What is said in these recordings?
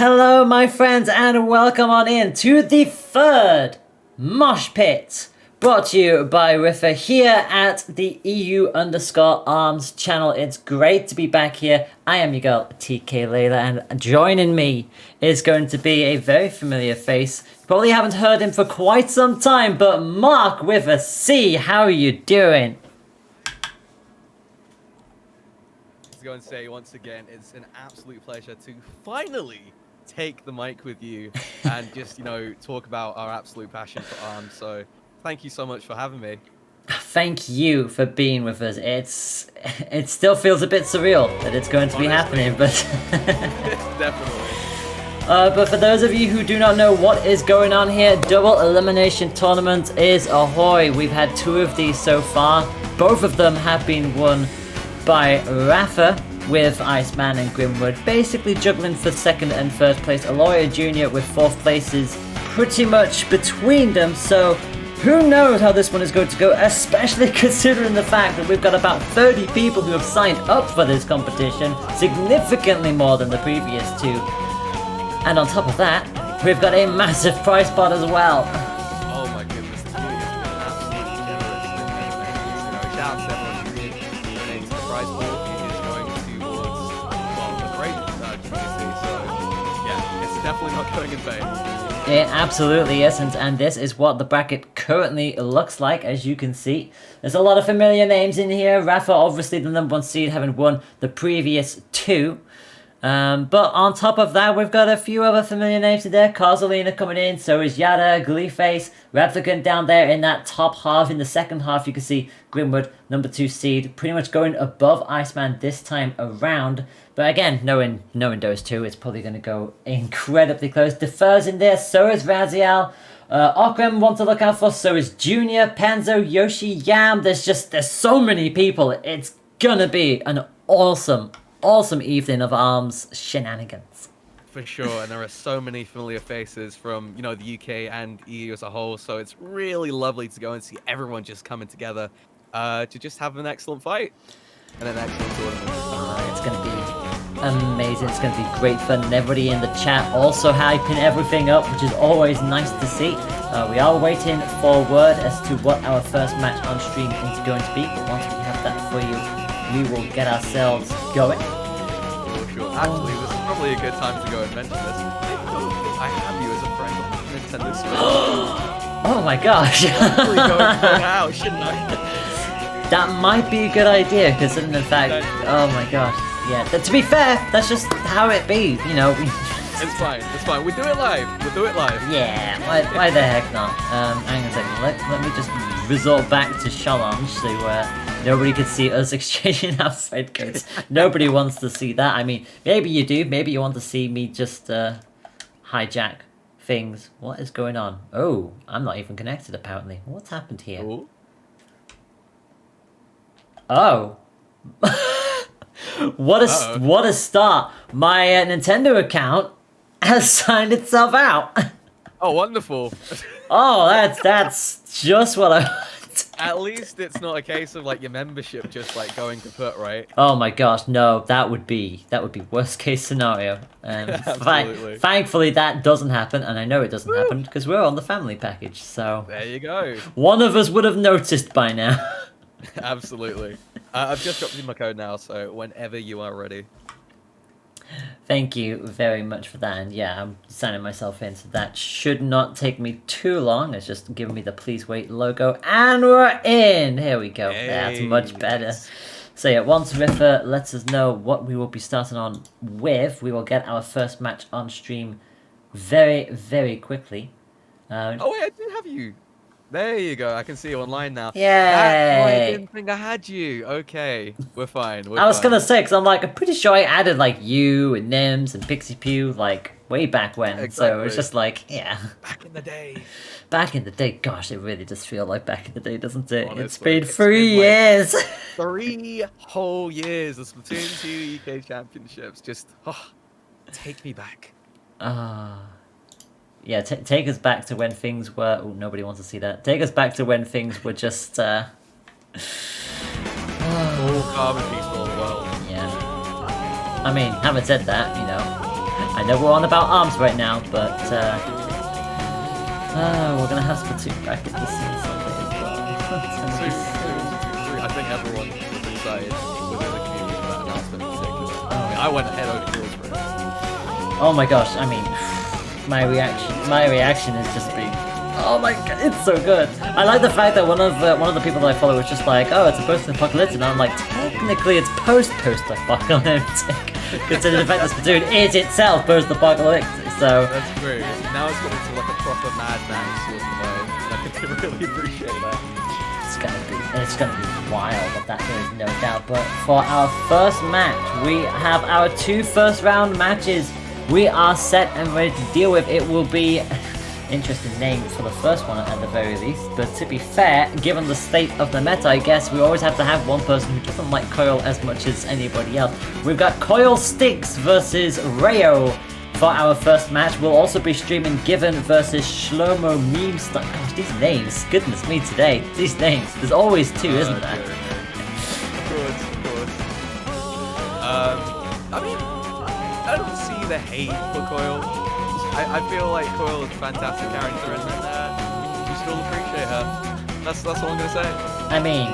Hello, my friends, and welcome on in to the third Mosh Pit, brought to you by Riffer here at the EU_arms channel. It's great to be back here. I am your girl, TK Layla, and joining me is going to be a very familiar face. You probably haven't heard him for quite some time, but Mark with a C. How are you doing? To go and say once again, it's an absolute pleasure to finally take the mic with you and just, talk about our absolute passion for arms. So thank you so much for having me. Thank you for being with us. It still feels a bit surreal that it's going to be happening, but Definitely. But for those of you who do not know what is going on here, double elimination tournament is ahoy. We've had 2 of these so far. Both of them have been won by Rafa with Iceman and Grimwood, basically juggling for 2nd and 3rd place. Aloya Jr. with 4th places pretty much between them, so who knows how this one is going to go, especially considering the fact that we've got about 30 people who have signed up for this competition, significantly more than the previous 2. And on top of that, we've got a massive prize pot as well. Oh my goodness, the community has been absolutely generous with me. Shout out to everyone who did donate to the prize pool. It is going towards, a great community, so yeah, it's definitely not going in vain. It absolutely isn't, and this is what the bracket currently looks like, as you can see. There's a lot of familiar names in here. Rafa, obviously the #1 seed, having won the previous 2. But on top of that, we've got a few other familiar names in there. Carzolina coming in, so is Yada, Gleeface, Replicant down there in that top half. In the second half, you can see Grimwood, #2 seed, pretty much going above Iceman this time around. But again, knowing those 2, it's probably going to go incredibly close. Defer's in there, so is Raziel. Okrem want to look out for, so is Junior, Panzo, Yoshi, Yam. There's so many people. It's gonna be an awesome evening of arms shenanigans. For sure, and there are so many familiar faces from, the UK and EU as a whole, so it's really lovely to go and see everyone just coming together to just have an excellent fight and an excellent tournament. It's going to be amazing. It's going to be great fun. And everybody in the chat also hyping everything up, which is always nice to see. We are waiting for word as to what our first match on stream is going to be, but once we have that for you, we will get ourselves going. For sure. Actually, this is probably a good time to go and mention this. I have you as a friend on Nintendo Switch. Oh my gosh. Probably going for it out, shouldn't I? That might be a good idea, considering the fact... Oh my gosh. Yeah, to be fair, that's just how it be, It's fine. We do it live. Yeah, why the heck not? Hang on a second. Let me just resort back to challenge so nobody could see us exchanging outside codes. Nobody wants to see that. I mean, maybe you do. Maybe you want to see me just hijack things. What is going on? Oh, I'm not even connected apparently. What's happened here? Ooh. Oh. What a start. My Nintendo account has signed itself out. Oh, wonderful. Oh, that's just what I want. At least it's not a case of your membership just going kaput, right? Oh my gosh, no, that would be worst case scenario. Absolutely. Thankfully that doesn't happen, and I know it doesn't happen because we're on the family package, so there you go. One of us would have noticed by now. Absolutely. I've just dropped you my code now, so whenever you are ready. Thank you very much for that, and yeah, I'm signing myself in, so that should not take me too long. It's just giving me the please wait logo, and we're in! Here we go. Hey. That's much better. So yeah, once Riffer lets us know what we will be starting on with, we will get our first match on stream very, very quickly. Oh wait, I do have you. There you go. I can see you online now. Yay! I didn't think I had you. Okay, we're fine. I was gonna say, because I'm pretty sure I added you and Nims and Pixie Pew way back when. Exactly. So it's just yeah. Back in the day. Back in the day, gosh, it really does feel like back in the day, doesn't it? Honestly, it's been 3 years. 3 whole years of Splatoon 2 UK Championships. Just take me back. Yeah, take us back to when things were... Oh, nobody wants to see that. Take us back to when things were just... All calm and peaceful in the world. Yeah. I mean, having said that, I know we're on about arms right now, but we're gonna have Splatoon back at the scene someday as well. I think everyone was excited within the community for that announcement in particular. I mean, I went head over heels for it. Oh my gosh, I mean, my reaction is just being, oh my god, it's so good. I like the fact that one of the people that I follow was just like, oh, it's a post-apocalyptic, and I'm like, technically it's post-apocalyptic. Considering the fact that Splatoon is itself post-apocalyptic, so... That's great. Now it's got into like a proper Mad Max sort of mode, and I can really appreciate that. It's gonna be wild, but that there is no doubt. But for our first match, we have our 2 first-round matches. We are set and ready to deal with. It will be interesting name for the first one at the very least, but to be fair, given the state of the meta, I guess we always have to have one person who doesn't like Coil as much as anybody else. We've got Coil Sticks versus Rayo for our first match. We'll also be streaming Given versus Shlomo Meme Star. Gosh, these names, goodness me today, these names, there's always 2, isn't there? Of course. I mean, I don't see the hate for Coil. I feel like Coil is a fantastic character, and you still appreciate her. That's all I'm gonna say. I mean,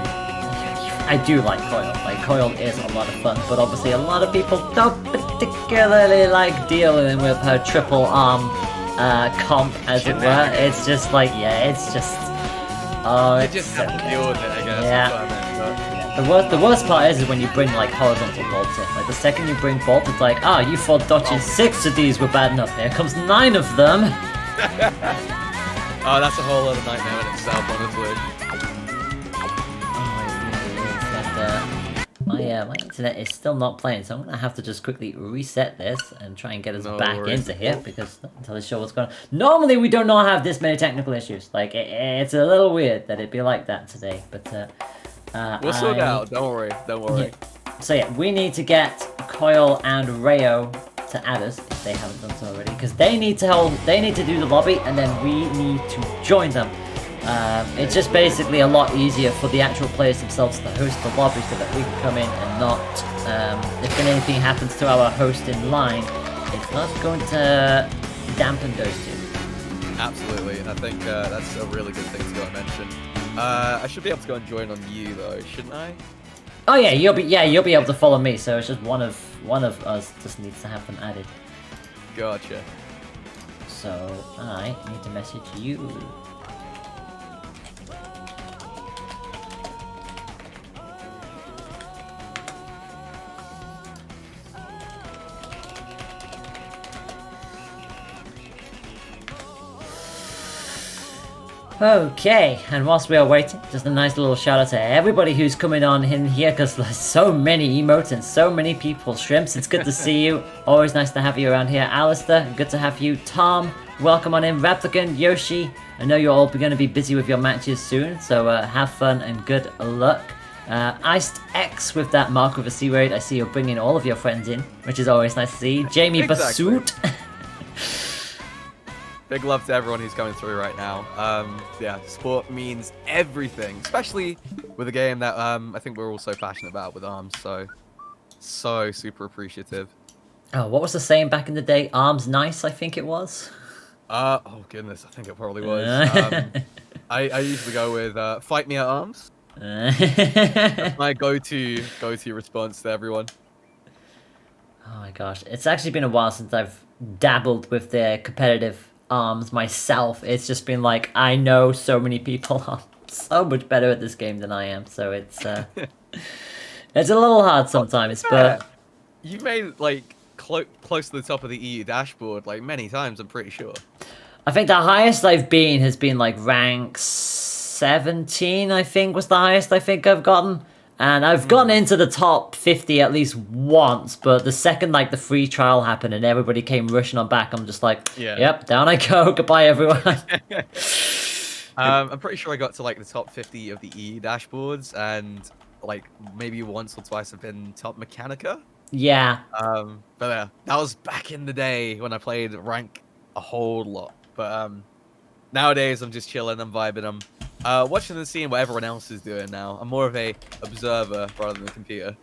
I do like Coil. Like, Coil is a lot of fun, but obviously a lot of people don't particularly like dealing with her triple arm comp, as it were. It's just like, yeah, it's just... Oh, you just have to deal with it, I guess. Yeah. The worst part is when you bring like horizontal bolts in. Like the second you bring bolts, it's like, ah, you thought dodging 6 of these were bad enough. Here comes 9 of them. Oh, that's a whole other nightmare in itself, honestly. Oh, my internet is still not playing, so I'm gonna have to just quickly reset this and try and get us back into here because until I show what's going on. Normally we do not have this many technical issues. Like it's a little weird that it'd be like that today, but. We'll sort it out. Don't worry. Yeah. So yeah, we need to get Coil and Rayo to add us if they haven't done so already, because they need to do the lobby, and then we need to join them. It's just basically a lot easier for the actual players themselves to host the lobby, so that we can come in and not. If anything happens to our host in line, it's not going to dampen those 2. Absolutely, I think that's a really good thing to go and mention. I should be able to go and join on you though, shouldn't I? Oh yeah, you'll be able to follow me. So it's just one of us just needs to have them added. Gotcha. So I need to message you. Okay, and whilst we are waiting, just a nice little shout out to everybody who's coming on in here, because there's so many emotes and so many people. Shrimps, it's good to see you. Always nice to have you around here. Alistair, good to have you. Tom, welcome on in. Replicant, Yoshi, I know you're all going to be busy with your matches soon, so have fun and good luck. Iced X with that mark with a C raid. I see you're bringing all of your friends in, which is always nice to see. Jamie Bassoot. Big love to everyone who's coming through right now. Yeah, sport means everything, especially with a game that I think we're all so passionate about with ARMS. So super appreciative. Oh, what was the saying back in the day? Arms nice, I think it was. Oh goodness, I think it probably was. I usually go with fight me at ARMS. That's my go-to response to everyone. Oh my gosh, it's actually been a while since I've dabbled with the competitive ARMS myself. It's just been like, I know so many people are so much better at this game than I am, so it's it's a little hard sometimes, but you made like close to the top of the EU dashboard like many times, I'm pretty sure. I think the highest I've been has been like rank 17, I think was the highest I think I've gotten. And I've gotten into the top 50 at least once, but the second like the free trial happened and everybody came rushing on back, I'm just like, yep, down I go, goodbye everyone. I'm pretty sure I got to like the top 50 of the EU dashboards, and like maybe once or twice I've been top Mechanica. Yeah. But that was back in the day when I played rank a whole lot. But nowadays I'm just chilling, I'm vibing, I'm watching and seeing what everyone else is doing now. I'm more of a observer rather than a computer.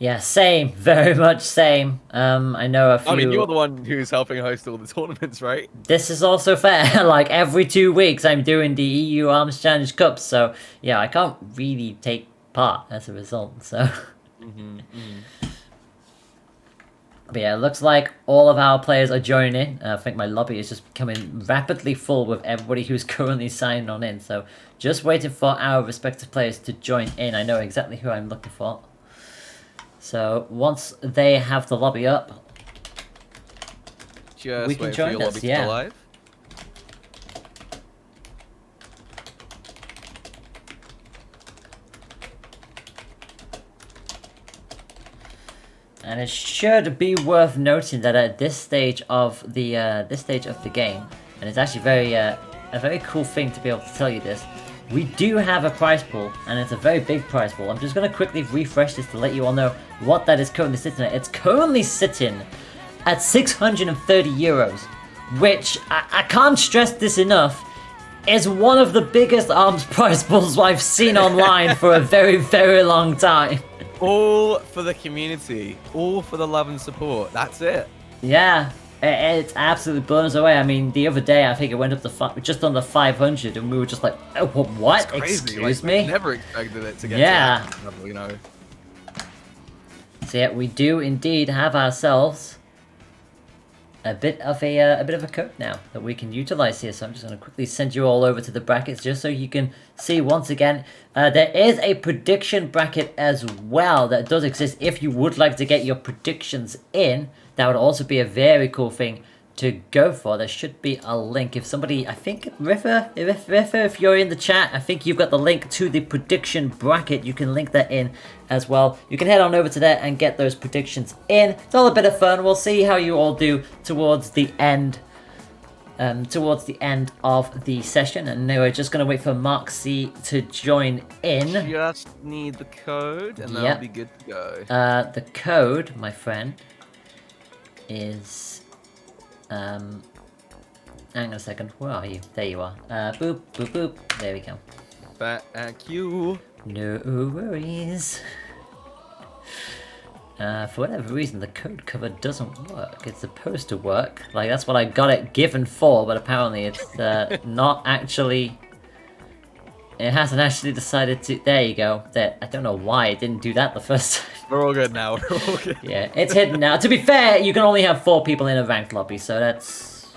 Yeah, same. Very much same. I know a few... I mean, you're the one who's helping host all the tournaments, right? This is also fair. Like, every 2 weeks I'm doing the EU Arms Challenge Cups, so yeah, I can't really take part as a result, so... But yeah, it looks like all of our players are joining in. I think my lobby is just becoming rapidly full with everybody who's currently signing on in. So just waiting for our respective players to join in. I know exactly who I'm looking for. So once they have the lobby up, Just we can wait for join your us, lobby to yeah. go live. and it should be worth noting that at this stage of the game, and it's actually a very cool thing to be able to tell you this. We do have a prize pool, and it's a very big prize pool. I'm just going to quickly refresh this to let you all know what that is currently sitting at. It's currently sitting at 630 euros, which, I can't stress this enough, is one of the biggest arms prize pools I've seen online for a very, very long time. All for the community. All for the love and support. That's it. Yeah. It's absolutely blown us away. I mean, the other day, I think it went up to just under 500, and we were just like, oh, what? Crazy. Excuse like, me? Never expected it to get Yeah. to that level, you know. So yeah, we do indeed have ourselves a bit of a code now that we can utilize here. So I'm just going to quickly send you all over to the brackets just so you can see once again. There is a prediction bracket as well that does exist if you would like to get your predictions in. That would also be a very cool thing to go for. There should be a link. If somebody, I think, Riffer, if you're in the chat, I think you've got the link to the prediction bracket. You can link that in as well. You can head on over to there and get those predictions in. It's all a bit of fun. We'll see how you all do towards the end. Towards the end of the session, and now we're just going to wait for Mark C to join in. Just need the code, and Yep. that'll be good to go. The code, my friend, is hang on a second, where are you? There you are. Boop, boop, boop. There we go. Thank you. No worries. For whatever reason, the code cover doesn't work. It's supposed to work. Like, that's what I got it given for, but apparently it's not actually... It hasn't actually decided to... There you go. There. I don't know why it didn't do that the first time. We're all good now. We're all good. Yeah, it's hidden now. To be fair, you can only have 4 people in a ranked lobby, so that's...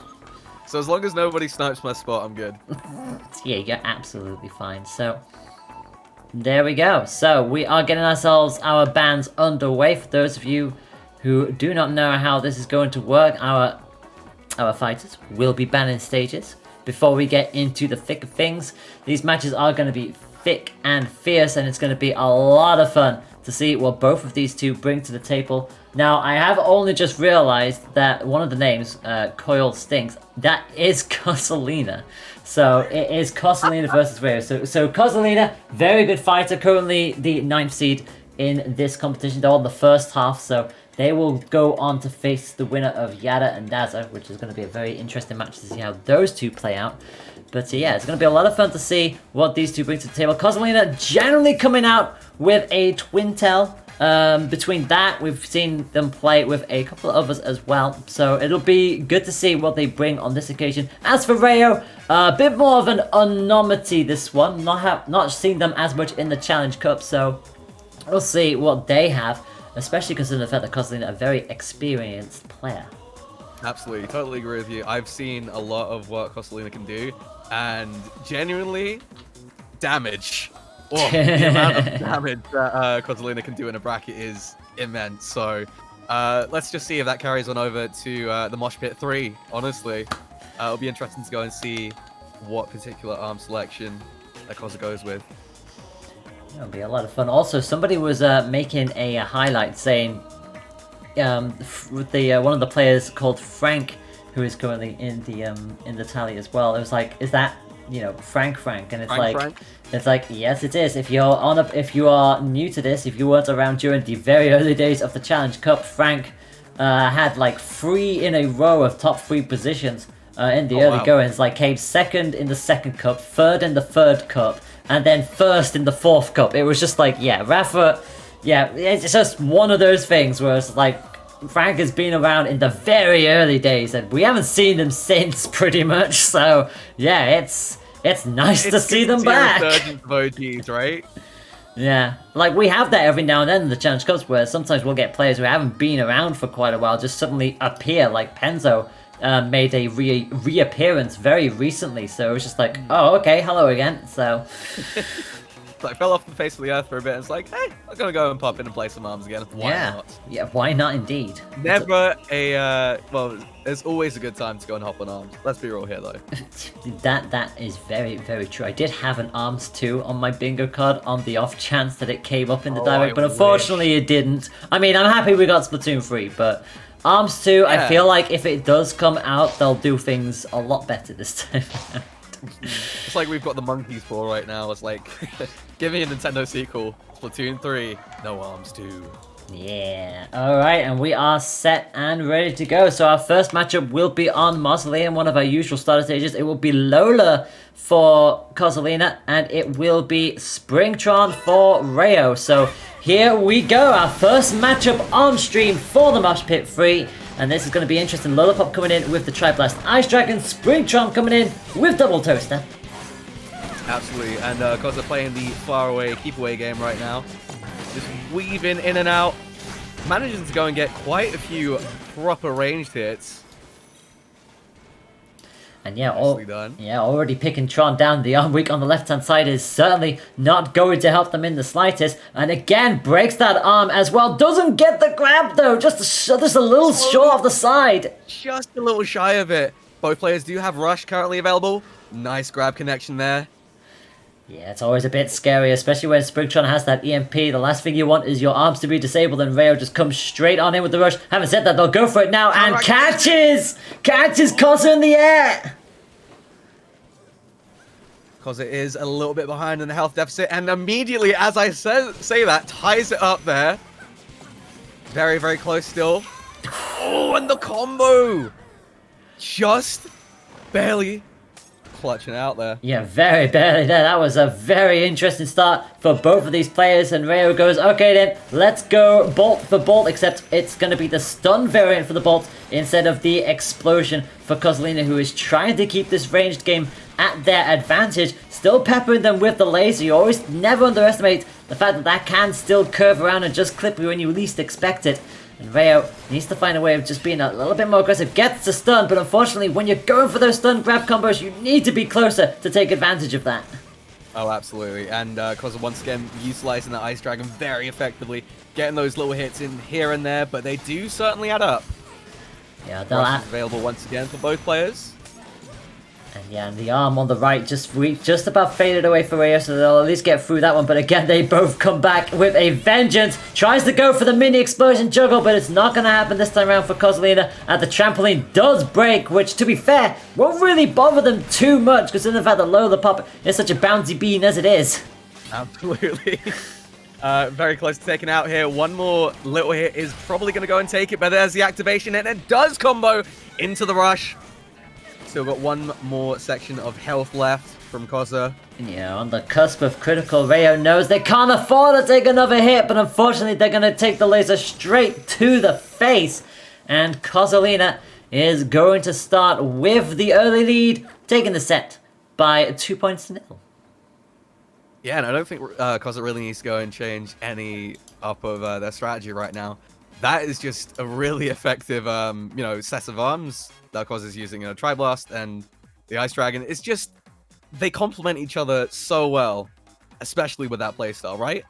So as long as nobody snipes my spot, I'm good. Yeah, you're absolutely fine. So, there we go. So, we are getting ourselves our bans underway. For those of you who do not know how this is going to work, our fighters will be banning stages. Before we get into the thick of things, these matches are going to be thick and fierce, and it's going to be a lot of fun to see what both of these two bring to the table. Now, I have only just realized that one of the names, Coil Stinks, that is Cosolina. So, it is Cosolina versus Rio. So Cosolina, very good fighter, currently the 9th seed in this competition. They're on the first half, so they will go on to face the winner of Yada and Daza, which is going to be a very interesting match to see how those two play out. But yeah, it's going to be a lot of fun to see what these two bring to the table. Cosolina generally coming out with a twin tail. Between that, we've seen them play with a couple of others as well. So it'll be good to see what they bring on this occasion. As for Rayo, a bit more of an anomaly this one. Not seen them as much in the Challenge Cup, so we'll see what they have. Especially considering the fact that Cosolina is a very experienced player. Absolutely, totally agree with you. I've seen a lot of what Cosolina can do, and genuinely, damage. Oh, the amount of damage that Cosolina can do in a bracket is immense. So let's just see if that carries on over to the Moshpit 3, honestly. It'll be interesting to go and see what particular arm selection that Kosa goes with. It'll be a lot of fun. Also, somebody was making a highlight saying with the one of the players called Frank, who is currently in the tally as well. It was like, is that, you know, Frank? And it's Frank. It's like, yes, it is. If you are new to this, if you weren't around during the very early days of the Challenge Cup, Frank had like 3 in a row of top 3 positions in the early goings. Like, came 2nd in the 2nd cup, 3rd in the 3rd cup, and then 1st in the 4th cup. It was just like, yeah, Rafa, yeah, it's just one of those things where it's like Frank has been around in the very early days, and we haven't seen them since, pretty much. So yeah, it's nice to see them back. Resurgence of OGs, right? Yeah, like we have that every now and then in the Challenge Cups, where sometimes we'll get players who haven't been around for quite a while just suddenly appear. Like Penzo made a reappearance very recently, so it was just like, oh, okay, hello again. So. Like fell off the face of the earth for a bit. And it's like, hey, I'm gonna go and pop in and play some arms again. Why not? Yeah, why not indeed? Never well, there's always a good time to go and hop on arms. Let's be real here though. That is very, very true. I did have an arms 2 on my bingo card on the off chance that it came up in the direct, but unfortunately it didn't. I mean, I'm happy we got Splatoon 3, but arms 2, yeah. I feel like if it does come out, they'll do things a lot better this time. It's like we've got the monkeys for right now. It's like, give me a Nintendo sequel. Splatoon 3, no arms 2. Yeah. Alright, and we are set and ready to go. So our first matchup will be on Mausoleum, one of our usual starter stages. It will be Lola for Kozolina, and it will be Springtron for Rayo. So here we go, our first matchup on stream for the Moshpit 3. And this is going to be interesting. Lollipop coming in with the Tri-Blast Ice Dragon. Springtron coming in with Double Toaster. Absolutely. And because they're playing the far away, keep away game right now. Just weaving in and out. Managing to go and get quite a few proper ranged hits. And yeah, already picking Tron down. The arm weak on the left-hand side is certainly not going to help them in the slightest. And again, breaks that arm as well. Doesn't get the grab, though. Just a little short of the side. Just a little shy of it. Both players do have Rush currently available. Nice grab connection there. Yeah, it's always a bit scary, especially when Springtron has that EMP. The last thing you want is your arms to be disabled, and Rayo just comes straight on in with the rush. Having said that, they'll go for it now, and catches Koza in the air. Because it is a little bit behind in the health deficit, and immediately, as I say that, ties it up there. Very, very close still. Oh, and the combo! Just barely clutching out there. Yeah, very barely there. That was a very interesting start for both of these players, and Rayo goes, okay then, let's go bolt for bolt, except it's going to be the stun variant for the bolt instead of the explosion for Kozolina, who is trying to keep this ranged game at their advantage, still peppering them with the laser. You always never underestimate the fact that that can still curve around and just clip you when you least expect it. And Rayo needs to find a way of just being a little bit more aggressive. Gets the stun, but unfortunately, when you're going for those stun grab combos, you need to be closer to take advantage of that. Oh, absolutely. And Koza once again utilizing the Ice Dragon very effectively, getting those little hits in here and there, but they do certainly add up. Yeah, they'll available once again for both players. And yeah, and the arm on the right just about faded away for Rayo, so they'll at least get through that one. But again, they both come back with a vengeance. Tries to go for the mini explosion juggle, but it's not going to happen this time around for Kozolina. And the trampoline does break, which, to be fair, won't really bother them too much, considering the fact that Lollipop is such a bouncy bean as it is. Absolutely. Very close to taking out here. One more little hit is probably going to go and take it, but there's the activation, and it does combo into the rush. Still got one more section of health left from Koza. Yeah, on the cusp of critical. Rayo knows they can't afford to take another hit, but unfortunately they're going to take the laser straight to the face. And Kozolina is going to start with the early lead, taking the set by 2 points to 0. Yeah, and I don't think Koza really needs to go and change any up of their strategy right now. That is just a really effective, set of arms that Koza is using. Tri-Blast and the Ice Dragon. It's just, they complement each other so well, especially with that playstyle, right?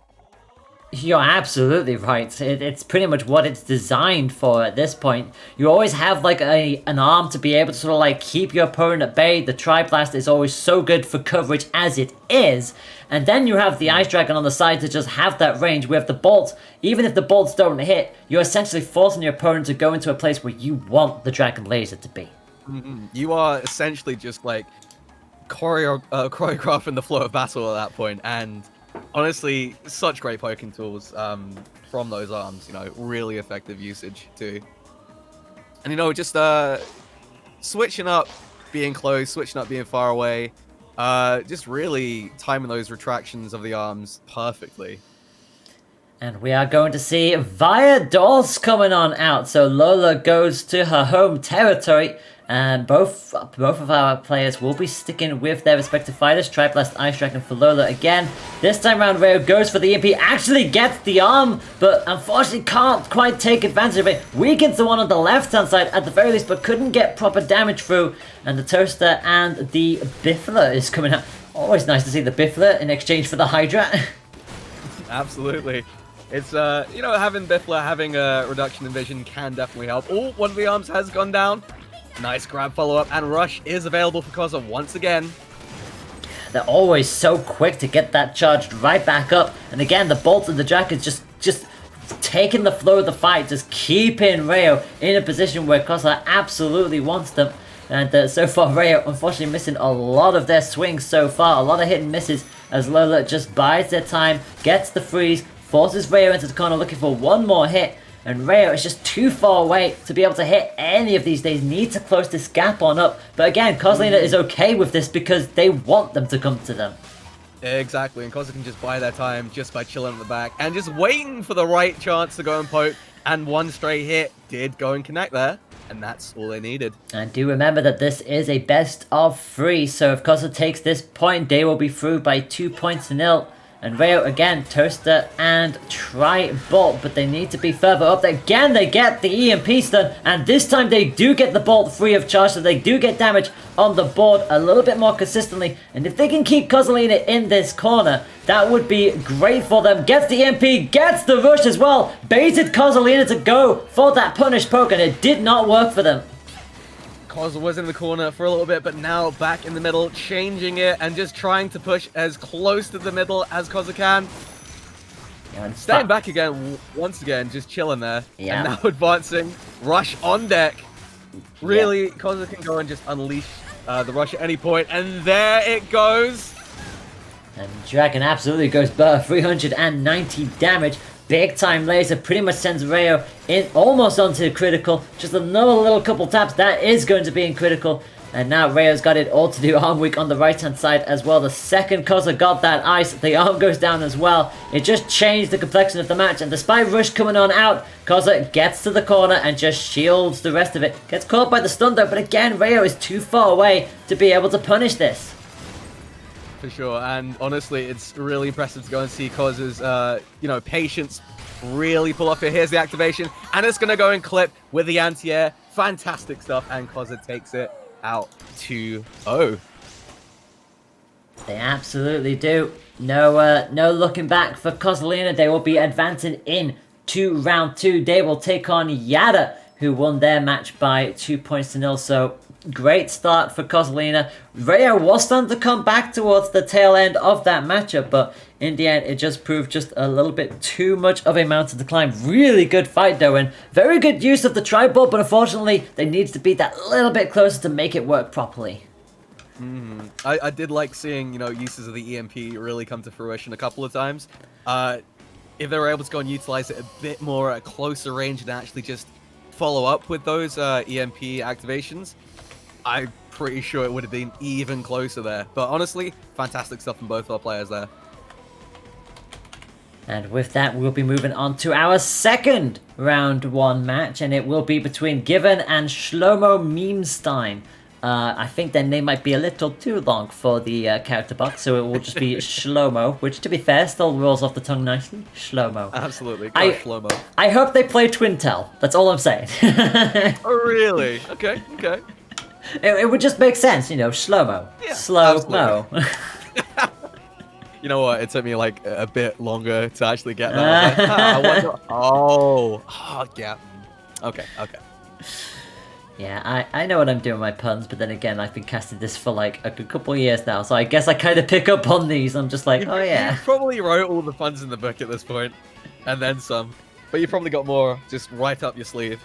You're absolutely right. It's pretty much what it's designed for at this point. You always have like an arm to be able to sort of like keep your opponent at bay. The Tri-Blast is always so good for coverage as it is. And then you have the Ice Dragon on the side to just have that range with the bolts. Even if the bolts don't hit, you're essentially forcing your opponent to go into a place where you want the Dragon Laser to be. You are essentially just like choreographing the flow of battle at that point, and honestly, such great poking tools from those arms. Really effective usage too. And just switching up being close, switching up being far away, just really timing those retractions of the arms perfectly. And we are going to see Viadors coming on out. So Lola goes to her home territory. And both of our players will be sticking with their respective fighters. Triblast Ice Dragon for Lola again. This time round, Rayo goes for the EMP, actually gets the arm, but unfortunately can't quite take advantage of it. Weakens the one on the left-hand side at the very least, but couldn't get proper damage through. And the Toaster and the Biffler is coming out. Always nice to see the Biffler in exchange for the Hydra. Absolutely. It's, you know, having Biffler, having a reduction in vision can definitely help. Oh, one of the arms has gone down. Nice grab follow-up, and Rush is available for Koza once again. They're always so quick to get that charged right back up. And again, the Bolt and the Jack is just taking the flow of the fight, just keeping Rayo in a position where Koza absolutely wants them. And so far, Rayo unfortunately missing a lot of their swings so far. A lot of hit and misses as Lola just buys their time, gets the freeze, forces Rayo into the corner looking for one more hit. And Rayo is just too far away to be able to hit any of these. They need to close this gap on up. But again, Kozlina is okay with this because they want them to come to them. Exactly, and Koza can just buy their time just by chilling at the back and just waiting for the right chance to go and poke. And one stray hit did go and connect there. And that's all they needed. And do remember that this is a best of 3. So if Koza takes this point, they will be through by 2 points to 0. And Rayo again, Toaster and Tri-Bolt, but they need to be further up. Again, they get the EMP stun, and this time they do get the Bolt free of charge, so they do get damage on the board a little bit more consistently. And if they can keep Kozolina in this corner, that would be great for them. Gets the EMP, gets the rush as well. Baited Kozolina to go for that punish poke, and it did not work for them. Koza was in the corner for a little bit, but now back in the middle, changing it and just trying to push as close to the middle as Koza can. Yeah, staying back again, once again, just chilling there. Yeah. And now advancing. Rush on deck. Really, Koza can go and just unleash the rush at any point. And there it goes. And Dragon absolutely goes burr. 390 damage. Big time laser pretty much sends Rayo in almost onto critical. Just another little couple taps. That is going to be in critical. And now Rayo's got it all to do arm weak on the right hand side as well. The second Koza got that ice, the arm goes down as well. It just changed the complexion of the match. And despite Rush coming on out, Koza gets to the corner and just shields the rest of it. Gets caught by the stun though, but again Rayo is too far away to be able to punish this. For sure, and honestly, it's really impressive to go and see Koza's, you know, patience really pull off here. Here's the activation, and it's going to go and clip with the anti-air. Fantastic stuff, and Koza takes it out 2-0. They absolutely do. No looking back for Kozolina. They will be advancing in to round 2. They will take on Yada, who won their match by 2 points to 0. So great start for Kozolina. Rayo was starting to come back towards the tail end of that matchup, but in the end, it just proved just a little bit too much of a mountain to climb. Really good fight, though, and very good use of the tri-bolt, but unfortunately, they needed to be that little bit closer to make it work properly. I did like seeing, you know, uses of the EMP really come to fruition a couple of times. If they were able to go and utilize it a bit more at a closer range and actually just follow up with those EMP activations, I'm pretty sure it would have been even closer there. But honestly, fantastic stuff from both our players there. And with that, we'll be moving on to our second round 1 match, and it will be between Given and Shlomo Memestein. I think their name might be a little too long for the character box, so it will just be Shlomo, which, to be fair, still rolls off the tongue nicely. Shlomo. Absolutely. Shlomo. I hope they play Twintel. That's all I'm saying. Oh, really? Okay, okay. It would just make sense, you know, Shlomo. Yeah, Slow-mo. You know what? It took me like a bit longer to actually get that. I wonder... Oh, yeah. Okay. Yeah, I know what I'm doing with my puns, but then again, I've been casting this for like a good couple of years now, so I guess I kind of pick up on these. I'm just like, oh yeah. You probably wrote all the puns in the book at this point, and then some. But you probably got more just right up your sleeve.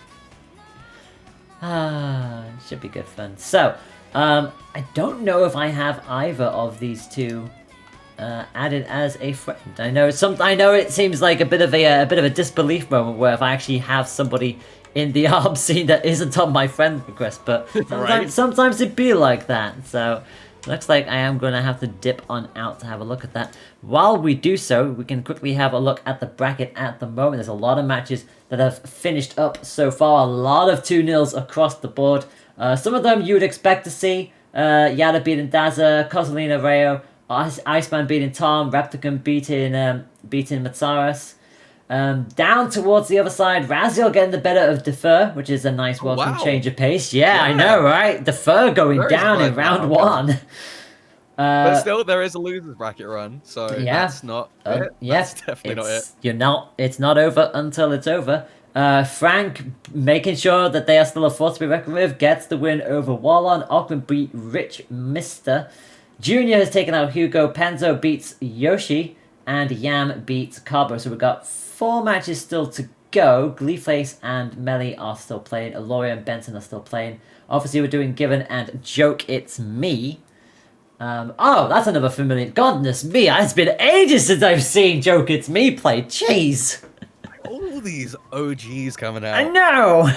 Should be good fun. So, I don't know if I have either of these two added as a friend. I know it seems like a bit of a disbelief moment where if I actually have somebody in the ARB scene that isn't on my friend request, but sometimes, right. sometimes it be like that. So Looks like I am going to have to dip on out to have a look at that. While we do so, we can quickly have a look at the bracket at the moment. There's a lot of matches that have finished up so far. A lot of 2-0s across the board. Some of them you would expect to see. Yada beating Daza, Cosalina Rayo, Iceman beating Tom, Repticum beating Matsaras. Down towards the other side, Raziel getting the better of Defer, which is a nice welcome change of pace. Yeah, I know, right? Defer going down in round 1. But still, there is a losers bracket run, so that's not it. Yes, that's definitely not it. It's not over until it's over. Frank making sure that they are still a force to be reckoned with, gets the win over Wallon. Auckland beat Rich Mister. Junior has taken out Hugo. Penzo beats Yoshi. And Yam beats Carbo. So we've got 4 matches still to go. Gleeface and Melly are still playing. Aloria and Benson are still playing. Obviously, we're doing Given and Joke It's Me. Oh, that's another familiar. Goodness me, it's been ages since I've seen Joke It's Me play. Jeez. All these OGs coming out. I know.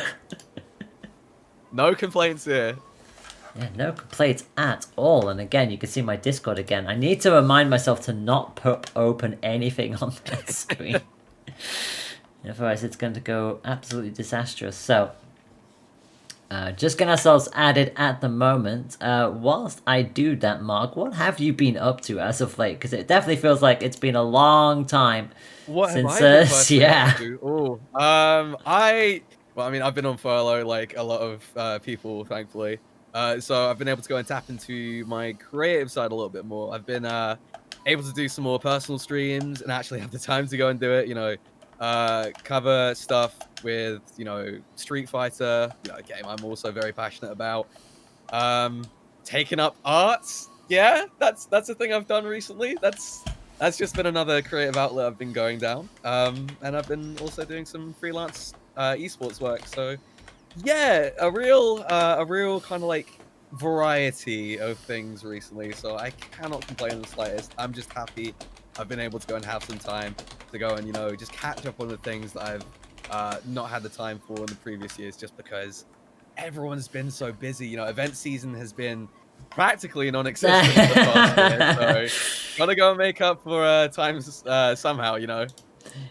No complaints here. Yeah, no complaints at all. And again, you can see my Discord again. I need to remind myself to not open anything on that screen. Otherwise, it's going to go absolutely disastrous. So, just getting ourselves added at the moment. Whilst I do that, Mark, what have you been up to as of late? Because it definitely feels like it's been a long time since. Yeah. Oh, well, I mean, I've been on furlough like a lot of people, thankfully. So I've been able to go and tap into my creative side a little bit more. I've been able to do some more personal streams and actually have the time to go and do it. You know, cover stuff with, you know, Street Fighter, you know, a game I'm also very passionate about. Taking up arts, yeah, that's a thing I've done recently. That's just been another creative outlet I've been going down. And I've been also doing some freelance esports work. So yeah, a real kind of like variety of things recently. So I cannot complain in the slightest. I'm just happy I've been able to go and have some time to go and, you know, just catch up on the things that I've not had the time for in the previous years, just because everyone's been so busy. You know, event season has been practically non-existent the past year, so gotta go and make up for times somehow, you know.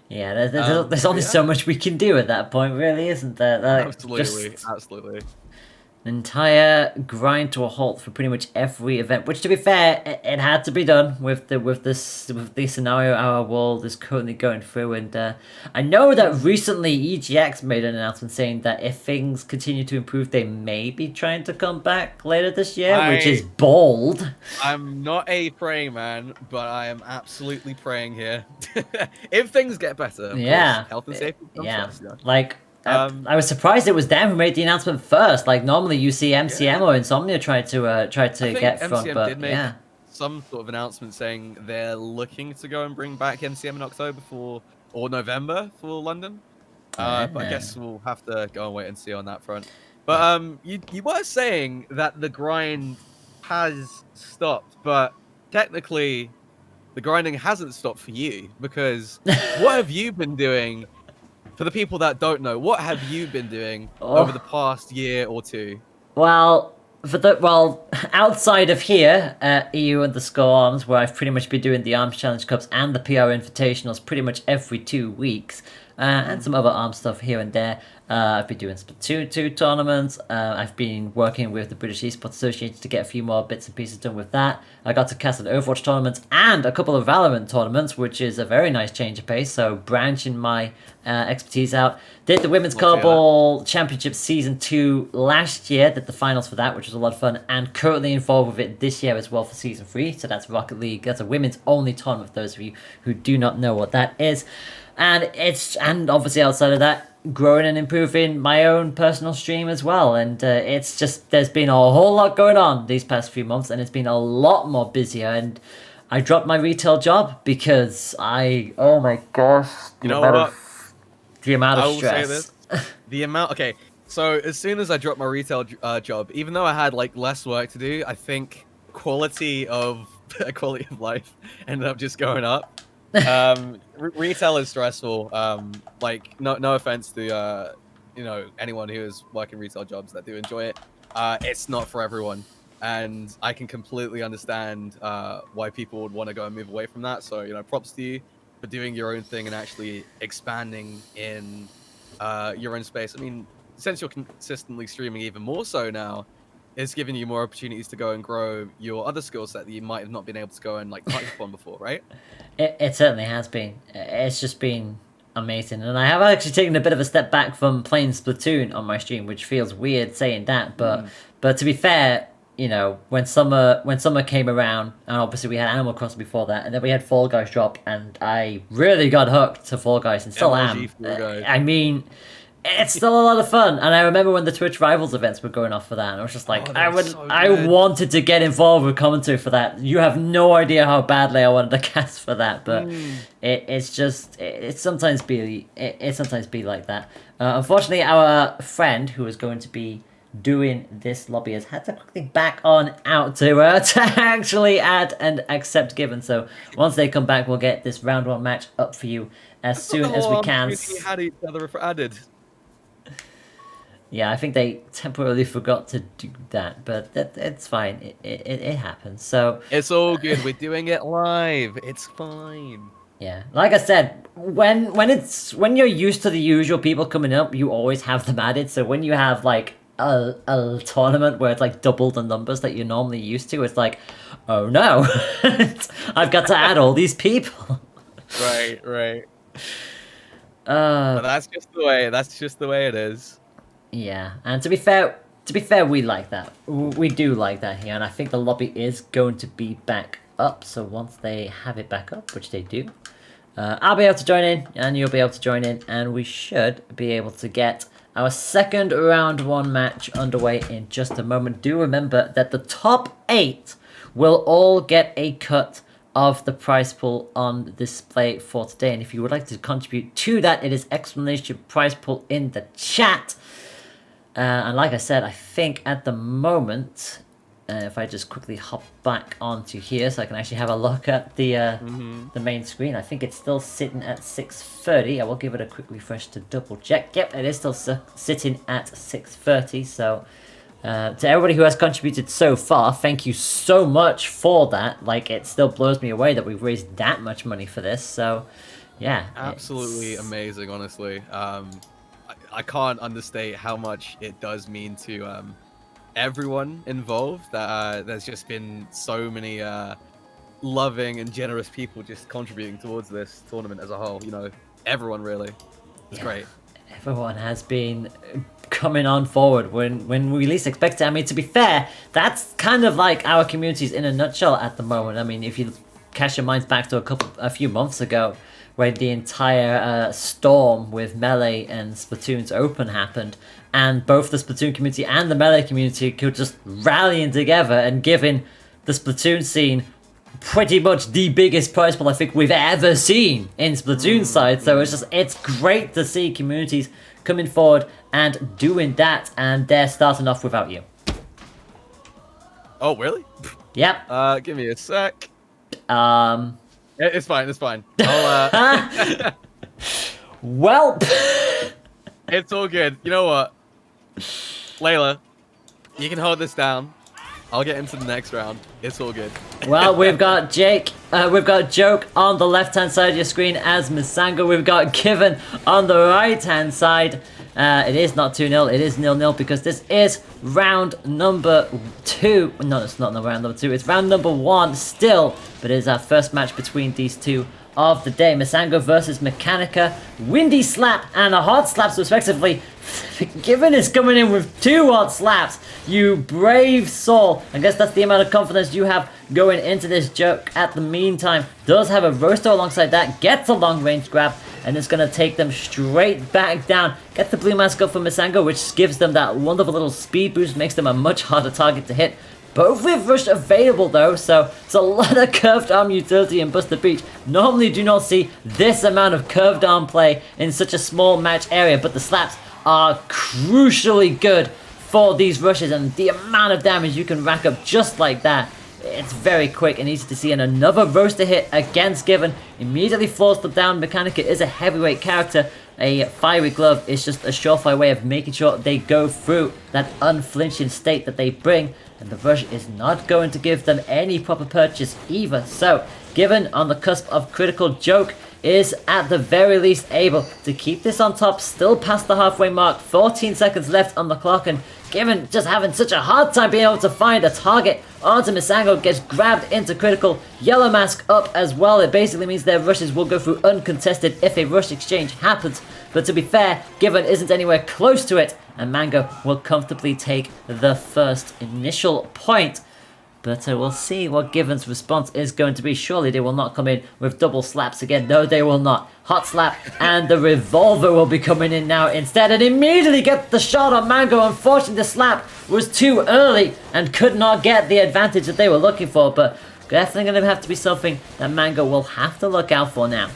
Yeah, there's only so much we can do at that point, really, isn't there? Like, absolutely. An entire grind to a halt for pretty much every event, which, to be fair, it had to be done with the scenario our world is currently going through. And I know that recently EGX made an announcement saying that if things continue to improve, they may be trying to come back later this year, which is bold. I'm not a praying man, but I am absolutely praying here. If things get better, of course, health and safety comes first, yeah. Like, I was surprised it was them who made the announcement first. Like, normally you see MCM or Insomnia try to get front, MCM but did make some sort of announcement saying they're looking to go and bring back MCM in October or November for London. But I guess we'll have to go and wait and see on that front. But you were saying that the grind has stopped, but technically the grinding hasn't stopped for you, because what have you been doing? For the people that don't know, what have you been doing over the past year or two? Well, outside of here, EU_arms, where I've pretty much been doing the Arms Challenge Cups and the PR Invitationals pretty much every 2 weeks, and some other arms stuff here and there. I've been doing Splatoon 2 tournaments. I've been working with the British Esports Association to get a few more bits and pieces done with that. I got to cast an Overwatch tournament and a couple of Valorant tournaments, which is a very nice change of pace. So branching my expertise out. Did the Women's Cardball Championship Season 2 last year. Did the finals for that, which was a lot of fun. And currently involved with it this year as well for Season 3. So that's Rocket League. That's a women's only tournament for those of you who do not know what that is. And obviously outside of that, growing and improving my own personal stream as well. And it's just, there's been a whole lot going on these past few months, and it's been a lot more busier. And I dropped my retail job because oh my gosh, the amount of stress. Okay, so as soon as I dropped my retail job, even though I had like less work to do, I think quality of life ended up just going up. Retail is stressful. Like, no offense to anyone who is working retail jobs that do enjoy it. It's not for everyone. and I can completely understand why people would want to go and move away from that. So, props to you for doing your own thing and actually expanding in your own space. I mean, since you're consistently streaming even more so now, it's giving you more opportunities to go and grow your other skill set that you might have not been able to go and touch upon before, right? It certainly has been. It's just been amazing, and I have actually taken a bit of a step back from playing Splatoon on my stream, which feels weird saying that, but to be fair, when summer came around, and obviously we had Animal Crossing before that, and then we had Fall Guys drop, and I really got hooked to Fall Guys, and still am. I mean, it's still a lot of fun, and I remember when the Twitch Rivals events were going off for that, and I was just like, I wanted to get involved with commentary for that. You have no idea how badly I wanted to cast for that, but it sometimes be like that. Unfortunately, our friend who was going to be doing this lobby has had to quickly back on out to actually add and accept given. So once they come back, we'll get this round 1 match up for you as soon as we can. Had each other added. Yeah, I think they temporarily forgot to do that, but it's fine. It happens. So it's all good. We're doing it live. It's fine. Yeah, like I said, when you're used to the usual people coming up, you always have them added. So when you have like a tournament where it's like double the numbers that you're normally used to, it's like, oh no, I've got to add all these people. Right. But that's just the way it is. Yeah, and to be fair, we like that. We do like that here, and I think the lobby is going to be back up. So once they have it back up, which they do, I'll be able to join in, and you'll be able to join in, and we should be able to get our second round 1 match underway in just a moment. Do remember that the top 8 will all get a cut of the prize pool on display for today. And if you would like to contribute to that, it is exclamation prize pool in the chat. And like I said, I think at the moment, if I just quickly hop back onto here so I can actually have a look at the main screen, I think it's still sitting at 6:30. I will give it a quick refresh to double check. Yep, it is still sitting at 6:30. So to everybody who has contributed so far, thank you so much for that. Like, it still blows me away that we've raised that much money for this. So yeah, absolutely amazing, honestly. I can't understate how much it does mean to everyone involved. That there's just been so many loving and generous people just contributing towards this tournament as a whole. Everyone really. It's great. Everyone has been coming on forward when we least expect it. I mean, to be fair, that's kind of like our communities in a nutshell at the moment. I mean, if you cast your minds back to a few months ago, where the entire storm with Melee and Splatoon's Open happened, and both the Splatoon community and the Melee community could just rallying together and giving the Splatoon scene pretty much the biggest prize pool I think we've ever seen in Splatoon side. So it's great to see communities coming forward and doing that, and they're starting off without you. Oh, really? Yep. Give me a sec. It's fine. I'll, Well, it's all good. You know what? Layla, you can hold this down. I'll get into the next round. It's all good. Well, we've got Joke on the left-hand side of your screen as Misango. We've got Given on the right-hand side. It is not 2-0, it is 0-0 because this is round number 2. No, it's not round number 2, it's round number 1 still, but it is our first match between these two of the day. Misango versus Mechanica. Windy Slap and a Hot Slaps respectively. Given is coming in with 2 hot slaps. You brave soul. I guess that's the amount of confidence you have going into this. Joke at the meantime does have a roaster alongside that, gets a long range grab, and it's going to take them straight back down. Gets the blue mask up for Misango, which gives them that wonderful little speed boost, makes them a much harder target to hit. Both with Rush available though, so it's a lot of curved arm utility in Buster Beach. Normally do not see this amount of curved arm play in such a small match area, but the slaps are crucially good for these rushes, and the amount of damage you can rack up just like that It's very quick and easy to see, and another roaster hit against Given immediately floors them down. Mechanica is a heavyweight character. A fiery glove is just a surefire way of making sure they go through that unflinching state that they bring, and the rush is not going to give them any proper purchase either. So Given, on the cusp of critical joke, is at the very least able to keep this on top, still past the halfway mark. 14 seconds left on the clock, and Given just having such a hard time being able to find a target. Artemis Angle gets grabbed into critical. Yellow Mask up as well. It basically means their rushes will go through uncontested if a rush exchange happens. But to be fair, Given isn't anywhere close to it, and Mango will comfortably take the first initial point. But we'll see what Given's response is going to be. Surely they will not come in with double slaps again. No, they will not. Hot slap, and the revolver will be coming in now instead, and immediately get the shot on Mango. Unfortunately, the slap was too early and could not get the advantage that they were looking for. But definitely going to have to be something that Mango will have to look out for now.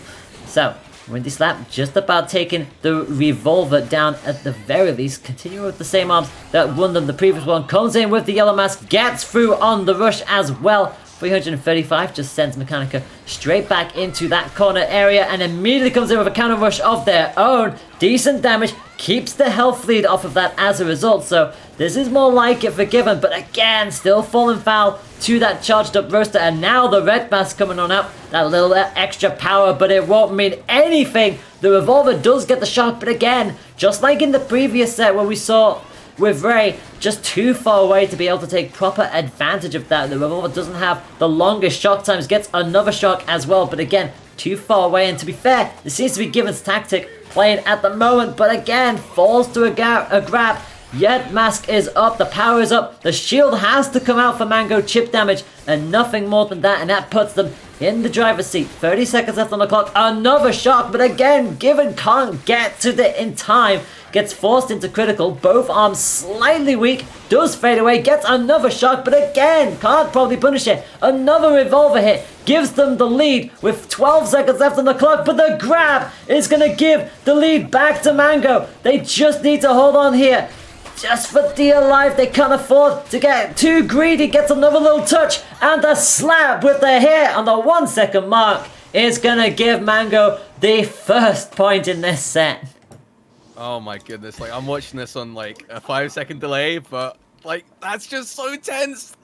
So, Windy Slap just about taking the revolver down at the very least. Continuing with the same arms that won them the previous one. Comes in with the Yellow Mask. Gets through on the rush as well. 335 just sends Mechanica straight back into that corner area, and immediately comes in with a counter rush of their own. Decent damage. Keeps the health lead off of that as a result. So this is more like it for Given. But again, still falling foul to that charged up roaster. And now the red mask coming on up. That little extra power, but it won't mean anything. The revolver does get the shot, but again, just like in the previous set where we saw with Ray, just too far away to be able to take proper advantage of that. The revolver doesn't have the longest shock times, gets another shock as well, but again, too far away. And to be fair, this seems to be Given's tactic playing at the moment, but again, falls to a grab. Yet Mask is up, the power is up, the shield has to come out for Mango. Chip damage and nothing more than that, and that puts them in the driver's seat. 30 seconds left on the clock, another shock, but again, Given can't get to it in time. Gets forced into critical, both arms slightly weak, does fade away, gets another shock, but again, can't probably punish it. Another revolver hit, gives them the lead with 12 seconds left on the clock, but the grab is going to give the lead back to Mango. They just need to hold on here. Just for dear life, they can't afford to get too greedy. Gets another little touch, and a slap with the hit on the 1 second mark is going to give Mango the first point in this set. Oh my goodness, like I'm watching this on like a 5-second delay, but like that's just so tense.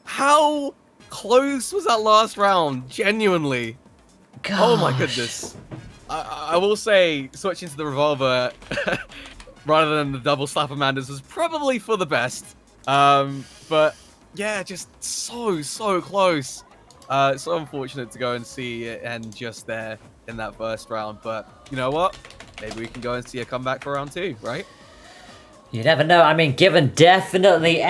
How close was that last round? Genuinely. Gosh. Oh my goodness. I will say switching to the revolver rather than the double slap Amanda's was probably for the best. But yeah, just so close. So unfortunate to go and see it end just there in that first round, but you know what? Maybe we can go and see a comeback for round 2, right? You never know. I mean, Given definitely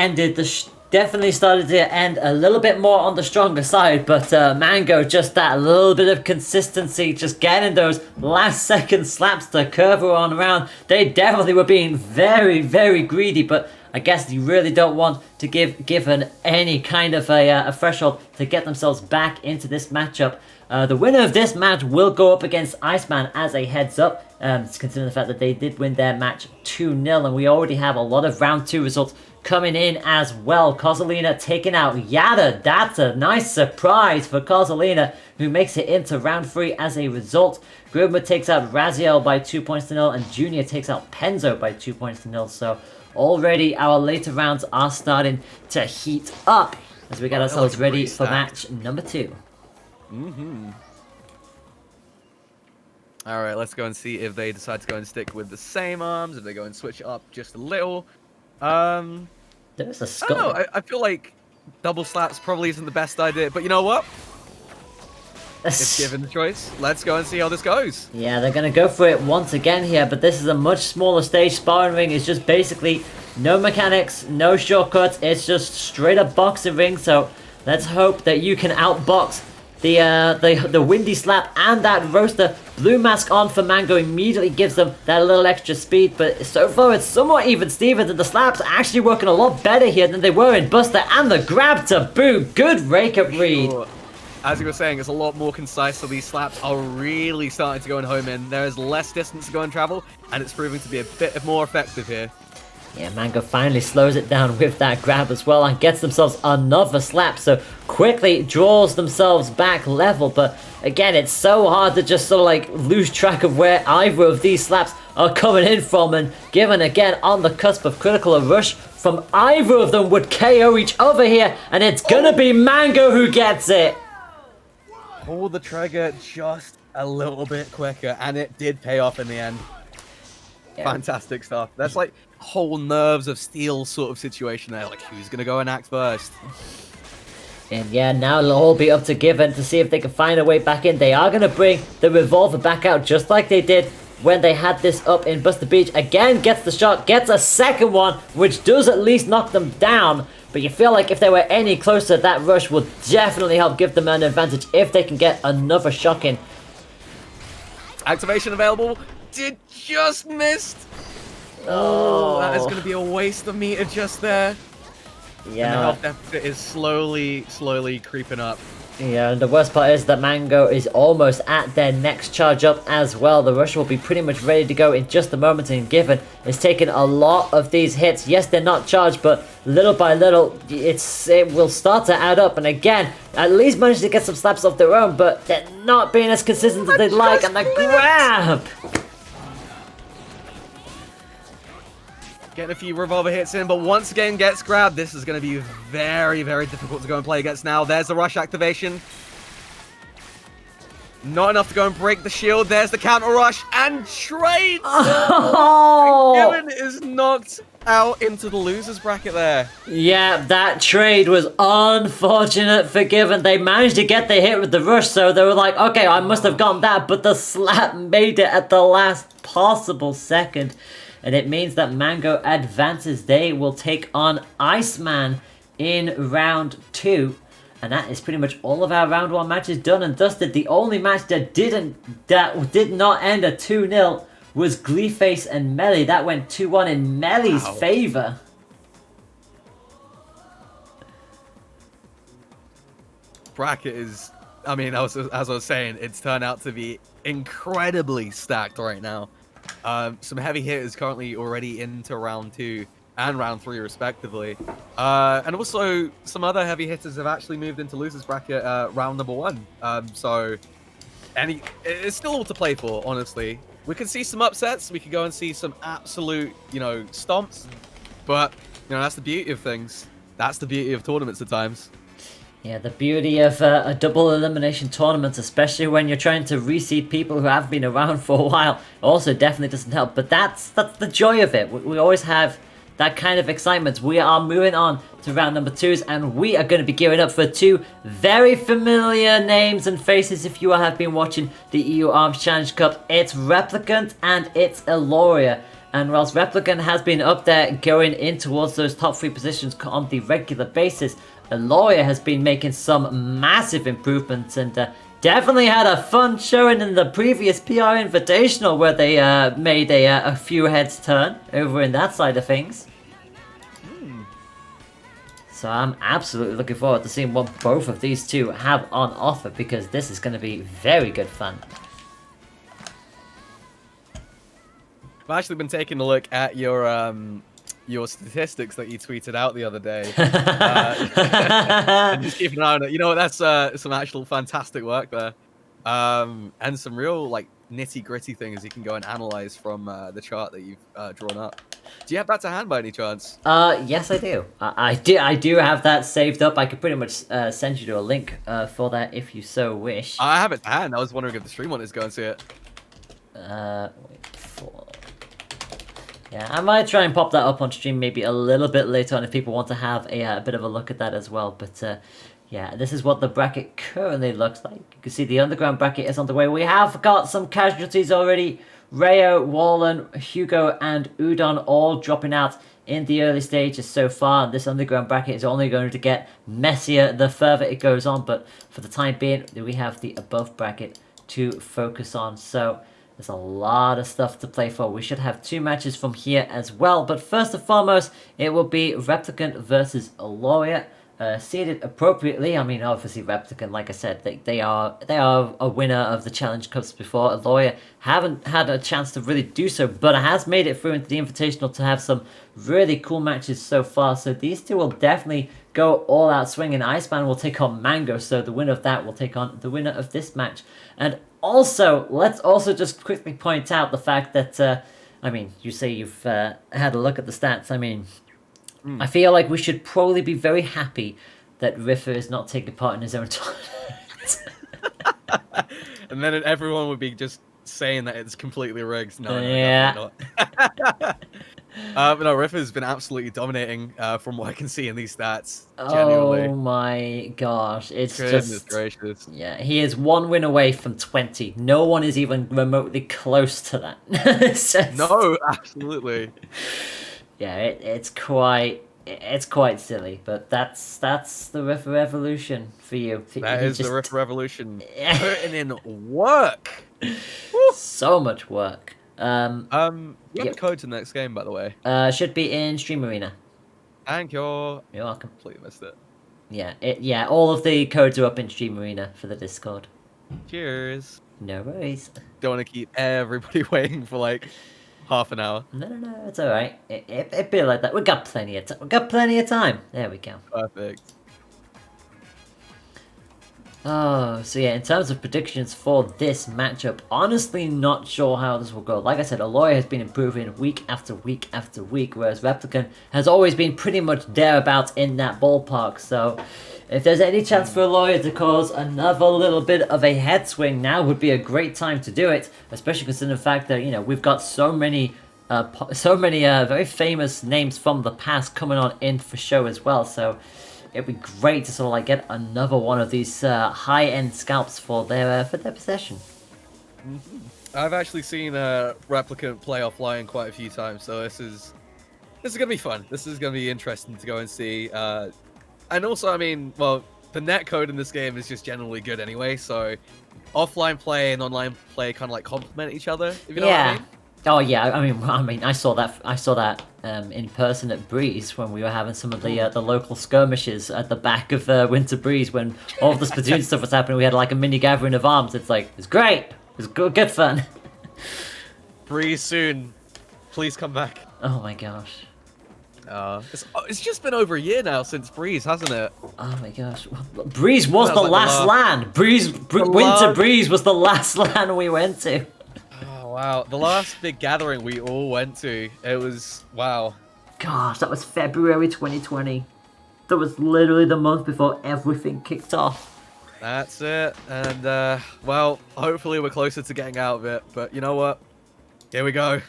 definitely started to end a little bit more on the stronger side, but Mango, just that little bit of consistency, just getting those last second slaps to curve her on around. They definitely were being very greedy, but I guess you really don't want to give Given any kind of a threshold to get themselves back into this matchup. The winner of this match will go up against Iceman as a heads up, considering the fact that they did win their match 2-0, and we already have a lot of round 2 results coming in as well. Kozolina taking out Yada. That's a nice surprise for Kozolina, who makes it into round 3 as a result. Grimwood takes out Raziel by 2 points to 0, and Junior takes out Penzo by 2 points to 0. So already our later rounds are starting to heat up as we get ourselves ready for match number 2. All right, let's go and see if they decide to go and stick with the same arms, if they go and switch it up just a little. There's a skull. I don't know, I feel like double slaps probably isn't the best idea, but you know what? If given the choice, let's go and see how this goes. Yeah, they're going to go for it once again here, but this is a much smaller stage. Sparring ring is just basically no mechanics, no shortcuts. It's just straight up boxing ring, so let's hope that you can outbox the Windy Slap and that roaster. Blue Mask on for Mango immediately gives them that little extra speed, but so far it's somewhat even Steven, and the slaps are actually working a lot better here than they were in Buster, and the grab to boot. Good rake up read. Sure. As you were saying, it's a lot more concise, so these slaps are really starting to go and home in. There is less distance to go and travel, and it's proving to be a bit more effective here. Yeah, Mango finally slows it down with that grab as well and gets themselves another slap. So quickly draws themselves back level. But again, it's so hard to just sort of like lose track of where either of these slaps are coming in from. And given again on the cusp of critical, a rush from either of them would KO each other here. And it's gonna be Mango who gets it. Pull the trigger just a little bit quicker, and it did pay off in the end. Yeah. Fantastic stuff. That's like whole nerves of steel sort of situation there. Like, who's gonna go and act first? And yeah, now it'll all be up to Given to see if they can find a way back in. They are gonna bring the revolver back out just like they did when they had this up in Buster Beach. Again, gets the shot, gets a second one, which does at least knock them down. But you feel like if they were any closer, that rush will definitely help give them an advantage if they can get another shot in. Activation available. Did just missed. Oh, that is going to be a waste of meter just there. Yeah. And the health deficit is slowly creeping up. Yeah, and the worst part is that Mango is almost at their next charge up as well. The rush will be pretty much ready to go in just a moment, and Given is taking a lot of these hits. Yes, they're not charged, but little by little, it will start to add up. And again, at least managed to get some slaps of their own, but they're not being as consistent as they'd like. And the grab! Getting a few revolver hits in, but once again gets grabbed. This is going to be very difficult to go and play against now. There's the rush activation. Not enough to go and break the shield. There's the counter rush and trades. Oh! Given is knocked out into the losers bracket there. Yeah, that trade was unfortunate for Given. They managed to get the hit with the rush, so they were like, okay, I must have gotten that, but the slap made it at the last possible second. And it means that Mango advances. They will take on Iceman in round 2. And that is pretty much all of our round 1 matches done and dusted. The only match that did not end a 2-0 was Gleeface and Melly. That went 2-1 in Melly's favor. Bracket is, I mean, as I was saying, it's turned out to be incredibly stacked right now. Some heavy hitters currently already into round 2 and round 3 respectively. And also some other heavy hitters have actually moved into losers bracket round number 1. So it's still all to play for, honestly. We could see some upsets. We could go and see some absolute, stomps. But, that's the beauty of things. That's the beauty of tournaments at times. Yeah, the beauty of a double elimination tournament, especially when you're trying to reseed people who have been around for a while, also definitely doesn't help. But that's the joy of it. We always have that kind of excitement. We are moving on to round number 2s, and we are going to be gearing up for 2 very familiar names and faces if you have been watching the EU Arms Challenge Cup. It's Replicant and it's Eloria. And whilst Replicant has been up there going in towards those top 3 positions on the regular basis, Eloria has been making some massive improvements and definitely had a fun showing in the previous PR Invitational where they made a few heads turn over in that side of things. So I'm absolutely looking forward to seeing what both of these two have on offer, because this is going to be very good fun. I've actually been taking a look at your statistics that you tweeted out the other day. And just keeping an eye on it. You know what? That's some actual fantastic work there. And some real nitty-gritty things you can go and analyze from the chart that you've drawn up. Do you have that to hand by any chance? Yes, I do. I do have that saved up. I could pretty much send you to a link for that if you so wish. I have it to hand. I was wondering if the stream wanted to go and see it. Yeah, I might try and pop that up on stream maybe a little bit later on if people want to have a bit of a look at that as well. But yeah, this is what the bracket currently looks like. You can see the underground bracket is on the way. We have got some casualties already. Rayo, Wallen, Hugo, and Udon all dropping out in the early stages so far. This underground bracket is only going to get messier the further it goes on. But for the time being, we have the above bracket to focus on. So there's a lot of stuff to play for. We should have 2 matches from here as well. But first and foremost, it will be Replicant versus Eloria. seeded appropriately. I mean, obviously Replicant, like I said, they are a winner of the Challenge Cups before. A Lawyer haven't had a chance to really do so, but has made it through into the Invitational to have some really cool matches so far. So these two will definitely go all out swinging. Iceman will take on Mango, so the winner of that will take on the winner of this match. And also, let's also just quickly point out the fact that, I mean, you say you've had a look at the stats. I mean, I feel like we should probably be very happy that Riffer is not taking part in his own tournament. And then everyone would be just saying that it's completely rigged. No, Yeah. definitely not. But no, Riffer's been absolutely dominating from what I can see in these stats. Genuinely. Oh my gosh, it's Goodness just... gracious. Yeah, he is 1 win away from 20. No one is even remotely close to that. It's just- No, absolutely. Yeah, it's quite silly, but that's the Riff Revolution for you. That He is the just- Riff Revolution. Putting in work. So much work. You have Yep. the code to the next game, by the way. Should be in Stream Arena. Thank you. You're welcome. Completely missed it. Yeah, all of the codes are up in Stream Arena for the Discord. Cheers. No worries. Don't want to keep everybody waiting for like half an hour. No, it's alright. It'd be like that. We got plenty of time. We got plenty of time. There we go. Perfect. Oh, so yeah, in terms of predictions for this matchup, honestly not sure how this will go. Like I said, Aloy has been improving week after week after week, whereas Replicant has always been pretty much thereabouts in that ballpark. So if there's any chance for Aloy to cause another little bit of a head swing, now would be a great time to do it, especially considering the fact that, you know, we've got so many very famous names from the past coming on in for show as well. So it'd be great to sort of like get another one of these high-end scalps for their possession. I've actually seen Replicant play offline quite a few times, so this is gonna be fun. This is gonna be interesting to go and see. And also, I mean, well, the netcode in this game is just generally good anyway, so offline play and online play kind of like complement each other. If you know what I mean. Oh yeah, I mean, I saw that in person at Breeze when we were having some of the local skirmishes at the back of Winter Breeze when all of the Splatoon stuff was happening. We had like a mini gathering of arms. It's like it's great. It was good fun. Breeze soon. Please come back. Oh my gosh. It's just been over a year now since Breeze, hasn't it? Oh my gosh. Breeze was the like last LAN. Winter Breeze was the last LAN we went to. Oh, wow. The last big gathering we all went to, it was, wow. Gosh, that was February 2020. That was literally the month before everything kicked off. That's it. And, well, hopefully we're closer to getting out of it. But you know what? Here we go.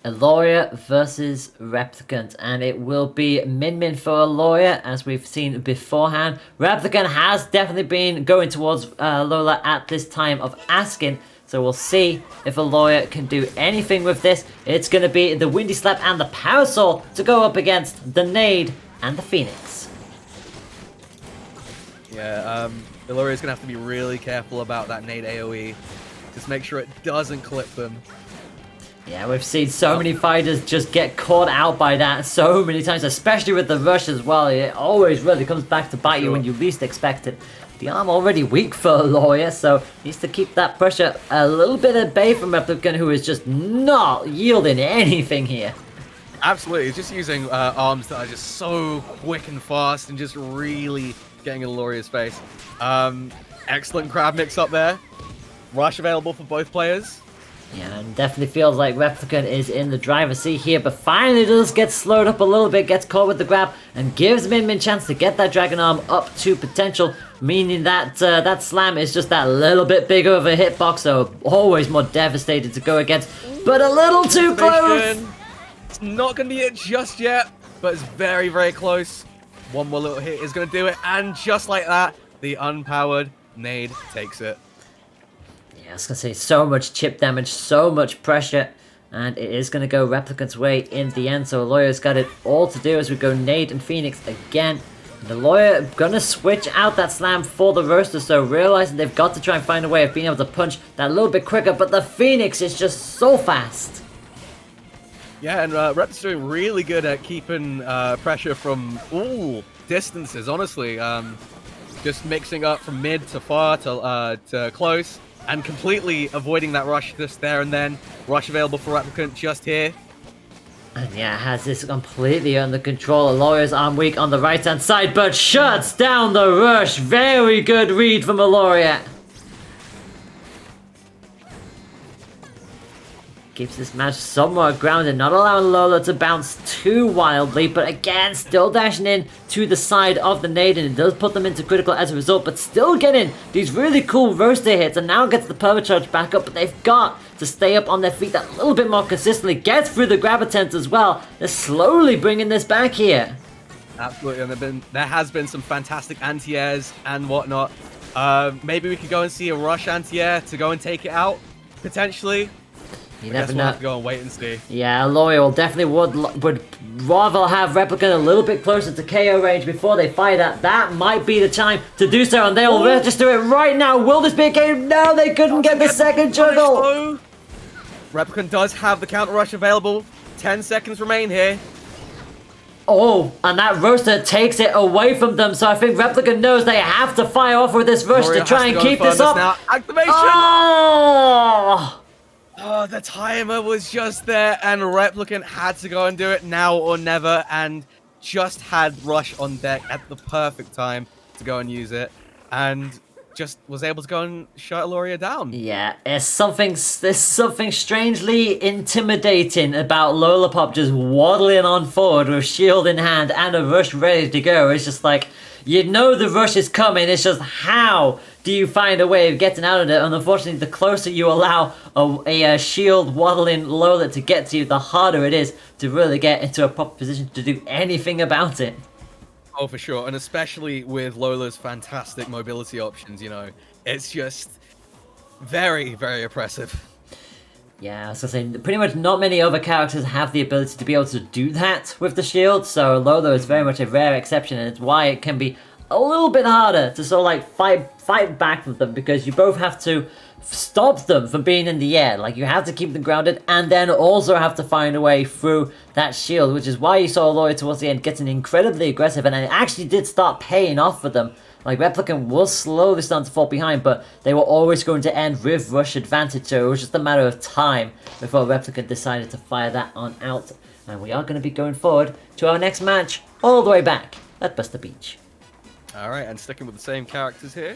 Aloria versus Replicant, and it will be Min for Aloria, as we've seen beforehand. Replicant has definitely been going towards Lola at this time of asking, so we'll see if Aloria can do anything with this. It's going to be the Windy Slap and the Parasol to go up against the Nade and the Phoenix. Yeah, Iloria's going to have to be really careful about that nade AoE. Just make sure it doesn't clip them. Yeah, we've seen so many fighters just get caught out by that so many times, especially with the rush as well. It always really comes back to bite you when you least expect it. The arm already weak for Aloria, so needs to keep that pressure a little bit at bay from Replicant, who is just not yielding anything here. Absolutely, just using arms that are just so quick and fast and just really getting in Aloria's face. Excellent grab mix up there. Rush available for both players. Yeah, and definitely feels like Replicant is in the driver's seat here, but finally does get slowed up a little bit, gets caught with the grab, and gives Min chance to get that Dragon Arm up to potential, meaning that that slam is just that little bit bigger of a hitbox, so always more devastated to go against, but a little too close! It's not going to be it just yet, but it's very, very close. One more little hit is going to do it, and just like that, the unpowered nade takes it. Yeah, I was going to say, so much chip damage, so much pressure, and it is going to go Replicant's way in the end, so Aloya's got it all to do as we go Nade and Phoenix again. And Aloya going to switch out that slam for the Roaster, so realizing they've got to try and find a way of being able to punch that a little bit quicker, but the Phoenix is just so fast. Yeah, and Rep's doing really good at keeping pressure from all distances, honestly. Just mixing up from mid to far to close, and completely avoiding that rush just there and then. Rush available for Replicant just here. And yeah, has this completely under control. Aloria's arm weak on the right-hand side, but shuts down the rush. Very good read from Aloria. Keeps this match somewhat grounded, not allowing Lola to bounce too wildly, but again, still dashing in to the side of the nade, and it does put them into critical as a result, but still getting these really cool roaster hits, and now gets the permacharge back up, but they've got to stay up on their feet that little bit more consistently, get through the grab attempt as well. They're slowly bringing this back here. Absolutely, and there has been some fantastic anti-airs and whatnot. Maybe we could go and see a rush anti-air to go and take it out, potentially. You I never guess know. we'll have to go and wait and see. Yeah, Aloria will definitely would rather have Replicant a little bit closer to KO range before they fire that. That might be the time to do so, and they will register it right now. Will this be a game? No, they couldn't get the second juggle. Replicant does have the counter rush available. 10 seconds remain here. Oh, and that roaster takes it away from them, so I think Replicant knows they have to fire off with this rush Aloria to try has and go keep this furthest up. Now. Activation! Oh! Oh, the timer was just there, and Replicant had to go and do it now or never, and just had Rush on deck at the perfect time to go and use it, and just was able to go and shut Aloria down. Yeah, there's something strangely intimidating about Lollipop just waddling on forward with shield in hand and a rush ready to go. It's just like, you know the rush is coming, it's just how do you find a way of getting out of it? And unfortunately, the closer you allow a shield waddling Lola to get to you, the harder it is to really get into a proper position to do anything about it. Oh, for sure, and especially with Lola's fantastic mobility options, you know, it's just very, very oppressive. Yeah, I was gonna say, pretty much not many other characters have the ability to be able to do that with the shield, so Lola is very much a rare exception, and it's why it can be a little bit harder to sort of like fight back with them, because you both have to stop them from being in the air. Like, you have to keep them grounded, and then also have to find a way through that shield, which is why you saw Aloria towards the end getting incredibly aggressive, and it actually did start paying off for them. Like, Replicant was slowly starting to fall behind, but they were always going to end with rush advantage, so it was just a matter of time before Replicant decided to fire that on out. And we are going to be going forward to our next match, all the way back at Buster Beach. Alright, and sticking with the same characters here.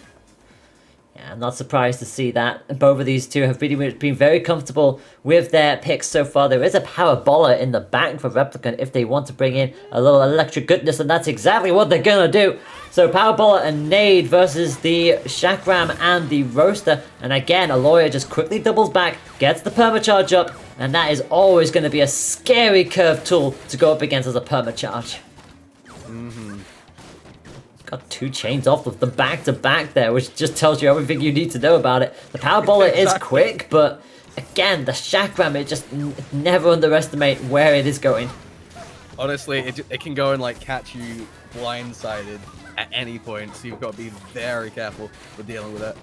Yeah, I'm not surprised to see that. Both of these two have really been very comfortable with their picks so far. There is a Parabola in the back for Replicant if they want to bring in a little electric goodness, and that's exactly what they're gonna do. So Parabola and Nade versus the Chakram and the Roaster. And again, Aloria just quickly doubles back, gets the permacharge up, and that is always going to be a scary curve tool to go up against as a permacharge. Got two chains off of the back-to-back there, which just tells you everything you need to know about it. The Parabola is quick, but again, the Chakram, it just never underestimate where it is going. Honestly, it can go and like catch you blindsided at any point, so you've got to be very careful with dealing with it.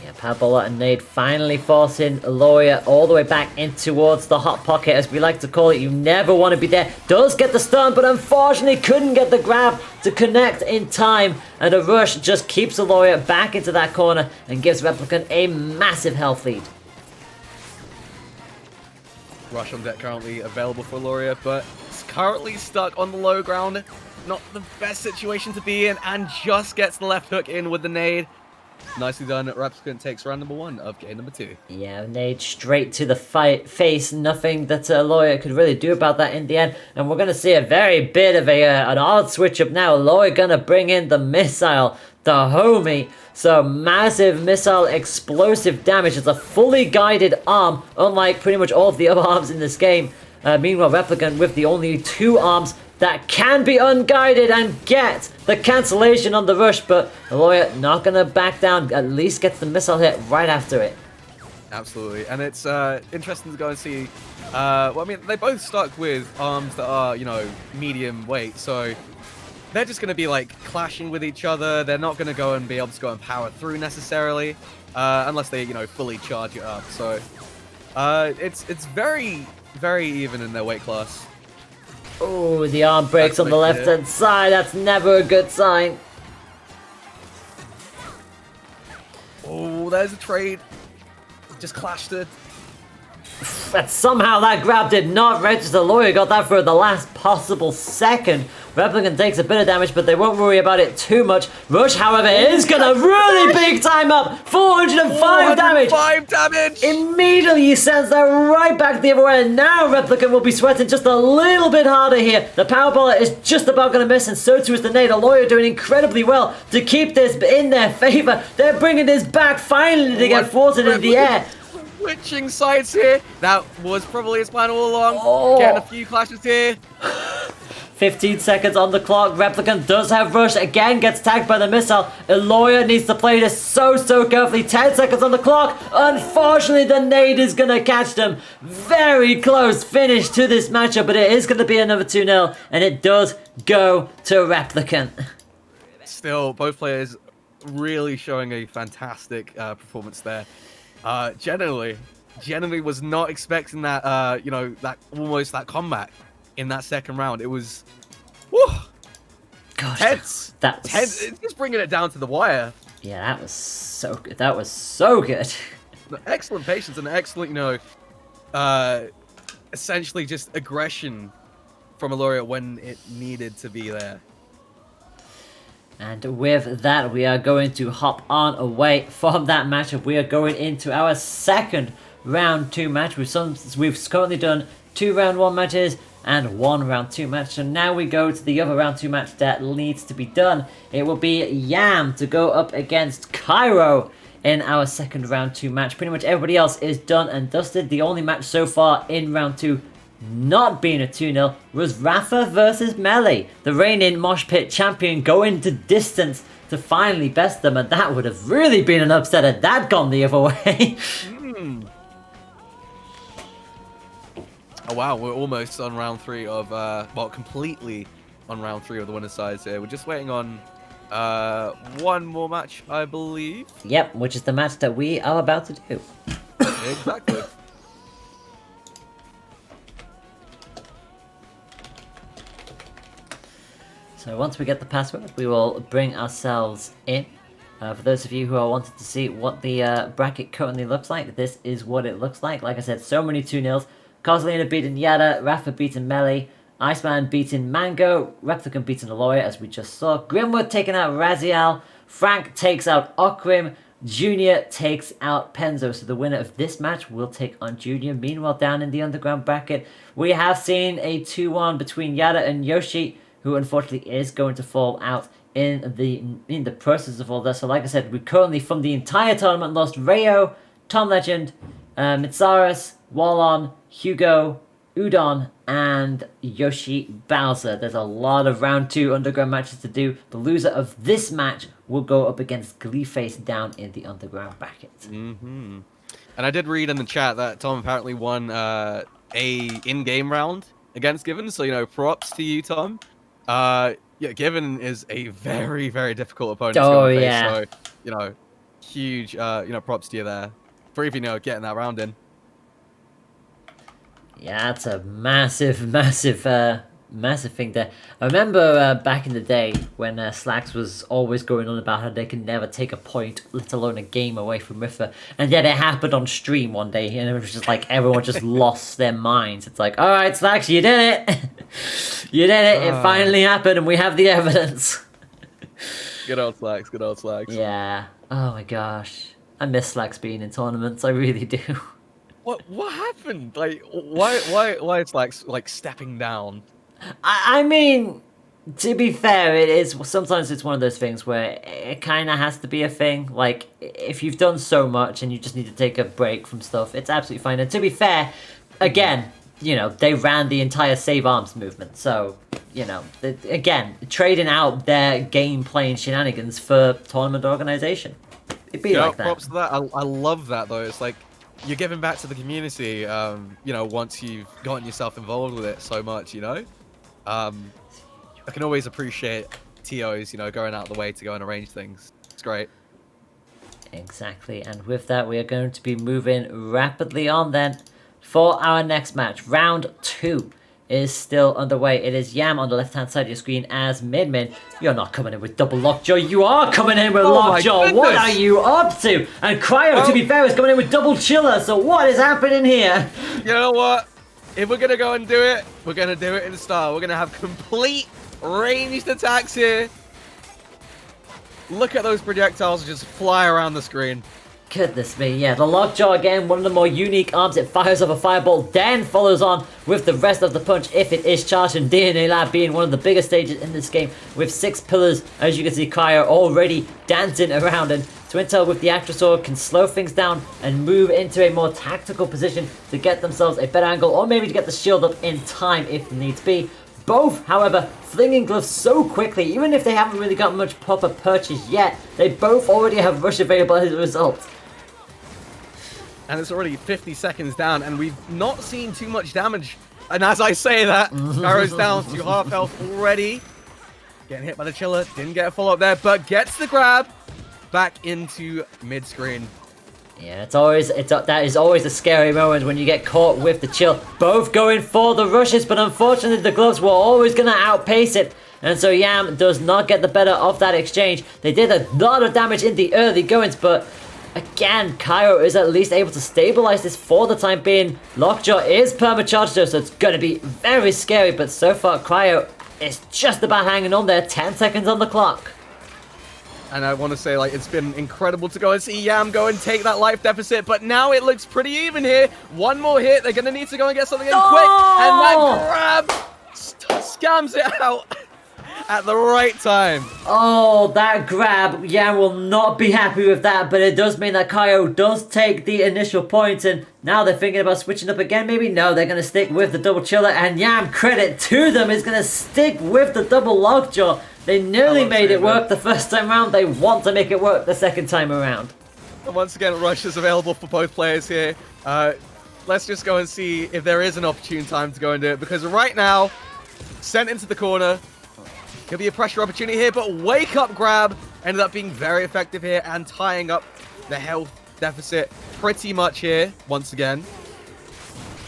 Yeah, Parabola and Nade finally forcing Aloria all the way back in towards the hot pocket, as we like to call it. You never want to be there. Does get the stun, but unfortunately couldn't get the grab to connect in time. And a rush just keeps Aloria back into that corner and gives Replicant a massive health lead. Rush on deck currently available for Aloria, but it's currently stuck on the low ground. Not the best situation to be in, and just gets the left hook in with the nade. Nicely done. Replicant takes round number 1 of game number 2. Yeah, nade straight to the face. Nothing that Aloria could really do about that in the end. And we're going to see a very bit of an odd switch up now. Aloria going to bring in the missile, the homie. So massive missile explosive damage. It's a fully guided arm, unlike pretty much all of the other arms in this game. Meanwhile, Replicant with the only 2 arms that can be unguided and get the cancellation on the rush, but Aloria not gonna back down, at least gets the missile hit right after it. Absolutely, and it's interesting to go and see, well, I mean, they both stuck with arms that are, you know, medium weight, so they're just gonna be like clashing with each other. They're not gonna go and be able to go and power through necessarily, unless they, you know, fully charge it up, so it's very very even in their weight class. Oh, the arm breaks That's on the like left hand side. That's never a good sign. Oh, there's a trade. Just clashed it. But somehow that grab did not register. Lawyer got that for the last possible second. Replicant takes a bit of damage, but they won't worry about it too much. Rush, however, is gonna really big time up. 405 damage. 5 damage. Immediately sends that right back the other way. And now Replicant will be sweating just a little bit harder here. The power bullet is just about gonna miss, and so too is the nade. The Lawyer doing incredibly well to keep this in their favor. They're bringing this back finally to get Fortin in the air. Switching sides here. That was probably his plan all along. Oh. Getting a few clashes here. 15 seconds on the clock. Replicant does have Rush. Again, gets tagged by the missile. Eloya needs to play this so carefully. 10 seconds on the clock. Unfortunately, the nade is going to catch them. Very close finish to this matchup, but it is going to be another 2-0, and it does go to Replicant. Still, both players really showing a fantastic performance there. Genuinely was not expecting that, that almost that comeback in that second round. It was, whew, Gosh, tense. That was, tense. It's just bringing it down to the wire. Yeah, that was so good. That was so good. Excellent patience and excellent, essentially just aggression from Eloria when it needed to be there. And with that, we are going to hop on away from that matchup. We are going into our second round 2 match. We've currently done 2 round 1 matches and 1 round 2 match. So now we go to the other round 2 match that needs to be done. It will be Yam to go up against Cairo in our second round 2 match. Pretty much everybody else is done and dusted. The only match so far in round 2 not being a 2-0 was Rafa versus Melee. The reigning Moshpit champion going to distance to finally best them, and that would have really been an upset had that gone the other way. Oh wow, we're almost on round 3 of, completely on round 3 of the winner's sides here. We're just waiting on one more match, I believe. Yep, which is the match that we are about to do. Exactly. So once we get the password, we will bring ourselves in. For those of you who are wanting to see what the bracket currently looks like, this is what it looks like. Like I said, so many 2-0s. Kozlina beating Yada, Rafa beating Melee, Iceman beating Mango, Replicant beating Aloy, as we just saw. Grimwood taking out Raziel, Frank takes out Okrim, Junior takes out Penzo. So the winner of this match will take on Junior. Meanwhile, down in the underground bracket, we have seen a 2-1 between Yada and Yoshi, who unfortunately is going to fall out in the process of all this. So like I said, we currently, from the entire tournament, lost Rayo, Tom Legend, Mitsaris, Wallon, Hugo, Udon, and Yoshi Bowser. There's a lot of round 2 underground matches to do. The loser of this match will go up against Gleeface down in the underground bracket. And I did read in the chat that Tom apparently won a in-game round against Given, so props to you, Tom. Yeah, Given is a very, very difficult opponent to go and face, so huge props to you there for even getting that round in. Yeah, that's a massive thing there. I remember back in the day when Slacks was always going on about how they can never take a point, let alone a game, away from Rifa. And yet it happened on stream one day, and it was just like everyone just lost their minds. It's like, all right, Slacks, you did it. You did it. It finally happened, and we have the evidence. Good old Slacks. Good old Slacks. Yeah. Oh my gosh. I miss Slacks being in tournaments. I really do. What happened? Like, why it's like stepping down? I mean, to be fair, it is sometimes it's one of those things where it kind of has to be a thing. Like, if you've done so much and you just need to take a break from stuff, it's absolutely fine. And to be fair, again, they ran the entire Save Arms movement, so again, trading out their gameplay and shenanigans for tournament organization. It'd be like that. Props to that. I love that though. It's like, you're giving back to the community, once you've gotten yourself involved with it so much, I can always appreciate TOs, going out of the way to go and arrange things. It's great. Exactly, and with that, we are going to be moving rapidly on then for our next match. Round 2 is still underway. It is Yam on the left-hand side of your screen as Midmin. You're not coming in with double Lockjaw. You are coming in with Lockjaw. What are you up to? And Cryo, to be fair, is coming in with double Chiller. So what is happening here? You know what? If we're going to go and do it, we're going to do it in style. We're going to have complete ranged attacks here. Look at those projectiles just fly around the screen. Goodness me, yeah, the Lockjaw again, one of the more unique arms. It fires off a fireball, then follows on with the rest of the punch if it is charged. And DNA Lab being one of the biggest stages in this game with 6 pillars, as you can see, Cryo already dancing around. And Twintel with the Actra Sword can slow things down and move into a more tactical position to get themselves a better angle, or maybe to get the shield up in time if needs be. Both, however, flinging gloves so quickly, even if they haven't really got much proper purchase yet, they both already have rush available as a result. And it's already 50 seconds down, and we've not seen too much damage. And as I say that, Arrow's down to half health already. Getting hit by the Chiller, didn't get a follow-up there, but gets the grab back into mid-screen. Yeah, that is always a scary moment when you get caught with the chill. Both going for the rushes, but unfortunately the gloves were always going to outpace it. And so Yam does not get the better of that exchange. They did a lot of damage in the early goings, but again, Cairo is at least able to stabilize this for the time being. Lockjaw is permacharged though, so it's going to be very scary, but so far Cryo is just about hanging on there. 10 seconds on the clock. And I want to say, like, it's been incredible to go and see Yam go and take that life deficit, but now it looks pretty even here. One more hit, they're going to need to go and get something in quick, and that grab scams it out at the right time. Oh, that grab, Yam will not be happy with that, but it does mean that Kaio does take the initial point, and now they're thinking about switching up again, maybe? No, they're going to stick with the double Chiller, and Yam, credit to them, is going to stick with the double Lockjaw. They nearly made it work the first time around. They want to make it work the second time around. And once again, rush is available for both players here. Let's just go and see if there is an opportune time to go and do it, because right now, sent into the corner, could be a pressure opportunity here, but wake up grab ended up being very effective here and tying up the health deficit pretty much here once again.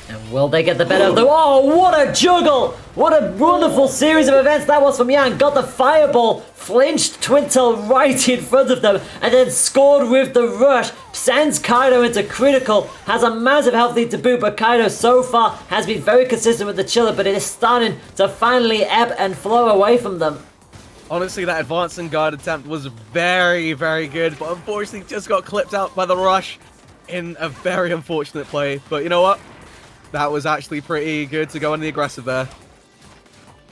And will they get the better of the... Oh, what a juggle! What a wonderful series of events that was from Yang. Got the fireball, flinched Twintel right in front of them, and then scored with the rush. Sends Kaido into critical, has a massive health lead to boot, but Kaido so far has been very consistent with the Chiller, but it is starting to finally ebb and flow away from them. Honestly, that advance and guard attempt was very, very good, but unfortunately just got clipped out by the rush in a very unfortunate play. But you know what? That was actually pretty good to go on the aggressive there.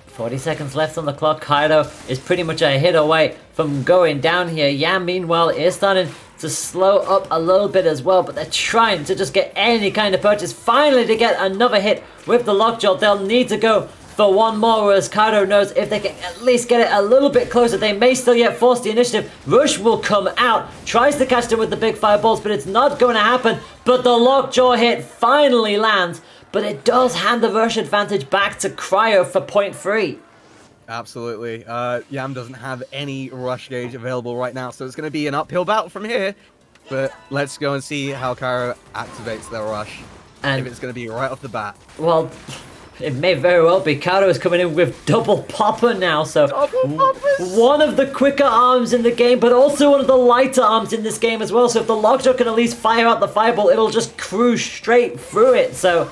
40 seconds left on the clock. Kaido is pretty much a hit away from going down here. Yam, meanwhile, is starting to slow up a little bit as well, but they're trying to just get any kind of purchase. Finally, to get another hit with the Lockjaw, they'll need to go for one more, whereas Kaido knows if they can at least get it a little bit closer, they may still yet force the initiative. Rush will come out, tries to catch them with the big fireballs, but it's not going to happen. But the Lockjaw hit finally lands, but it does hand the Rush advantage back to Cryo for point 3. Absolutely. Yam doesn't have any rush gauge available right now, so it's going to be an uphill battle from here. But let's go and see how Cairo activates their rush, and if it's going to be right off the bat. Well, it may very well be. Kato is coming in with double popper now, so one of the quicker arms in the game, but also one of the lighter arms in this game as well. So if the Lockjaw can at least fire out the fireball, it'll just cruise straight through it. So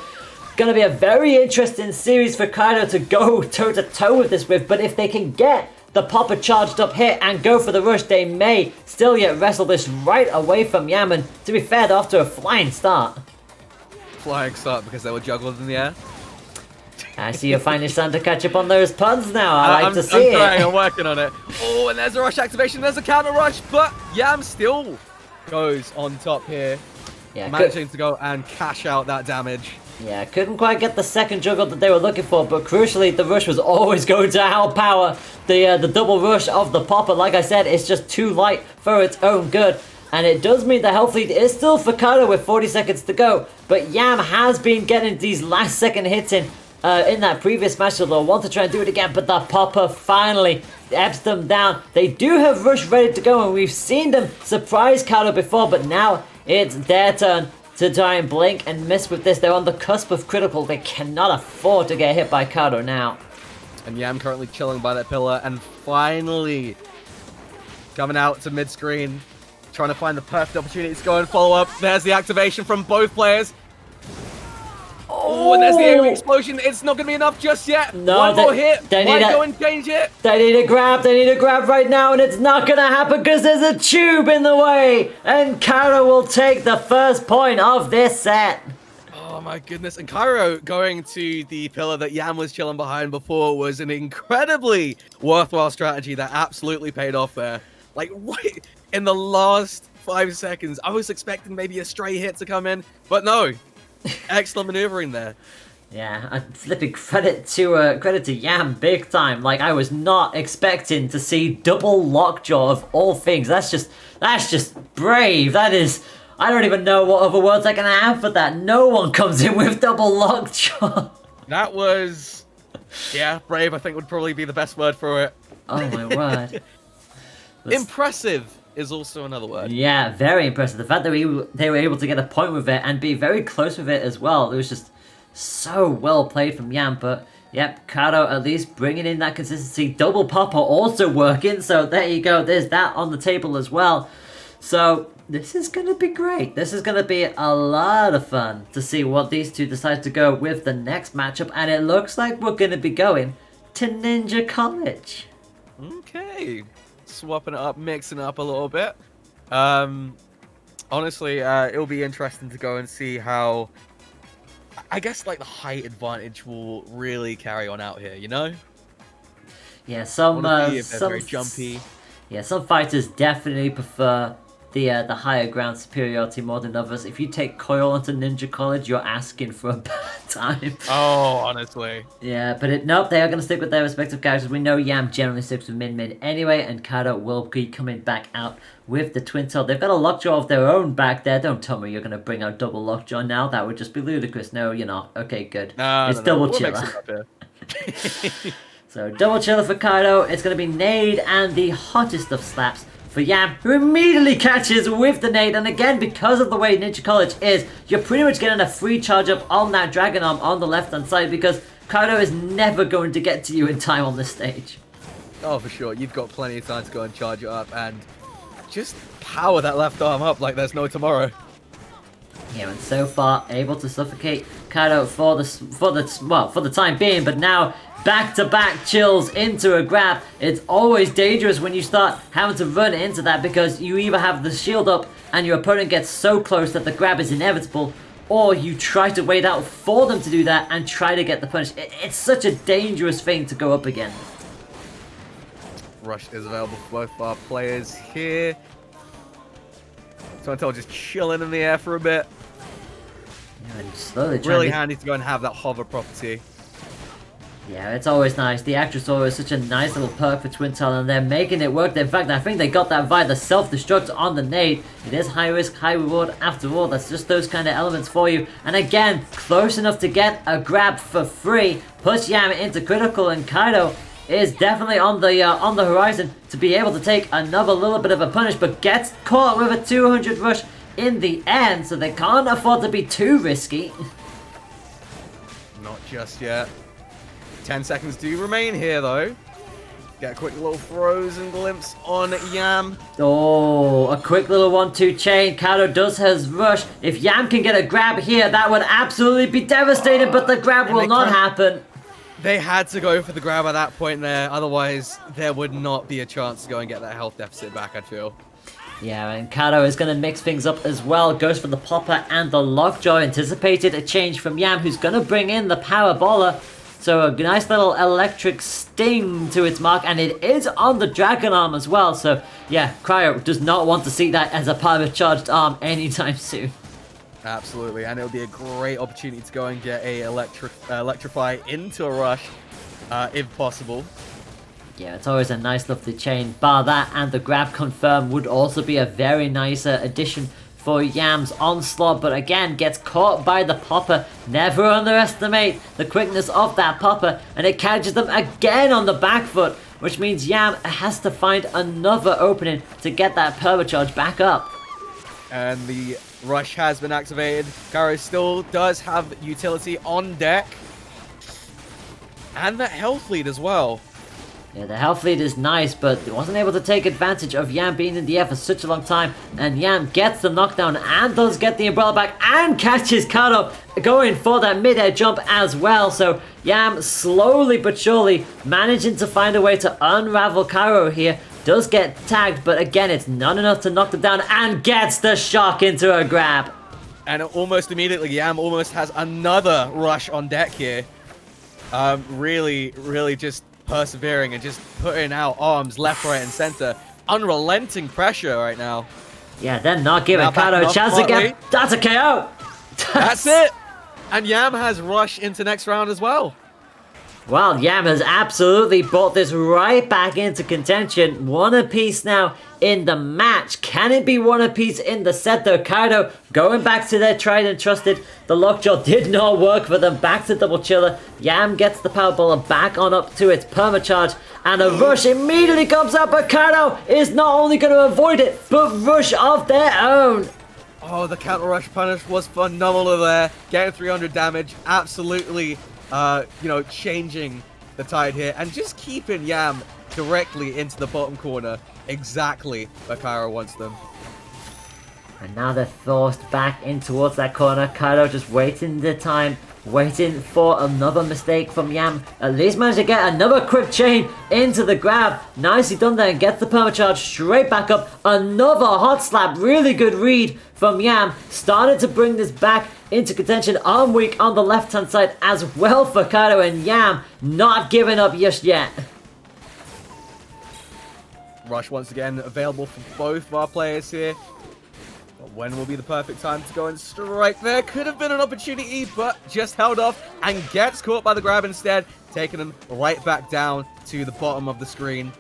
gonna be a very interesting series for Kaido to go toe-to-toe with this with, but if they can get the popper charged up here and go for the rush, they may still yet wrestle this right away from Yam. And to be fair, they're off to a flying start. Flying start because they were juggled in the air. I see you're finally starting to catch up on those puns now. I like to see I'm trying, I'm working on it. Oh, and there's a rush activation, there's a counter rush, but Yam still goes on top here. Yeah, managing to go and cash out that damage. Yeah, couldn't quite get the second juggle that they were looking for, but crucially, the rush was always going to outpower the double rush of the popper. Like I said, it's just too light for its own good. And it does mean the health lead is still for Kaido with 40 seconds to go. But Yam has been getting these last second hits in that previous match, so they'll want to try and do it again, but the popper finally ebbs them down. They do have rush ready to go, and we've seen them surprise Kaido before, but now it's their turn to try and blink and miss with this. They're on the cusp of critical. They cannot afford to get hit by Kato now. And Yam currently chilling by that pillar, and finally coming out to mid-screen, trying to find the perfect opportunity to go and follow up. There's the activation from both players. Oh, and there's the AoE explosion. It's not going to be enough just yet. No, One more hit. Why go and change it? They need a grab. They need a grab right now, and it's not going to happen because there's a tube in the way. And Cairo will take the first point of this set. Oh my goodness. And Cairo going to the pillar that Yam was chilling behind before was an incredibly worthwhile strategy that absolutely paid off there. Like, right in the last 5 seconds, I was expecting maybe a stray hit to come in, but no. Excellent maneuvering there. Yeah, I'm flipping credit to Yam big time. Like, I was not expecting to see double lockjaw of all things. That's just brave. That is, I don't even know what other words I can have for that. No one comes in with double lockjaw. That was, yeah, brave. I think would probably be the best word for it. Oh my word. Impressive is also another word. Yeah, very impressive. The fact that they were able to get a point with it and be very close with it as well. It was just so well played from Yam. But yep, Kato at least bringing in that consistency. Double popper also working. So there you go. There's that on the table as well. So this is going to be great. This is going to be a lot of fun to see what these two decide to go with the next matchup. And it looks like we're going to be going to Ninja College. Okay. Swapping it up, mixing it up a little bit. Honestly, it'll be interesting to go and see how, I guess, like, the height advantage will really carry on out here, you know? Yeah, some very jumpy. Yeah, some fighters definitely prefer the higher ground superiority more than others. If you take Coil into Ninja College, you're asking for a bad time. Oh, honestly. Yeah, but nope, they are going to stick with their respective characters. We know Yam generally sticks with mid anyway, and Kato will be coming back out with the Twin Tail. They've got a Lockjaw of their own back there. Don't tell me you're going to bring out double Lockjaw now. That would just be ludicrous. No, you're not. Okay, good. It's double Chiller. So, double Chiller for Kato. It's going to be Nade and the hottest of slaps for Yam, who immediately catches with the nade. And again, because of the way Ninja College is, you're pretty much getting a free charge up on that Dragon Arm on the left hand side, because Kaito is never going to get to you in time on this stage. Oh, for sure. You've got plenty of time to go and charge it up and just power that left arm up like there's no tomorrow. Yeah, and so far able to suffocate Kaito for the time being, but now back-to-back chills into a grab. It's always dangerous when you start having to run into that, because you either have the shield up and your opponent gets so close that the grab is inevitable, or you try to wait out for them to do that and try to get the punish. It's such a dangerous thing to go up against. Rush is available for both our players here. Untitled just chilling in the air for a bit. Yeah, and slowly really handy to go and have that hover property. Yeah, it's always nice. The actress always such a nice little perk for Twin Tail, and they're making it work. In fact, I think they got that via the self-destruct on the nade. It is high risk, high reward. After all, that's just those kind of elements for you. And again, close enough to get a grab for free. Push Yam into critical, and Kaito is definitely on the horizon to be able to take another little bit of a punish, but gets caught with a 200 rush in the end, so they can't afford to be too risky. Not just yet. 10 seconds do remain here, though. Get a quick little frozen glimpse on Yam. Oh, a quick little 1-2 chain. Kaito does his rush. If Yam can get a grab here, that would absolutely be devastating, but the grab will not happen. They had to go for the grab at that point there, otherwise there would not be a chance to go and get that health deficit back, I feel. Yeah, and Kato is going to mix things up as well. Goes for the popper and the lockjaw. Anticipated a change from Yam, who's going to bring in the parabola. So a nice little electric sting to its mark, and it is on the Dragon Arm as well. So yeah, Cryo does not want to see that as a part of a charged arm anytime soon. Absolutely, and it'll be a great opportunity to go and get a electrify into a rush, if possible. Yeah, it's always a nice lovely chain. Bar that, and the grab confirm would also be a very nice addition for Yam's onslaught, but again gets caught by the popper. Never underestimate the quickness of that popper, and it catches them again on the back foot, which means Yam has to find another opening to get that perma charge back up. And the rush has been activated. Karo still does have utility on deck. And that health lead as well. Yeah, the health lead is nice, but it wasn't able to take advantage of Yam being in the air for such a long time. And Yam gets the knockdown and does get the umbrella back and catches Kato going for that mid-air jump as well. So Yam slowly but surely managing to find a way to unravel Cairo here. Does get tagged, but again, it's not enough to knock them down and gets the shock into a grab. And almost immediately, Yam almost has another rush on deck here. Really just persevering and just putting out arms left, right, and center. Unrelenting pressure right now. Yeah, they're not giving Kato a chance to get... That's a KO! That's it! And Yam has rush into next round as well. Well, Yam has absolutely brought this right back into contention. One apiece now in the match. Can it be one apiece in the set though? Kaido going back to their tried and trusted. The lockjaw did not work for them. Back to double chiller. Yam gets the power baller back on up to its permacharge. And a rush immediately comes up, but Kaido is not only going to avoid it, but rush of their own. Oh, the counter rush punish was phenomenal there. Getting 300 damage. Absolutely. Changing the tide here and just keeping Yam directly into the bottom corner, exactly where Kaido wants them. And now they're forced back in towards that corner. Kaido just waiting the time, waiting for another mistake from Yam. At least managed to get another quick chain into the grab. Nicely done there and gets the permacharge straight back up. Another hot slap, really good read from Yam. Started to bring this back into contention. Arm weak on the left hand side as well for Kaido, and Yam not giving up just yet. Rush once again available for both of our players here. But when will be the perfect time to go and strike? There could have been an opportunity, but just held off and gets caught by the grab instead, taking him right back down to the bottom of the screen.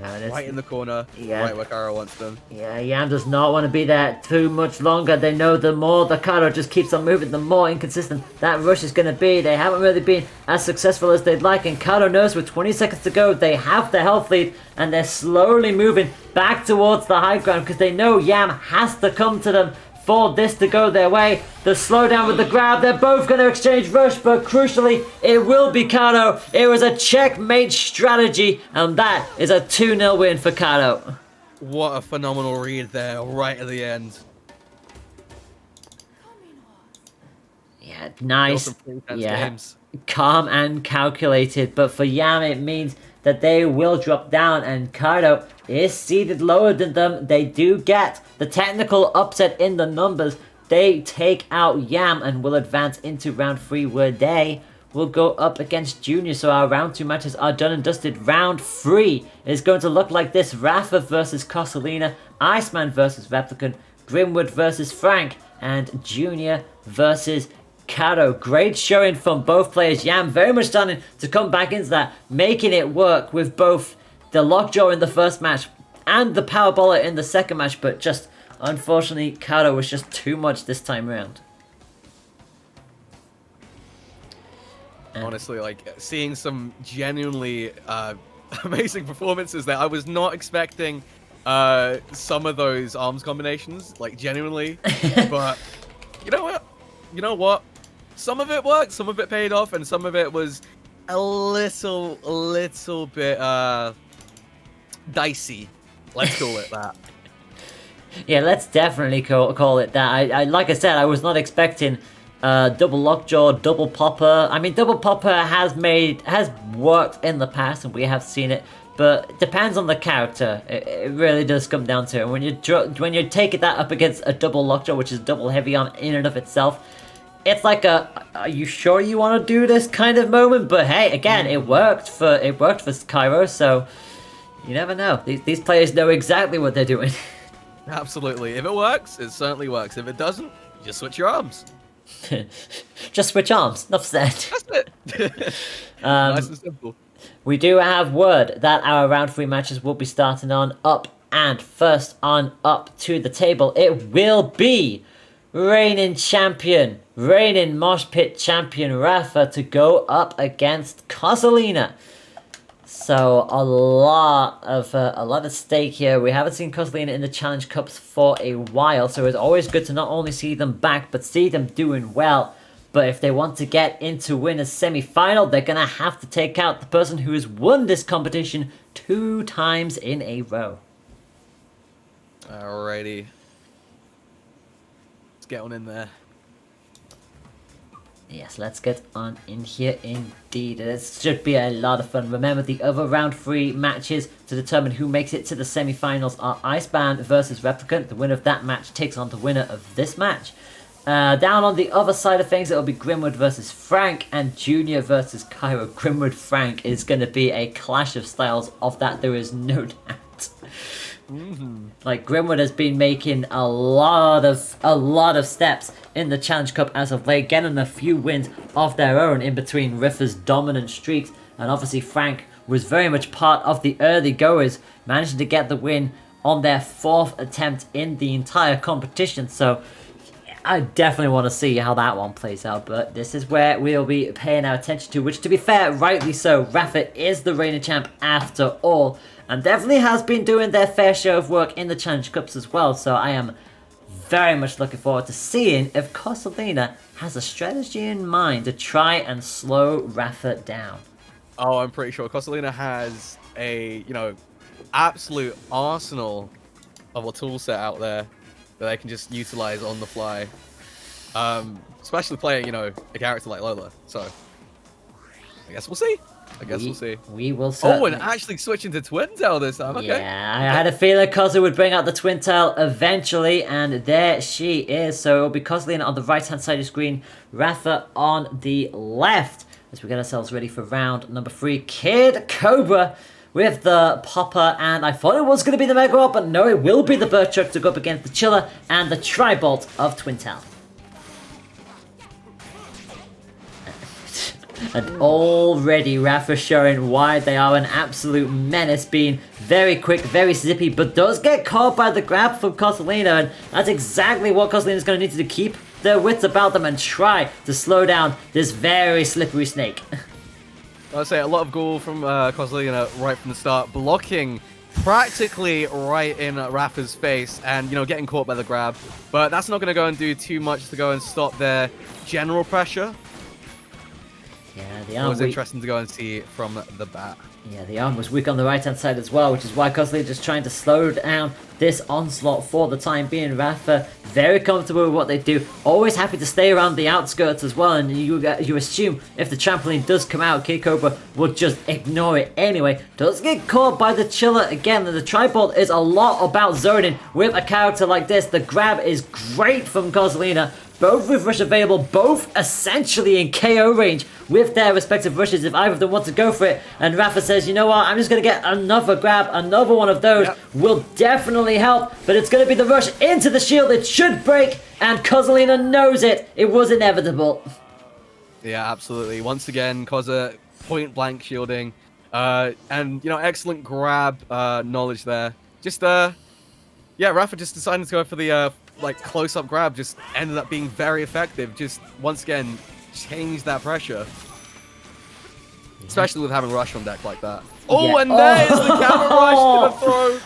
Right in the corner, right where Kaido wants them. Yeah, Yam does not want to be there too much longer. They know the more the Kaido just keeps on moving, the more inconsistent that rush is going to be. They haven't really been as successful as they'd like, and Kaido knows with 20 seconds to go, they have the health lead, and they're slowly moving back towards the high ground because they know Yam has to come to them for this to go their way. The slowdown with the grab, they're both going to exchange rush, but crucially, it will be Kaido. It was a checkmate strategy, and that is a 2-0 win for Kaido. What a phenomenal read there, right at the end. Yeah, nice. Yeah, games. Calm and calculated, but for Yam, it means that they will drop down, and Kaido is seated lower than them. They do get the technical upset in the numbers. They take out Yam and will advance into round 3, where they will go up against Junior. So our round 2 matches are done and dusted. Round 3 is going to look like this: Rafa versus Cosalina, Iceman versus Replicant, Grimwood versus Frank, and Junior versus Kaido. Great showing from both players. Yam very much starting to come back into that, making it work with both the lockjaw in the first match and the power baller in the second match, but just unfortunately Kaido was just too much this time around. Honestly, like, seeing some genuinely amazing performances there. I was not expecting some of those arms combinations, like, genuinely, but you know what? Some of it worked, some of it paid off, and some of it was a little bit dicey. Let's call it that. Yeah, let's definitely call it that. I like I said, I was not expecting double lockjaw, double popper. I mean, double popper has worked in the past, and we have seen it. But it depends on the character. It really does come down to it. When you take that up against a double lockjaw, which is double heavy arm in and of itself, it's like are you sure you want to do this kind of moment? But hey, again, it worked for Cairo, so you never know. These players know exactly what they're doing. Absolutely. If it works, it certainly works. If it doesn't, just switch your arms. Just switch arms. Enough said. That's it. Nice and simple. We do have word that our round 3 matches will be starting on up, and first on up to the table, it will be reigning Moshpit champion Rafa to go up against Cosalina. So a lot of stake here. We haven't seen Cosalina in the Challenge Cups for a while, so it's always good to not only see them back, but see them doing well. But if they want to get into winners semi-final, they're gonna have to take out the person who has won this competition 2 times in a row. Alrighty. Let's get on in there. Yes, let's get on in here indeed. This should be a lot of fun. Remember, the other round 3 matches to determine who makes it to the semi-finals are Icebound versus Replicant. The winner of that match takes on the winner of this match. Down on the other side of things, it'll be Grimwood versus Frank and Junior versus Cairo. Grimwood Frank is going to be a clash of styles. Of that, there is no doubt. Like, Grimwood has been making a lot of steps in the Challenge Cup as of late, getting a few wins of their own in between Riffer's dominant streaks, and obviously Frank was very much part of the early goers, managing to get the win on their 4th attempt in the entire competition. So I definitely want to see how that one plays out, but this is where we'll be paying our attention to, which, to be fair, rightly so. Rafa is the reigning champ after all, and definitely has been doing their fair share of work in the Challenge Cups as well, so I am very much looking forward to seeing if Cosalina has a strategy in mind to try and slow Rafa down. Oh, I'm pretty sure Cosalina has a, absolute arsenal of a tool set out there that they can just utilize on the fly. Especially playing, a character like Lola. So, I guess we'll see. We'll see. We will see. Oh, and actually switching to Twin Tail this time. Okay. Yeah, I had a feeling Koza would bring out the Twin Tail eventually, and there she is. So it'll be Cosalina on the right-hand side of the screen, Rafa on the left, as we get ourselves ready for round number 3. Kid Cobra with the Popper, and I thought it was going to be the Mega Rock, but no, it will be the Bird Truck to go up against the Chiller and the Tri-Bolt of Twin Tail. And already Rafa showing why they are an absolute menace, being very quick, very zippy, but does get caught by the grab from Cosalina, and that's exactly what Cosalina is going to need to keep their wits about them and try to slow down this very slippery snake. I'll say a lot of goal from Cosalina right from the start, blocking practically right in Rafa's face and, getting caught by the grab. But that's not going to go and do too much to go and stop their general pressure. Yeah, the arm. It was interesting to go and see from the bat. Yeah, the arm was weak on the right-hand side as well, which is why Cosley just trying to slow down this onslaught for the time being. Rafa very comfortable with what they do, always happy to stay around the outskirts as well, and you assume if the trampoline does come out, Kid Cobra will just ignore it anyway. Does get caught by the Chiller again, and the Tri-Bolt is a lot about zoning with a character like this. The grab is great from Cosalina. Both with rush available, both essentially in KO range with their respective rushes if either of them want to go for it. And Rafa says, you know what, I'm just going to get another grab, another one of those will definitely help. But it's going to be the rush into the shield. It should break, and Cosalina knows it. It was inevitable. Yeah, absolutely. Once again, Koza point blank shielding. And, excellent grab knowledge there. Just, Rafa just decided to go for the... close-up grab just ended up being very effective. Just, once again, changed that pressure. Especially with having Rush on deck like that. Oh, yeah. And there's the counter Rush to the throw.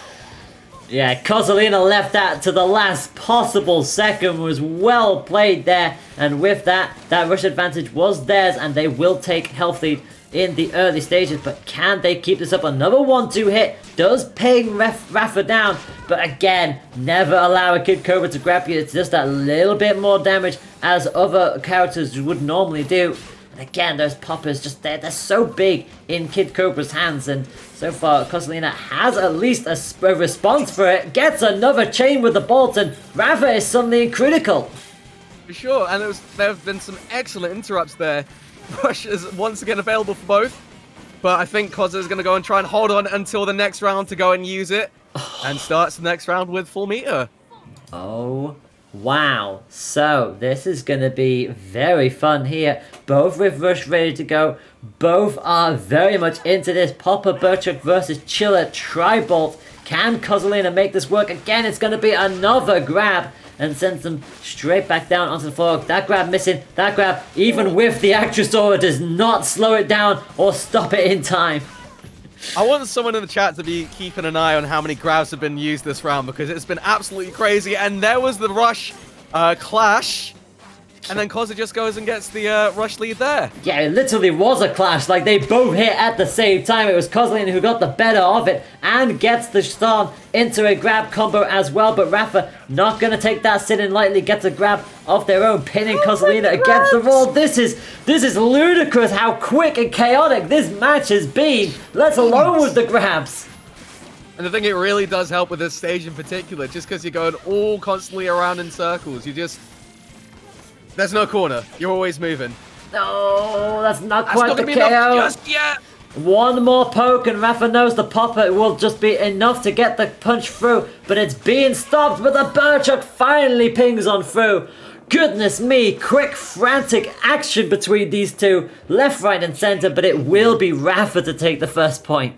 Yeah, Cosalina left that to the last possible second. Was well played there. And with that, that rush advantage was theirs, and they will take health lead in the early stages, but can they keep this up? Another 1-2 hit does ping Rafa down, but again, never allow a Kid Cobra to grab you. It's just that little bit more damage as other characters would normally do. And again, those poppers, just they're so big in Kid Cobra's hands, and so far, Cosalina has at least a response for it. Gets another chain with the bolt, and Rafa is suddenly critical. For sure, and there have been some excellent interrupts there. Rush is once again available for both, but I think Koza is going to go and try and hold on until the next round to go and use it, and starts the next round with full meter. Oh, wow. So, this is going to be very fun here. Both with Rush ready to go. Both are very much into this. Popper Burchuk versus Chiller Tri-Bolt. Can Cosalina make this work? Again, it's going to be another grab, and sends them straight back down onto the floor. That grab missing. That grab, even with the Actress Aura, does not slow it down or stop it in time. I want someone in the chat to be keeping an eye on how many grabs have been used this round, because it's been absolutely crazy. And there was the rush clash. And then Koza just goes and gets the rush lead there. Yeah, it literally was a clash. Like, they both hit at the same time. It was Kozlin who got the better of it and gets the storm into a grab combo as well. But Rafa not going to take that sit-in lightly. Gets a grab of their own, pinning Kozlina against the wall. This is ludicrous how quick and chaotic this match has been, let alone with the grabs. And the thing, it really does help with this stage in particular, just because you're going all constantly around in circles. There's no corner. You're always moving. No, that's not That's quite not the gonna be enough KO. just yet. One more poke and Rafa knows the popper will just be enough to get the punch through, but it's being stopped, but the Burchuk finally pings on through. Goodness me, quick frantic action between these two, left, right and center, but it will be Rafa to take the first point.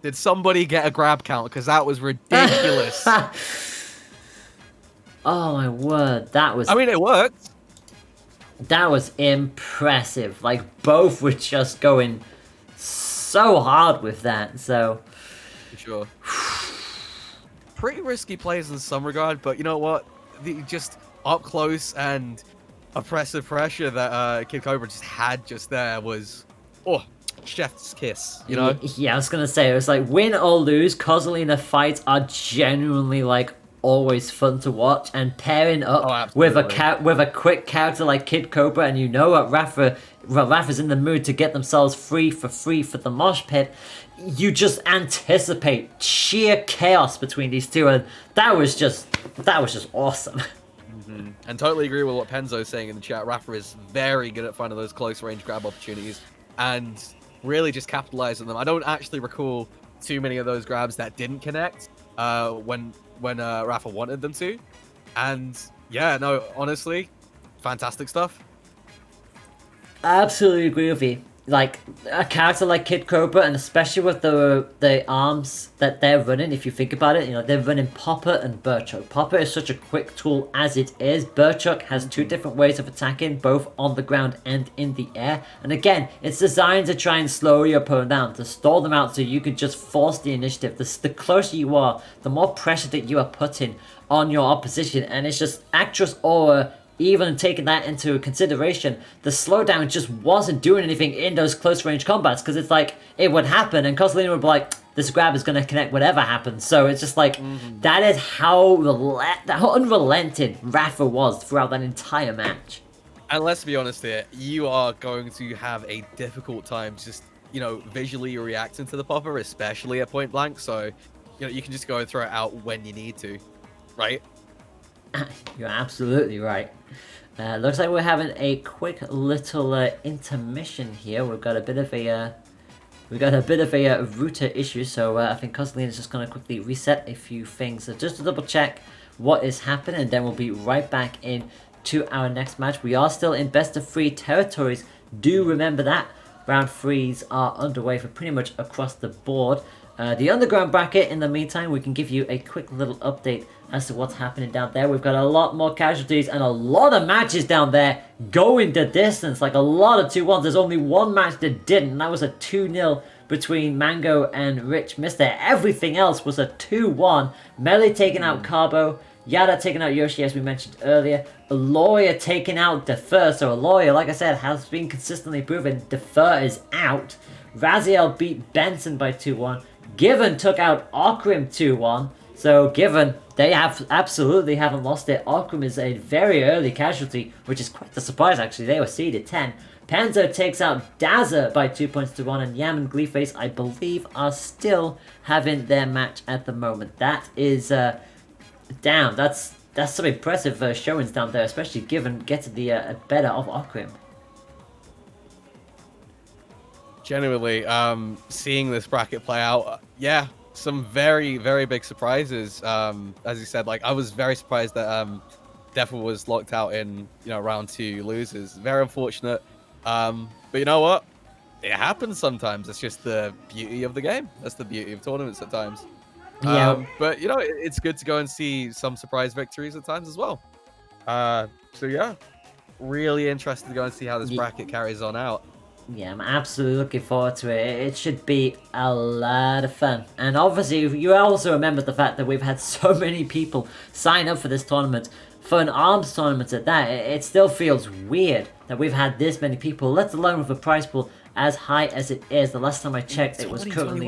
Did somebody get a grab count? Because that was ridiculous. Oh my word, that was... I mean, it worked. That was impressive. Like, both were just going so hard with that, so... For sure. Pretty risky plays in some regard, but you know what? Just up close and oppressive pressure that Kid Cobra just had just there was... Oh, chef's kiss, you know? Yeah, I was gonna say, it was like, win or lose, Kozlina fights are genuinely, like, always fun to watch, and pairing up with a quick character like Kid Cobra, and you know what Rafa's in the mood to get themselves free for the mosh pit, you just anticipate sheer chaos between these two, and that was just awesome. And totally agree with what Penzo's saying in the chat. Rafa is very good at finding those close range grab opportunities and really just capitalizing them. I don't actually recall too many of those grabs that didn't connect when Rafa wanted them to. And yeah, no, honestly, fantastic stuff. I absolutely agree with you. Like, a character like Kid Cobra, and especially with the arms that they're running, if you think about it, you know, they're running Popper and Burchuk. Popper is such a quick tool as it is. Burchuk has two different ways of attacking, both on the ground and in the air. And again, it's designed to try and slow your opponent down, to stall them out so you can just force the initiative. The closer you are, the more pressure that you are putting on your opposition. And it's just Actress Aura, even taking that into consideration, the slowdown just wasn't doing anything in those close range combats, because it's like, it would happen and Kozlina would be like, this grab is going to connect whatever happens. So it's just like, that is how unrelenting Rafa was throughout that entire match. And let's be honest here, you are going to have a difficult time just, you know, visually reacting to the popper, especially at point blank. So, you know, you can just go and throw it out when you need to, right? You're absolutely right. Looks like we're having a quick little intermission here. We've got a bit of a router issue, so I think Kozlina is just going to quickly reset a few things. So just to double check what is happening, and then we'll be right back in to our next match. We are still in best of 3 territories. Do remember that. Round 3s are underway for pretty much across the board. The underground bracket, in the meantime, we can give you a quick little update as to what's happening down there. We've got a lot more casualties and a lot of matches down there going the distance, like a lot of 2-1s. There's only one match that didn't, and that was a 2-0 between Mango and Rich Mister. Everything else was a 2-1. Melee taking out Carbo, Yada taking out Yoshi, as we mentioned earlier. Aloya taking out Defer. So Aloya, like I said, has been consistently proven. Defer is out. Raziel beat Benson by 2-1. Given took out Okrim 2-1. So Given, they absolutely haven't lost it. Okrim is a very early casualty, which is quite a surprise actually. They were seeded 10. Panzer takes out Dazzler by 2 points to 1, and Yam and Gleeface, I believe, are still having their match at the moment. That is down. That's some impressive showings down there, especially Given getting the better of Okrim. Genuinely, seeing this bracket play out, yeah, some very, very big surprises. As you said, like, I was very surprised that Devil was locked out in, you know, round 2 losers. Very unfortunate. But you know what? It happens sometimes. It's just the beauty of the game. That's the beauty of tournaments at times. Yeah. But you know, it's good to go and see some surprise victories at times as well. So yeah, really interested to go and see how this bracket carries on out. Yeah, I'm absolutely looking forward to it. It should be a lot of fun. And obviously, you also remember the fact that we've had so many people sign up for this tournament, for an arms tournament at that. It still feels weird that we've had this many people, let alone with a prize pool as high as it is. The last time I checked, it was currently...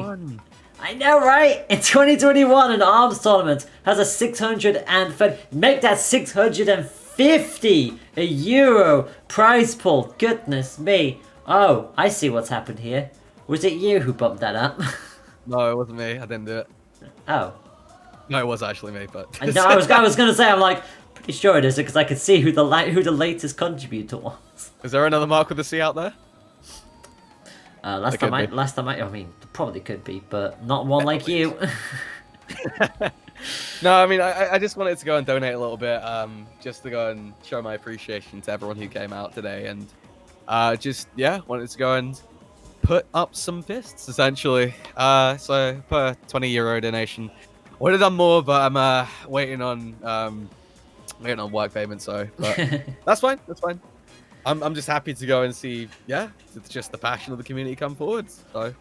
I know, right? In 2021, an arms tournament has a 630... Make that 650 euro prize pool. Goodness me. Oh, I see what's happened here. Was it you who bumped that up? No, it wasn't me. I didn't do it. Oh. No, it was actually me, but... No, I was going to say, I'm like, pretty sure it is, because I could see who the latest contributor was. Is there another Mark with a C out there? Last time I mean, probably could be, but not one like you. No, I mean, I just wanted to go and donate a little bit, just to go and show my appreciation to everyone who came out today, and wanted to go and put up some fists, essentially. So, per 20 euro donation. Would have done more, but I'm waiting on work payment, so, but that's fine, that's fine. I'm just happy to go and see, it's just the passion of the community come forward, so.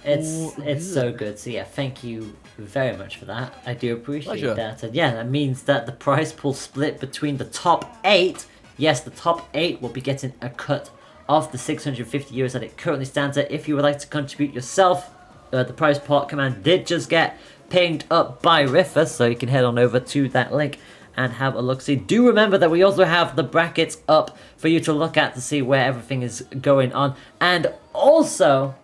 It's so good. So yeah, thank you very much for that. I do appreciate Pleasure. that. And yeah, that means that the prize pool split between the top 8. Yes, the top 8 will be getting a cut of the 650 euros that it currently stands at. If you would like to contribute yourself, the prize pot command did just get pinged up by Riffa, so you can head on over to that link and have a look. See, do remember that we also have the brackets up for you to look at to see where everything is going on. And also,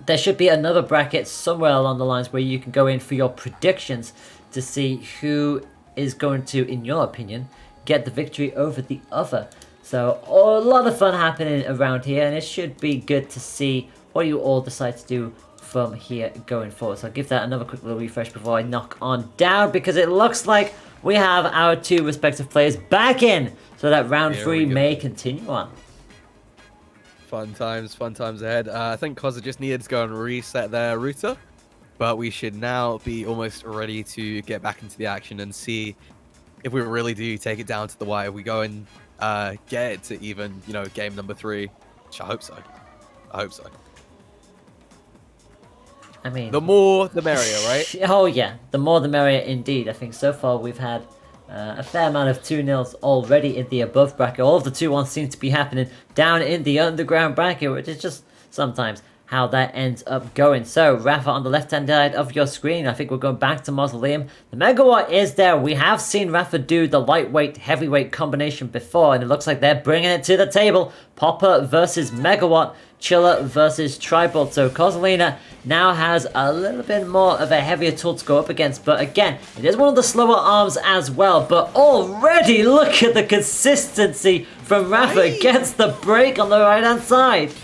there should be another bracket somewhere along the lines where you can go in for your predictions to see who is going to, in your opinion, get the victory over the other. So a lot of fun happening around here, and it should be good to see what you all decide to do from here going forward. So I'll give that another quick little refresh before I knock on down, because it looks like we have our 2 respective players back in, so that round 3 may continue on. Fun times ahead. I think Koza just needed to go and reset their router, but we should now be almost ready to get back into the action and see if we really do take it down to the wire. We go and get it to even, game number 3, which I hope so. I mean, the more the merrier, right? Oh yeah, the more the merrier indeed. I think so far we've had a fair amount of 2-0s already in the above bracket. All of the 2-1s seem to be happening down in the underground bracket, which is just sometimes how that ends up going. So, Rafa on the left-hand side of your screen. I think we're going back to Mausoleum. The Megawatt is there. We have seen Rafa do the lightweight, heavyweight combination before, and it looks like they're bringing it to the table. Popper versus Megawatt. Chiller versus Tribal. So Kozolina now has a little bit more of a heavier tool to go up against. But again, it is one of the slower arms as well. But already look at the consistency from Rafa. Gets the break on the right-hand side.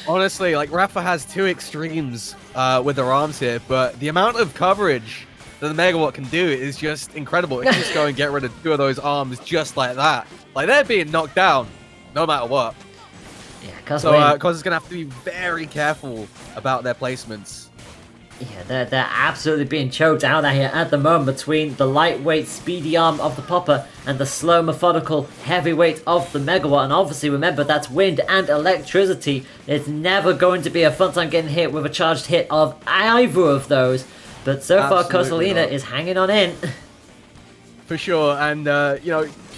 Honestly, like, Rafa has 2 extremes with their arms here, but the amount of coverage that the Megawatt can do is just incredible. It can just go and get rid of 2 of those arms just like that. Like, they're being knocked down no matter what. Yeah, so Koza's going to have to be very careful about their placements. Yeah, they're absolutely being choked out here at the moment between the lightweight, speedy arm of the Popper and the slow, methodical, heavyweight of the Megawatt. And obviously, remember, that's wind and electricity. It's never going to be a fun time getting hit with a charged hit of either of those. But so far, Kozolina is hanging on in. For sure, and,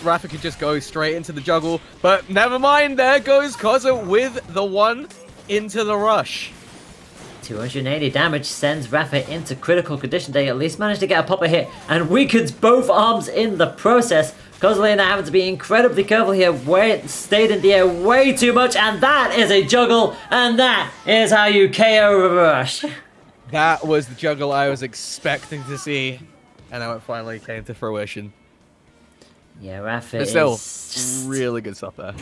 Rafa could just go straight into the juggle. But never mind, there goes Koza with the 1 into the rush. 280 damage sends Rafa into critical condition. They at least managed to get a Popper hit and weakens both arms in the process. Kozolina having to be incredibly careful here. Stayed in the air way too much, and that is a juggle, and that is how you KO Rush. That was the juggle I was expecting to see, and now it finally came to fruition. Yeah, Rafa but still, is really good stuff there.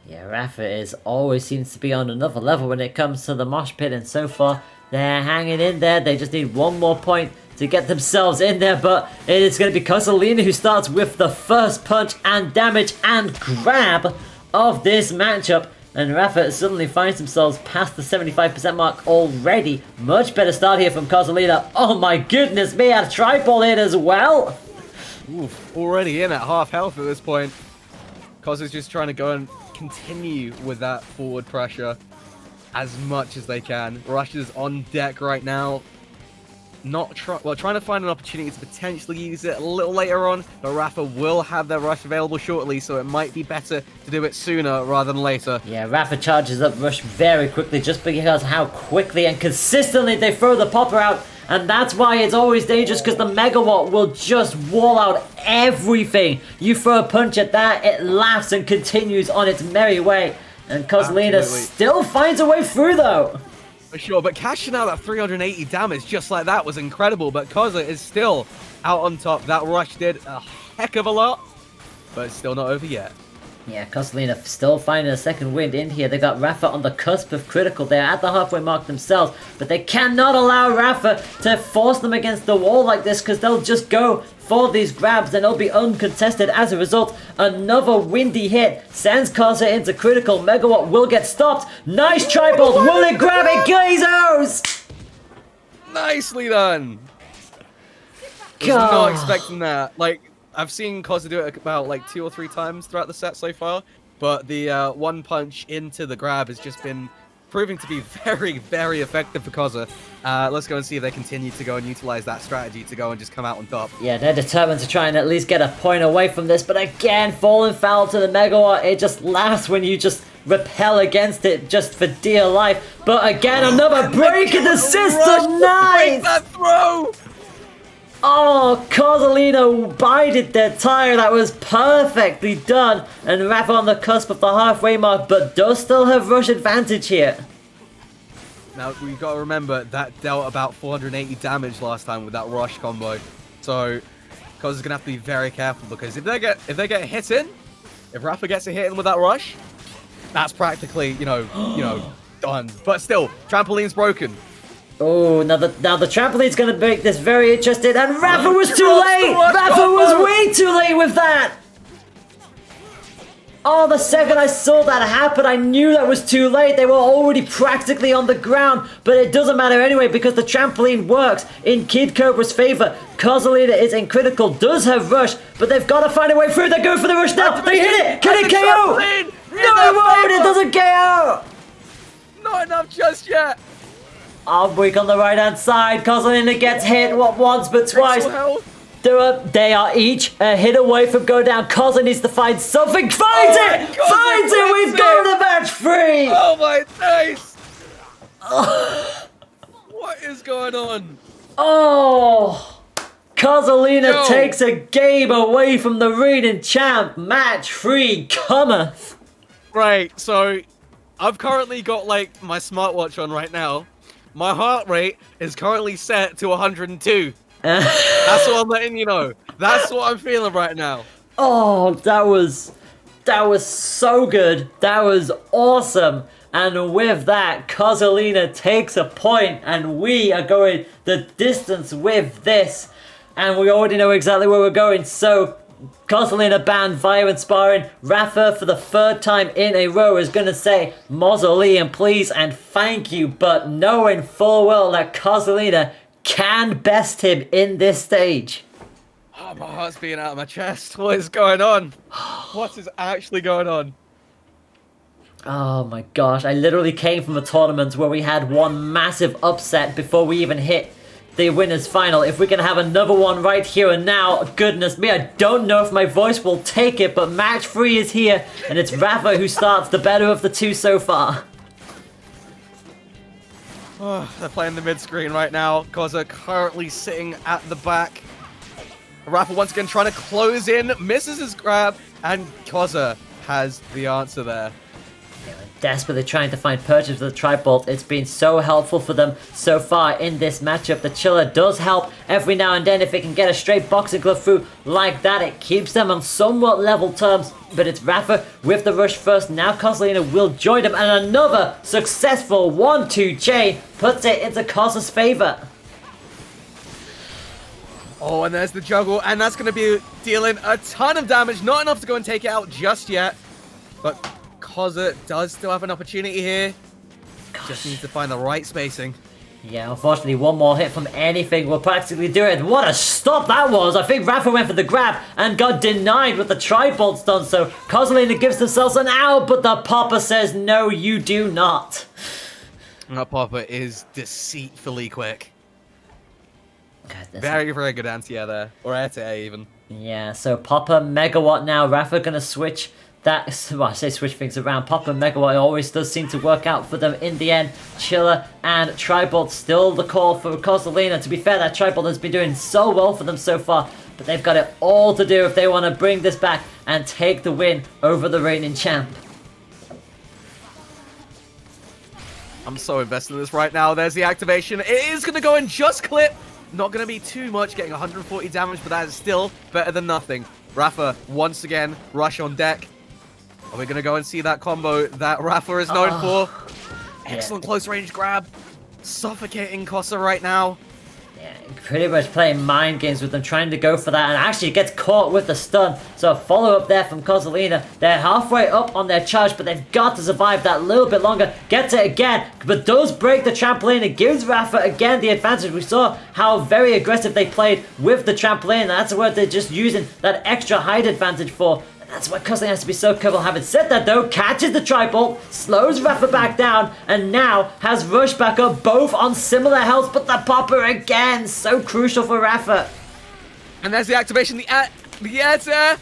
Yeah, Rafa always seems to be on another level when it comes to the mosh pit, and so far they're hanging in there. They just need 1 more point to get themselves in there, but it is going to be Kozolina who starts with the first punch and damage and grab of this matchup. And Rafa suddenly finds themselves past the 75% mark already. Much better start here from Kozolina. Oh my goodness me, a tribal hit as well. Oof, already in at half health at this point. Koza's just trying to go and continue with that forward pressure as much as they can. Rush is on deck right now. Trying to find an opportunity to potentially use it a little later on, but Rafa will have their rush available shortly, so it might be better to do it sooner rather than later. Yeah, Rafa charges up rush very quickly just because how quickly and consistently they throw the popper out, and that's why it's always dangerous, because the megawatt will just wall out everything. You throw a punch at that, it laughs and continues on its merry way, and Kozlina still finds a way through though. For sure, but cashing out that 380 damage just like that was incredible, but Koza is still out on top. That rush did a heck of a lot, but it's still not over yet. Yeah, Kozlina still finding a second wind in here. They got Rafa on the cusp of critical. They're at the halfway mark themselves, but they cannot allow Rafa to force them against the wall like this, because they'll just go for these grabs and it'll be uncontested. As a result, another windy hit sends Koza into critical. Megawatt will get stopped. Nice tripod. Will it grab it? Glazos! Nicely done. Was not expecting that. Like, I've seen Koza do it about like 2 or 3 times throughout the set so far, but the one punch into the grab has just been proving to be very, very effective for Koza. Let's go and see if they continue to go and utilize that strategy to go and just come out on top. Yeah, they're determined to try and at least get a point away from this, but again, falling foul to the Megawatt. It just laughs when you just repel against it just for dear life. But again, another break in the system. Nice! Break that throw! Oh, Kozlina bided their tire. That was perfectly done. And Rafa on the cusp of the halfway mark, but does still have rush advantage here. Now, we've got to remember that dealt about 480 damage last time with that rush combo. So, Koza's going to have to be very careful, because if they get hit in, if Rafa gets a hit in with that rush, that's practically, you know, done. But still, trampoline's broken. Oh, now the trampoline's going to make this very interesting, and Rafa was too late! Rafa was way too late with that! Oh, the second I saw that happen, I knew that was too late. They were already practically on the ground, but it doesn't matter anyway because the trampoline works in Kid Cobra's favor. Kozlina is in critical, does have rush, but they've got to find a way through. They're going for the rush now. They hit it! Can it KO? No, it won't! It doesn't KO! Not enough just yet. Arm weak on the right-hand side. Kozlina gets hit, what, once but twice. They are each a hit away from going down. Kozlina needs to find something. Finds it! Finds it! We've got the match free! Oh my days! What is going on? Oh! Kozlina takes a game away from the reigning champ. Match free cometh. Right, so I've currently got like my smartwatch on right now. My heart rate is currently set to 102. That's what I'm letting you know. That's what I'm feeling right now. Oh, that was so good. That was awesome. And with that, Kozlina takes a point, and we are going the distance with this. And we already know exactly where we're going. So, Kozlina banned violent sparring. Rafa, for the 3rd time in a row, is going to say mausoleum, please, and thank you. But knowing full well that Kozlina can best him in this stage. Oh, my heart's beating out of my chest. What is going on? What is actually going on? Oh my gosh, I literally came from a tournament where we had one massive upset before we even hit the winners final. If we can have another one right here and now, goodness me, I don't know if my voice will take it, but match 3 is here, and it's Rafa who starts, the better of the two so far. Oh, they're playing the mid-screen right now. Koza currently sitting at the back. Rafa once again trying to close in, misses his grab, and Koza has the answer there. Desperately trying to find purchase of the Tribolt. It's been so helpful for them so far in this matchup. The Chiller does help every now and then if it can get a straight boxing glove through like that. It keeps them on somewhat level terms, but it's Rafa with the rush first. Now Kozlina will join them, and another successful 1-2 chain puts it into Koza's favor. Oh, and there's the juggle, and that's going to be dealing a ton of damage. Not enough to go and take it out just yet, but Koza does still have an opportunity here. Just needs to find the right spacing. Yeah, unfortunately, one more hit from anything will practically do it. What a stop that was. I think Rafa went for the grab and got denied with the tri-bolt stun. So Kozolina gives themselves an out, but the Popper says, no, you do not. That Popper is deceitfully quick. God, Very, very good anti-air there. Or air-to-air even. Yeah, so Popper, Megawatt now. Rafa gonna switch that, well, I say switch things around. Popper, Megawatt always does seem to work out for them in the end. Chiller and Tribolt still the call for Kozolina. To be fair, that Tribolt has been doing so well for them so far, but they've got it all to do if they want to bring this back and take the win over the reigning champ. I'm so invested in this right now. There's the activation. It is going to go in just clip. Not going to be too much, getting 140 damage, but that is still better than nothing. Rafa, once again, rush on deck. Are we going to go and see that combo that Rafa is known for? Excellent close range grab. Suffocating Kosa right now. Yeah, pretty much playing mind games with them, trying to go for that, and actually gets caught with the stun. So a follow-up there from Kozolina. They're halfway up on their charge, but they've got to survive that little bit longer. Gets it again, but does break the trampoline. It gives Rafa again the advantage. We saw how very aggressive they played with the trampoline. That's what they're just using that extra height advantage for. That's why Kozolina has to be so careful. Having said that though, catches the tri-bolt, slows Rafa back down, and now has Rush back up, both on similar health, but the Popper again, so crucial for Rafa. And there's the activation, the air to.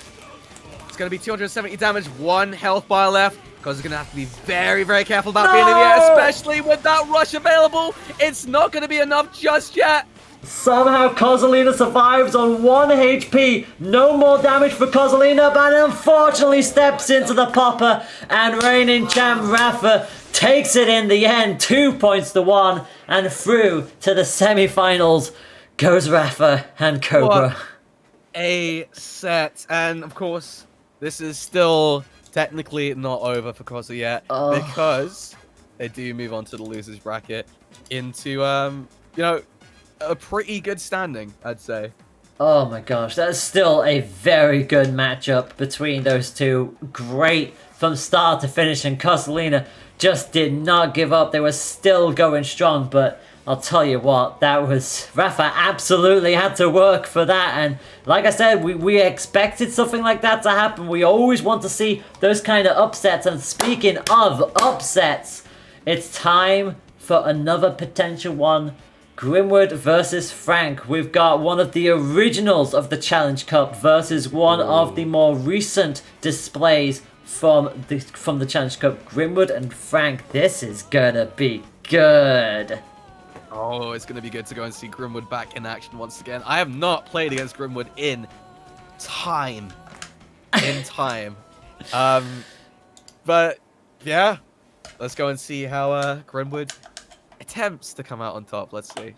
It's going to be 270 damage, 1 health bar left. Because going to have to be very, very careful about being in the air, especially with that Rush available. It's not going to be enough just yet. Somehow Kozolina survives on 1 HP. No more damage for Kozolina, but unfortunately steps into the Popper, and reigning champ Rafa takes it in the end. 2 points to 1, and through to the semi-finals goes Rafa and Cobra. What a set. And of course, this is still technically not over for Kosa yet, because they do move on to the losers bracket into, you know, a pretty good standing, I'd say. Oh my gosh, that's still a very good matchup between those two. Great from start to finish, and Kozolina just did not give up. They were still going strong, but I'll tell you what, that was... Rafa absolutely had to work for that, and like I said, we expected something like that to happen. We always want to see those kind of upsets, and speaking of upsets, it's time for another potential one. Grimwood versus Frank. We've got one of the originals of the Challenge Cup versus one of the more recent displays from the Challenge Cup. Grimwood and Frank. This is gonna be good. Oh, it's gonna be good to go and see Grimwood back in action once again. I have not played against Grimwood in time. But yeah, let's go and see how Grimwood attempts to come out on top. Let's see.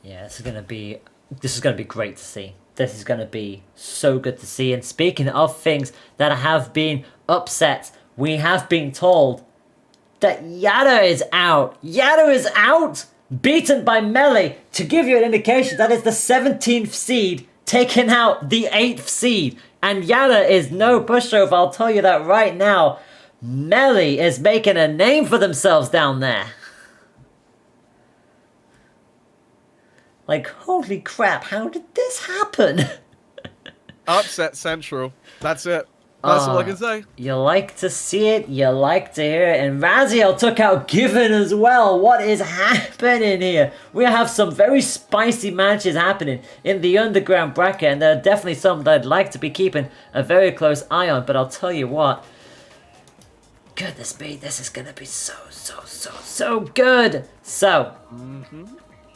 Yeah, this is gonna be great to see. This is gonna be so good to see. And speaking of things that have been upset, we have been told that Yada is out. Yada is out, beaten by Melee. To give you an indication, that is the 17th seed taking out the 8th seed. And Yada is no pushover, I'll tell you that right now. Melee is making a name for themselves down there. Like, holy crap, how did this happen? Upset Central. That's it. That's all I can say. You like to see it, you like to hear it, and Raziel took out Given as well. What is happening here? We have some very spicy matches happening in the underground bracket, and there are definitely some that I'd like to be keeping a very close eye on, but I'll tell you what. Goodness me, this is gonna be so good. So,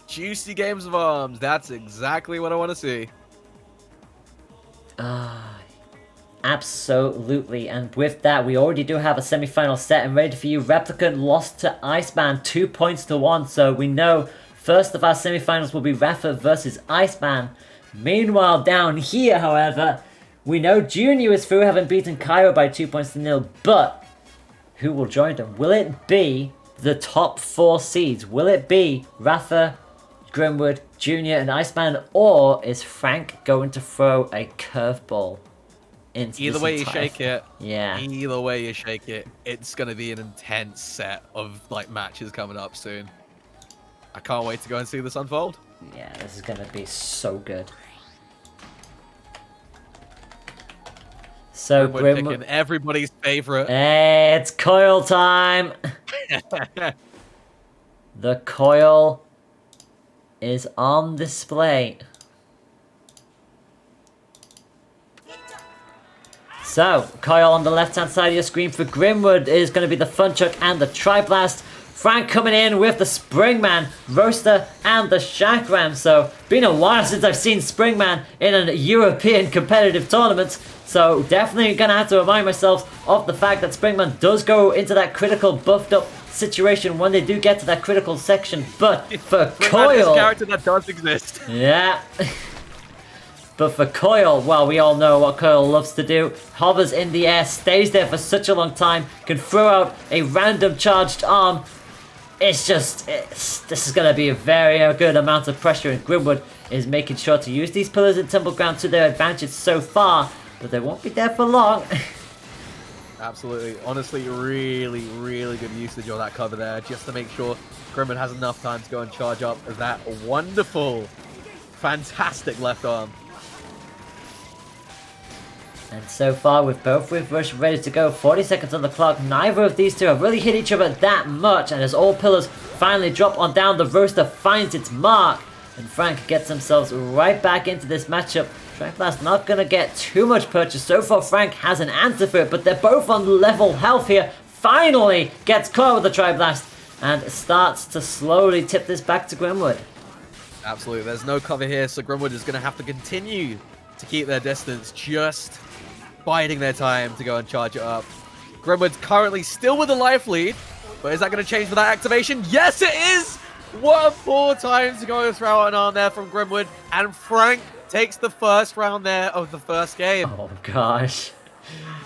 Juicy games of arms. That's exactly what I want to see. Absolutely. And with that, we already do have a semi-final set and ready for you. Replicant lost to Iceman 2 points to 1. So we know first of our semi-finals will be Rafa versus Iceman. Meanwhile, down here, however, we know Junior is through, having beaten Cairo by 2 points to 0. But who will join them? Will it be the top 4 seeds? Will it be Rafa, Grimwood, Junior, and Iceman, or is Frank going to throw a curveball into Either way you shake it, yeah. Either way you shake it, it's gonna be an intense set of like matches coming up soon. I can't wait to go and see this unfold. Yeah, this is gonna be so good. So Grimwood Grimwood, picking everybody's favorite. hey, it's coil time. The coil is on display. So, coil on the left-hand side of your screen for Grimwood is going to be the Funchuck and the Tri-Blast. Frank coming in with the Springman, Roaster, and the Shakram. So, been a while since I've seen Springman in a European competitive tournament. So, definitely going to have to remind myself of the fact that Springman does go into that critical buffed up situation when they do get to that critical section. But for Springman is a coil... character that does exist. Yeah. But for Coil, well, we all know what Coil loves to do. Hovers in the air, stays there for such a long time, can throw out a random charged arm. This is going to be a very good amount of pressure, and Grimwood is making sure to use these pillars in Tumble Ground to their advantage so far, but they won't be there for long. Absolutely. Honestly, really good usage of that cover there, just to make sure Grimwood has enough time to go and charge up that wonderful, fantastic left arm. And so far, with both with Rush ready to go, 40 seconds on the clock, neither of these two have really hit each other that much, and as all pillars finally drop on down, the Roaster finds its mark, and Frank gets themselves right back into this matchup. Tri-Blast not going to get too much purchase. So far, Frank has an answer for it, but they're both on level health here. Finally gets caught with the Tri-Blast, and starts to slowly tip this back to Grimwood. Absolutely. There's no cover here, so Grimwood is going to have to continue to keep their distance, just biding their time to go and charge it up. Grimwood's currently still with a life lead, but is that going to change with that activation? Yes, it is! What a poor time to go and throw out an arm there from Grimwood, and Frank takes the first round there of the first game. Oh gosh.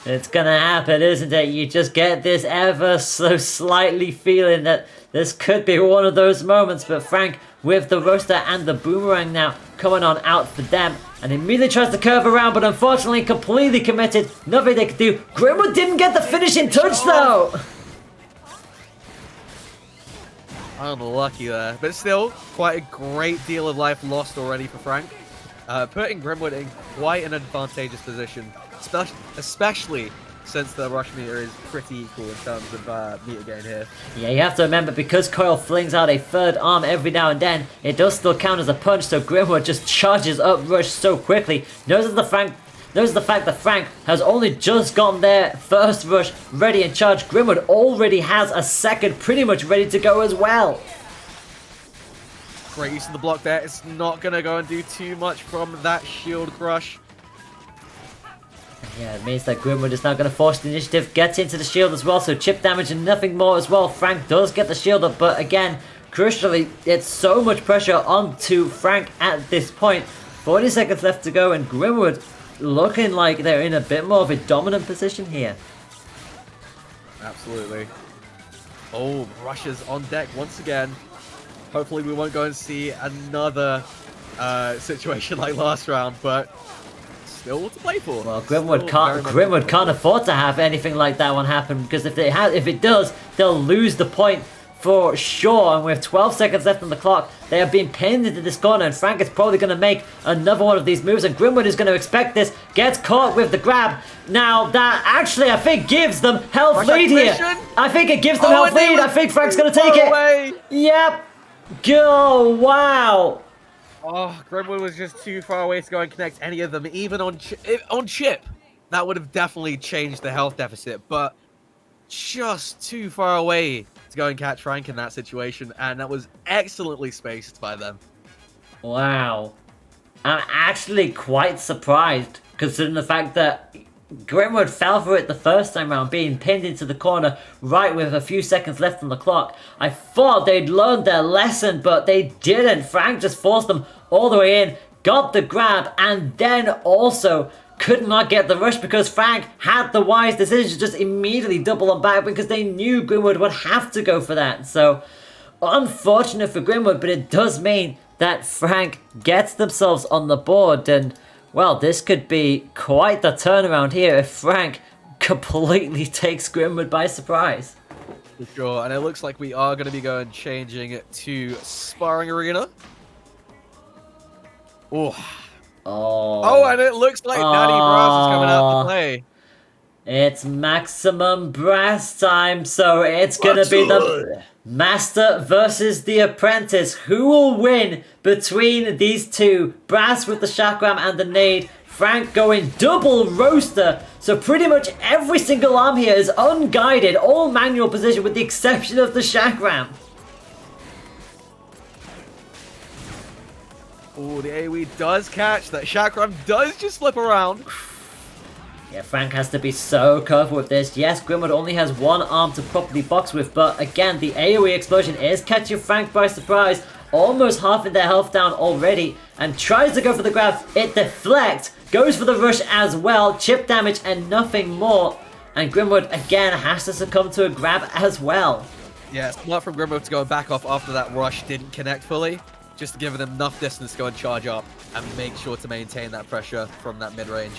It's gonna happen, isn't it? You just get this ever so slightly feeling that this could be one of those moments, but Frank with the Roaster and the Boomerang now coming on out for them, and immediately tries to curve around, but unfortunately completely committed. Nothing they could do. Grimwood didn't get the finishing touch though! Unlucky there, but still quite a great deal of life lost already for Frank. Putting Grimwood in quite an advantageous position, especially since the rush meter is pretty equal in terms of meter gain here. Yeah, you have to remember, because Coil flings out a third arm every now and then, it does still count as a punch, so Grimwood just charges up Rush so quickly. Notice the fact that Frank has only just gotten their first rush ready and charged. Grimwood already has a second pretty much ready to go as well. Great use of the block there. It's not going to go and do too much from that shield crush. Yeah, it means that Grimwood is now going to force the initiative, gets into the shield as well, so chip damage and nothing more as well. Frank does get the shield up, but again, crucially, it's so much pressure onto Frank at this point. 40 seconds left to go, and Grimwood looking like they're in a bit more of a dominant position here. Absolutely. Oh, rushes on deck once again. Hopefully we won't go and see another situation like last round, but still to play for. Well, Grimwood can't afford to have anything like that one happen, because if it does, they'll lose the point for sure. And with 12 seconds left on the clock, they are being pinned into this corner, and Frank is probably going to make another one of these moves, and Grimwood is going to expect this, gets caught with the grab. Now that actually I think gives them health lead here. I think it gives them health lead. I think Frank's going to take it. Yep. Go! Wow! Oh, Grimwood was just too far away to go and connect any of them, even on chip. That would have definitely changed the health deficit, but just too far away to go and catch Frank in that situation, and that was excellently spaced by them. Wow. I'm actually quite surprised, considering the fact that Grimwood fell for it the first time round, being pinned into the corner right with a few seconds left on the clock. I thought they'd learned their lesson, but they didn't. Frank just forced them all the way in, got the grab, and then also could not get the rush because Frank had the wise decision to just immediately double them back, because they knew Grimwood would have to go for that. So, unfortunate for Grimwood, but it does mean that Frank gets themselves on the board, and well, this could be quite the turnaround here if Frank completely takes Grimwood by surprise. For sure, and it looks like we are going to be changing it to Sparring Arena. Oh, and it looks like Natty Brass is coming out to play. It's maximum brass time, so it's gonna be the Master versus the Apprentice. Who will win between these two? Brass with the chakram and the nade. Frank going double roaster. So pretty much every single arm here is unguided, all manual position with the exception of the chakram. Oh, the AoE does catch. That chakram does just flip around. Yeah, Frank has to be so careful with this. Yes, Grimwood only has one arm to properly box with, but again, the AoE explosion is catching Frank by surprise. Almost halving their health down already, and tries to go for the grab. It deflects, goes for the rush as well. Chip damage and nothing more. And Grimwood again has to succumb to a grab as well. Yeah, smart from Grimwood to go back off after that rush didn't connect fully. Just to give them enough distance to go and charge up and make sure to maintain that pressure from that mid-range.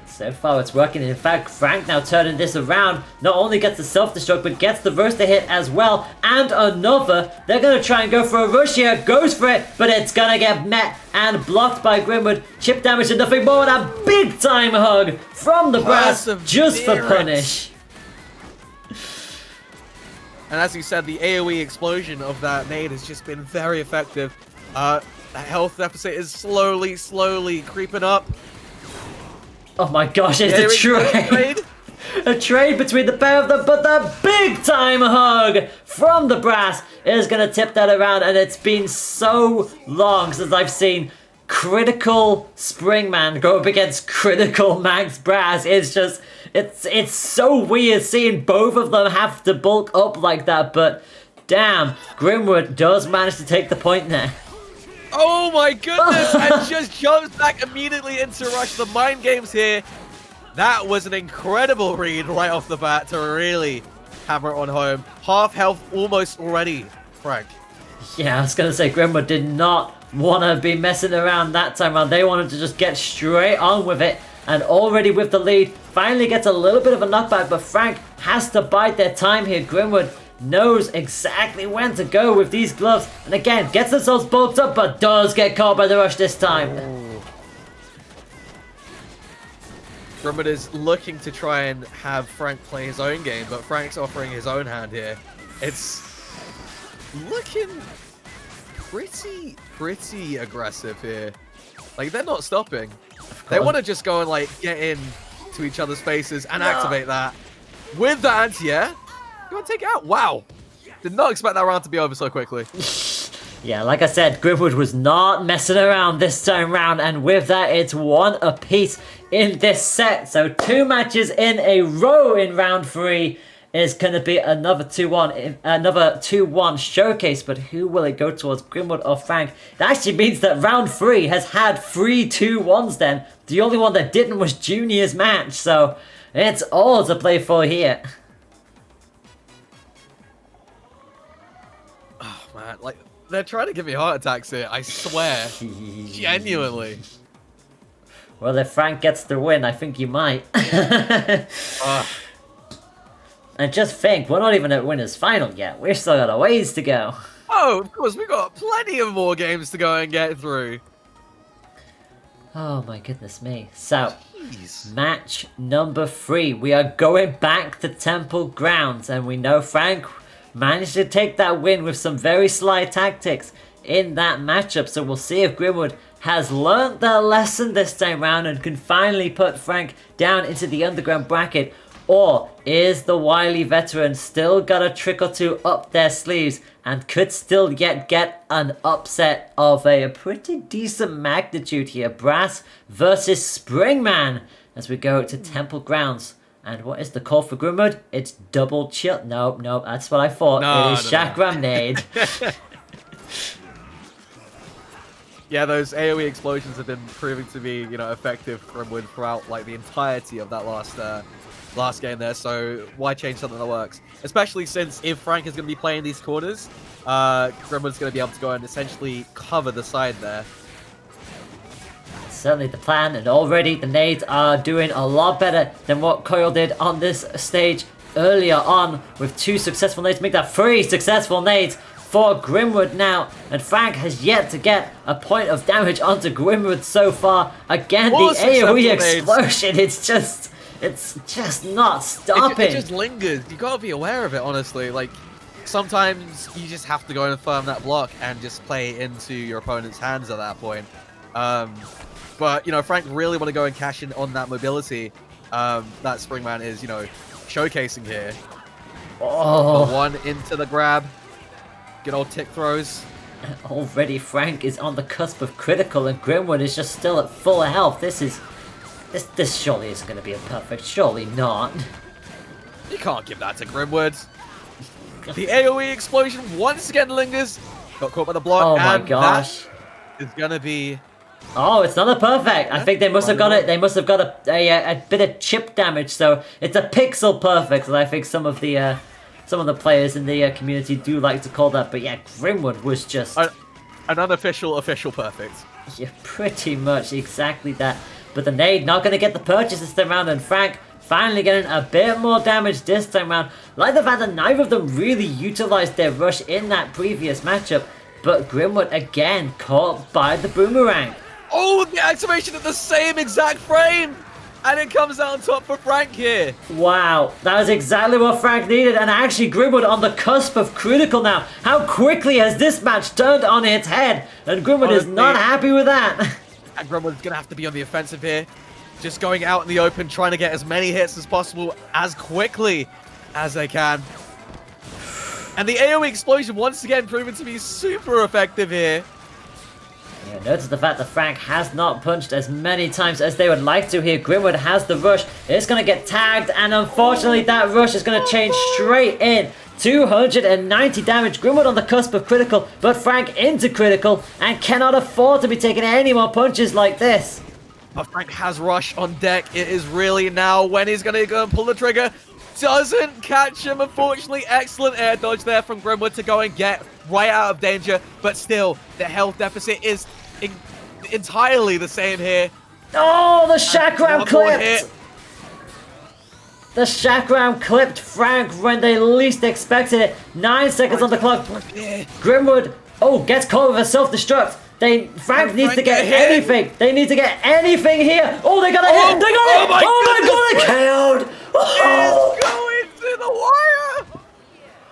So far it's working. In fact, Frank now turning this around. Not only gets the self-destruct, but gets the roaster hit as well. And another. They're going to try and go for a rush here. Goes for it, but it's going to get met and blocked by Grimwood. Chip damage and nothing more. And a big-time hug from the brass just for punish. And as you said, the AoE explosion of that nade has just been very effective. That health deficit is slowly creeping up. Oh my gosh, it's a trade! A trade between the pair of them, but the big time hug from the brass is going to tip that around, and it's been so long since I've seen critical Springman go up against critical Max Brass. It's just, it's so weird seeing both of them have to bulk up like that, but damn, Grimwood does manage to take the point there. Oh my goodness, and just jumps back immediately into rush. The mind games here. That was an incredible read right off the bat to really hammer it on home. Half health almost already, Frank. Yeah, I was going to say Grimwood did not want to be messing around that time around. They wanted to just get straight on with it. And already with the lead, finally gets a little bit of a knockback, but Frank has to bide their time here. Grimwood knows exactly when to go with these gloves, and again gets themselves bulked up, but does get caught by the rush this time. Grimwood is looking to try and have Frank play his own game, but Frank's offering his own hand here. It's looking pretty aggressive here. Like, they're not stopping. They want to just go and like get in to each other's faces and activate that with the anti-air. Go and take it out. Wow. Did not expect that round to be over so quickly. Yeah, like I said, Grimwood was not messing around this time round, and with that, it's one apiece in this set. So 2 matches in a row in round 3 is going to be another 2-1 showcase, but who will it go towards, Grimwood or Frank? That actually means that round 3 has had 3 2-1s then. The only one that didn't was Junior's match, so it's all to play for here. Like, they're trying to give me heart attacks here, I swear. Genuinely. Well, if Frank gets the win, I think you might. And just think, we're not even at winner's final yet. We've still got a ways to go. Oh, of course, we've got plenty of more games to go and get through. Oh my goodness me. So, Jeez. Match number 3. We are going back to Temple Grounds, and we know Frank managed to take that win with some very sly tactics in that matchup. So we'll see if Grimwood has learnt their lesson this time round and can finally put Frank down into the underground bracket. Or is the wily veteran still got a trick or two up their sleeves and could still yet get an upset of a pretty decent magnitude here? Brass versus Springman as we go to Temple Grounds. And what is the call for Grimwood? It's double chill. Nope, that's what I thought. It is Chakram Nade. Yeah, those AoE explosions have been proving to be, you know, effective for Grimwood throughout like the entirety of that last game there. So why change something that works? Especially since if Frank is going to be playing these corners, Grimwood's going to be able to go and essentially cover the side there. Certainly the plan, and already the nades are doing a lot better than what Coil did on this stage earlier on, with 2 successful nades. Make that 3 successful nades for Grimwood now, and Frank has yet to get a point of damage onto Grimwood so far. Again, the AoE explosion, It's just not stopping. It just lingers. You gotta be aware of it, honestly. Like, sometimes you just have to go and firm that block and just play into your opponent's hands at that point. But, you know, Frank really want to go and cash in on that mobility that Springman is, you know, showcasing here. Oh. The one into the grab. Good old tick throws. Already Frank is on the cusp of critical and Grimwood is just still at full health. This surely isn't going to be a perfect. Surely not. You can't give that to Grimwood. The AoE explosion once again lingers. Got caught by the block. Oh my and gosh. That is going to be... Oh, it's not a perfect. I think they must have got it. They must have got a bit of chip damage. So it's a pixel perfect. And I think some of the players in the community do like to call that. But yeah, Grimwood was just an unofficial official perfect. Yeah, pretty much exactly that. But the nade not going to get the purchase this time around, and Frank finally getting a bit more damage this time around. Like the fact that neither of them really utilized their rush in that previous matchup. But Grimwood again caught by the boomerang. Oh, the activation at the same exact frame! And it comes out on top for Frank here. Wow, that was exactly what Frank needed. And actually Grimwood on the cusp of critical now. How quickly has this match turned on its head? And Grimwood is not happy with that. And Grimwood's going to have to be on the offensive here. Just going out in the open, trying to get as many hits as possible, as quickly as they can. And the AoE explosion once again proven to be super effective here. Yeah, notice the fact that Frank has not punched as many times as they would like to here. Grimwood has the rush. It's going to get tagged, and unfortunately that rush is going to change straight in. 290 damage. Grimwood on the cusp of critical, but Frank into critical and cannot afford to be taking any more punches like this. But Frank has rush on deck. It is really now when he's going to go and pull the trigger. Doesn't catch him, unfortunately. Excellent air dodge there from Grimwood to go and get right out of danger. But still, the health deficit is entirely the same here. Oh, the chakram clipped! The chakram clipped Frank when they least expected it. 9 seconds on the clock. Grimwood, gets caught with a self-destruct. Frank needs to get anything. They need to get anything here. Oh, they got a hit. They got it. Oh my god, they KO'd. Oh. It's going to the wire.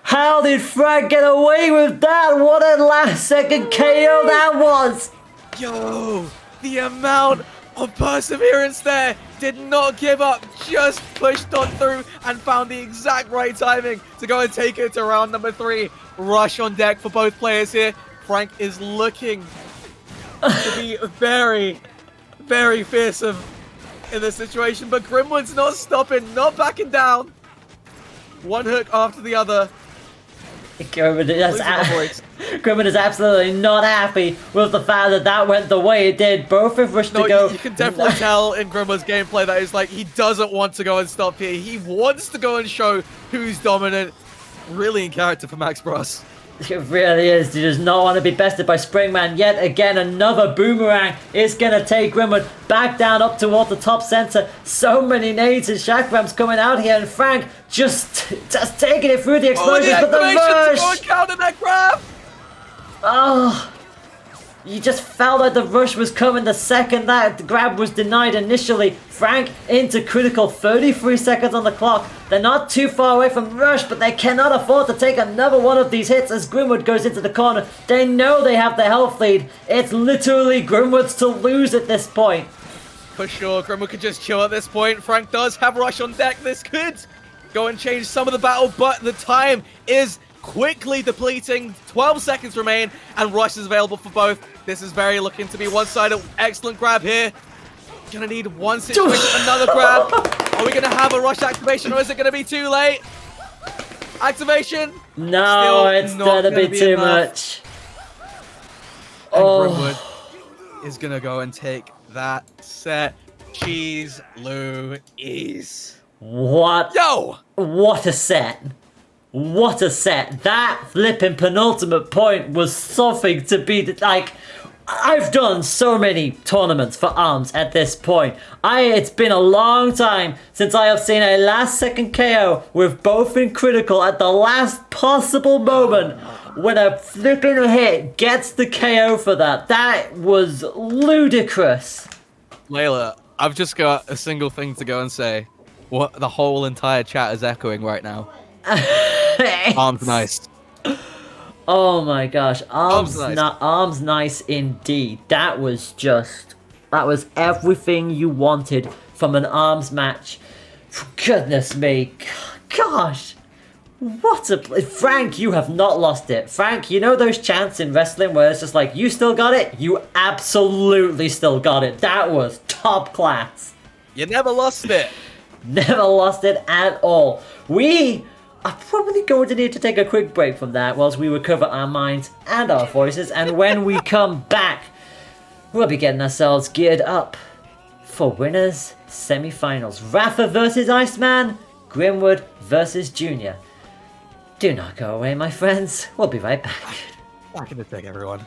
How did Frank get away with that? What a last second KO that was. Yo, the amount of perseverance there. Did not give up, just pushed on through and found the exact right timing to go and take it to round number 3. Rush on deck for both players here. Frank is looking to be very, very fearsome in this situation, but Grimwood's not stopping, not backing down. One hook after the other. Grimwood is absolutely not happy with the fact that that went the way it did. Both have rushed to go. You can definitely tell in Grimwood's gameplay that it's like he doesn't want to go and stop here. He wants to go and show who's dominant. Really in character for Max Bros. It really is. He does not want to be bested by Springman. Yet again, another boomerang is going to take Grimwood back down up toward the top center. So many nades and chakrams coming out here, and Frank just taking it through the explosions, but the rush! Counter that grab! Oh, you just felt like the rush was coming the second that grab was denied initially. Frank into critical, 33 seconds on the clock. They're not too far away from rush, but they cannot afford to take another one of these hits as Grimwood goes into the corner. They know they have the health lead. It's literally Grimwood's to lose at this point. For sure, Grimwood could just chill at this point. Frank does have rush on deck. This could go and change some of the battle, but the time is quickly depleting. 12 seconds remain, and rush is available for both. This is very looking to be one-sided. Excellent grab here. Gonna need one situation, another grab. Are we gonna have a rush activation, or is it gonna be too late? Activation. No, Still it's not gonna be too enough. much. And Grimwood is gonna go and take that set. Cheese Louise. What? Yo! What a set. What a set. That flipping penultimate point was something to be like. I've done so many tournaments for ARMS at this point. It's been a long time since I have seen a last second KO with both in critical at the last possible moment when a flipping hit gets the KO for that. That was ludicrous. Layla, I've just got a single thing to go and say. What the whole entire chat is echoing right now. Arms nice. Oh my gosh, Arms nice. Arms nice indeed. That was everything you wanted from an arms match. For goodness me, gosh, what a Frank, you have not lost it. Frank, you know those chants in wrestling where it's just like, you still got it? You absolutely still got it. That was top class. You never lost it. Never lost it at all. We are probably going to need to take a quick break from that whilst we recover our minds and our voices, and when we come back, we'll be getting ourselves geared up for winners semi-finals. Rafa versus Iceman, Grimwood versus Junior. Do not go away, my friends. We'll be right back. Back in a sec, everyone.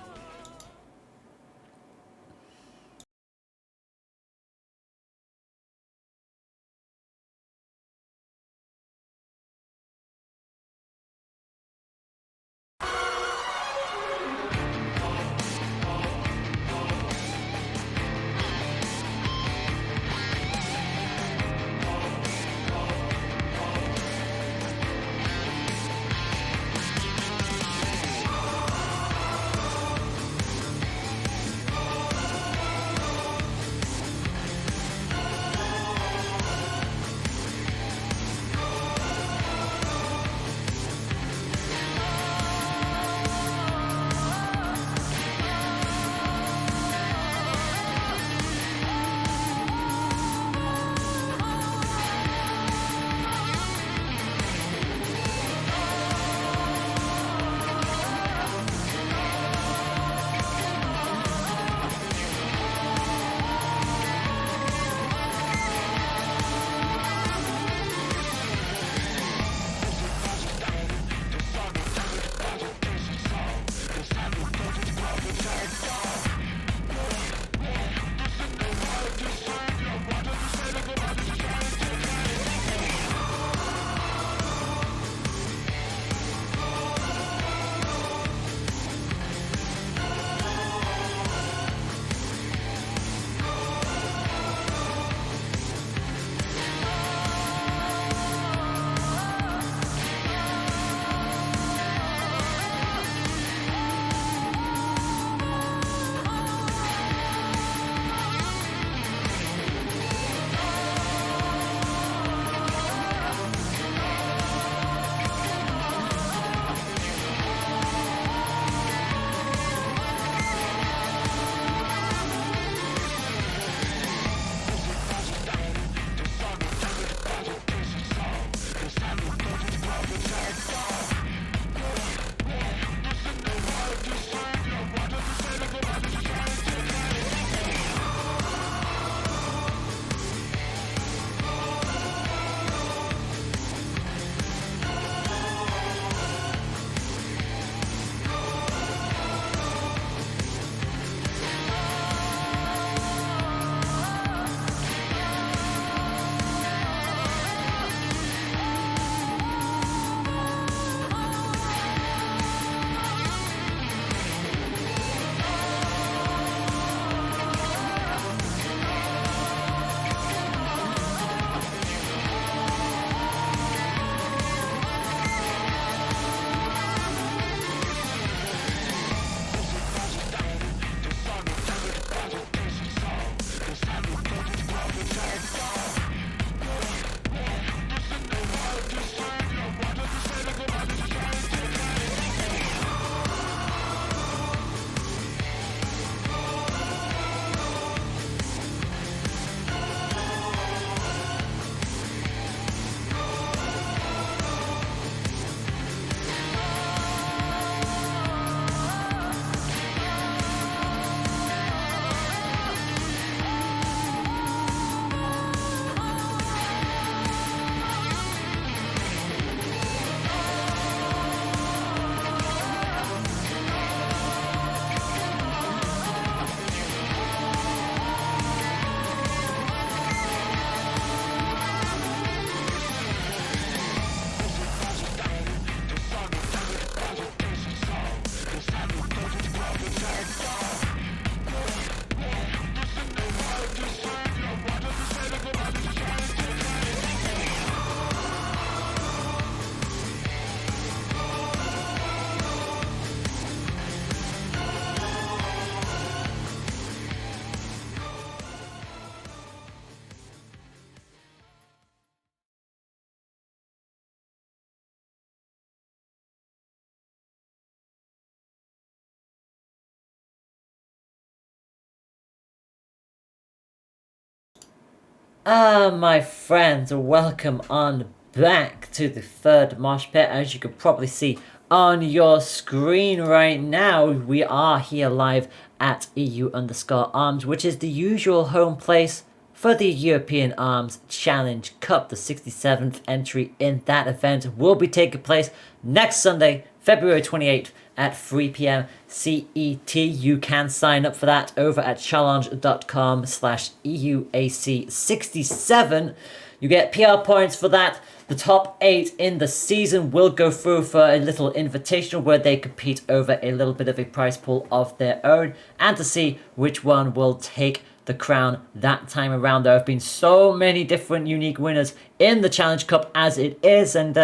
My friends, welcome on back to the third mosh pit. As you can probably see on your screen right now, we are here live at EU_arms, which is the usual home place for the European Arms Challenge Cup. The 67th entry in that event will be taking place next Sunday, February 28th at 3 p.m. CET. You can sign up for that over at challenge.com/EUAC67. You get PR points for that. The top 8 in the season will go through for a little invitational where they compete over a little bit of a prize pool of their own and to see which one will take the crown that time around. There have been so many different unique winners in the Challenge Cup as it is, and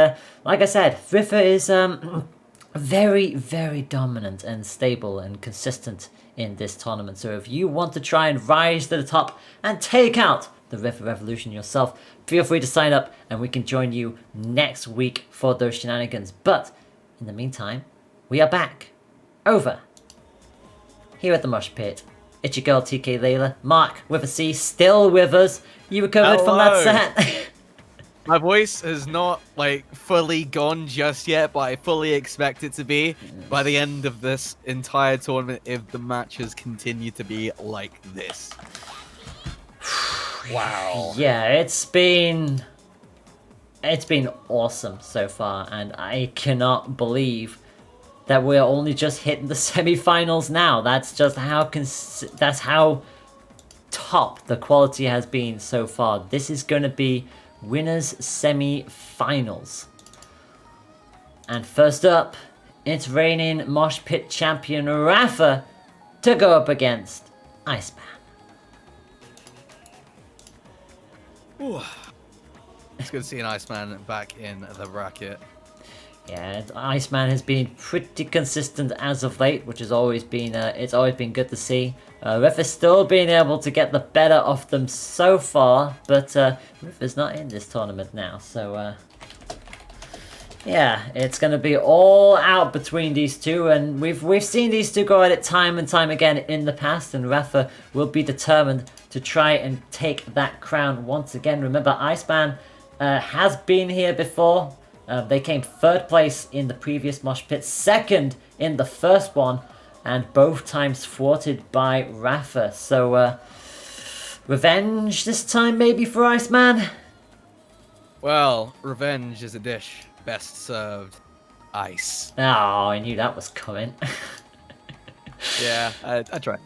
like I said, Riffa is very, very dominant and stable and consistent in this tournament. So if you want to try and rise to the top and take out the Riffa Revolution yourself, feel free to sign up and we can join you next week for those shenanigans. But in the meantime, we are back over here at the Mosh Pit. It's your girl TK Layla, Mark with a C, still with us. You recovered from that set. My voice has not fully gone just yet, but I fully expect it to be by the end of this entire tournament if the matches continue to be like this. Wow. Yeah, it's been awesome so far, and I cannot believe that we're only just hitting the semi-finals now. That's just that's how top the quality has been so far. This is going to be winners semi-finals. And first up, it's reigning Mosh Pit champion Rafa to go up against Iceman. Ooh. It's good to see an Iceman back in the bracket. Yeah, Iceman has been pretty consistent as of late, which has always been it's always been good to see. Riff is still being able to get the better of them so far, but Riff is not in this tournament now, so yeah, it's going to be all out between these two, and we've seen these two go at it time and time again in the past, and Rafa will be determined to try and take that crown once again. Remember, Iceman has been here before. They came third place in the previous Mosh Pit, second in the first one, and both times thwarted by Rafa. So, revenge this time maybe for Iceman? Well, revenge is a dish best served ice. Oh, I knew that was coming. Yeah, I try.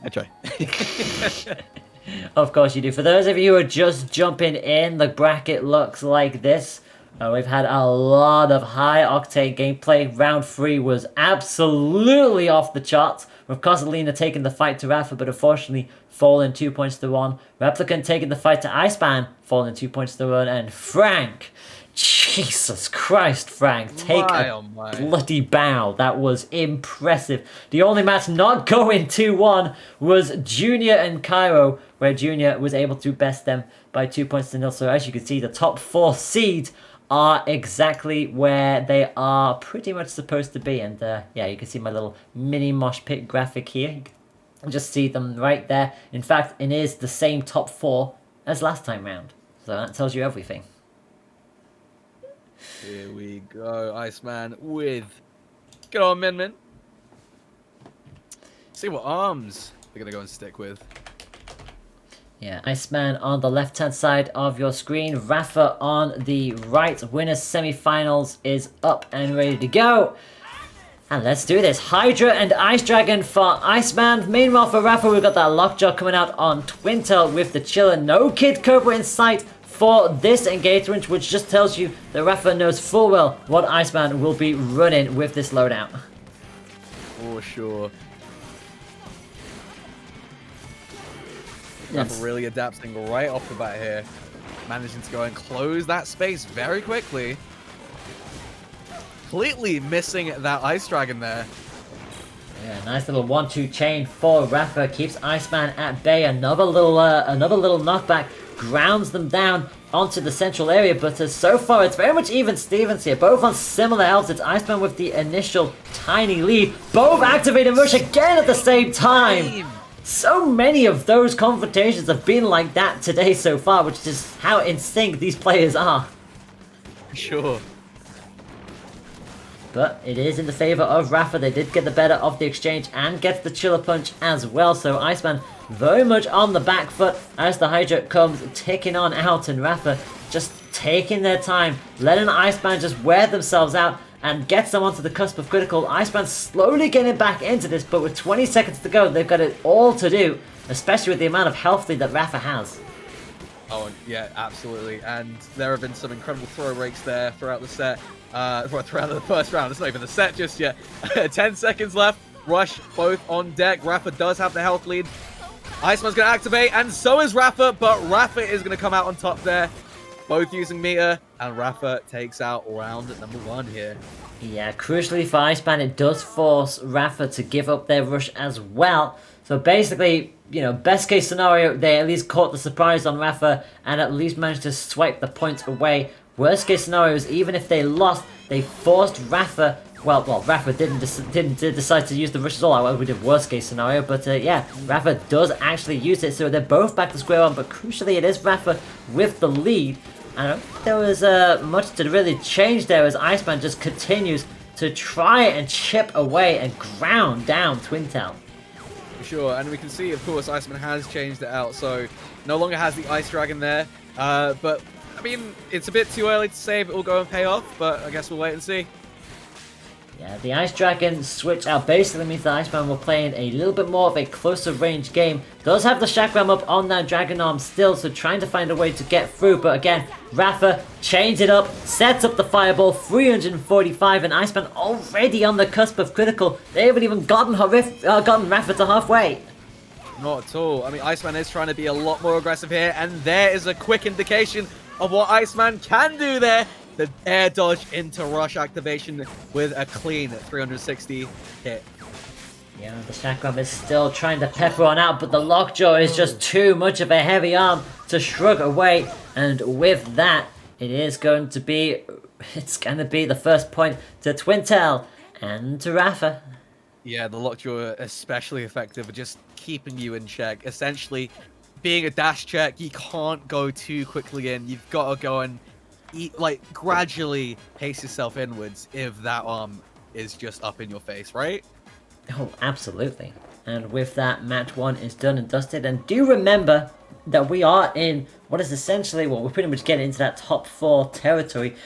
Of course you do. For those of you who are just jumping in, the bracket looks like this. We've had a lot of high-octane gameplay. Round 3 was absolutely off the charts, with Cosalina taking the fight to Rafa, but unfortunately falling 2 points to 1. Replicant taking the fight to Iceman, falling 2 points to 1. And Frank, Jesus Christ, Frank, take a bloody bow. That was impressive. The only match not going 2-1 was Junior and Cairo, where Junior was able to best them by 2 points to 0. So as you can see, the top 4 seeds are exactly where they are pretty much supposed to be. And yeah, you can see my little mini Mosh Pit graphic here. You can just see them right there. In fact, it is the same top 4 as last time round. So that tells you everything. Here we go, Iceman with... Get on, Min Min. See what arms they're going to go and stick with. Yeah, Iceman on the left-hand side of your screen. Rafa on the right. Winners semi-finals is up and ready to go. And let's do this. Hydra and Ice Dragon for Iceman. Meanwhile, for Rafa, we've got that Lockjaw coming out on Twintail with the Chiller. No Kid Cobra in sight for this engagement, which just tells you that Rafa knows full well what Iceman will be running with this loadout. For sure. Yes. Rafa really adapting right off the bat here. Managing to go and close that space very quickly. Completely missing that Ice Dragon there. Yeah, nice little 1-2 chain for Rafa. Keeps Iceman at bay. Another little knockback. Grounds them down onto the central area. But so far, it's very much even Stevens here. Both on similar health. It's Iceman with the initial tiny lead. Both activating rush again at the same time. So many of those confrontations have been like that today so far, which is how in sync these players are. Sure. But it is in the favour of Rafa. They did get the better of the exchange and gets the Chiller Punch as well. So Iceman very much on the back foot as the Hydra comes ticking on out, and Rafa just taking their time, letting Iceman just wear themselves out and gets them onto the cusp of critical. Iceman slowly getting back into this, but with 20 seconds to go, they've got it all to do, especially with the amount of health lead that Rafa has. Oh, yeah, absolutely. And there have been some incredible throw breaks there throughout the set. Throughout the first round. It's not even the set just yet. 10 seconds left. Rush both on deck. Rafa does have the health lead. Iceman's going to activate, and so is Rafa, but Rafa is going to come out on top there. Both using meter, and Rafa takes out round number 1 here. Yeah, crucially for Iceman, it does force Rafa to give up their rush as well. So basically, you know, best case scenario, they at least caught the surprise on Rafa and at least managed to swipe the points away. Worst case scenario is even if they lost, they forced Rafa. Well, Rafa didn't decide to use the rush at all. I would have worst case scenario, but yeah, Rafa does actually use it, so they're both back to square one. But crucially, it is Rafa with the lead. I don't think there was much to really change there as Iceman just continues to try and chip away and ground down Twintel. For sure, and we can see, of course, Iceman has changed it out, so no longer has the Ice Dragon there. But I mean, it's a bit too early to say if it will go and pay off, but I guess we'll wait and see. Yeah, the Ice Dragon switch out basically means the Iceman will play in a little bit more of a closer range game. Does have the Chakram up on that Dragon Arm still, so trying to find a way to get through. But again, Rafa chains it up, sets up the Fireball, 345, and Iceman already on the cusp of critical. They haven't even gotten Rafa to halfway. Not at all. I mean, Iceman is trying to be a lot more aggressive here, and there is a quick indication of what Iceman can do there. The air dodge into rush activation with a clean 360 hit. Yeah, the Chakram is still trying to pepper on out, but the Lockjaw is just too much of a heavy arm to shrug away. And with that, it's going to be the first point to Twintel and to Rafa. Yeah, the Lockjaw especially effective at just keeping you in check. Essentially, being a dash check, you can't go too quickly in. You've got to go and gradually pace yourself inwards if that arm is just up in your face, right? Oh, absolutely. And with that, match 1 is done and dusted. And do remember that we are in what is essentially, well, we're pretty much getting into that top 4 territory.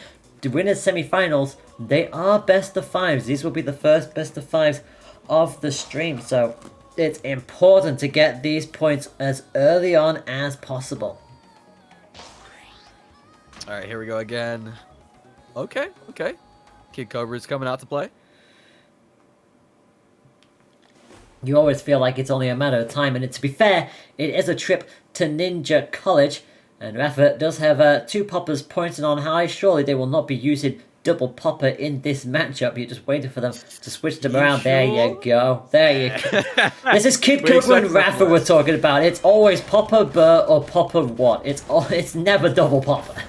The winners semi-finals, they are best of 5s. These will be the first best of 5s of the stream. So it's important to get these points as early on as possible. All right, here we go again. Okay. Kid Cobra's coming out to play. You always feel like it's only a matter of time, and to be fair, it is a trip to Ninja College, and Rafa does have 2 poppers pointing on high. Surely they will not be using double popper in this matchup. You're just waiting for them to switch them around. Sure? There you go. This is Kid Cobra and Rafa we're talking about. It's always popper or popper what? It's never double popper.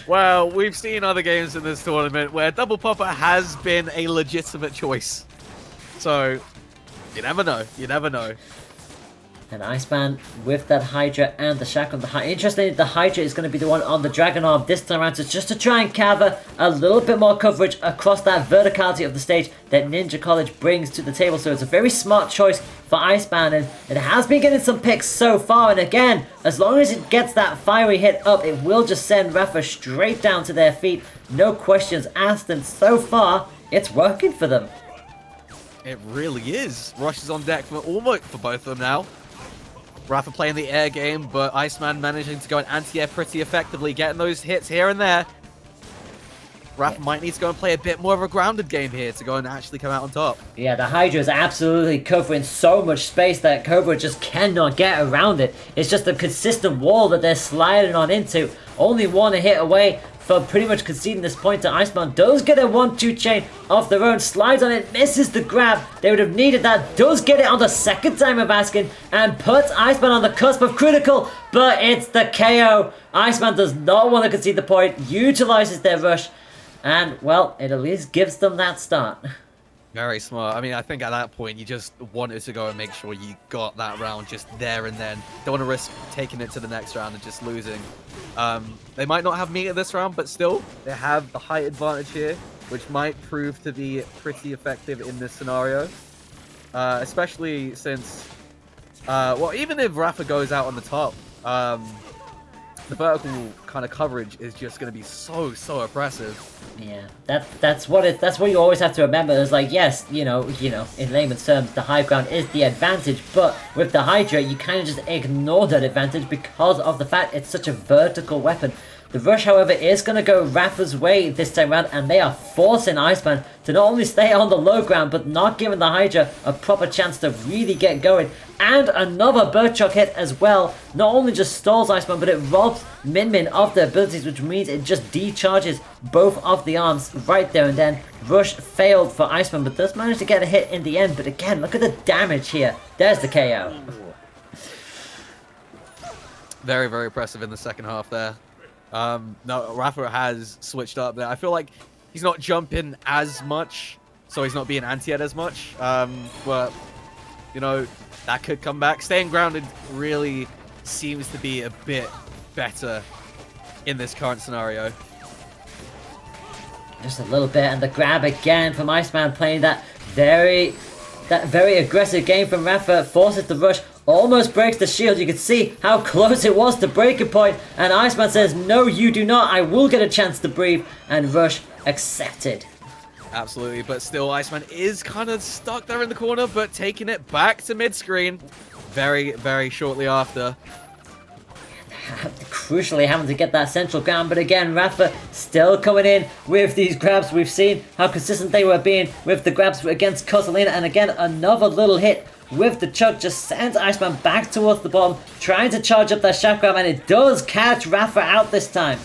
Well, we've seen other games in this tournament where double popper has been a legitimate choice. So, you never know. And Iceman with that Hydra and the Chakram. Interestingly, the Hydra is going to be the one on the Dragon Arm this time around, so just to try and cover a little bit more coverage across that verticality of the stage that Ninja College brings to the table. So it's a very smart choice for Iceman, and it has been getting some picks so far. And again, as long as it gets that fiery hit up, it will just send Rafa straight down to their feet. No questions asked, and so far, it's working for them. It really is. Rush is on deck for both of them now. Rafa playing the air game, but Iceman managing to go in anti-air pretty effectively, getting those hits here and there. Rafa might need to go and play a bit more of a grounded game here to go and actually come out on top. Yeah, the Hydra is absolutely covering so much space that Cobra just cannot get around it. It's just a consistent wall that they're sliding on into. Only 1 hit away from pretty much conceding this point to Iceman. Does get a 1-2 chain of their own, slides on it, misses the grab. They would have needed that. Does get it on the second time of asking and puts Iceman on the cusp of critical, but it's the KO. Iceman does not want to concede the point, utilizes their rush, and well, it at least gives them that start. Very smart. I mean, I think at that point, you just wanted to go and make sure you got that round just there and then. Don't want to risk taking it to the next round and just losing. They might not have meter this round, but still, they have the height advantage here, which might prove to be pretty effective in this scenario. Especially since, well, even if Rafa goes out on the top, the vertical kind of coverage is just going to be so oppressive. Yeah, that's what you always have to remember. It's like, yes, you know, in layman's terms, the high ground is the advantage, but with the Hydra, you kind of just ignore that advantage because of the fact it's such a vertical weapon. The rush, however, is going to go Rafa's way this time around, and they are forcing Iceman to not only stay on the low ground, but not giving the Hydra a proper chance to really get going. And another Birdshot hit as well. Not only just stalls Iceman, but it robs Min Min of their abilities, which means it just decharges both of the arms right there and then. Rush failed for Iceman, but does manage to get a hit in the end. But again, look at the damage here. There's the KO. Very impressive in the second half there. No, Rafa has switched up there. I feel like he's not jumping as much, so he's not being anti-ed as much. But, you know, that could come back. Staying grounded really seems to be a bit better in this current scenario. Just a little bit, and the grab again from Iceman, playing that very aggressive game from Rafa, forces the rush, almost breaks the shield. You can see how close it was to breaking point, and Iceman says, no, you do not, I will get a chance to breathe, and rush accepted. Absolutely, but still, Iceman is kind of stuck there in the corner, but taking it back to mid-screen very shortly after. Crucially having to get that central ground, but again, Rafa still coming in with these grabs. We've seen how consistent they were being with the grabs against Cosalina, and again, another little hit with the chuck just sends Iceman back towards the bottom, trying to charge up that shaft grab, and it does catch Rafa out this time.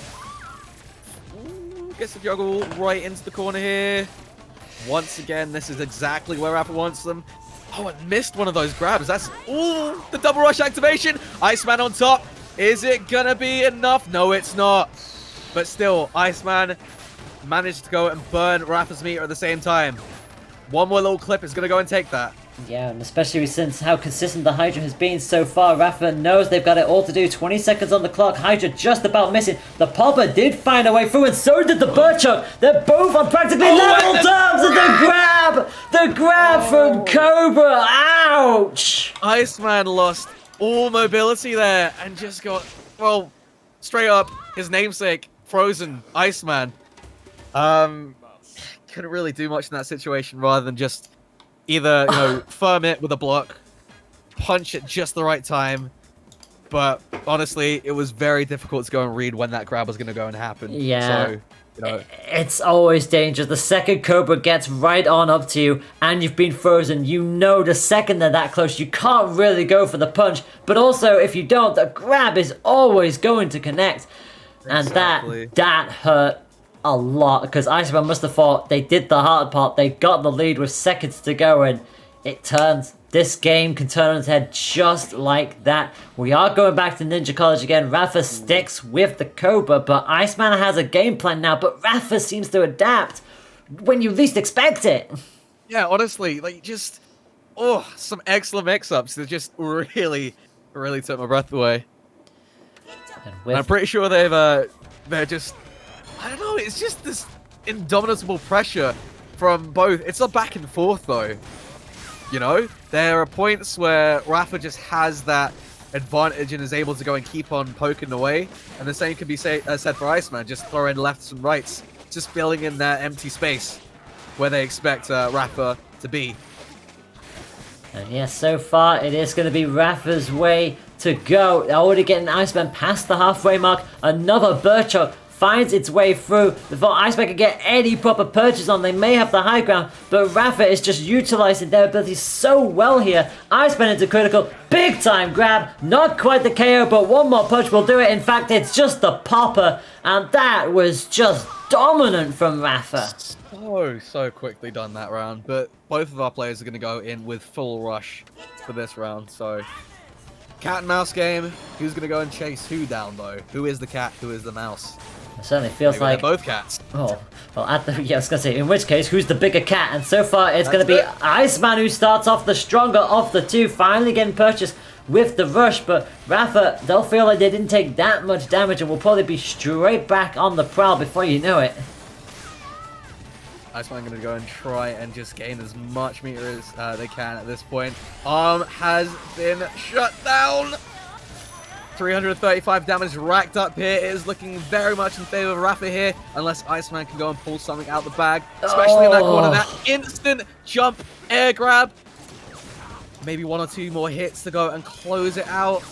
Ooh, gets the juggle right into the corner here. Once again, this is exactly where Rafa wants them. Oh, it missed one of those grabs. That's, ooh, the double rush activation. Iceman on top. Is it gonna be enough? No, it's not. But still, Iceman managed to go and burn Rafa's meter at the same time. One more little clip is gonna go and take that. Yeah, and especially since how consistent the Hydra has been so far, Rafa knows they've got it all to do. 20 seconds on the clock, Hydra just about missing. The Popper did find a way through, and so did the Birdchuck. They're both on practically level terms, and the grab from Cobra, ouch! Iceman lost all mobility there and just got, well, straight up, his namesake, frozen Iceman. Couldn't really do much in that situation rather than just either, you know, firm it with a block, punch at just the right time. But honestly, it was very difficult to go and read when that grab was going to go and happen. Yeah. So, you know, it's always dangerous. The second Cobra gets right on up to you and you've been frozen, you know the second they're that close, you can't really go for the punch. But also, if you don't, the grab is always going to connect. And exactly. that hurt a lot, because Iceman must have thought they did the hard part. They got the lead with seconds to go, and it turns. This game can turn on its head just like that. We are going back to Ninja College again. Rafa sticks with the Cobra, but Iceman has a game plan now, but Rafa seems to adapt when you least expect it. Yeah, honestly, like, just, oh, some excellent mix-ups that just really took my breath away. And I'm pretty sure they're just, I don't know, it's just this indomitable pressure from both. It's a back and forth, though. You know, there are points where Rafa just has that advantage and is able to go and keep on poking away. And the same can be said for Iceman, just throwing lefts and rights, just filling in that empty space where they expect Rafa to be. And yes, so far it is going to be Rafa's way to go. Already getting Iceman past the halfway mark. Another Birdchuck finds its way through before Iceman can get any proper purchase on. They may have the high ground, but Rafa is just utilizing their abilities so well here. Iceman into critical, big time grab, not quite the KO, but one more punch will do it. In fact, it's just the popper, and that was just dominant from Rafa. So quickly done that round, but both of our players are going to go in with full rush for this round, so cat and mouse game. Who's going to go and chase who down, though? Who is the cat? Who is the mouse? It certainly feels Maybe like they're both cats. Oh, well, yeah, I was gonna say, in which case, who's the bigger cat? And so far, it's gonna be Iceman who starts off the stronger of the two, finally getting purchased with the rush. But Rafa, they'll feel like they didn't take that much damage and will probably be straight back on the prowl before you know it. Iceman going to go and try and just gain as much meter as they can at this point. Arm has been shut down. 335 damage racked up here. It is looking very much in favor of Rafa here, unless Iceman can go and pull something out the bag, especially in that corner. That instant jump air grab. Maybe 1 or 2 more hits to go and close it out.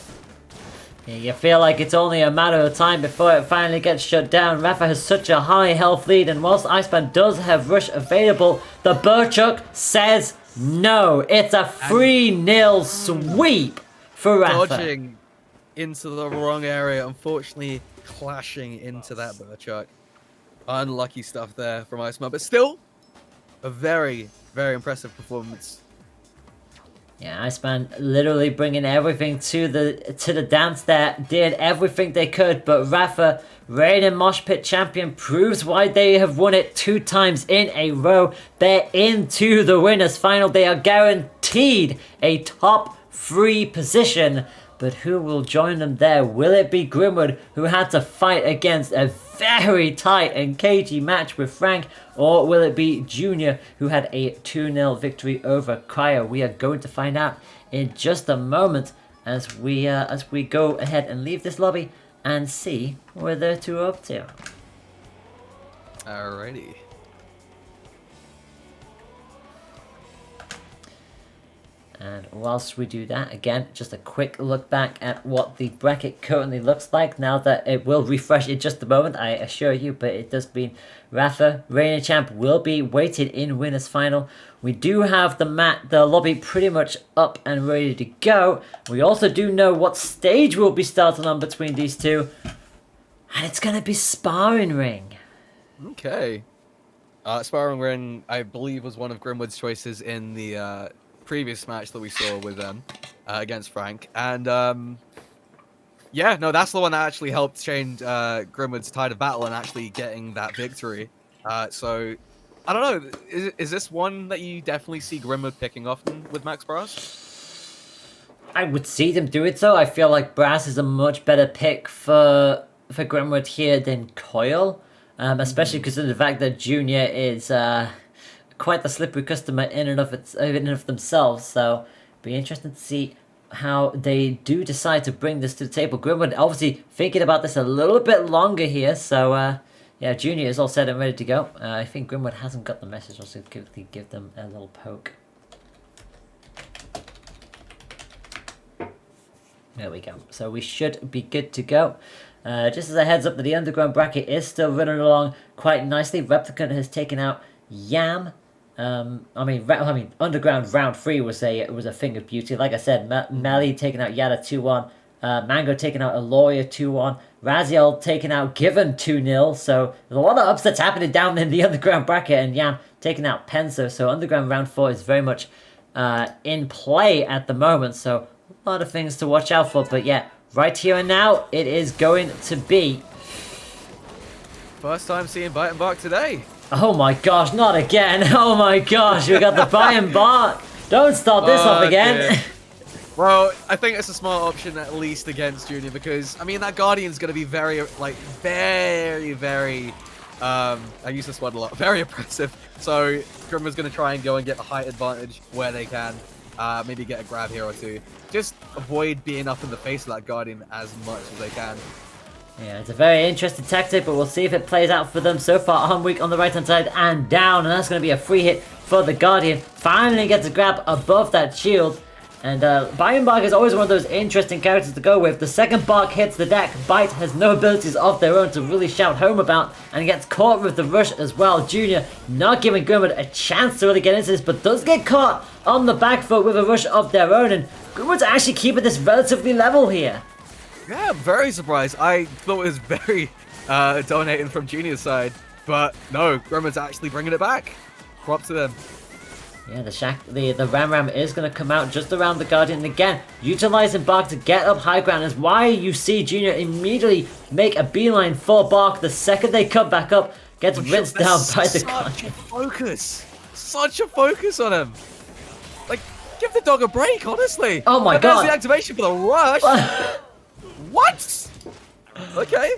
Yeah, you feel like it's only a matter of time before it finally gets shut down. Rafa has such a high health lead, and whilst Iceman does have rush available, the Burchuk says no. It's a 3-0 sweep for Rafa. Dodging into the wrong area, unfortunately clashing into that Burchuk. Unlucky stuff there from Iceman, but still a very, very impressive performance. Yeah, Iceman literally bringing everything to the dance there, did everything they could, but Rafa, reigning Moshpit champion, proves why they have won it 2 times in a row. They're into the winners final. They are guaranteed a top 3 position. But who will join them there? Will it be Grimwood, who had to fight against a very tight and cagey match with Frank? Or will it be Junior, who had a 2-0 victory over Cryo? We are going to find out in just a moment as we go ahead and leave this lobby and see where the two are up to. Alrighty. And whilst we do that, again, just a quick look back at what the bracket currently looks like. Now that it will refresh in just a moment, I assure you, but it does mean Rafa, reigning champ, will be weighted in winners final. We do have the lobby pretty much up and ready to go. We also do know what stage we'll be starting on between these two. And it's going to be Sparring Ring. Okay. Sparring Ring, I believe, was one of Grimwood's choices in the previous match that we saw with them against Frank. And yeah, no, that's the one that actually helped change Grimwood's tide of battle and actually getting that victory. So, I don't know, is this one that you definitely see Grimwood picking off with Max Brass? I would see them do it so. I feel like Brass is a much better pick for Grimwood here than Coil. Especially because of the fact that Junior is quite the slippery customer in and of themselves. So be interesting to see how they do decide to bring this to the table. Grimwood obviously thinking about this a little bit longer here. So yeah, Junior is all set and ready to go. I think Grimwood hasn't got the message. I'll just give them a little poke. There we go. So we should be good to go. Just as a heads up that the underground bracket is still running along quite nicely. Replicant has taken out Yam. Underground round 3 was a thing of beauty. Like I said, Melly taking out Yada 2-1. Mango taking out Aloria 2-1. Raziel taking out Given 2-0. So there's a lot of upsets happening down in the underground bracket, and Yam taking out Penso. So underground round 4 is very much in play at the moment. So a lot of things to watch out for. But yeah, right here and now, it is going to be... First time seeing Bite and Bark today. Oh my gosh, not again. Oh my gosh, we got the Bite and Bark. Don't start this off again. Well, I think it's a smart option at least against Junior because, I mean, that Guardian's going to be very, I use this word a lot, very oppressive. So Grimwood's going to try and go and get the height advantage where they can. Maybe get a grab here or two. Just avoid being up in the face of that Guardian as much as they can. Yeah, it's a very interesting tactic, but we'll see if it plays out for them. So far, arm weak on the right-hand side and down, and that's going to be a free hit for the Guardian. Finally gets a grab above that shield. And Bite Bark is always one of those interesting characters to go with. The second Bark hits the deck, Bite has no abilities of their own to really shout home about, and gets caught with the rush as well. Junior not giving Grimwood a chance to really get into this, but does get caught on the back foot with a rush of their own, and Grimwood's actually keeping this relatively level here. Yeah, I'm very surprised. I thought it was very dominating from Junior's side, but no, Grimwood's actually bringing it back. Prop to them. Yeah, the Ram is going to come out just around the Guardian again, utilizing Bark to get up high ground. Is why you see Junior immediately make a beeline for Bark the second they come back up. Gets rinsed down by the Such Guardian. a focus. Such a focus on him. Like, give the dog a break, honestly. Oh my And there's God. the activation for the rush. What? Okay.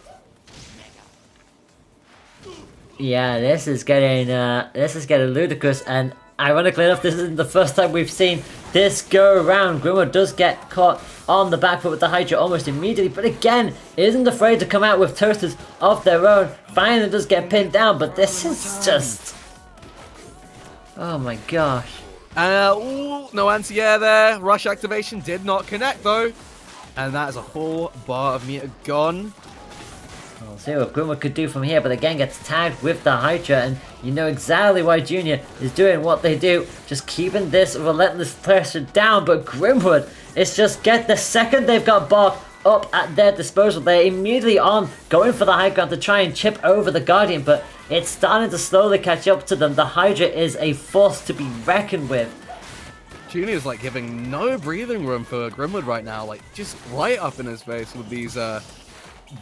Yeah, this is getting ludicrous, and ironically enough, this isn't the first time we've seen this go around. Grimwood does get caught on the back foot with the Hydra almost immediately, but again, isn't afraid to come out with toasters of their own. Finally does get pinned down, but this is just... Oh my gosh. Ooh, no anti-air there. Rush activation did not connect though. And that is a full bar of meter gone. We'll see what Grimwood could do from here, but again gets tagged with the Hydra, and you know exactly why Junior is doing what they do, just keeping this relentless pressure down. But Grimwood is just the second they've got Bark up at their disposal, they're immediately on, going for the high ground to try and chip over the Guardian, but it's starting to slowly catch up to them. The Hydra is a force to be reckoned with. Junior's like giving no breathing room for Grimwood right now, like just right up in his face with these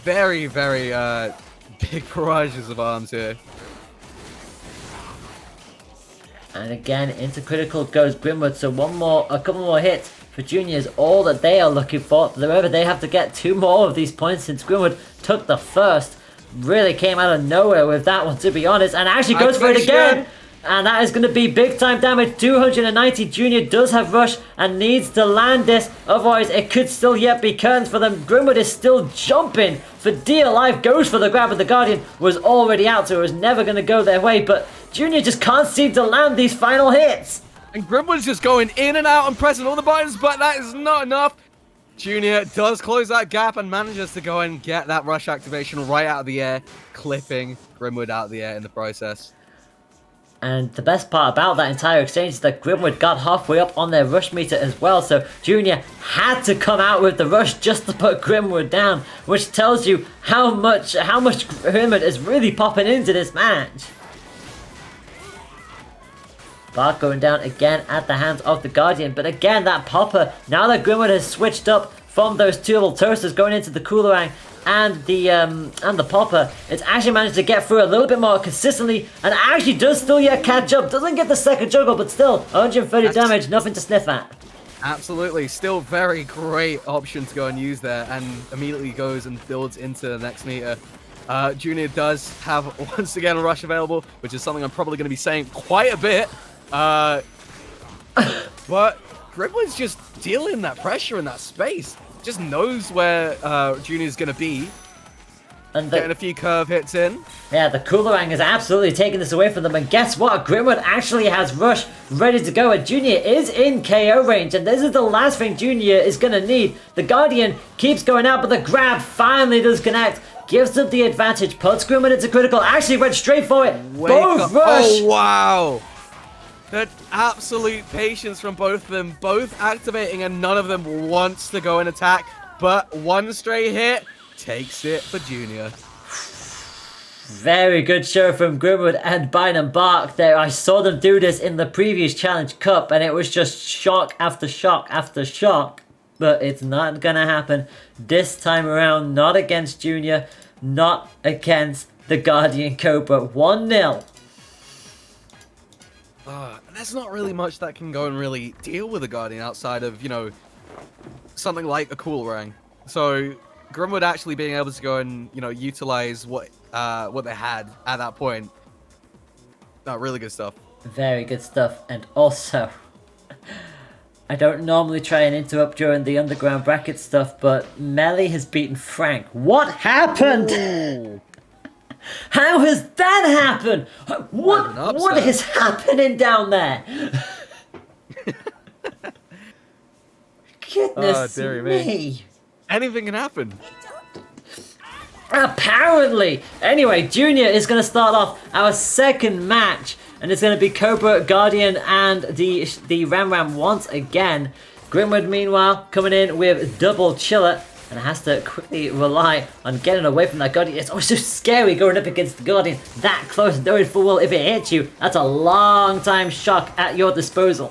very, very big barrages of arms here. And again, into critical goes Grimwood, so a couple more hits for Junior is all that they are looking for. However, they have to get 2 more of these points since Grimwood took the first. Really came out of nowhere with that one, to be honest, and actually goes for it again. And that is going to be big time damage. 290. Junior does have rush and needs to land this. Otherwise, it could still yet be curtains for them. Grimwood is still jumping for dear life. Goes for the grab, but the Guardian was already out, so it was never going to go their way. But Junior just can't seem to land these final hits. And Grimwood's just going in and out and pressing all the buttons, but that is not enough. Junior does close that gap and manages to go and get that rush activation right out of the air, clipping Grimwood out of the air in the process. And the best part about that entire exchange is that Grimwood got halfway up on their rush meter as well, so Junior had to come out with the rush just to put Grimwood down, which tells you how much Grimwood is really popping into this match. Bark going down again at the hands of the Guardian, but again that popper, now that Grimwood has switched up from those 2 little toasters going into the Coolerang and the popper, it's actually managed to get through a little bit more consistently, and actually does still yet catch up. Doesn't get the second juggle, but still 130 damage, nothing to sniff at. Absolutely, still very great option to go and use there, and immediately goes and builds into the next meter. Junior does have once again a rush available, which is something I'm probably going to be saying quite a bit. But Grimwood's just dealing that pressure in that space. Just knows where Junior's going to be. And getting a few curve hits in. Yeah, the Coolerang is absolutely taking this away from them. And guess what? Grimwood actually has rush ready to go. And Junior is in KO range. And this is the last thing Junior is going to need. The Guardian keeps going out, but the grab finally does connect. Gives them the advantage. Puts Grimwood into critical. Actually went straight for it. Both rush. Oh, wow. That absolute patience from both of them, both activating, and none of them wants to go and attack. But one stray hit takes it for Junior. Very good show from Grimwood and Bynum Bark there. I saw them do this in the previous Challenge Cup, and it was just shock after shock after shock. But it's not gonna happen this time around. Not against Junior, not against the Guardian Cobra. 1-0. There's not really much that can go and really deal with a Guardian outside of, you know, something like a Coolerang. So Grimwood actually being able to go and, you know, utilize what they had at that point. Really good stuff. Very good stuff. And also, I don't normally try and interrupt during the underground bracket stuff, but Melly has beaten Frank. What happened? Ooh. How has that happened? What is happening down there? Goodness me. Anything can happen. Apparently. Anyway, Junior is going to start off our second match, and it's going to be Cobra, Guardian, and the Ram once again. Grimwood, meanwhile, coming in with double chiller, and has to quickly rely on getting away from that Guardian. It's always so scary going up against the Guardian that close, knowing full well if it hits you, that's a long time shock at your disposal.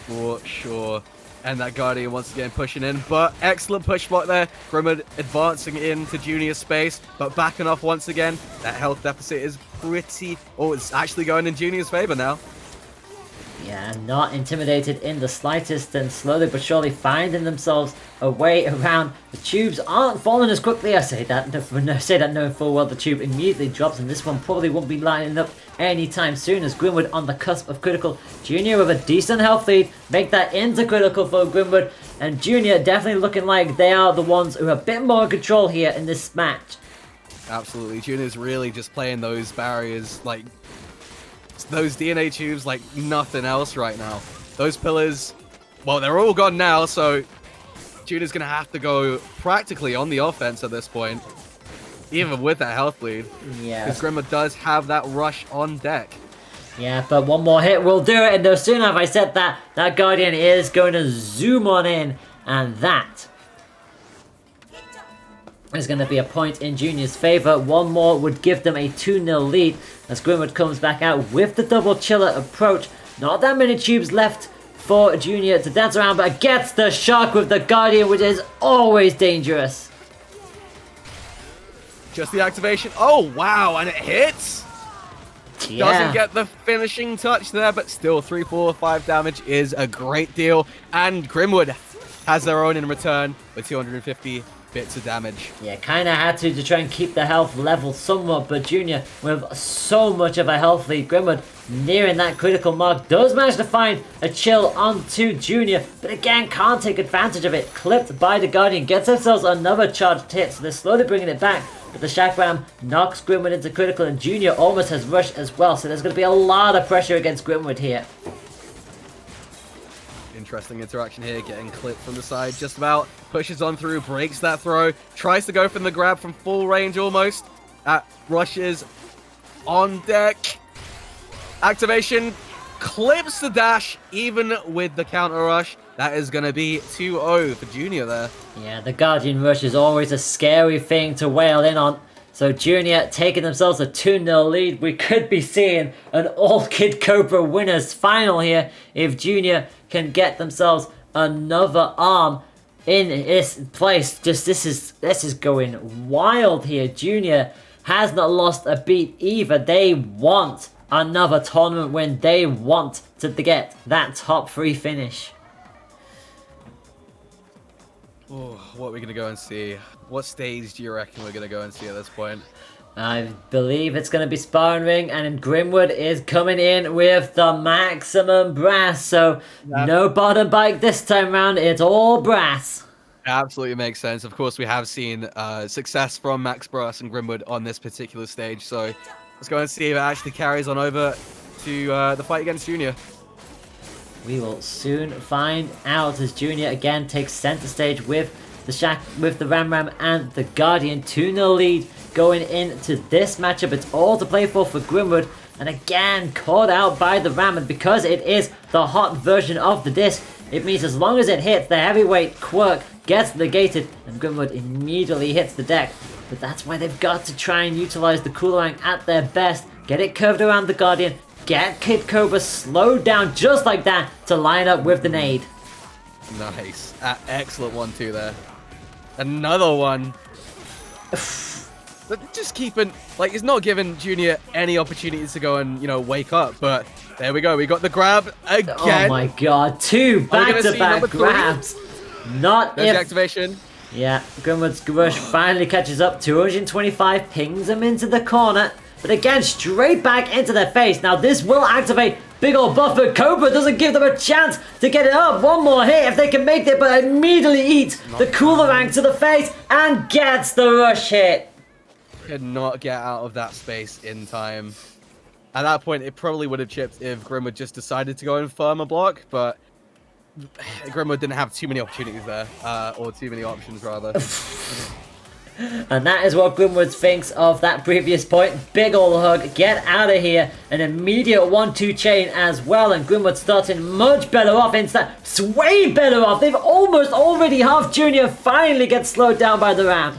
For sure. And that Guardian once again pushing in, but excellent push block there. Grimwood advancing into Junior's space, but backing off once again. That health deficit is it's actually going in Junior's favor now. Yeah, not intimidated in the slightest, and slowly but surely finding themselves a way around. The tubes aren't falling as quickly. I say that knowing full well the tube immediately drops, and this one probably won't be lining up anytime soon, as Grimwood on the cusp of critical. Junior with a decent health lead, make that into critical for Grimwood, and Junior definitely looking like they are the ones who are a bit more in control here in this match. Absolutely, Junior's really just playing those barriers, like those DNA tubes like nothing else right now. Those pillars, well, they're all gone now, so Junior's gonna have to go practically on the offense at this point, even with that health lead. Yeah. Because Grimwood does have that rush on deck. Yeah, but one more hit will do it, and no sooner have I said that, that Guardian is going to zoom on in, and that is going to be a point in Junior's favor. One more would give them a 2-0 lead, as Grimwood comes back out with the double chiller approach. Not that many tubes left for Junior to dance around, but gets the shock with the Guardian, which is always dangerous. Just the activation. Oh, wow, and it hits. Yeah. Doesn't get the finishing touch there, but still 3, 4, 5 damage is a great deal. And Grimwood has their own in return with 250 bits of damage. Yeah, kind of had to try and keep the health level somewhat, but Junior with so much of a health lead. Grimwood nearing that critical mark does manage to find a chill onto Junior, but again can't take advantage of it. Clipped by the Guardian, gets themselves another charged hit, so they're slowly bringing it back, but the Shack Ram knocks Grimwood into critical, and Junior almost has rushed as well, so there's going to be a lot of pressure against Grimwood here. Interesting interaction here, getting clipped from the side just about, pushes on through, breaks that throw, tries to go from the grab from full range almost, rushes on deck, activation, clips the dash, even with the counter rush. That is going to be 2-0 for Junior there. Yeah, the Guardian rush is always a scary thing to wail in on. So Junior taking themselves a 2-0 lead. We could be seeing an all-Kid Cobra winners final here if Junior can get themselves another arm in this place. Just this is going wild here. Junior has not lost a beat either. They want another tournament win. They want to get that top 3 finish. Oh, what are we going to go and see? What stage do you reckon we're going to go and see at this point? I believe it's going to be sparring ring, and Grimwood is coming in with the maximum brass. So no bottom bike this time around. It's all brass. Absolutely makes sense. Of course, we have seen success from Max Brass and Grimwood on this particular stage. So let's go and see if it actually carries on over to the fight against Junior. We will soon find out, as Junior again takes center stage with the Ram Ram and the Guardian. 2-0 lead going into this matchup. It's all to play for Grimwood, and again caught out by the Ram, and because it is the hot version of the disc, it means as long as it hits, the heavyweight quirk gets negated, and Grimwood immediately hits the deck. But that's why they've got to try and utilize the Coolerang at their best. Get it curved around the Guardian, get Kid Cobra slowed down just like that to line up with the nade. Nice. Excellent 1-2 there. Another one. But just keeping, like, it's not giving Junior any opportunities to go and, wake up. But there we go. We got the grab again. Oh my god. 2 back-to-back grabs. Not There's if... the activation. Yeah, Grimwood's rush finally catches up. 225 pings him into the corner. But again, straight back into their face. Now this will activate big ol' buff, but Cobra doesn't give them a chance to get it up. One more hit if they can make it, but immediately eats the Coolerang to the face and gets the rush hit. Could not get out of that space in time. At that point, it probably would have chipped if Grimwood just decided to go and farm a block, but Grimwood didn't have too many opportunities there, or too many options rather. And that is what Grimwood thinks of that previous point. Big ol' hug, get out of here. An immediate 1-2 chain as well, and Grimwood starting much better off instead. Way better off. They've almost already half. Junior finally gets slowed down by the Ram.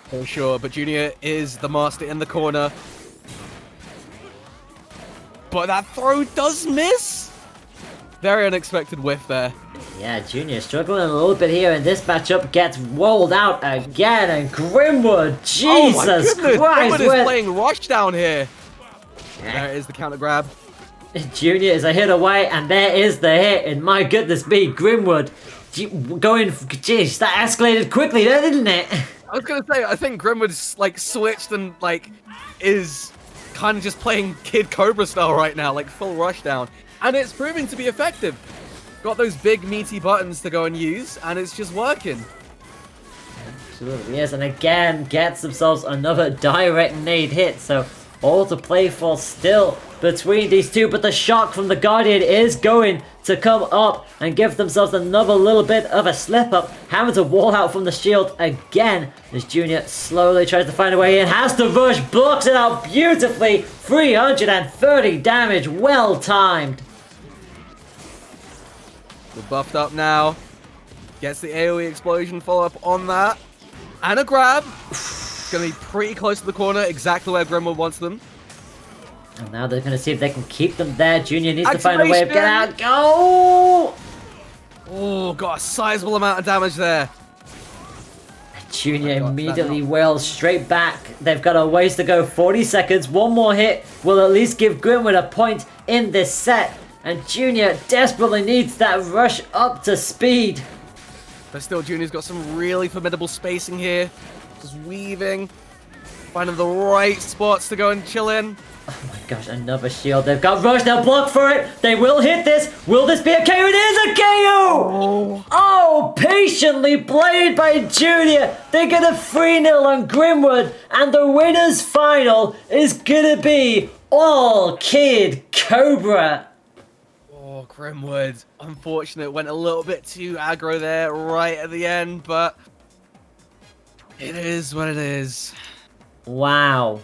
For sure, but Junior is the master in the corner. But that throw does miss. Very unexpected whiff there. Yeah, Junior struggling a little bit here, and this matchup gets rolled out again, and Grimwood, Jesus Oh my goodness, Christ! Grimwood is playing rush down here. There is the counter grab. Junior is a hit away, and there is the hit, and my goodness me, Grimwood going, jeez, that escalated quickly there, didn't it? I was gonna say, I think Grimwood's like switched and like is kind of just playing Kid Cobra style right now, like full rush down, and it's proving to be effective. Got those big meaty buttons to go and use, and it's just working. Absolutely, yes, and again gets themselves another direct nade hit, so all to play for still between these two, but the shock from the Guardian is going to come up and give themselves another little bit of a slip up, having to wall out from the shield again as Junior slowly tries to find a way in, has to rush, blocks it out beautifully, 330 damage, well timed. We're buffed up now. Gets the AoE explosion follow-up on that. And a grab. It's going to be pretty close to the corner, exactly where Grimwood wants them. And now they're going to see if they can keep them there. Junior needs to find a way of getting out. Go! Oh, got a sizable amount of damage there. Junior immediately wails straight back. They've got a ways to go. 40 seconds. One more hit will at least give Grimwood a point in this set. And Junior desperately needs that rush up to speed. But still, Junior's got some really formidable spacing here. Just weaving. Finding the right spots to go and chill in. Oh my gosh, another shield. They've got rush. They'll block for it. They will hit this. Will this be a KO? It is a KO! Oh, patiently played by Junior. They get a 3-0 on Grimwood. And the winner's final is gonna be all Kid Cobra. Oh, Grimwood. Unfortunate. Went a little bit too aggro there right at the end, but it is what it is. Wow.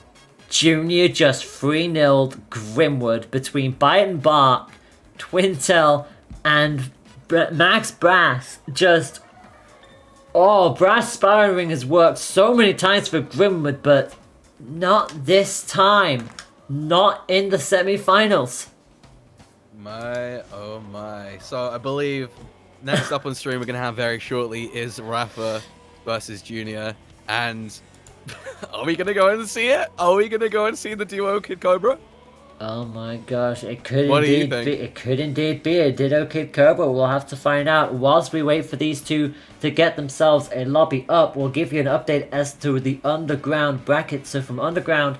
Junior just 3-0'd Grimwood between Bite and Bark, Twintel, and Max Brass. Just... Oh, Brass Sparring Ring has worked so many times for Grimwood, but not this time. Not in the semi-finals. My, oh my. So I believe next up on stream we're going to have very shortly is Rafa versus Junior. And are we going to go and see it? Are we going to go and see the duo Kid Cobra? Oh my gosh, it could What do you indeed think? be. It could indeed be a Ditto Kid Cobra. We'll have to find out. Whilst we wait for these two to get themselves a lobby up, we'll give you an update as to the underground bracket. So from underground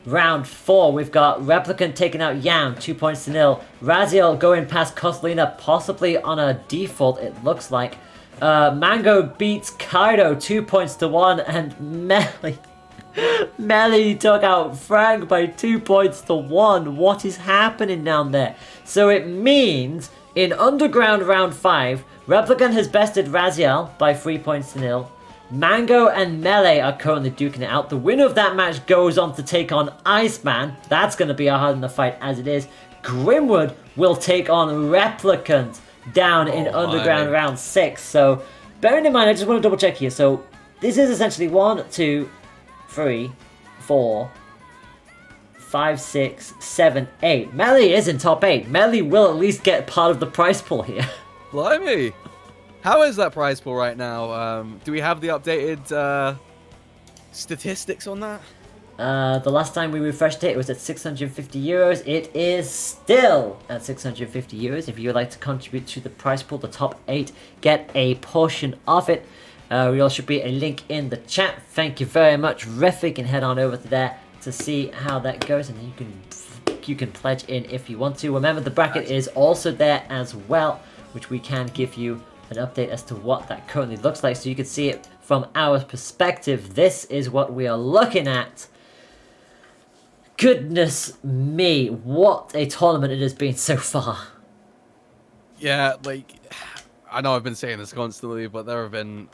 round 4, we've got Replicant taking out Yam, 2-0. Raziel going past Coslina, possibly on a default, it looks like. Mango beats Kaido 2-1, and Melly took out Frank by 2-1. What is happening down there? So it means in Underground Round 5, Replicant has bested Raziel by 3-0. Mango and Melee are currently duking it out. The winner of that match goes on to take on Iceman. That's going to be a hard enough fight as it is. Grimwood will take on Replicant down in Underground Round 6. So, bearing in mind, I just want to double check here. So, this is essentially 1, 2, 3, 4, 5, 6, 7, 8. Melee is in top 8. Melee will at least get part of the prize pool here. Blimey. How is that prize pool right now? Do we have the updated statistics on that? The last time we refreshed it, it was at 650 euros. It is still at 650 euros. If you would like to contribute to the prize pool, the top 8 get a portion of it. There should be a link in the chat. Thank you very much, Riff. You can head on over to there to see how that goes, and you can pledge in if you want to. Remember, the bracket is also there as well, which we can give you an update as to what that currently looks like, so you can see it from our perspective. This is what we are looking at. Goodness me, what a tournament it has been so far. Yeah, like, I know I've been saying this constantly, but there have been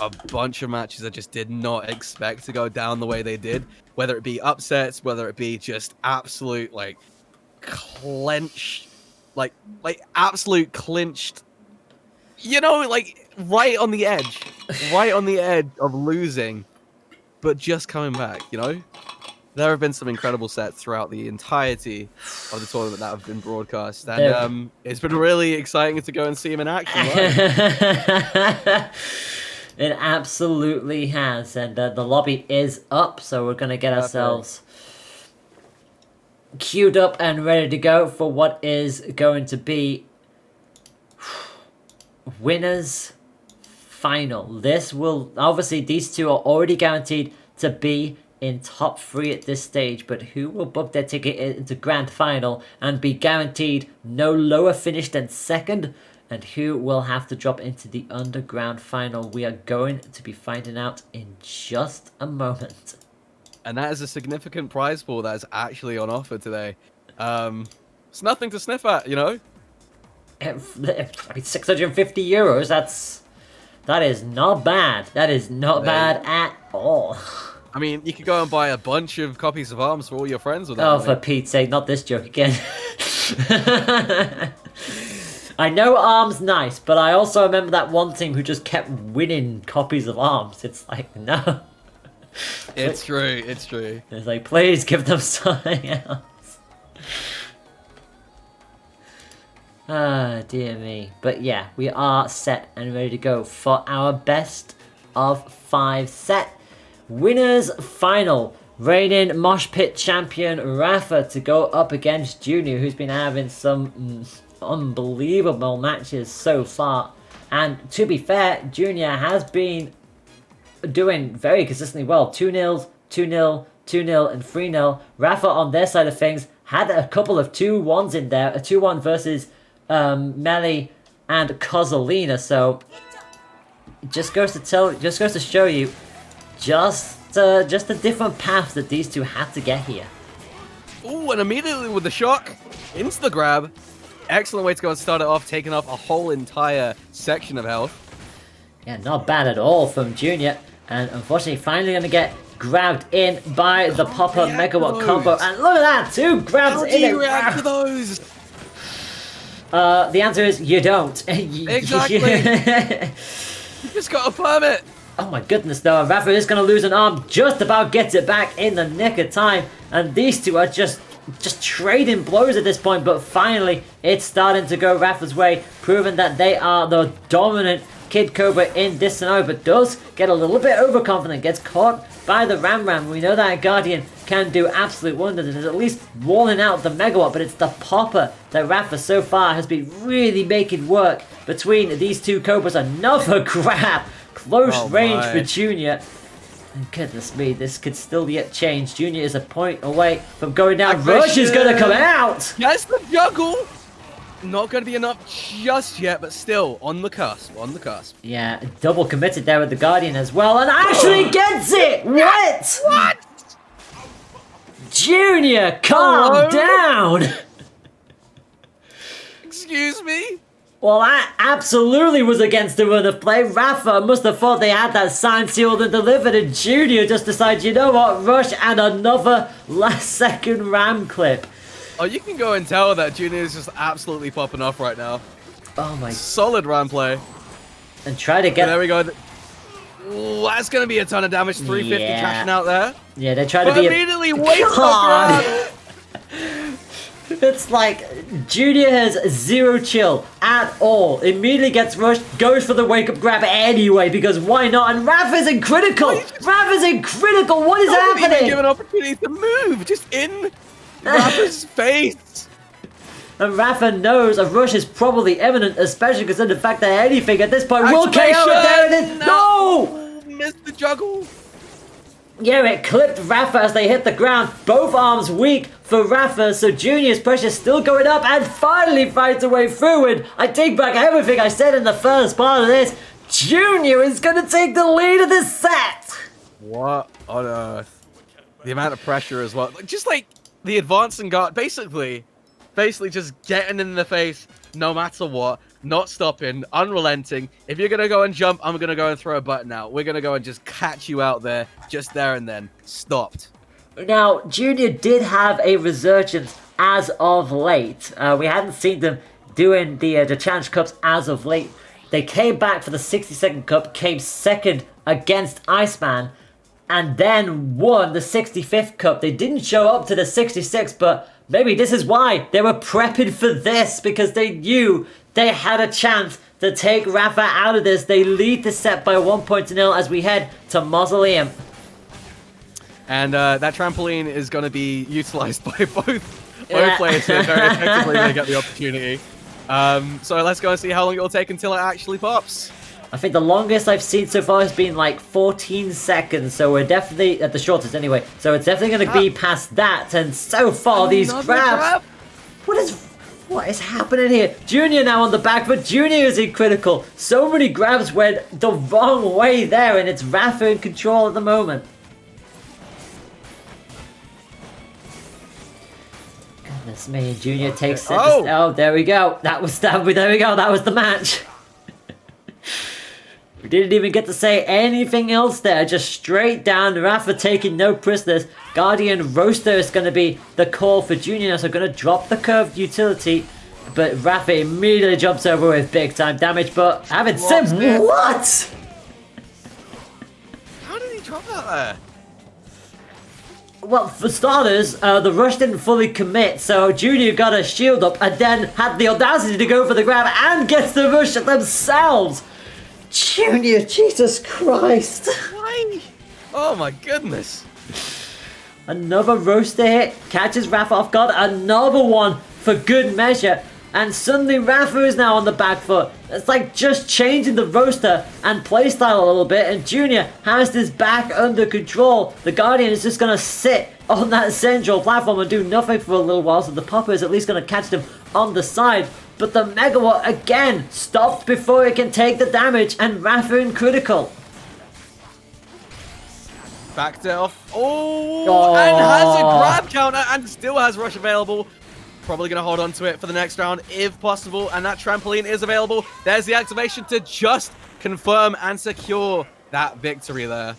a bunch of matches I just did not expect to go down the way they did. Whether it be upsets, whether it be just absolute, like, clench, like absolute clinched, you know, like, right on the edge of losing, but just coming back, you know? There have been some incredible sets throughout the entirety of the tournament that have been broadcast, and it's been really exciting to go and see him in action. It absolutely has, and the lobby is up, so we're gonna get ourselves queued up and ready to go for what is going to be winners final. This will obviously, these two are already guaranteed to be in top 3 at this stage, but who will book their ticket into grand final and be guaranteed no lower finish than second, and who will have to drop into the underground final, we are going to be finding out in just a moment. And that is a significant prize pool that is actually on offer today. It's nothing to sniff at, you know. I mean, €650, that is not bad. That is not bad at all. I mean, you could go and buy a bunch of copies of ARMS for all your friends with that. Oh, for Pete's sake, not this joke again. I know ARMS nice, but I also remember that one team who just kept winning copies of ARMS. It's like, no. It's true, it's true. It's like, please give them something else. Ah, dear me. But yeah, we are set and ready to go for our best of 5 set. Winners final. Reigning Moshpit champion Rafa to go up against Junior, who's been having some unbelievable matches so far. And to be fair, Junior has been doing very consistently well. 2-0, 2-0, 2-0, and 3-0. Rafa on their side of things had a couple of 2-1s in there. A 2-1 versus Melly and Kozolina. So just goes to show you just the different paths that these two had to get here. Ooh, and immediately with the shock into the grab. Excellent way to go and start it off, taking off a whole entire section of health. Yeah, not bad at all from Junior. And unfortunately, finally going to get grabbed in by the Popper Megawatt combo. And look at that, 2 grabs in it. How do you react to those? The answer is you don't. Exactly. You just got a permit. Oh my goodness, though. Rafa is going to lose an arm, just about gets it back in the nick of time. And these two are just trading blows at this point. But finally, it's starting to go Rafa's way, proving that they are the dominant Kid Cobra in this scenario. But does get a little bit overconfident, gets caught by the Ram. We know that Guardian can do absolute wonders and is at least walling out the Megawatt, but it's the Popper that Rafa so far has been really making work between these two Cobras. Another grab, close range for Junior. And goodness me, this could still yet change. Junior is a point away from going down. Rush is going to come out. Yes, the juggle. Not going to be enough just yet, but still on the cusp, on the cusp. Yeah, double committed there with the Guardian as well, and actually gets it! What? What? Junior, calm down! Excuse me? Well, that absolutely was against the run of play. Rafa must have thought they had that signed, sealed, and delivered, and Junior just decided, you know what, Rush and another last second Ram clip. Oh, you can go and tell that Junior is just absolutely popping off right now. Oh my. Solid Ram play. And try to get... There we go. Ooh, that's going to be a ton of damage. 350 crashing out there. Yeah, they try to be... immediately wait for the grab. It's like Junior has 0 chill at all. Immediately gets rushed, goes for the wake-up grab anyway, because why not? And Rafa's in critical! Rafa's in critical! What is happening? Not even give an opportunity to move, just in Rafa's face. And Rafa knows a rush is probably imminent, especially because of the fact that anything at this point will KO it. There it is. No! Missed the juggle. Yeah, it clipped Rafa as they hit the ground. Both arms weak for Rafa, so Junior's pressure still going up and finally fights a way through. And I take back everything I said in the first part of this. Junior is going to take the lead of this set. What on earth? The amount of pressure as well. Just like the advancing guard, basically just getting in the face no matter what. Not stopping, unrelenting. If you're going to go and jump, I'm going to go and throw a button out. We're going to go and just catch you out there, just there and then. Stopped. Now, Junior did have a resurgence as of late. We hadn't seen them doing the Challenge Cups as of late. They came back for the 60-second cup, came second against Iceman. and then won the 65th Cup. They didn't show up to the 66th, but maybe this is why. They were prepping for this, because they knew they had a chance to take Rafa out of this. They lead the set by 1-0 as we head to Mausoleum. And that trampoline is going to be utilized by both players here very effectively when they get the opportunity. So let's go and see how long it will take until it actually pops. I think the longest I've seen so far has been like 14 seconds, so we're definitely at the shortest anyway. So it's definitely going to be past that, and so far these grabs. What is happening here? Junior now on the back, but Junior is in critical. So many grabs went the wrong way there, and it's Rafa in control at the moment. Goodness me, Junior takes it. Oh, there we go. There we go. That was the match. We didn't even get to say anything else there. Just straight down. Rafa taking no prisoners. Guardian Roaster is going to be the call for Junior. So going to drop the curved utility. But Rafa immediately jumps over with big time damage. But having Sims, what? How did he drop that there? Well, for starters, the rush didn't fully commit, so Junior got a shield up and then had the audacity to go for the grab and gets the rush themselves. Junior, Jesus Christ. Why? Oh my goodness. Another roaster hit, catches Rafa off guard, another one for good measure. And suddenly Rafa is now on the back foot. It's like just changing the roaster and playstyle a little bit, and Junior has this back under control. The Guardian is just going to sit on that central platform and do nothing for a little while, so the Popper is at least going to catch them on the side. But the Megawatt again stopped before it can take the damage, and Rafa in critical. Backed it off. Oh, and has a grab counter and still has rush available. Probably going to hold on to it for the next round if possible, and that trampoline is available. There's the activation to just confirm and secure that victory there.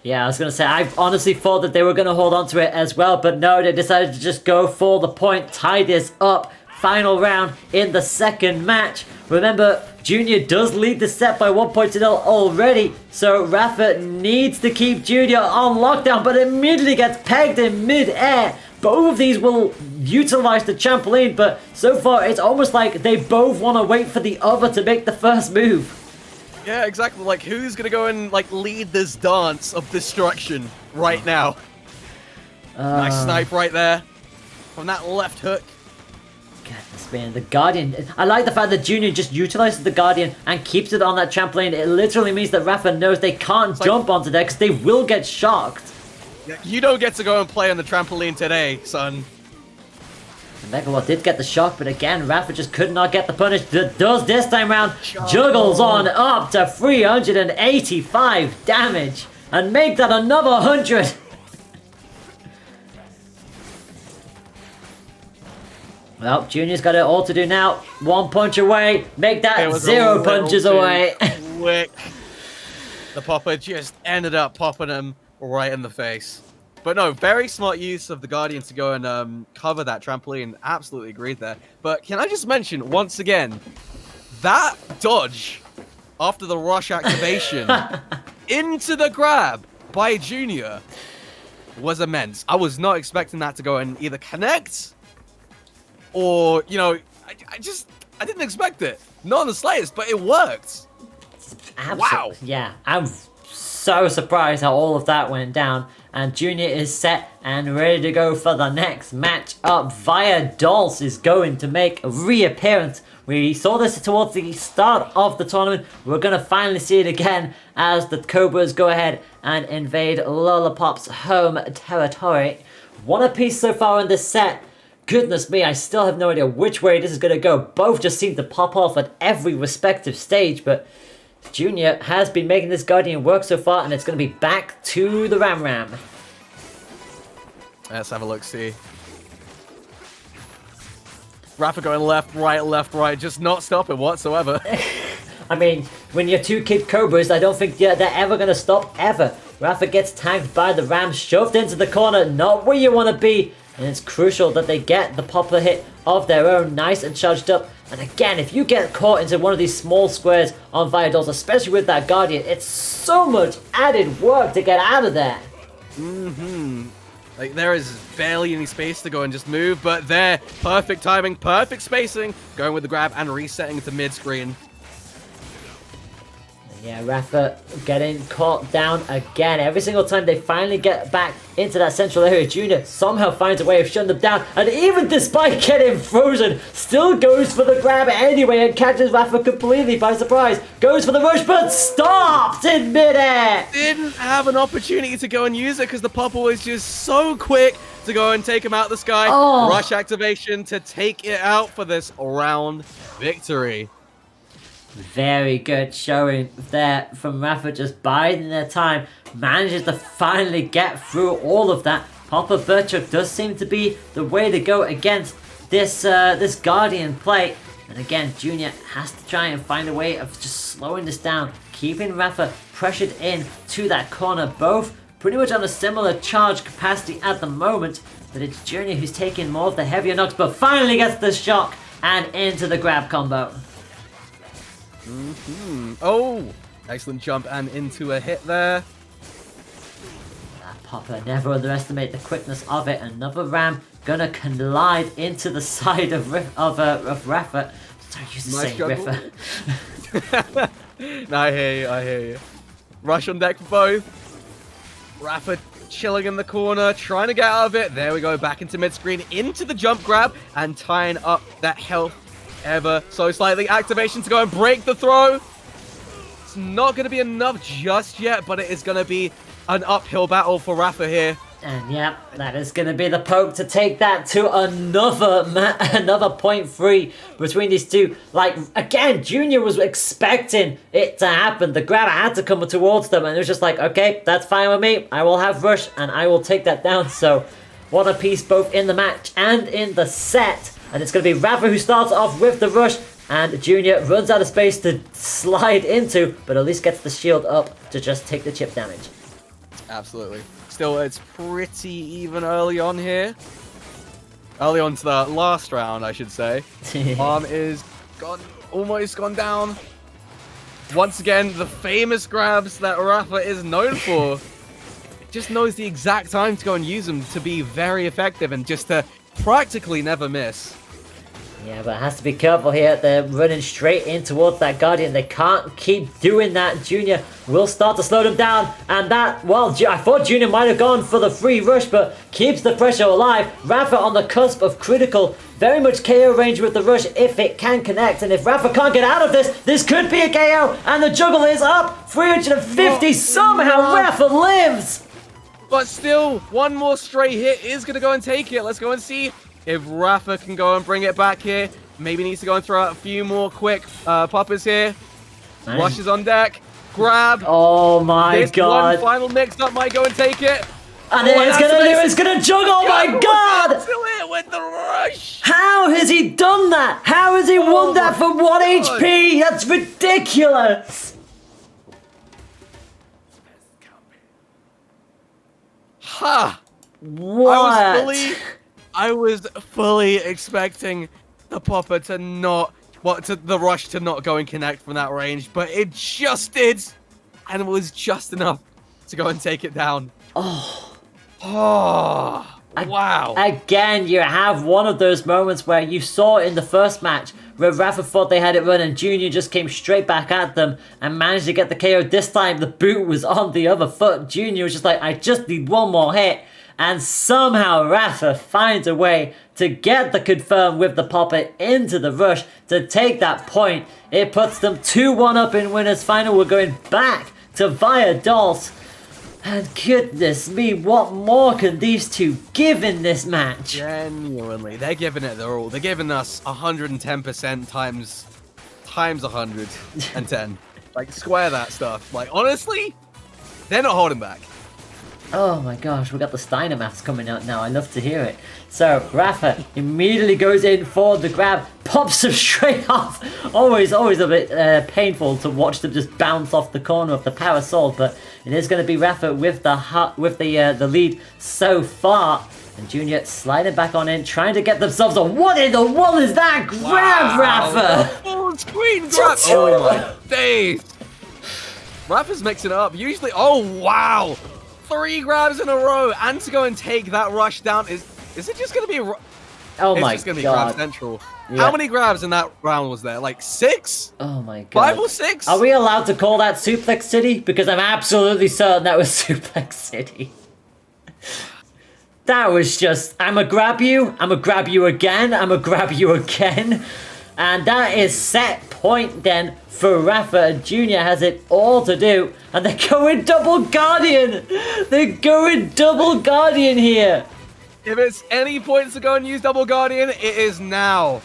Yeah, I was going to say, I honestly thought that they were going to hold on to it as well, but no, they decided to just go for the point, tie this up. Final round in the second match. Remember, Junior does lead the set by 1-0 already, so Rafa needs to keep Junior on lockdown, but immediately gets pegged in mid-air. Both of these will utilize the trampoline, but so far it's almost like they both want to wait for the other to make the first move. Yeah, exactly. Like, who's going to go and like lead this dance of destruction right now? Nice snipe right there from that left hook. Goodness, man, the Guardian. I like the fact that Junior just utilizes the Guardian and keeps it on that trampoline. It literally means that Rafa knows they can't jump onto that because they will get shocked. You don't get to go and play on the trampoline today, son. The Megawatt did get the shock, but again, Rafa just could not get the punish. Does this time round. Juggles on up to 385 damage and make that another 100. Well, Junior's got it all to do now. One punch away. Make that 0 punches away. Quick. The Popper just ended up popping him right in the face. But no, very smart use of the Guardian to go and cover that trampoline. Absolutely agreed there. But can I just mention, once again, that dodge after the rush activation into the grab by Junior was immense. I was not expecting that to go and either connect or, you know, I didn't expect it. Not in the slightest, but it worked. Wow. Yeah, I'm so surprised how all of that went down. And Junior is set and ready to go for the next match up. Dolls is going to make a reappearance. We saw this towards the start of the tournament. We're going to finally see it again as the Cobras go ahead and invade Lollipop's home territory. One apiece so far in this set. Goodness me, I still have no idea which way this is going to go. Both just seem to pop off at every respective stage, but Junior has been making this Guardian work so far, and it's going to be back to the Ram Ram. Let's have a look, see. Rafa going left, right, just not stopping whatsoever. I mean, when you're two Kid Cobras, I don't think they're ever going to stop, ever. Rafa gets tagged by the Ram, shoved into the corner, not where you want to be. And it's crucial that they get the popper hit of their own, nice and charged up. And again, if you get caught into one of these small squares on Viadol's, especially with that Guardian, it's so much added work to get out of there. Like, there is barely any space to go and just move, but there, perfect timing, perfect spacing, going with the grab and resetting to mid-screen. Yeah, Rafa getting caught down again. Every single time they finally get back into that central area, Junior somehow finds a way of shutting them down. And even despite getting frozen, still goes for the grab anyway and catches Rafa completely by surprise. Goes for the rush, but stopped in midair. Didn't have an opportunity to go and use it because the Popper was just so quick to go and take him out of the sky. Oh. Rush activation to take it out for this round victory. Very good showing there from Rafa, just biding their time. Manages to finally get through all of that. Popper Burchuk does seem to be the way to go against this this Guardian play. And again, Junior has to try and find a way of just slowing this down, keeping Rafa pressured in to that corner. Both pretty much on a similar charge capacity at the moment, but it's Junior who's taking more of the heavier knocks, but finally gets the shock and into the grab combo. Oh, excellent jump and into a hit there. That Popper, never underestimate the quickness of it. Another ram gonna collide into the side of Rafa. So used to Nice saying juggle. Riffa. No, I hear you. Rush on deck for both. Rafa chilling in the corner, trying to get out of it. There we go, back into mid-screen, into the jump grab, and tying up that health ever so slightly. Activation to go and break the throw. It's not going to be enough just yet, but it is going to be an uphill battle for Rafa here. And yeah, that is going to be the poke to take that to another point three between these two. Like, again, Junior was expecting it to happen. The grab had to come towards them, and it was just like, okay, that's fine with me. I will have rush, and I will take that down. So, what a piece both in the match and in the set. And it's going to be Rafa who starts off with the rush, and Junior runs out of space to slide into, but at least gets the shield up to just take the chip damage. Absolutely. Still, it's pretty even early on here. Early on to the last round, I should say. Arm is almost gone down. Once again, the famous grabs that Rafa is known for. Just knows the exact time to go and use them to be very effective and just to practically never miss. Yeah, but it has to be careful here. They're running straight in towards that Guardian. They can't keep doing that. Junior will start to slow them down. And that, well, I thought Junior might have gone for the free rush, but keeps the pressure alive. Rafa on the cusp of critical. Very much KO range with the rush if it can connect. And if Rafa can't get out of this, this could be a KO. And the juggle is up. 350. Somehow Rafa lives. But still, one more straight hit is going to go and take it. Let's go and see if Rafa can go and bring it back here. Maybe needs to go and throw out a few more quick poppers here. Man. Rushes on deck. Grab. Oh my god. One final mix-up might go and take it. And it's gonna juggle. Oh my god! To it with the rush. How has he done that? How has he won that for 1 HP? That's ridiculous. Ha! What? I was fully expecting the popper to not, the rush to not go and connect from that range, but it just did, and it was just enough to go and take it down. Oh, wow. Again, you have one of those moments where you saw in the first match where Rafa thought they had it run and Junior just came straight back at them and managed to get the KO. This time, the boot was on the other foot. Junior was just like, I just need one more hit. And somehow Rafa finds a way to get the confirm with the popper into the rush to take that point. It puts them 2-1 up in winners final. We're going back to Viadol's. And goodness me, what more can these two give in this match? Genuinely, they're giving it their all. They're giving us 110% times 110. Like, square that stuff. Like, honestly, they're not holding back. Oh my gosh, we got the Steiner maths coming out now. I love to hear it. So, Rafa immediately goes in for the grab, pops them straight off. Always a bit painful to watch them just bounce off the corner of the parasol, but it is going to be Rafa with the lead so far. And Junior sliding back on in, trying to get themselves a... What in the world is that? Grab, Rafa! Full screen grab! Oh my days! Rafa's mixing it up. Usually... Oh, wow! 3 grabs in a row. And to go and take that rush down. Is it just going to be... Oh it's my just going to be god. grab central. Yeah. How many grabs in that round was there? Like 6? Oh my god. 5 or 6? Are we allowed to call that Suplex City? Because I'm absolutely certain that was Suplex City. That was just, I'ma grab you again, I'ma grab you again. And that is set point then for Rafa. Junior has it all to do. And they're going double Guardian. They're going double Guardian here. If it's any points to go and use double Guardian, it is now.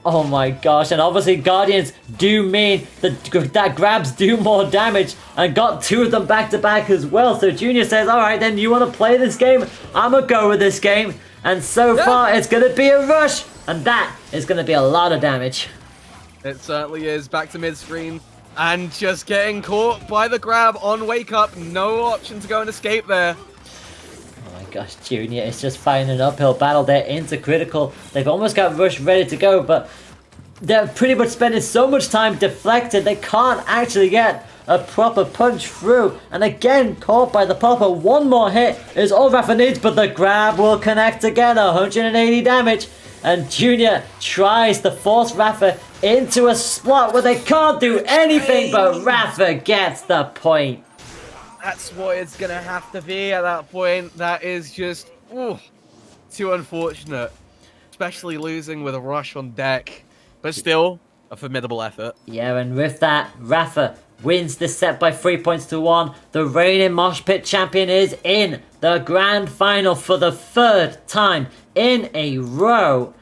Oh my gosh, and obviously Guardians do mean that grabs do more damage, and got 2 of them back to back as well. So Junior says, alright then, you want to play this game? I'ma go with this game. And so far it's going to be a rush, and that is going to be a lot of damage. It certainly is. Back to mid-screen, and just getting caught by the grab on Wake Up. No option to go and escape there. Gosh, Junior is just fighting an uphill battle there into critical. They've almost got Rush ready to go, but they're pretty much spending so much time deflected, they can't actually get a proper punch through. And again, caught by the popper. One more hit is all Rafa needs, but the grab will connect again. 180 damage. And Junior tries to force Rafa into a spot where they can't do anything, but Rafa gets the point. That's what it's going to have to be at that point. That is just too unfortunate. Especially losing with a rush on deck. But still, a formidable effort. Yeah, and with that, Rafa wins this set by 3 points to 1. The reigning Moshpit champion is in the grand final for the 3rd time in a row.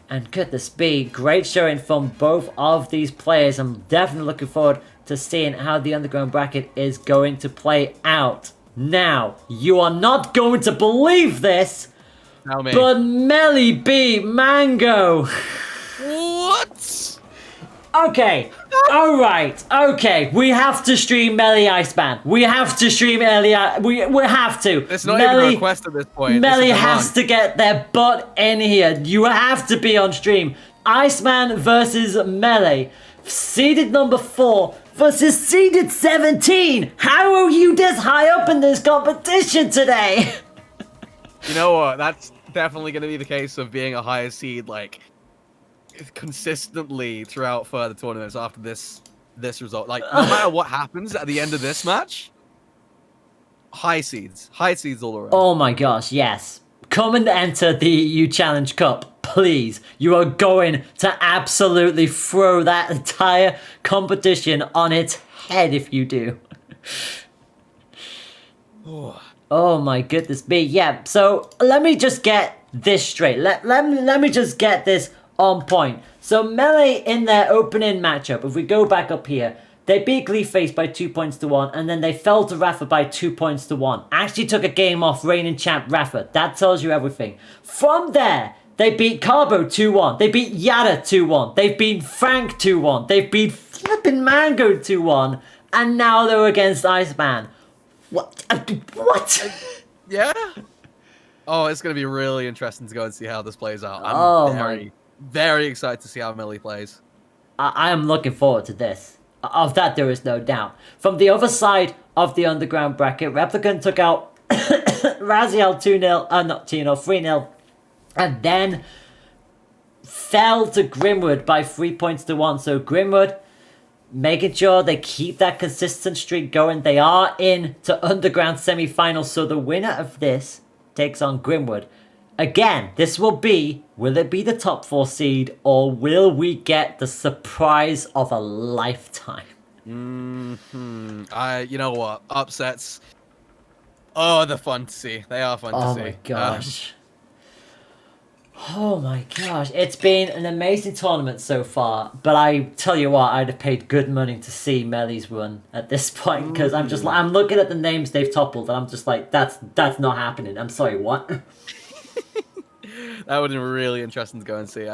And could this be great showing from both of these players. I'm definitely looking forward to seeing how the underground bracket is going to play out. Now, you are not going to believe this, but Melly beat Mango. What? Okay, alright, okay, we have to stream Melly Iceman. We have to stream Melly, we have to. It's not even a request at this point. Melly has to get their butt in here. You have to be on stream. Iceman versus Melly. Seeded number 4 versus seeded 17. How are you this high up in this competition today? You know what? That's definitely going to be the case of being a higher seed, like, consistently throughout further tournaments after this result. Like, no matter what happens at the end of this match, high seeds all around. Oh my gosh, yes. Come and enter the EU Challenge Cup, please. You are going to absolutely throw that entire competition on its head if you do. Oh my goodness me. Yeah, so let me just get this straight. Let me just get this on point. So Melee in their opening matchup, if we go back up here, they beat Gleeface by 2 points to 1, and then they fell to Rafa by 2 points to 1. Actually took a game off reigning champ Rafa. That tells you everything. From there, they beat Carbo 2-1. They beat Yada 2-1. They've beat Frank 2-1. They've beat flipping Mango 2-1. And now they're against Iceman. What? What? Yeah? Oh, it's going to be really interesting to go and see how this plays out. I'm very excited to see how Melly plays. I am looking forward to this. Of that, there is no doubt. From the other side of the underground bracket, Replicant took out Raziel 2-0, not 2-0, 3-0, and then fell to Grimwood by 3 points to 1. So Grimwood making sure they keep that consistent streak going. They are in to underground semi-finals, so the winner of this takes on Grimwood. Again, this will it be the top 4 seed, or will we get the surprise of a lifetime? You know what? Upsets. Oh, they're fun to see. They are fun to see. Oh my gosh. Oh my gosh. It's been an amazing tournament so far, but I tell you what, I'd have paid good money to see Melly's run at this point, because I'm looking at the names they've toppled, and I'm just like, that's not happening. I'm sorry, what? That would have been really interesting to go and see.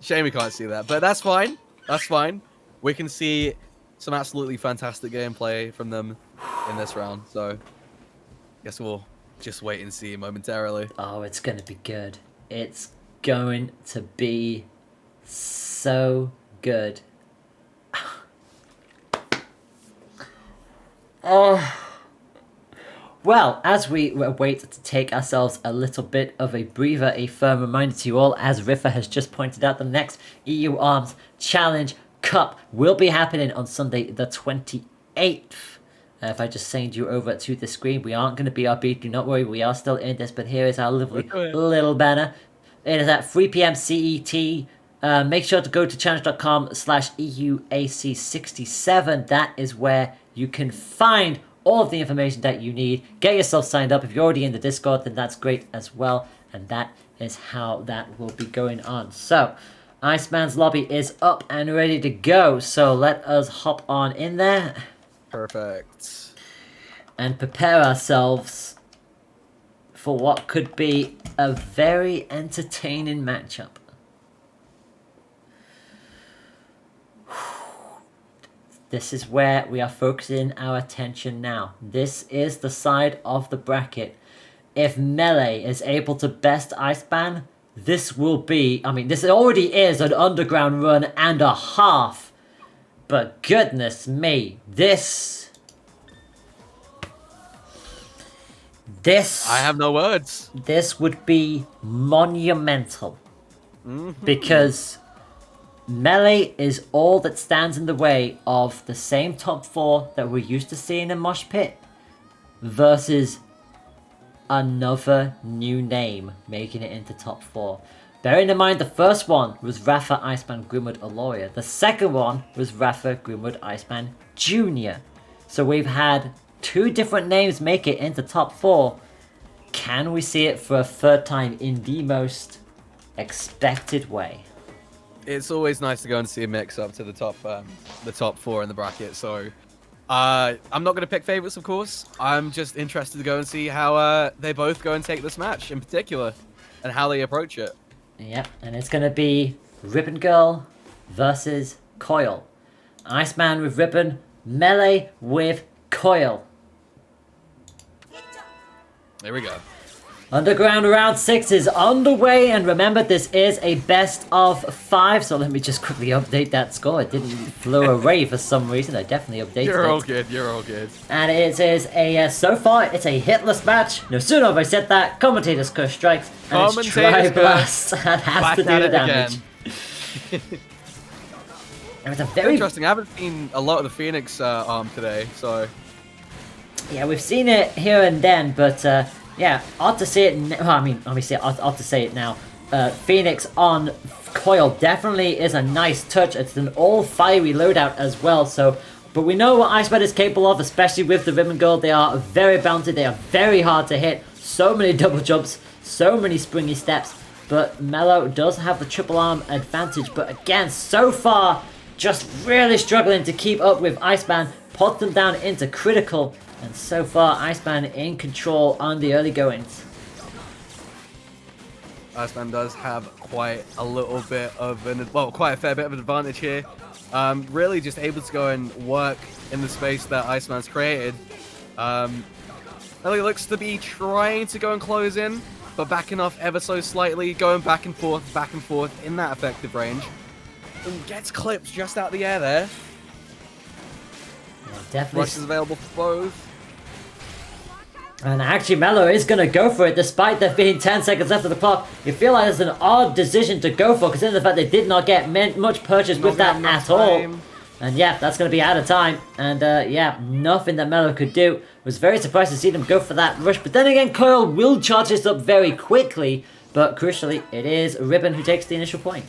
Shame we can't see that. But that's fine. That's fine. We can see some absolutely fantastic gameplay from them in this round. So, guess we'll Just wait and see momentarily. Oh, it's going to be good. It's going to be so good. Oh. Well, as we wait to take ourselves a little bit of a breather, a firm reminder to you all, as Riffa has just pointed out, the next EU Arms Challenge Cup will be happening on Sunday the 28th. If I just send you over to the screen, we aren't going to be upbeat, do not worry, we are still in this, but here is our lovely little banner. It is at 3 p.m. CET. Make sure to go to challenge.com/EUAC67. That is where you can find all of the information that you need. Get yourself signed up. If you're already in the Discord, then that's great as well. And that is how that will be going on. So, Iceman's lobby is up and ready to go. So let us hop on in there. Perfect. And prepare ourselves for what could be a very entertaining matchup. This is where we are focusing our attention now. This is the side of the bracket. If Melee is able to best Iceman, this will be... I mean, this already is an underground run and a half. But goodness me, this... I have no words. This would be monumental. Because... Melee is all that stands in the way of the same top 4 that we're used to seeing in Moshpit versus another new name making it into top 4. Bearing in mind the first one was Rafa Iceman Grimwood Aloria. The second one was Rafa Grimwood Iceman Jr. So we've had 2 different names make it into top 4. Can we see it for a third time in the most expected way? It's always nice to go and see a mix up to the top 4 in the bracket. So I'm not going to pick favorites, of course. I'm just interested to go and see how they both go and take this match in particular and how they approach it. Yep, and it's going to be Ribbon Girl versus Coil. Iceman with Ribbon, Melee with Coil. There we go. Underground round 6 is underway, and remember, this is a best of 5, so let me just quickly update that score. It didn't flow away for some reason. I definitely updated it. You're all good, you're all good. And it is a, so far, it's a hitless match. No sooner have I said that, Commentator's Curse strikes, and it's Tri-Blast and has to do the damage. And it's a very... Interesting, I haven't seen a lot of the Phoenix arm today, so... Yeah, we've seen it here and then, but... yeah, odd to see it. Well, I mean, obviously, odd to say it now. Phoenix on Coil definitely is a nice touch. It's an all-fiery loadout as well. So, but we know what Iceman is capable of, especially with the Ribbon Girl. They are very bounty. They are very hard to hit. So many double jumps. So many springy steps. But Mello does have the triple arm advantage. But again, so far, just really struggling to keep up with Iceman. Puts them down into critical. And so far, Iceman in control on the early goings. Iceman does have quite a little bit of quite a fair bit of an advantage here. Really just able to go and work in the space that Iceman's created. Ellie looks to be trying to go and close in, but backing off ever so slightly, going back and forth in that effective range. And gets clipped just out the air there. Yeah, definitely. Rush is available for both. And actually, Mello is going to go for it, despite there being 10 seconds left of the clock. You feel like it's an odd decision to go for, considering the fact they did not get much purchase with that at all. And yeah, that's going to be out of time. And yeah, nothing that Mello could do. Was very surprised to see them go for that rush. But then again, Coil will charge this up very quickly. But crucially, it is Ribbon who takes the initial point.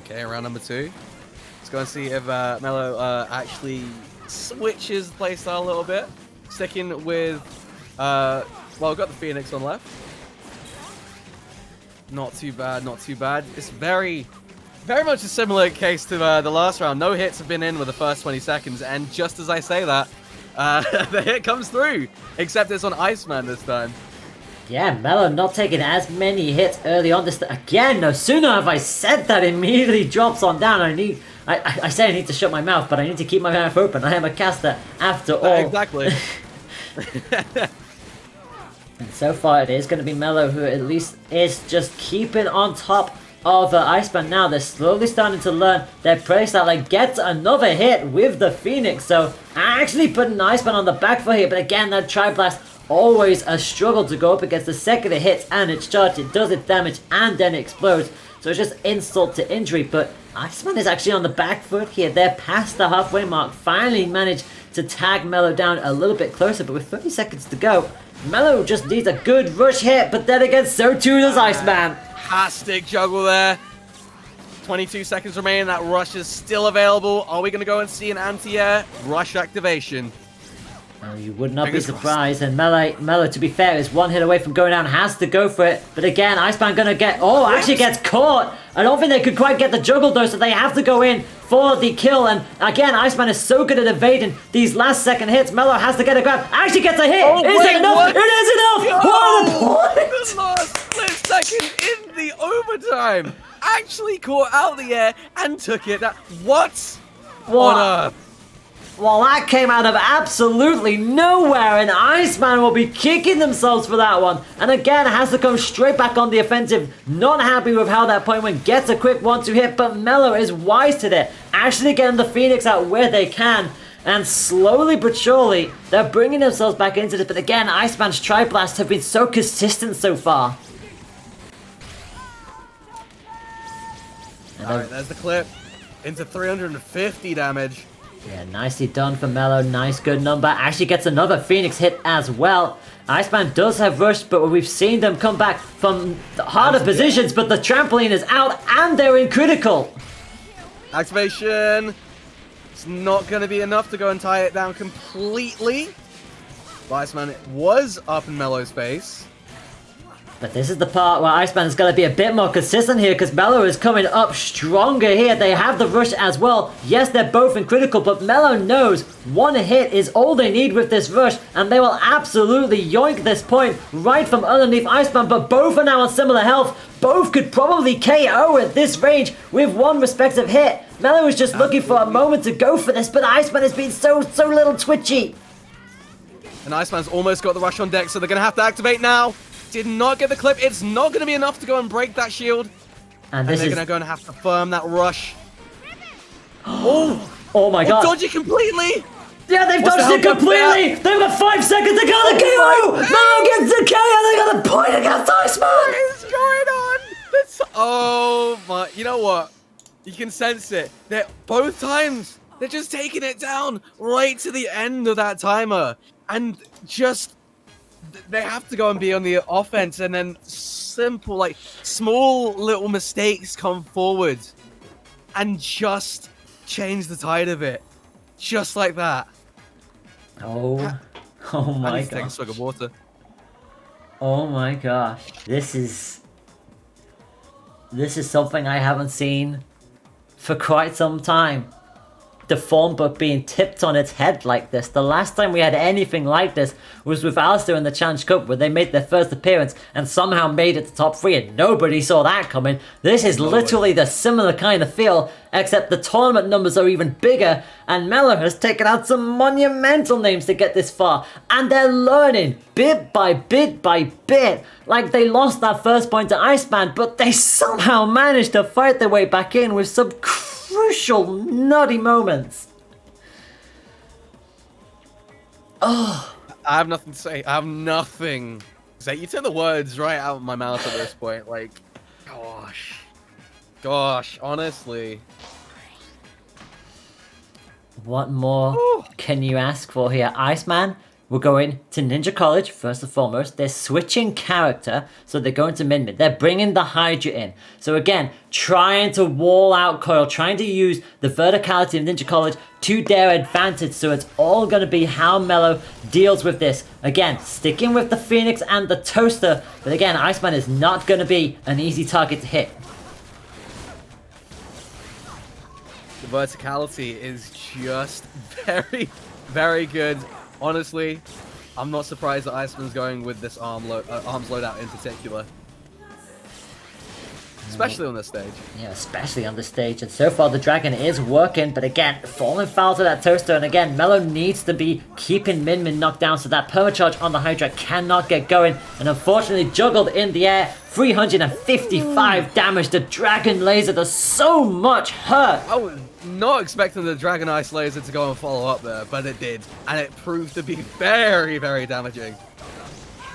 Okay, round number 2. Let's go and see if Mello actually switches the playstyle a little bit. Sticking with, well, we've got the Phoenix on left. Not too bad, not too bad. It's very much a similar case to the last round. No hits have been in with the first 20 seconds, and just as I say that, the hit comes through, except it's on Iceman this time. Yeah, Mello not taking as many hits early on. This again, no sooner have I said that, immediately drops on down. I say I need to shut my mouth, but I need to keep my mouth open. I am a caster after all. Exactly. And so far it is going to be Mellow who at least is just keeping on top of Iceman. Now they're slowly starting to learn their prey style. Like, gets another hit with the Phoenix, so actually putting Iceman on the back foot here. But again, that Tri-Blast, always a struggle to go up against. The second it hits and it's charged, it does its damage and then it explodes. So it's just insult to injury. But Iceman is actually on the back foot here. They're past the halfway mark. Finally managed to tag Mellow down a little bit closer, but with 30 seconds to go, Mellow just needs a good rush hit, but then again, so too does Iceman. Fantastic juggle there. 22 seconds remaining. That rush is still available. Are we going to go and see an anti-air rush activation? Oh, you would not be surprised. And Mellow, to be fair, is one hit away from going down. Has to go for it. But again, Iceman going to get... Oh, actually gets caught. I don't think they could quite get the juggle, though, so they have to go in for the kill. And again, Iceman is so good at evading these last second hits. Mellow has to get a grab. Actually gets a hit. Oh, is it enough? what? It is enough. What a point. The last split second in the overtime. Actually caught out the air and took it. What on earth? Well, that came out of absolutely nowhere, and Iceman will be kicking themselves for that one. And again, has to come straight back on the offensive. Not happy with how that point went. Gets a quick 1-2 hit, but Mellow is wise to that. Actually getting the Phoenix out where they can. And slowly but surely, they're bringing themselves back into this. But again, Iceman's Tri-Blasts have been so consistent so far. Alright, there's the clip. Into 350 damage. Yeah, nicely done for Mellow. Nice, good number. Actually gets another Phoenix hit as well. Iceman does have rush, but we've seen them come back from the harder positions, but the trampoline is out and they're in critical. Activation. It's not going to be enough to go and tie it down completely. Iceman was up in Mellow's face. But this is the part where Iceman is going to be a bit more consistent here because Mellow is coming up stronger here. They have the rush as well. Yes, they're both in critical, but Mellow knows one hit is all they need with this rush, and they will absolutely yoink this point right from underneath Iceman, but both are now on similar health. Both could probably KO at this range with one respective hit. Mellow is just looking for a moment to go for this, but Iceman has been so little twitchy. And Iceman's almost got the rush on deck, so they're going to have to activate now. Did not get the clip. It's not going to be enough to go and break that shield. And they're going to go and have to firm that rush. Oh my god. Dodge it completely. Yeah, they've dodged it completely. They've got 5 seconds. They got the KO. Mellow gets the KO. They got the point against Iceman. What is going on? Oh my. You know what? You can sense it. They're both times. They're just taking it down right to the end of that timer. And just... they have to go and be on the offense, and then simple, like, small little mistakes come forward and just change the tide of it. Just like that. Oh my god. Take a swig of water. Oh my gosh. This is something I haven't seen for quite some time. The form book being tipped on its head like this. The last time we had anything like this was with Alistair in the Challenge Cup, where they made their first appearance and somehow made it to top 3, and nobody saw that coming. This is literally the similar kind of feel, except the tournament numbers are even bigger, and Mellow has taken out some monumental names to get this far, and they're learning bit by bit by bit. Like, they lost that first point to Iceman, but they somehow managed to fight their way back in with some crucial nutty moments. Oh, I have nothing to say. I have nothing to say. You took the words right out of my mouth at this point. Like, gosh, honestly. What more can you ask for here? Iceman will go in to Ninja College, first and foremost. They're switching character, so they're going to mid. They're bringing the Hydra in. So again, trying to wall out Coil, trying to use the verticality of Ninja College to their advantage. So it's all going to be how Mellow deals with this. Again, sticking with the Phoenix and the Toaster. But again, Iceman is not going to be an easy target to hit. The verticality is just very, very good. Honestly, I'm not surprised that Iceman's going with this arms loadout in particular. especially on this stage. Yeah, especially on the stage. And so far the Dragon is working, but again, falling foul to that Toaster. And again, Mello needs to be keeping Min Min knocked down so that permacharge on the Hydra cannot get going. And unfortunately juggled in the air. 355 damage. The Dragon Laser does so much hurt. I was not expecting the Dragon Ice Laser to go and follow up there, but it did. And it proved to be very, very damaging.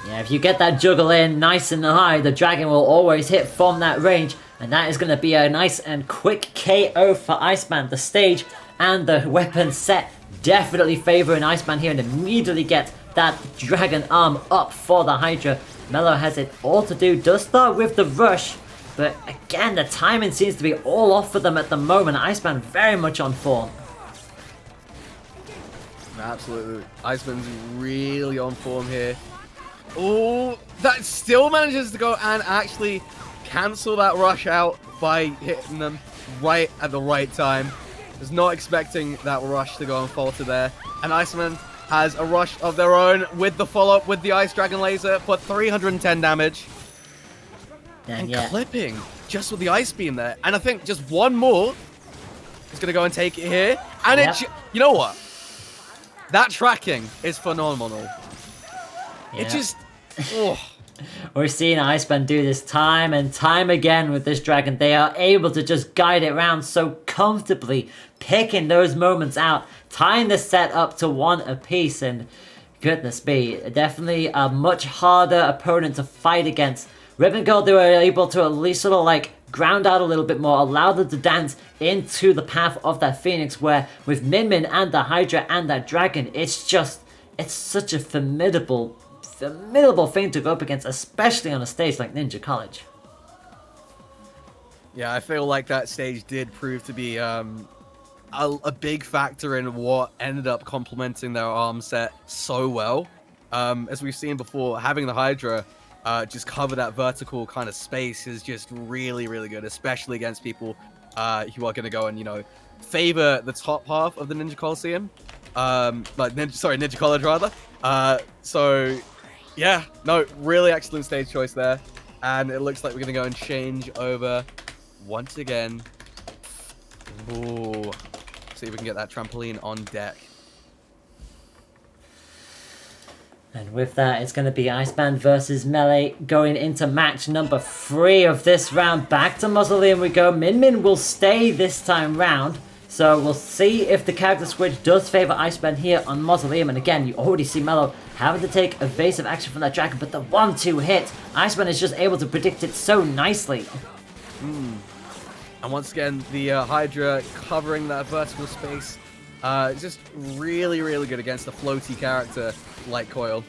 Yeah, if you get that juggle in nice and high, the Dragon will always hit from that range. And that is going to be a nice and quick KO for Iceman. The stage and the weapon set definitely favoring Iceman here, and immediately get that Dragon Arm up for the Hydra. Mello has it all to do, does start with the rush, but again, the timing seems to be all off for them at the moment. Iceman very much on form. Absolutely. Iceman's really on form here. Oh, that still manages to go and actually cancel that rush out by hitting them right at the right time. Was not expecting that rush to go and falter there. And Iceman has a rush of their own with the follow-up with the Ice Dragon Laser for 310 damage. And clipping just with the Ice Beam there. And I think just one more is going to go and take it here. And you know what? That tracking is phenomenal. It just... Oh. We're seeing Iceman do this time and time again with this Dragon. They are able to just guide it around so comfortably, picking those moments out, tying the set up to one apiece, and goodness me, definitely a much harder opponent to fight against. Rip and Gold, they were able to at least sort of like ground out a little bit more, allow them to dance into the path of that Phoenix, where with Min Min and the Hydra and that Dragon, it's such a formidable thing to go up against, especially on a stage like Ninja College. Yeah, I feel like that stage did prove to be a big factor in what ended up complementing their arm set so well. As we've seen before, having the Hydra just cover that vertical kind of space is just really, really good, especially against people who are going to go and, you know, favor the top half of the Ninja Coliseum. Ninja College rather. So yeah, no, really excellent stage choice there. And it looks like we're going to go and change over once again. Ooh. See if we can get that trampoline on deck. And with that, it's going to be Iceman versus Melee going into match number 3 of this round. Back to Mausoleum we go. Min Min will stay this time round. So we'll see if the character switch does favor Iceman here on Mausoleum. And again, you already see Mello having to take evasive action from that Dragon, but the 1-2 hit, Iceman is just able to predict it so nicely. And once again, the Hydra covering that vertical space. Just really, really good against a floaty character like Coil.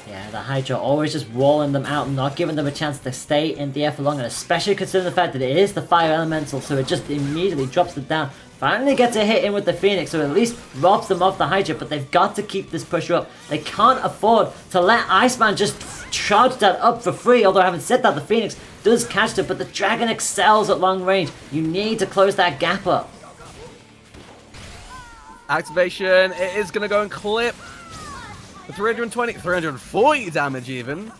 Yeah, the Hydra always just walling them out, not giving them a chance to stay in the air for long, and especially considering the fact that it is the Fire Elemental, so it just immediately drops them down. Finally gets a hit in with the Phoenix, so at least robs them off the Hydra, but they've got to keep this push up. They can't afford to let Iceman just charge that up for free, although having said that, the Phoenix does catch it, but the Dragon excels at long range. You need to close that gap up. Activation, it is going to go and clip. 320, 340 damage even.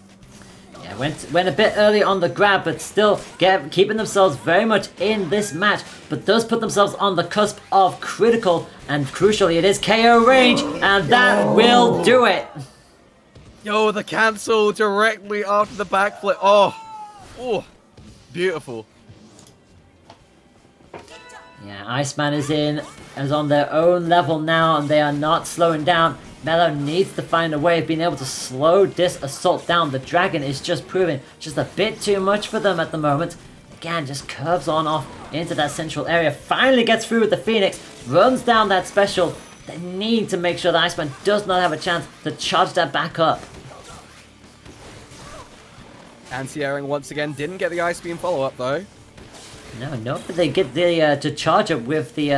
Yeah, went a bit early on the grab, but still keeping themselves very much in this match, but does put themselves on the cusp of critical, and crucially it is KO range, and that will do it. Yo, the cancel directly after the backflip. Oh, beautiful. Yeah, Iceman is on their own level now, and they are not slowing down. Mello needs to find a way of being able to slow this assault down. The Dragon is just proving just a bit too much for them at the moment. Again, just curves on off into that central area. Finally gets through with the Phoenix, runs down that special. They need to make sure that Iceman does not have a chance to charge that back up. Anti-airing once again, didn't get the Ice Beam follow-up though. No, but they get the to charge up with the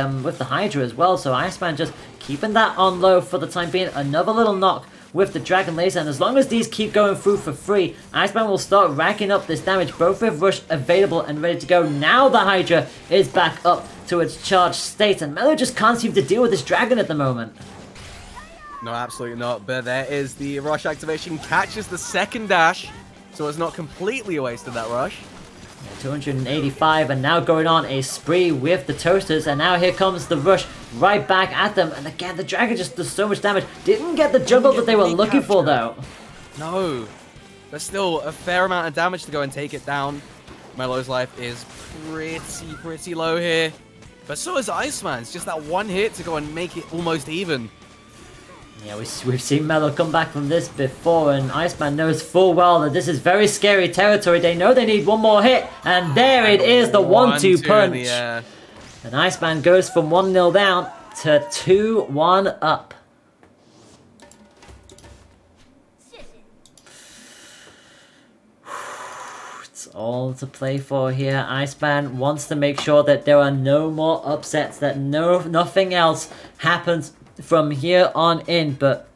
Hydra as well. So Iceman just keeping that on low for the time being. Another little knock with the Dragon Laser, and as long as these keep going through for free, Iceman will start racking up this damage, both with Rush available and ready to go. Now the Hydra is back up to its charged state, and Mello just can't seem to deal with this Dragon at the moment. No, absolutely not. But there is the Rush activation, catches the second dash, so it's not completely a waste of that Rush. 285, and now going on a spree with the toasters, and now here comes the rush right back at them, and again the dragon just does so much damage. Didn't get the juggle that they were looking for though. No, there's still a fair amount of damage to go and take it down. Melo's life is pretty low here, but so is Iceman's. Just that one hit to go and make it almost even. Yeah, we've seen Melo come back from this before, and Iceman knows full well that this is very scary territory. They know they need one more hit, and there it is, the 1-2 punch. And Iceman goes from 1-0 down to 2-1 up. It's all to play for here. Iceman wants to make sure that there are no more upsets, that nothing else happens from here on in, but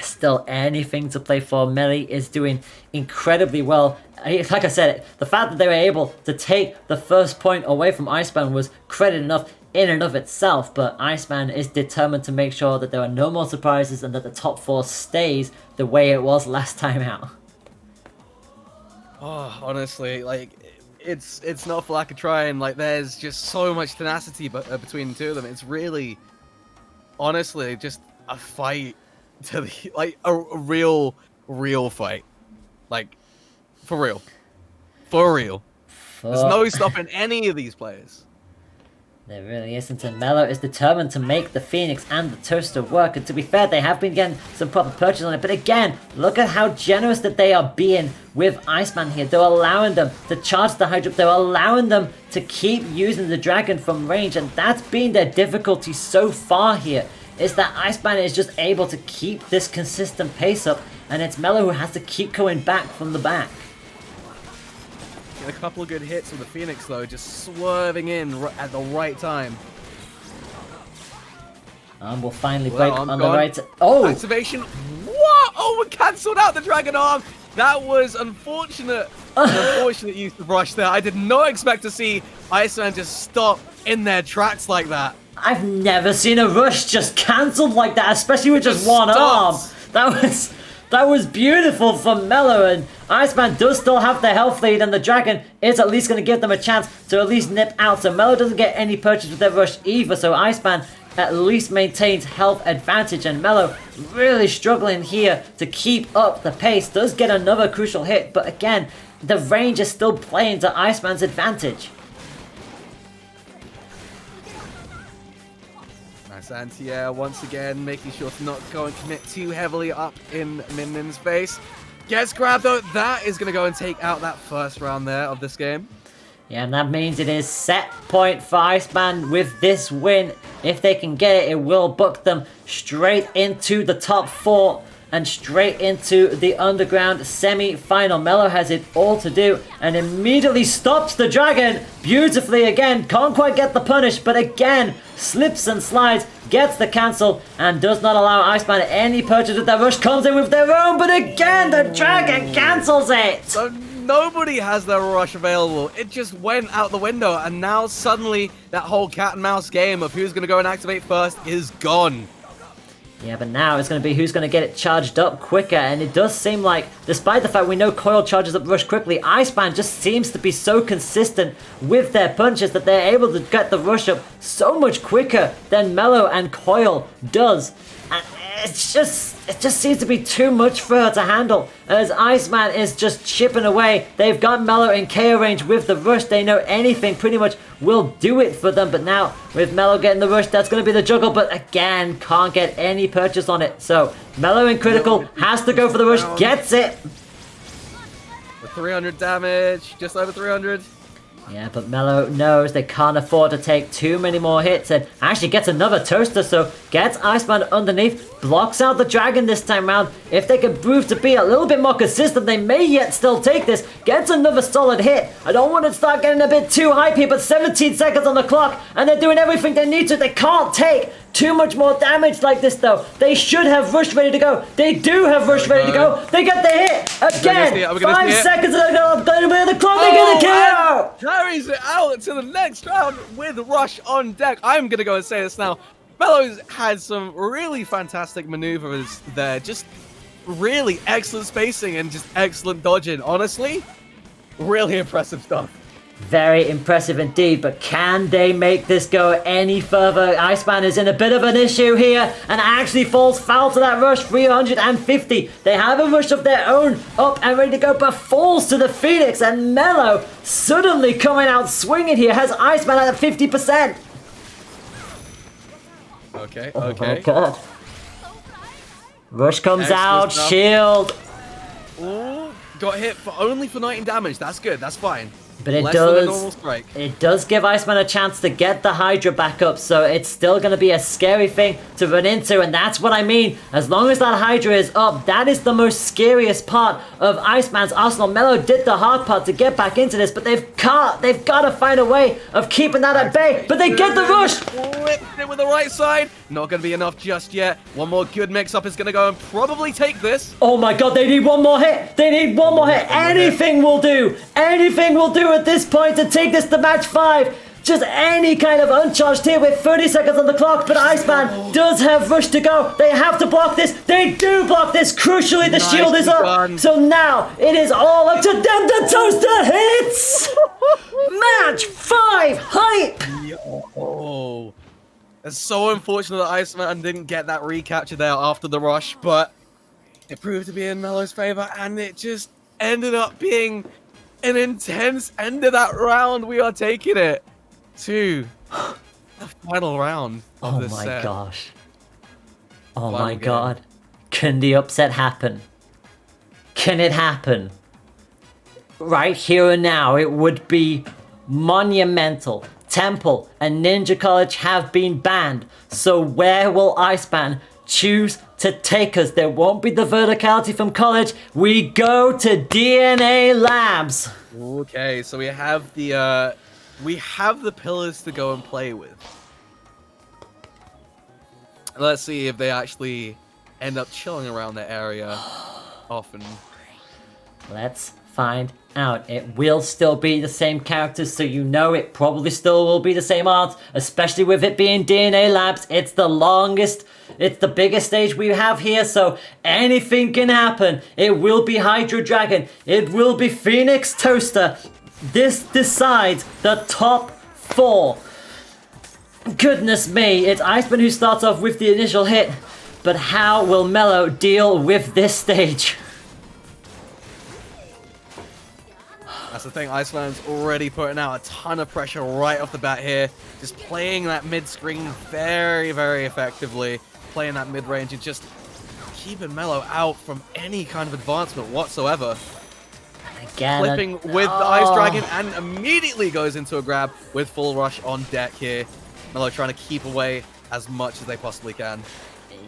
still anything to play for. Melly is doing incredibly well. Like I said, the fact that they were able to take the first point away from Iceman was credit enough in and of itself, but Iceman is determined to make sure that there are no more surprises and that the top 4 stays the way it was last time out. Oh, honestly, like, it's not for lack of trying. Like, there's just so much tenacity between the two of them. It's really, honestly, just a fight to the, like, a real fight. Like, for real. There's no stopping any of these players. There really isn't, and Melo is determined to make the Phoenix and the Toaster work, and to be fair, they have been getting some proper purchase on it, but again, look at how generous that they are being with Iceman here. They're allowing them to charge the Hydra, they're allowing them to keep using the Dragon from range, and that's been their difficulty so far here, is that Iceman is just able to keep this consistent pace up, and it's Melo who has to keep going back from the back. A couple of good hits with the Phoenix though, just swerving in at the right time. We'll finally break on the right. Oh! Activation. What? Oh, we cancelled out the Dragon Arm. That was unfortunate. An unfortunate use of rush there. I did not expect to see Iceman just stop in their tracks like that. I've never seen a rush just cancelled like that, especially with just one arm. That was beautiful from Melo, and Iceman does still have the health lead, and the Dragon is at least going to give them a chance to at least nip out. So Melo doesn't get any purchase with their rush either, so Iceman at least maintains health advantage, and Melo really struggling here to keep up the pace. Does get another crucial hit, but again, the range is still playing to Iceman's advantage. Anti-air once again, making sure to not go and commit too heavily up in Minmin's face. Gets grabbed though. That is going to go and take out that first round there of this game. Yeah, and that means it is set point for Iceman with this win. If they can get it, it will book them straight into the top 4 and straight into the underground semi-final. Melo has it all to do and immediately stops the Dragon beautifully again. Can't quite get the punish, but again, slips and slides, gets the cancel, and does not allow Iceman any purchase with that rush. Comes in with their own, but again, the Dragon cancels it. So nobody has their rush available. It just went out the window, and now suddenly that whole cat and mouse game of who's going to go and activate first is gone. Yeah, but now it's going to be who's going to get it charged up quicker, and it does seem like, despite the fact we know Coil charges up rush quickly, Iceman just seems to be so consistent with their punches that they're able to get the rush up so much quicker than Melo and Coil does. And it just seems to be too much for her to handle, as Iceman is just chipping away. They've got Melo in KO range with the rush. They know anything pretty much will do it for them, but now with Melo getting the rush, that's going to be the juggle, but again, can't get any purchase on it. So Melo in critical has to go for the rush, gets it. With 300 damage, just over 300. Yeah, but Melo knows they can't afford to take too many more hits, and actually gets another toaster, so gets Iceman underneath, blocks out the Dragon this time round. If they can prove to be a little bit more consistent, they may yet still take this. Gets another solid hit. I don't want to start getting a bit too hype here, but 17 seconds on the clock, and they're doing everything they need to. They can't take too much more damage like this though. They should have rush ready to go. They do have rush ready to go. They get the hit again. 5 seconds on the clock. They get the KO. Carries it out to the next round with rush on deck. I'm gonna go and say this now. Melo's had some really fantastic maneuvers there. Just really excellent spacing and just excellent dodging. Honestly, Really impressive stuff. Very impressive indeed, but can they make this go any further? Iceman is in a bit of an issue here and actually falls foul to that rush, 350. They have a rush of their own up and ready to go, but falls to the Phoenix, and Mellow suddenly coming out swinging here has Iceman at 50%. Okay, Oh okay. my god. Rush comes Extra out, stuff. shield. Ooh, got hit for only for 19 damage. That's good. That's fine. But it Less than a does. normal strike. It does give Iceman a chance to get the Hydra back up, so it's still going to be a scary thing to run into, and that's what I mean. As long as that Hydra is up, that is the most scariest part of Iceman's arsenal. Mellow did the hard part to get back into this, but they've got to find a way of keeping that at bay. But they get the rush. Whipped it with the right side. Not going to be enough just yet. One more good mix-up is going to go and probably take this. Oh my god, they need one more hit. They need one more hit. Anything will do. Anything will do at this point to take this to match 5. Just any kind of uncharged hit with 30 seconds on the clock, but Iceman does have rush to go. They have to block this. They do block this. Crucially, the shield is up. Done. So now it is all up to them. The toaster hits. Match 5 hype. Oh, it's so unfortunate that Iceman didn't get that recapture there after the rush, but it proved to be in Mellow's favor, and it just ended up being an intense end of that round. We are taking it to the final round of this set. Gosh. Oh Final my game. god. Can the upset happen? Can it happen? Right here and now, it would be monumental. Temple and Ninja College have been banned. So where will Iceman choose to take us? There won't be the verticality from college. We go to DNA Labs. Okay, so we have the pillars to go and play with. Let's see if they actually end up chilling around the area often. Let's find out. It will still be the same characters, so you know it probably still will be the same art, especially with it being DNA Labs. It's the longest, it's the biggest stage we have here, so anything can happen. It will be Hydra Dragon, it will be Phoenix Toaster. This decides the top 4. Goodness me, it's Iceman who starts off with the initial hit, but how will Mellow deal with this stage? That's the thing, Iceman's already putting out a ton of pressure right off the bat here. Just playing that mid-screen very, very effectively. Playing that mid-range and just keeping Mellow out from any kind of advancement whatsoever. Again, Flipping with the Ice Dragon and immediately goes into a grab with full rush on deck here. Mellow trying to keep away as much as they possibly can.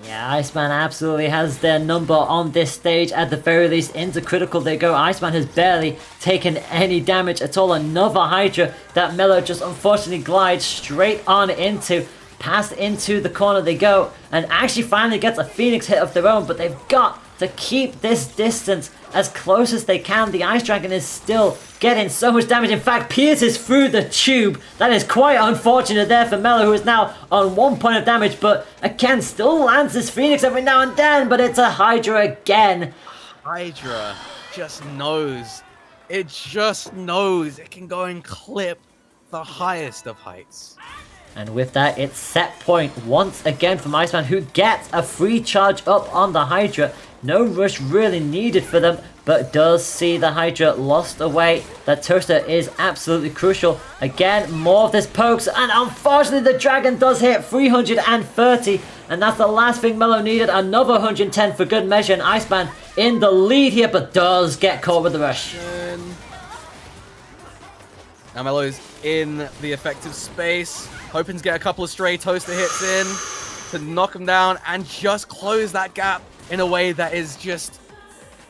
Yeah, Iceman absolutely has their number on this stage. At the very least, into critical they go. Iceman has barely taken any damage at all. Another Hydra that Mellow just unfortunately glides straight on into. Past into the corner they go, and actually finally gets a Phoenix hit of their own, but they've got to keep this distance as close as they can. The Ice Dragon is still getting so much damage. In fact, pierces through the tube. That is quite unfortunate there for Mellow, who is now on 1 point of damage, but again, still lands this Phoenix every now and then, but it's a Hydra again. Hydra just knows. It just knows it can go and clip the highest of heights. And with that, it's set point once again from Iceman, who gets a free charge up on the Hydra. No rush really needed for them, but does see the Hydra lost away. That Toaster is absolutely crucial. Again, more of this pokes, and unfortunately the Dragon does hit 330, and that's the last thing Mellow needed. Another 110 for good measure, and Iceman in the lead here, but does get caught with the rush. Now Mellow's in the effective space, hoping to get a couple of stray Toaster hits in to knock him down and just close that gap in a way that is just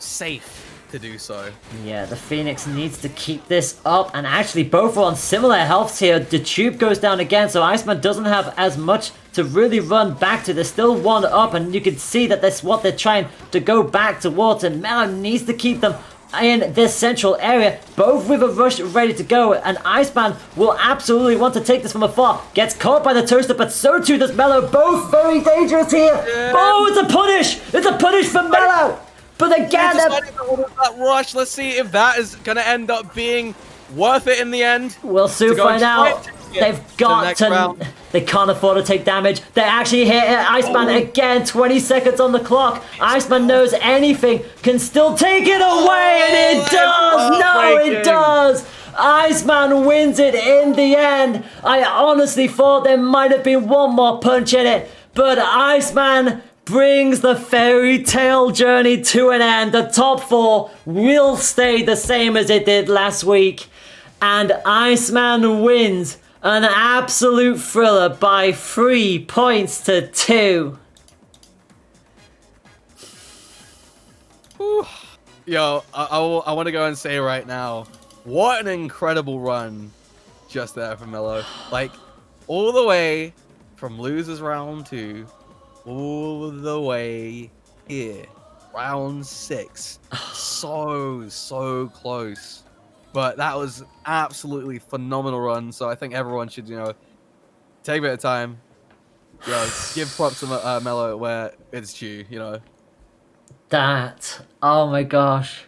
safe to do so. Yeah, the Phoenix needs to keep this up, and actually both are on similar healths here. The tube goes down again, so Iceman doesn't have as much to really run back to. There's still one up, and you can see that that's what they're trying to go back towards, and Mellow needs to keep them in this central area, both with a rush ready to go, and Iceman will absolutely want to take this from afar. Gets caught by the Toaster, but so too does Mellow. Both very dangerous here. Oh, it's a punish! It's a punish for Mellow! But again, that rush. Let's see if that is going to end up being worth it in the end. We'll soon find out. They've got to. They can't afford to take damage. They actually hit Iceman again. 20 seconds on the clock. Iceman knows anything can still take it away, and it does. No, it does. Iceman wins it in the end. I honestly thought there might have been one more punch in it, but Iceman brings the fairy tale journey to an end. The top 4 will stay the same as it did last week, and Iceman wins an absolute thriller by 3 points to 2. Yo, I want to go and say right now, what an incredible run just there from Mello. Like, all the way from losers round 2, all the way here. Round 6. So close. But that was absolutely phenomenal run, so I think everyone should, take a bit of time. Give props to Mello where it's due, Oh my gosh.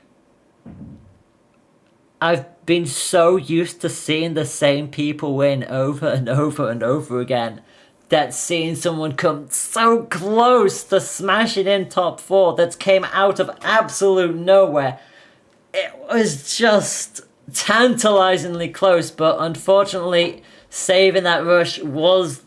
I've been so used to seeing the same people win over and over and over again that seeing someone come so close to smashing in top 4 that came out of absolute nowhere. It was just tantalizingly close, but unfortunately saving that rush was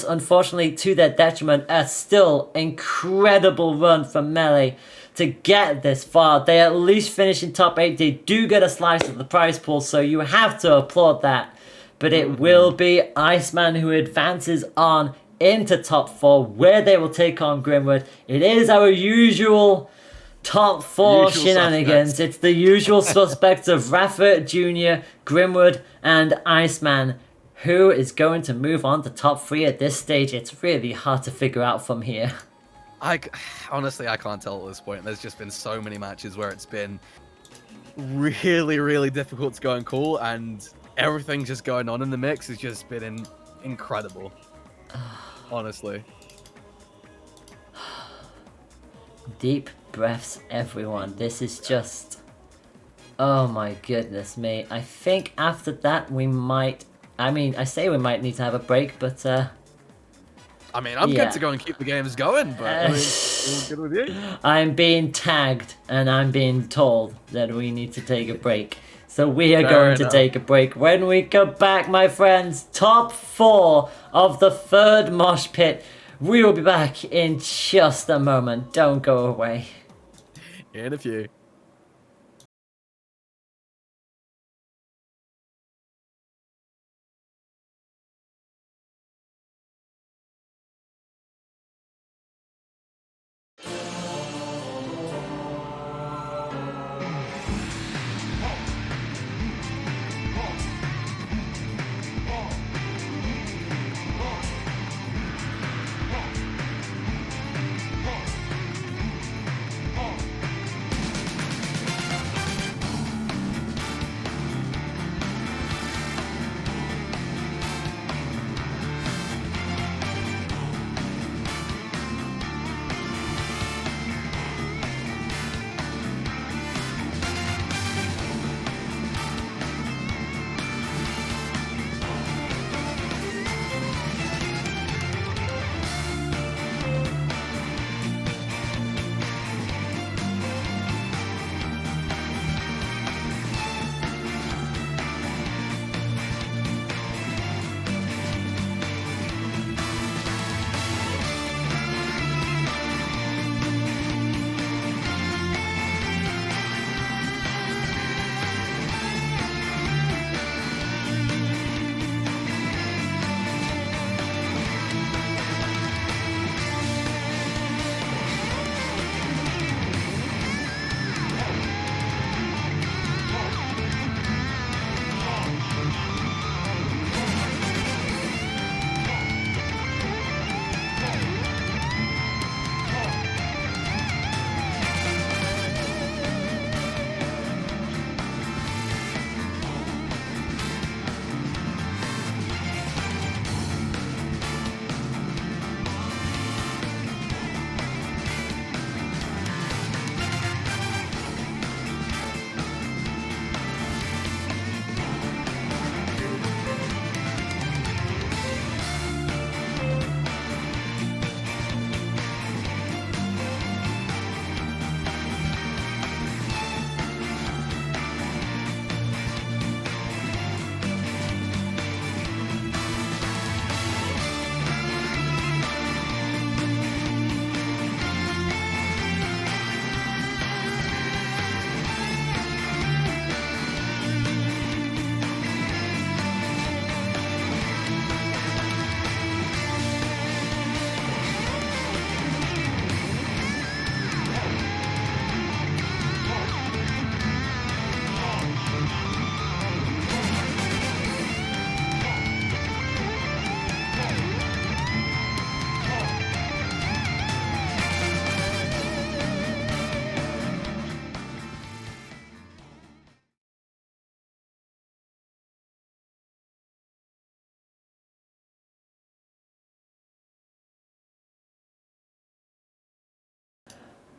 unfortunately to their detriment. A still incredible run from Melee to get this far. They at least finish in top 8. They do get a slice of the prize pool, so you have to applaud that. But it will be Iceman who advances on into top 4, where they will take on Grimwood. It is our usual top 4 shenanigans. It's the usual suspects of Rafa Jr., Grimwood, and Iceman. Who is going to move on to top 3 at this stage? It's really hard to figure out from here. Honestly, I can't tell at this point. There's just been so many matches where it's been really difficult to go and call, and everything just going on in the mix has just been incredible. Honestly. Deep breaths, everyone. This is just... Oh my goodness me. I think after that we might... I say we might need to have a break, but... I'm good to go and keep the games going, but all good with you. I'm being tagged, and I'm being told that we need to take a break. So we are going to take a break. When we come back, my friends, top 4 of the 3rd mosh pit. We will be back in just a moment. Don't go away. In a few.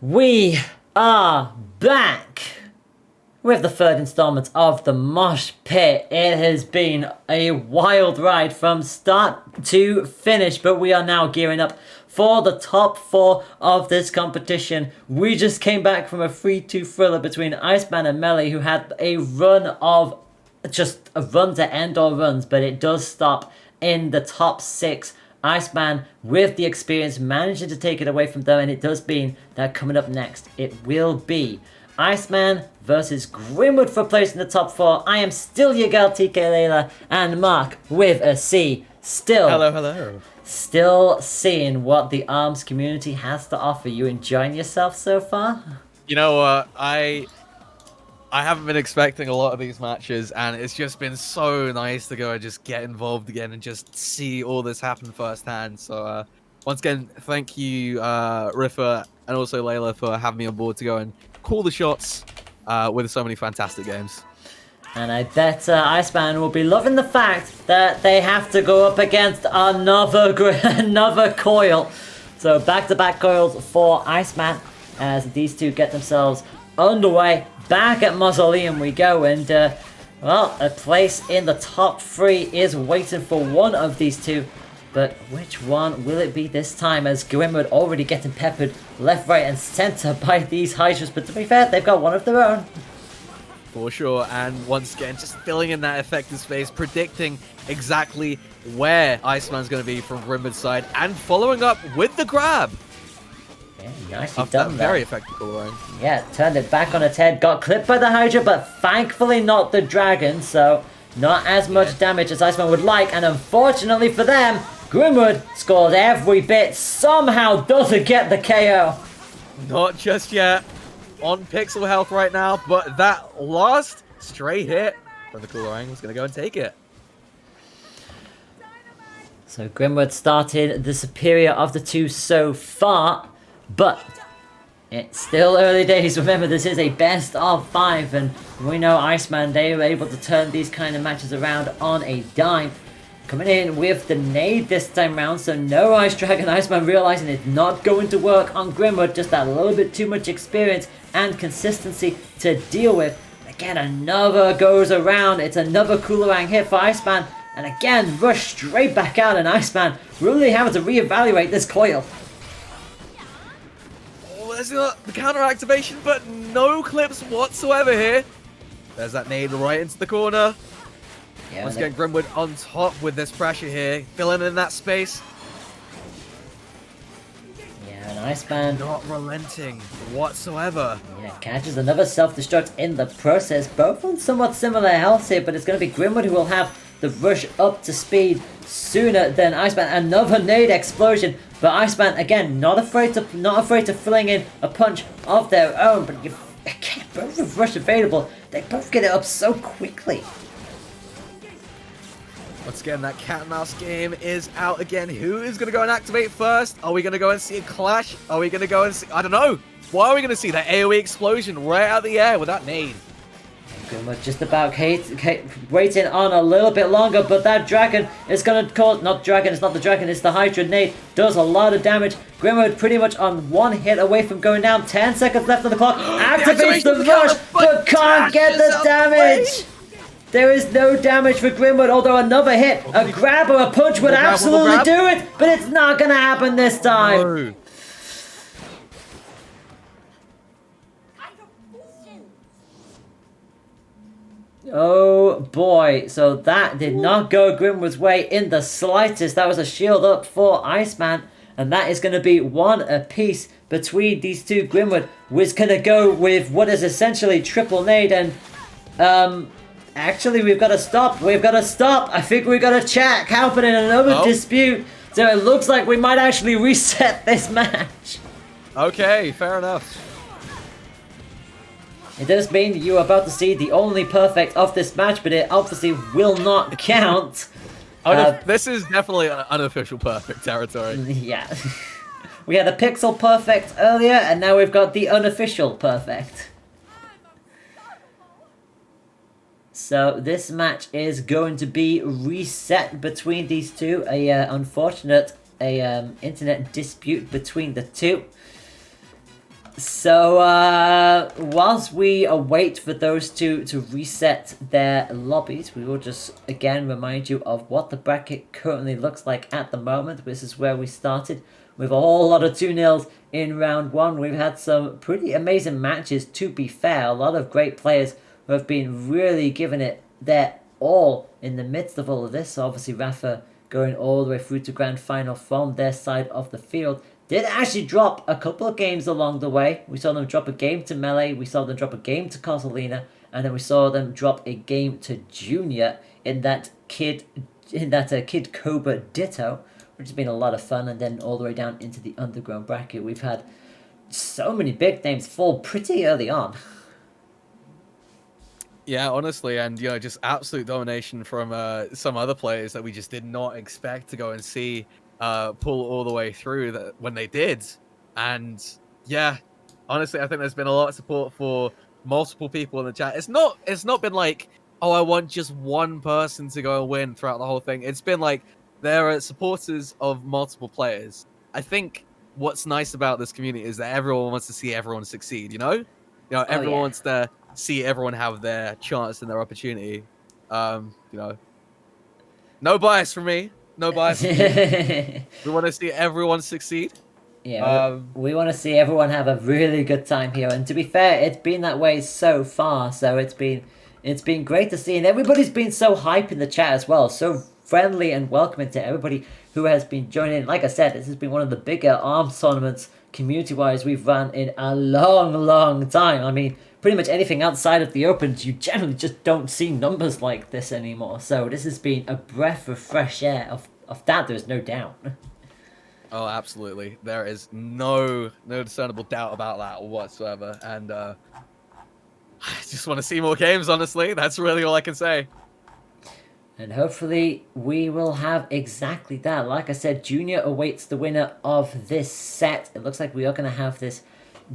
We are back with the third installment of the Mosh Pit. It has been a wild ride from start to finish, but we are now gearing up for the top 4 of this competition. We just came back from a 3-2 thriller between Iceman and Melee, who had a run of just a run to end all runs, but it does stop in the top 6. Iceman, with the experience, managing to take it away from them, and it does mean that coming up next, it will be Iceman versus Grimwood for place in the top 4. I am still your girl, TK Layla, and Mark with a C. Hello. Still seeing what the ARMS community has to offer. You enjoying yourself so far? You know what? I haven't been expecting a lot of these matches, and it's just been so nice to go and just get involved again and just see all this happen firsthand. So once again, thank you, Riffa, and also Layla for having me on board to go and call the shots with so many fantastic games. And I bet Iceman will be loving the fact that they have to go up against another coil. So back-to-back coils for Iceman as these two get themselves underway. Back at Mausoleum we go, and well, a place in the top 3 is waiting for one of these two. But which one will it be this time, as Grimwood already getting peppered left, right and centre by these Hydras? But to be fair, they've got one of their own. For sure, and once again, just filling in that effective space, predicting exactly where Iceman's going to be from Grimwood's side, and following up with the grab. Yeah, nicely done that. Very effective line. Yeah, turned it back on its head, got clipped by the Hydra, but thankfully not the Dragon, so not as much damage as Iceman would like, and unfortunately for them, Grimwood scores every bit, somehow doesn't get the KO. Not just yet. On pixel health right now, but that last straight hit from the Coolerang was going to go and take it. So Grimwood started the superior of the two so far, but it's still early days. Remember, this is a best of 5, and we know Iceman, they were able to turn these kind of matches around on a dime. Coming in with the nade this time round, so no Ice Dragon. Iceman realizing it's not going to work on Grimwood, just that little bit too much experience and consistency to deal with. Again, another goes around. It's another Coolerang hit for Iceman, and again, rush straight back out, and Iceman really having to reevaluate this coil. Oh, there's the counter activation, but no clips whatsoever here. There's that nade right into the corner. Yeah, Once again, Grimwood on top with this pressure here, filling in that space. Yeah, and Iceman Not relenting whatsoever. yeah, catches another self-destruct in the process. Both on somewhat similar health here, but it's going to be Grimwood who will have the rush up to speed sooner than Iceman. Another nade explosion, but Iceman again not afraid to filling in a punch of their own. But again, both with rush available, they both get it up so quickly. Once again, that cat and mouse game is out again. Who is going to go and activate first? Are we going to go and see a clash? Are we going to go and see... I don't know. Why are we going to see that AoE explosion right out of the air with that nade? Grimwood just about waiting on a little bit longer, but that Dragon is going to cause... Not Dragon, it's not the Dragon, it's the Hydra nade. Does a lot of damage. Grimwood pretty much on one hit away from going down. 10 seconds left on the clock. Activates the rush, but can't get the damage. There is no damage for Grimwood, although another hit, a grab or a punch would absolutely do it, but it's not going to happen this time. No. Oh boy, so that did not go Grimwood's way in the slightest. That was a shield up for Iceman, and that is going to be one apiece between these two. Grimwood was going to go with what is essentially triple nade, and actually, we've got to stop. I think we've got to check. Happening another dispute. So it looks like we might actually reset this match. Okay, fair enough. It does mean you are about to see the only perfect of this match, but it obviously will not count. This is definitely an unofficial perfect territory. Yeah. We had a pixel perfect earlier, and now we've got the unofficial perfect. So this match is going to be reset between these two. Unfortunate internet dispute between the two. So, whilst we await for those two to reset their lobbies, we will just again remind you of what the bracket currently looks like at the moment. This is where we started with a whole lot of 2-0s in round one. We've had some pretty amazing matches, to be fair. A lot of great players who have been really giving it their all in the midst of all of this. So obviously, Rafa going all the way through to grand final from their side of the field. Did actually drop a couple of games along the way. We saw them drop a game to Melee, we saw them drop a game to Cosalina, and then we saw them drop a game to Junior in that Kid Cobra Ditto, which has been a lot of fun. And then all the way down into the underground bracket, we've had so many big names fall pretty early on. Yeah, honestly, and just absolute domination from some other players that we just did not expect to go and see pull all the way through that when they did. And yeah, honestly, I think there's been a lot of support for multiple people in the chat. It's not been like, oh, I want just one person to go and win throughout the whole thing. It's been like there are supporters of multiple players. I think what's nice about this community is that everyone wants to see everyone succeed. Everyone wants to see everyone have their chance and their opportunity. No bias from me. No bias. We want to see everyone succeed. Yeah, we want to see everyone have a really good time here. And to be fair, it's been that way so far. So it's been great to see, and everybody's been so hype in the chat as well. So friendly and welcoming to everybody who has been joining. Like I said, this has been one of the bigger ARMS tournaments community-wise we've run in a long, long time. I mean, pretty much anything outside of the Opens, you generally just don't see numbers like this anymore. So this has been a breath of fresh air. Of that, there's no doubt. Oh, absolutely. There is no discernible doubt about that whatsoever. And I just want to see more games, honestly. That's really all I can say. And hopefully we will have exactly that. Like I said, Junior awaits the winner of this set. It looks like we are going to have this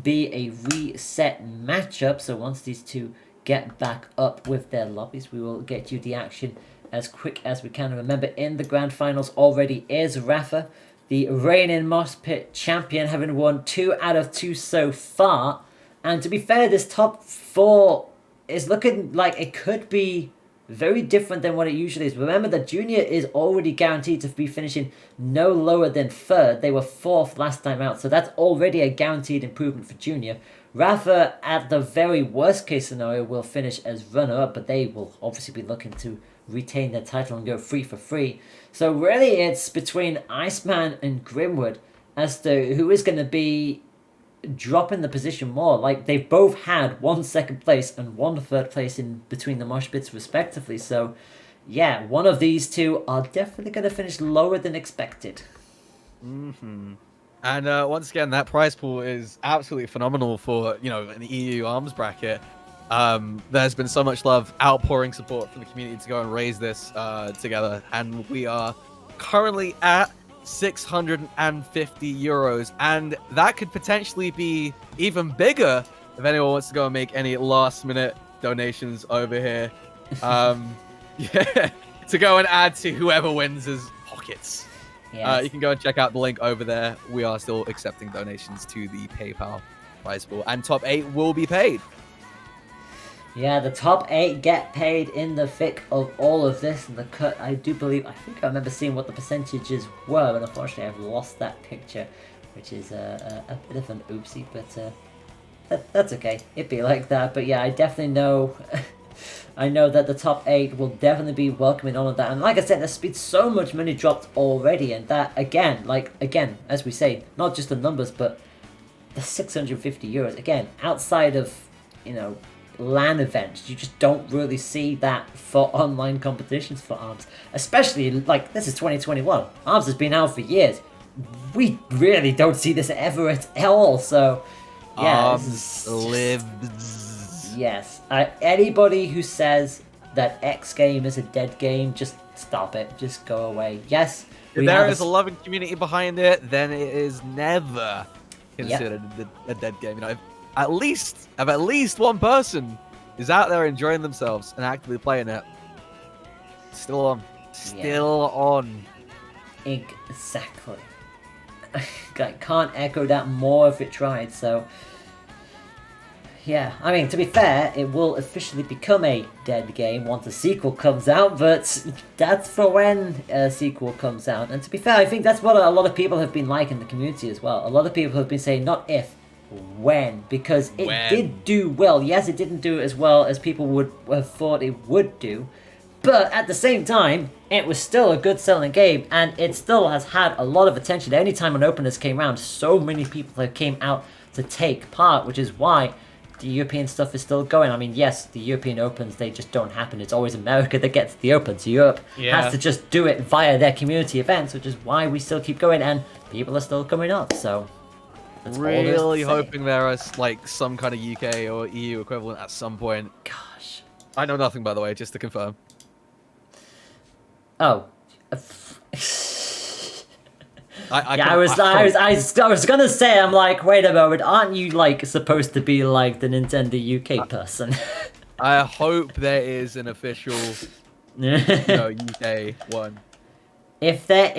be a reset matchup. So once these two get back up with their lobbies, we will get you the action as quick as we can. Remember, in the grand finals already is Rafa, the reigning Moshpit champion, having won 2 out of 2 so far. And to be fair, this top 4 is looking like it could be very different than what it usually is. Remember that Junior is already guaranteed to be finishing no lower than 3rd. They were 4th last time out, so that's already a guaranteed improvement for Junior. Rafa, at the very worst case scenario, will finish as runner-up, but they will obviously be looking to retain their title and go 3 for 3. So really it's between Iceman and Grimwood as to who is going to be dropping the position more. Like, they've both had 1 second place and 1 third place in between the Moshpits respectively. So yeah, one of these two are definitely going to finish lower than expected. Mm-hmm. And once again, that prize pool is absolutely phenomenal for an EU ARMS bracket. There's been so much love, outpouring support from the community to go and raise this together, and we are currently at 650 euros, and that could potentially be even bigger if anyone wants to go and make any last minute donations over here. Yeah, to go and add to whoever wins' pockets. Yes. You can go and check out the link over there. We are still accepting donations to the PayPal prize pool, and top 8 will be paid. Yeah, the top 8 get paid in the thick of all of this, and the cut, I think I remember seeing what the percentages were, and unfortunately I've lost that picture, which is a bit of an oopsie, but that's okay. It'd be like that. But yeah, I definitely know, I know that the top 8 will definitely be welcoming all of that, and like I said, there's been so much money dropped already, and that, again, as we say, not just the numbers, but the 650 euros, again, outside of, LAN events, you just don't really see that for online competitions for ARMS. Especially, this is 2021. ARMS has been out for years. We really don't see this ever at all, so yeah. ARMS lives. Yes. Anybody who says that X game is a dead game, just stop it. Just go away. Yes. If there is a loving community behind it, then it is never considered a dead game. If at least one person is out there enjoying themselves and actively playing it. Still on. Exactly. I can't echo that more if it tried. So Yeah, I mean, to be fair, it will officially become a dead game once a sequel comes out, but that's for when a sequel comes out. And to be fair, I think that's what a lot of people have been like in the community as well. A lot of people have been saying, not if, when, because it did do well. Yes, it didn't do as well as people would have thought it would do, but at the same time, it was still a good selling game, and it still has had a lot of attention. Anytime an openers came around, so many people have came out to take part, which is why the European stuff is still going. I mean, yes, the European Opens, they just don't happen. It's always America that gets the Opens. Europe has to just do it via their community events, which is why we still keep going, and people are still coming up, so... Really hoping there is, like, some kind of UK or EU equivalent at some point. Gosh. I know nothing, by the way, just to confirm. Oh. I was gonna say, I'm like, wait a moment, aren't you like supposed to be like the Nintendo UK person? I hope there is an official, UK one. If there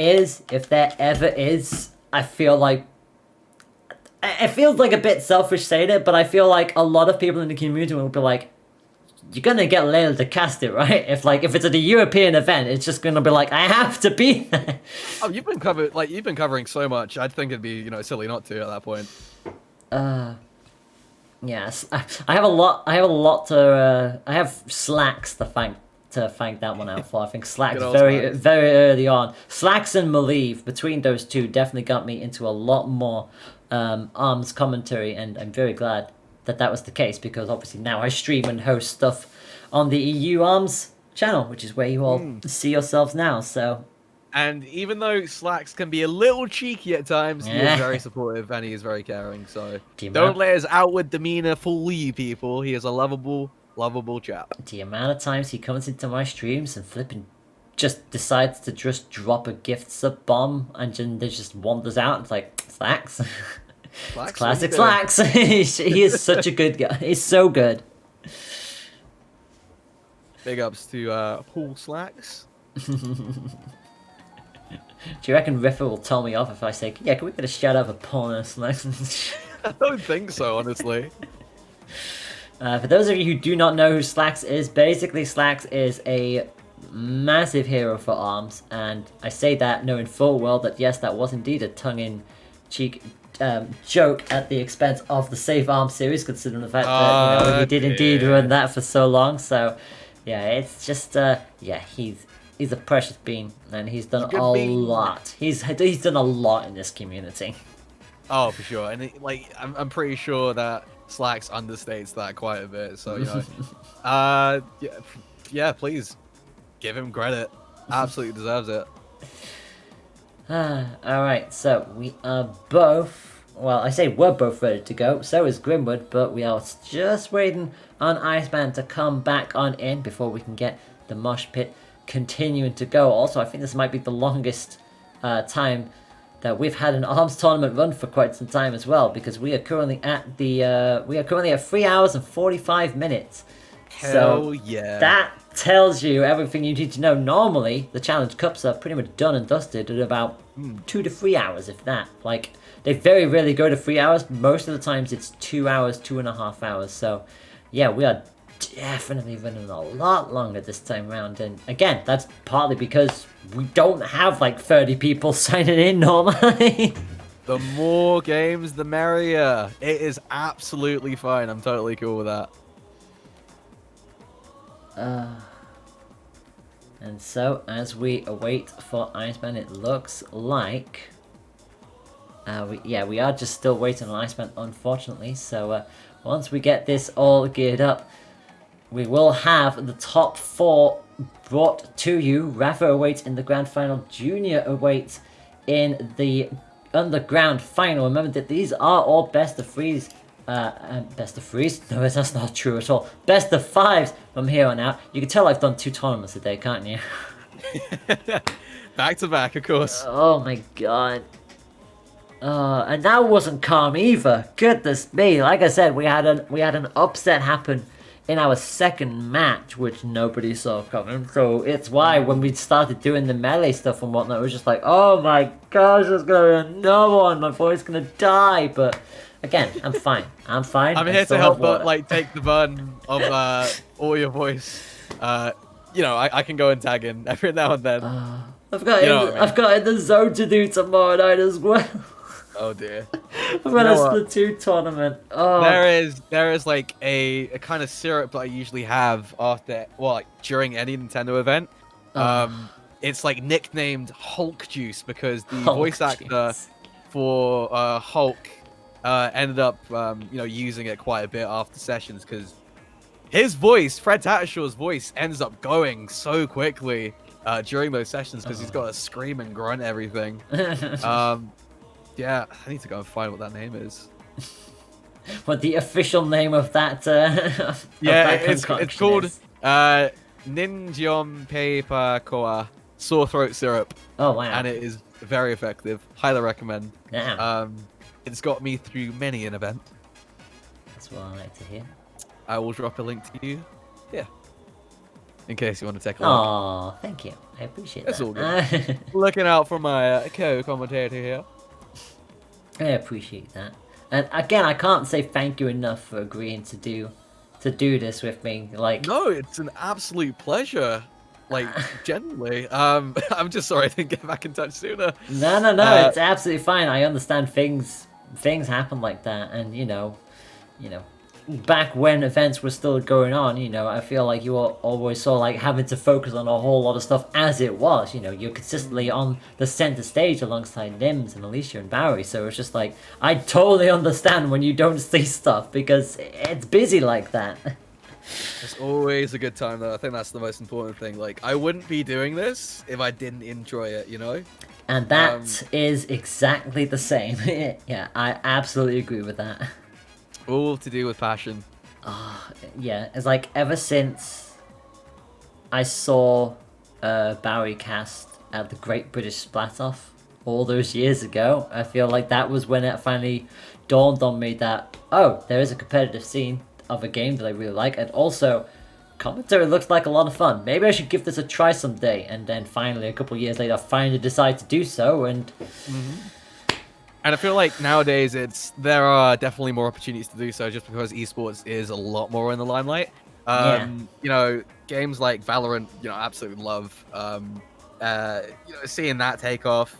ever is, I feel like it feels like a bit selfish saying it, but I feel like a lot of people in the community will be like, you're gonna get Layla to cast it, right? If it's at a European event, it's just gonna be like, I have to be there. Oh, you've been covering so much. I'd think it'd be, silly not to at that point. Yes, I have a lot to. I have Slacks to thank that one out for. I think Slacks very early on. Slacks and Malieve, between those two, definitely got me into a lot more ARMS commentary, and I'm very glad that was the case, because obviously now I stream and host stuff on the EU ARMS channel, which is where you all see yourselves now, so... And even though Slacks can be a little cheeky at times, he is very supportive and he is very caring, so... Don't let his outward demeanor fool you, people. He is a lovable chap. The amount of times he comes into my streams and flipping just decides to just drop a gift sub bomb and then just wanders out, it's like, Slacks? Slacks, classic Slacks. He is such a good guy. He's so good. Big ups to Paul Slacks. Do you reckon Riffer will tell me off if I say, yeah, can we get a shout out for Paul Slacks? I don't think so, honestly. For those of you who do not know who Slacks is, basically Slacks is a massive hero for ARMS, and I say that knowing full well that yes, that was indeed a tongue-in-cheek joke at the expense of the Save Arms series, considering the fact that he did indeed run that for so long. So yeah, it's just he's a precious bean, and he's done a lot. He's done a lot in this community. Oh, for sure, and I'm pretty sure that Slacks understates that quite a bit. So yeah, please give him credit. Absolutely deserves it. Alright, so we are both, well, I say we're both ready to go, so is Grimwood, but we are just waiting on Iceman to come back on in before we can get the mosh pit continuing to go. Also, I think this might be the longest time that we've had an ARMS tournament run for quite some time as well, because we are currently at 3 hours and 45 minutes. Hell yeah. That tells you everything you need to know. Normally, the Challenge Cups are pretty much done and dusted in about 2 to 3 hours, if that. Like, they very rarely go to 3 hours. Most of the times, it's 2 hours, 2.5 hours. So, yeah, we are definitely running a lot longer this time around. And again, that's partly because we don't have like 30 people signing in normally. The more games, the merrier. It is absolutely fine. I'm totally cool with that. And so, as we await for Iceman, it looks like... we are just still waiting on Iceman, unfortunately. So, once we get this all geared up, we will have the top 4 brought to you. Rafa awaits in the Grand Final. Junior awaits in the Underground Final. Remember that these are all best of 3s. Best of 3s? No, that's not true at all. Best of 5s from here on out. You can tell I've done 2 tournaments a day, can't you? Back to back, of course. Oh my god. And that wasn't calm either. Goodness me. Like I said, we had an upset happen in our second match, which nobody saw coming. So it's why when we started doing the melee stuff and whatnot, it was just like, oh my gosh, there's gonna be another one. My boy's gonna die. But Again, I'm fine. I'm fine. I'm I here to still help, have water. but like take the burden of all your voice. You know, I can go and tag in every now and then. I've got You know what I mean. I've got in the zone to do tomorrow night as well. Oh dear. I've got know a what? Splatoon tournament. Oh, There is like a kind of syrup that I usually have after, well, like during any Nintendo event. It's like nicknamed Hulk Juice because the Hulk voice actor juice. for Hulk ended up using it quite a bit after sessions because his voice, Fred Tattershaw's voice, ends up going so quickly during those sessions because he's got to scream and grunt everything. Yeah, I need to go and find what that name is. What the official name of that? It's called Ninjom Paper Koa Sore Throat Syrup. Oh wow! And it is very effective. Highly recommend. Yeah. It's got me through many an event. That's what I like to hear. I will drop a link to you. Yeah. In case you want to take a look. Oh, thank you. I appreciate It's that. all good. Looking out for my co-commentator here. I appreciate that. And again, I can't say thank you enough for agreeing to do this with me. Like, No, it's an absolute pleasure. Like, genuinely. I'm just sorry I didn't get back in touch sooner. no, it's absolutely fine. I understand things happen like that, and you know, back when events were still going on, I feel like you were always sort of like having to focus on a whole lot of stuff as it was. You're consistently on the center stage alongside Nims and Alicia and Barry, so it's just like, I totally understand when you don't see stuff because it's busy like that. It's always a good time, though. I think that's the most important thing. Like, I wouldn't be doing this if I didn't enjoy it, you know? And that is exactly the same. Yeah, I absolutely agree with that. All to do with passion. Yeah, it's like ever since I saw Barry cast at the Great British Splat-Off all those years ago, I feel like that was when it finally dawned on me that, oh, there is a competitive scene of a game that I really like, and also commentary looks like a lot of fun. Maybe I should give this a try someday, and then finally, a couple of years later, I finally decide to do so, and... And I feel like nowadays there are definitely more opportunities to do so just because esports is a lot more in the limelight. You know, games like Valorant, absolutely love. Seeing that take off.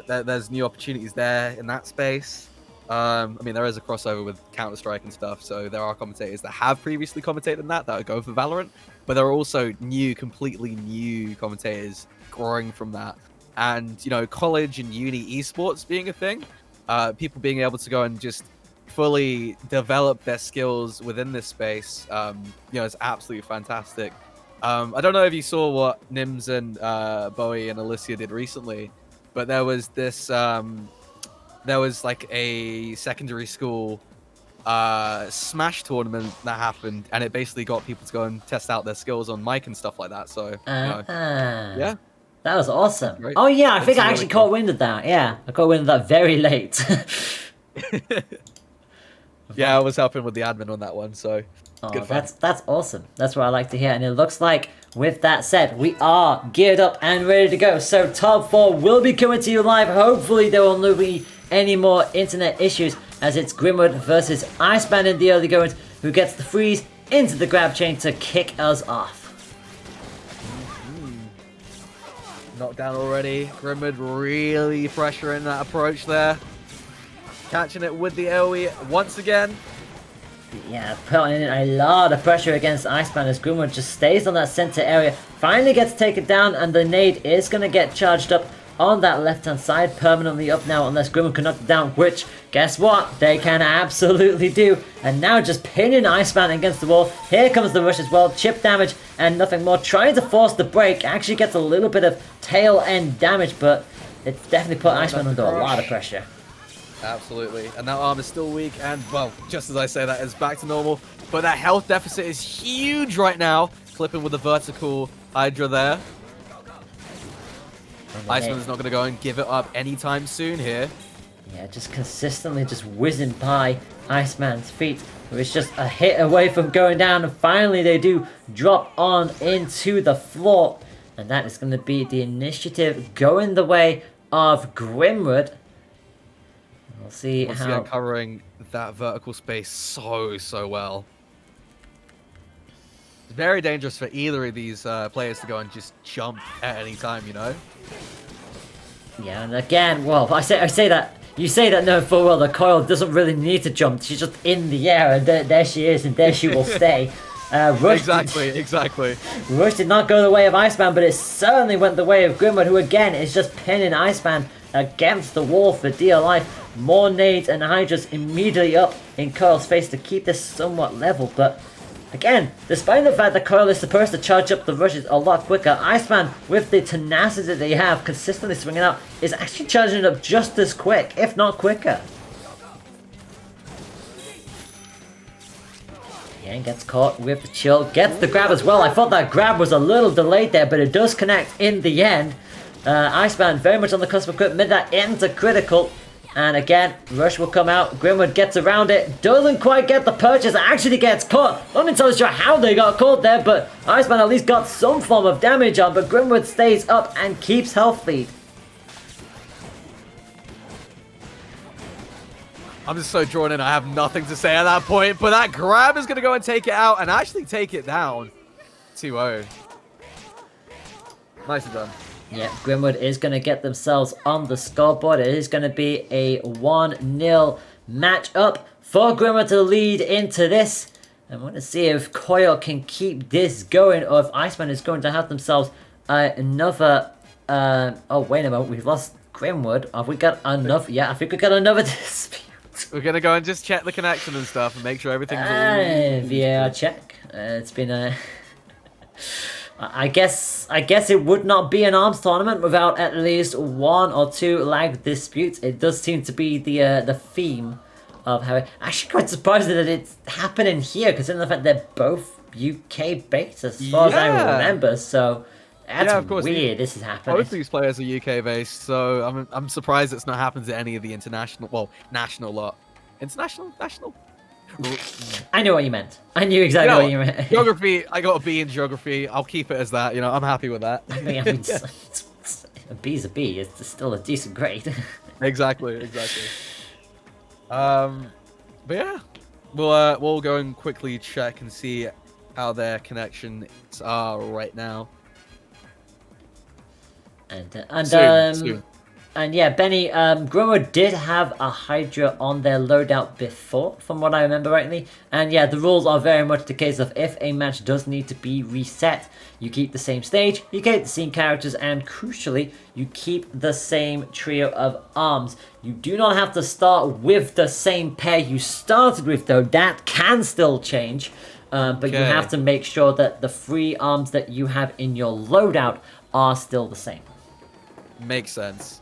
There's new opportunities there in that space. I mean, there is a crossover with Counter-Strike and stuff, so there are commentators that have previously commentated in that would go for Valorant, but there are also completely new commentators growing from that. And, college and uni esports being a thing, people being able to go and just fully develop their skills within this space, is absolutely fantastic. I don't know if you saw what Nims and Bowie and Alicia did recently, but there was this... there was like a secondary school Smash tournament that happened, and it basically got people to go and test out their skills on mic and stuff like that. So, yeah. That was awesome. Right. Oh yeah, I think I really actually cool. caught wind of that. Yeah, I caught wind of that very late. Yeah, I was helping with the admin on that one, so good fun. That's awesome. That's what I like to hear. And it looks like, with that said, we are geared up and ready to go. So top 4 will be coming to you live. Hopefully there will not be any more internet issues, as it's Grimwood versus Iceman in the early goings, who gets the freeze into the grab chain to kick us off. Knocked down already. Grimwood really pressuring that approach there. Catching it with the AoE once again. Yeah, putting in a lot of pressure against Iceman as Grimwood just stays on that center area. Finally gets taken down, and the nade is going to get charged up on that left-hand side, permanently up now, unless Grimwood can knock it down, which, guess what? They can absolutely do. And now just pinning Iceman against the wall. Here comes the rush as well. Chip damage and nothing more. Trying to force the break. Actually gets a little bit of tail-end damage, but it's definitely put Iceman under a lot of pressure. Absolutely. And that arm is still weak, and, well, just as I say that, it's back to normal. But that health deficit is huge right now. Clipping with the vertical Hydra there. Iceman's not going to go and give it up anytime soon here. Yeah, just consistently just whizzing by Iceman's feet. It was just a hit away from going down, and finally they do drop on into the floor. And that is going to be the initiative going the way of Grimwood. We'll see Once how... again, covering that vertical space so well. It's very dangerous for either of these players to go and just jump at any time, you know? Yeah, and again, well, I say that... You say that knowing full well the coil doesn't really need to jump. She's just in the air, and there she is, and there she will stay. Exactly. Rush did not go the way of Iceman, but it certainly went the way of Grimwood, who again is just pinning Iceman against the wall for dear life. More nades and hydras immediately up in Coil's face to keep this somewhat level, but again, despite the fact that Coil is supposed to charge up the rushes a lot quicker, Iceman, with the tenacity they have, consistently swinging out, is actually charging it up just as quick, if not quicker. Yeah, and gets caught with the chill, gets the grab as well. I thought that grab was a little delayed there, but it does connect in the end. Iceman very much on the cusp of quit, mid that into critical. And again, Rush will come out. Grimwood gets around it. Doesn't quite get the purchase. Actually gets caught. Not entirely sure how they got caught there, but Iceman at least got some form of damage on. But Grimwood stays up and keeps health lead. I'm just so drawn in. I have nothing to say at that point. But that grab is going to go and take it out and actually take it down. 2-0. Nicely done. Yeah, Grimwood is going to get themselves on the scoreboard. It is going to be a 1-0 match up for Grimwood to lead into this. I want to see if Coil can keep this going or if Iceman is going to have themselves another... oh, wait a moment. We've lost Grimwood. Have we got another... Yeah, I think we got another dispute. We're going to go and just check the connection and stuff and make sure everything's all... VAR check. It's been a... I guess it would not be an arms tournament without at least 1 or 2 lag disputes. It does seem to be the theme of how... Actually quite surprised that it's happening here, considering the fact they're both UK based as far as I remember, so... That's of course, weird this is happening. Both these players are UK based, so I'm surprised it's not happened to any of the international, well, national lot. International? National? I know what you meant. I knew exactly what you meant. Geography, I got a B in geography. I'll keep it as that, you know, I'm happy with that. I mean, a B's a B. It's still a decent grade. Exactly. But yeah, we'll go and quickly check and see how their connections are right now. Soon. And yeah, Benny, Grimwood did have a Hydra on their loadout before, from what I remember rightly. And yeah, the rules are very much the case of if a match does need to be reset, you keep the same stage, you keep the same characters, and crucially, you keep the same trio of arms. You do not have to start with the same pair you started with, though. That can still change. But you have to make sure that the 3 arms that you have in your loadout are still the same. Makes sense.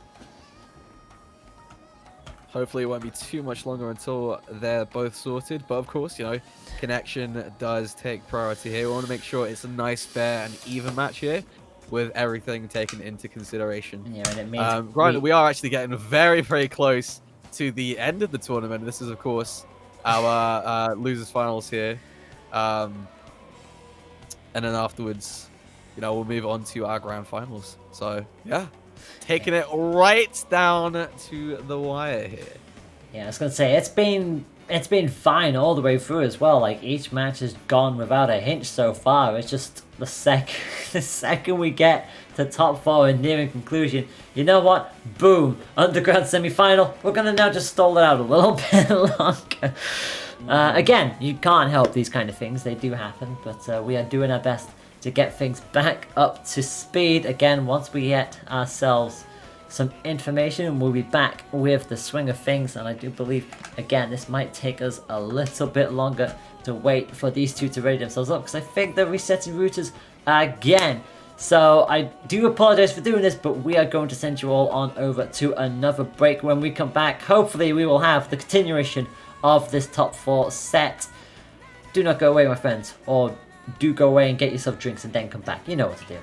Hopefully it won't be too much longer until they're both sorted. But of course, you know, connection does take priority here. We want to make sure it's a nice, fair, and even match here with everything taken into consideration. Yeah, and it means granted, we are actually getting very, very close to the end of the tournament. This is, of course, our losers finals here. And then afterwards, you know, we'll move on to our grand finals. So, yeah. Taking it right down to the wire here. Yeah, I was gonna say it's been fine all the way through as well. Like each match has gone without a hitch so far. It's just the second we get to top 4 and nearing conclusion, you know what? Boom! Underground semi-final. We're gonna now just stall it out a little bit longer. Again, you can't help these kind of things. They do happen, but we are doing our best to get things back up to speed. Again, once we get ourselves some information, we'll be back with the swing of things. And I do believe, again, this might take us a little bit longer to wait for these two to ready themselves up, because I think they're resetting routers again. So I do apologize for doing this, but we are going to send you all on over to another break. When we come back, hopefully we will have the continuation of this top 4 set. Do not go away, my friends, or do go away and get yourself drinks and then come back. You know what to do.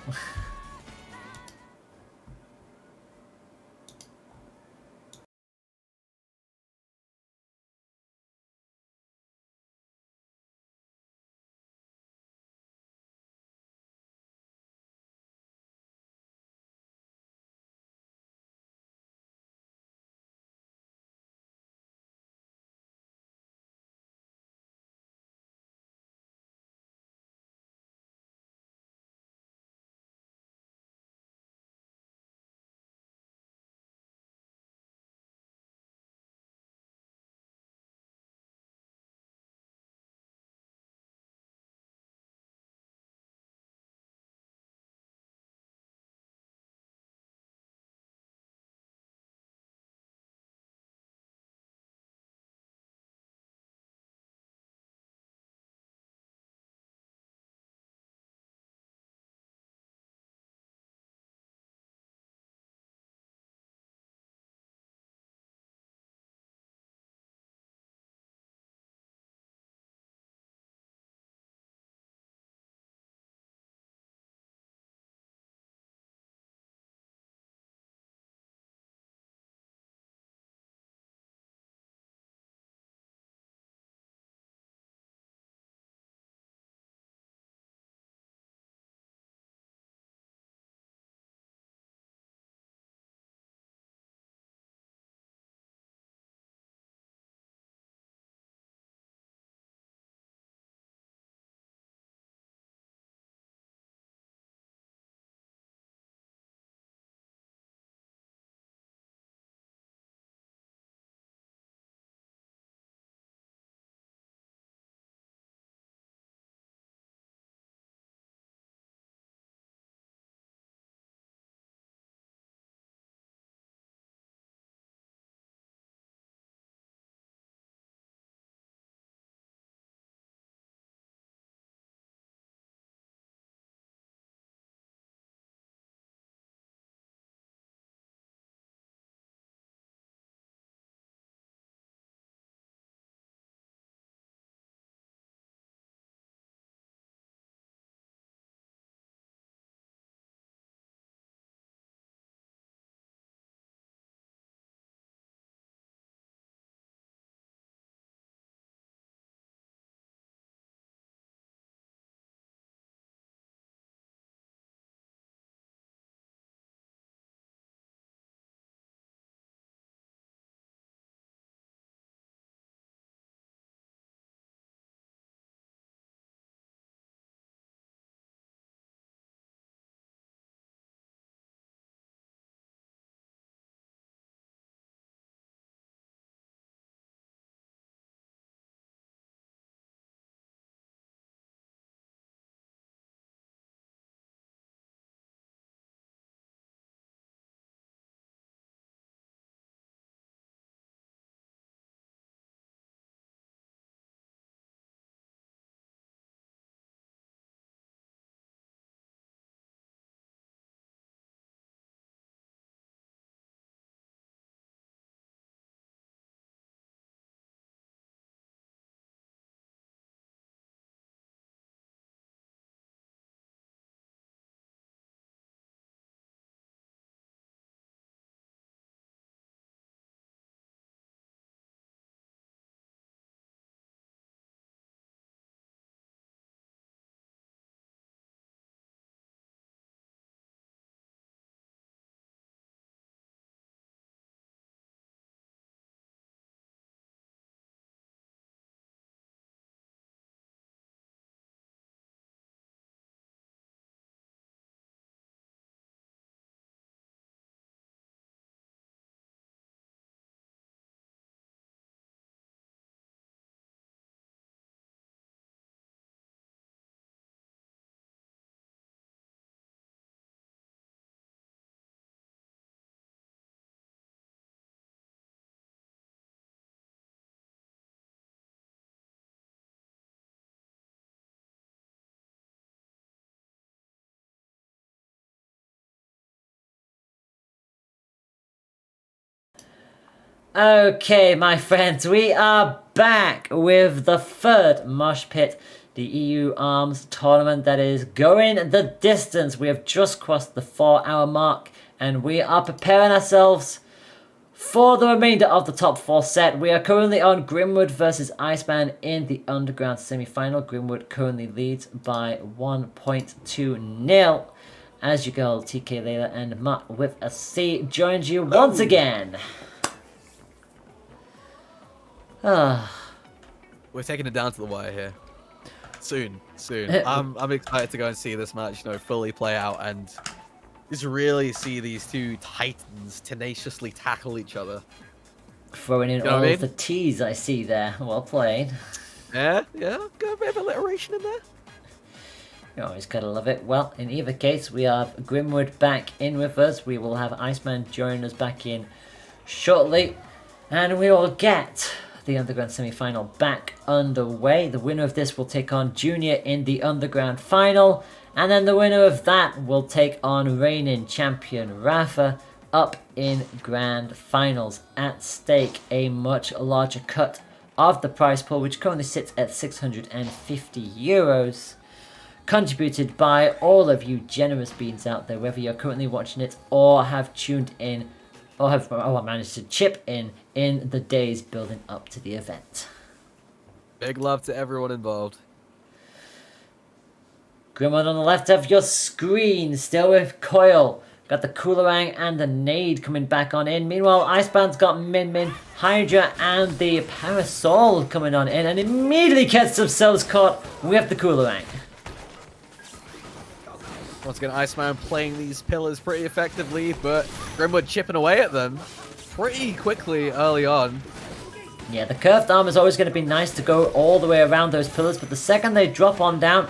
Okay, my friends, we are back with the third Mosh Pit, the EU Arms tournament that is going the distance. We have just crossed the 4-hour mark, and we are preparing ourselves for the remainder of the top 4 set. We are currently on Grimwood versus Iceman in the Underground semi-final. Grimwood currently leads by 1.2-0. As you go, TK Layla and Matt with a C joins you once again. We're taking it down to the wire here. Soon. I'm excited to go and see this match, fully play out and just really see these two titans tenaciously tackle each other. Throwing in all of the T's I see there. Well played. Yeah, got a bit of alliteration in there. You always gotta love it. Well, in either case, we have Grimwood back in with us. We will have Iceman join us back in shortly. And we will get the Underground semi-final back underway. The winner of this will take on Junior in the Underground final. And then the winner of that will take on reigning champion Rafa up in Grand Finals. At stake, a much larger cut of the prize pool, which currently sits at €650. Contributed by all of you generous beings out there, whether you're currently watching it or have tuned in or have managed to chip in the days building up to the event. Big love to everyone involved. Grimwood on the left of your screen, still with Coil. Got the Coolerang and the Nade coming back on in. Meanwhile, Iceman's got Min Min, Hydra, and the Parasol coming on in, and immediately gets themselves caught with the Coolerang. Once again, Iceman playing these pillars pretty effectively, but Grimwood chipping away at them pretty quickly early on. Yeah, the curved arm is always going to be nice to go all the way around those pillars, but the second they drop on down,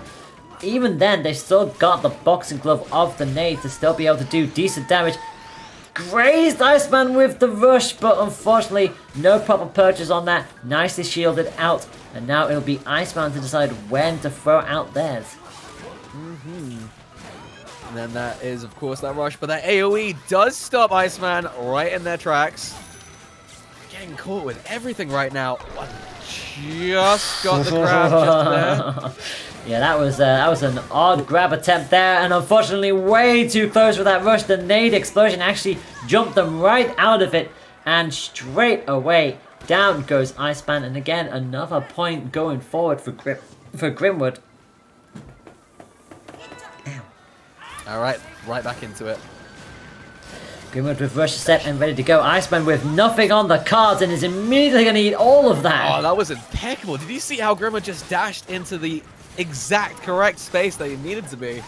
even then, they've still got the boxing glove of the Nade to still be able to do decent damage. Grazed Iceman with the rush, but unfortunately, no proper purchase on that. Nicely shielded out, and now it'll be Iceman to decide when to throw out theirs. And then that is, of course, that rush, but that AoE does stop Iceman right in their tracks. Getting caught with everything right now. Just got the grab just there. Yeah, that was an odd grab attempt there, and unfortunately way too close for that rush. The Nade explosion actually jumped them right out of it, and straight away down goes Iceman, and again another point going forward for Grimwood. Alright, right back into it. Grimwood with rush set and ready to go. Iceman with nothing on the cards and is immediately going to eat all of that. Oh, that was impeccable. Did you see how Grimwood just dashed into the exact correct space that he needed to be?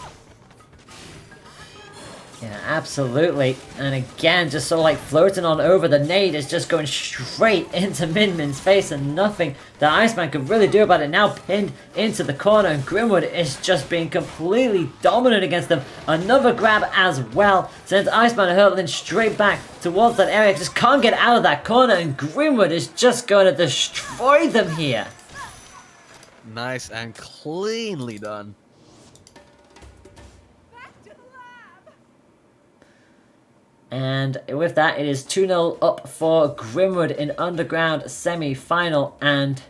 Yeah, absolutely. And again, just sort of like floating on over, the Nade is just going straight into Min Min's face, and nothing that Iceman could really do about it. Now pinned into the corner, and Grimwood is just being completely dominant against them. Another grab as well sends Iceman hurtling straight back towards that area. Just can't get out of that corner, and Grimwood is just going to destroy them here. Nice and cleanly done. And with that, it is 2-0 up for Grimwood in Underground semi-final. And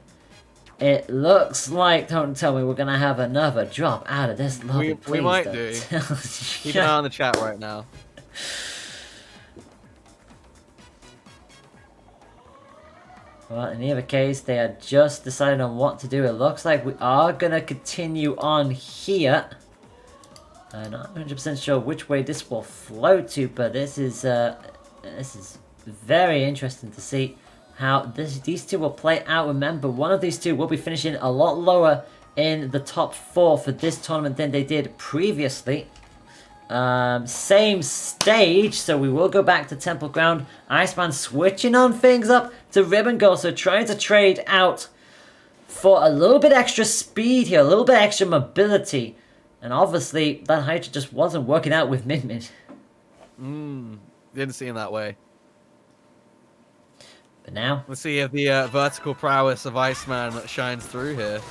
it looks like, don't tell me we're going to have another drop out of this lobby. We might do. Keep an eye on the chat right now. Well, in either case, they are just deciding on what to do. It looks like we are going to continue on here. I'm not 100% sure which way this will flow to, but this is very interesting to see how these two will play out. Remember, one of these two will be finishing a lot lower in the top 4 for this tournament than they did previously. Same stage, so we will go back to Temple Ground. Iceman switching on things up to Ribbon Girl, so trying to trade out for a little bit extra speed here, a little bit extra mobility. And obviously, that Hydra just wasn't working out with Min Min. Didn't see him that way. But now, let's see if the vertical prowess of Iceman shines through here.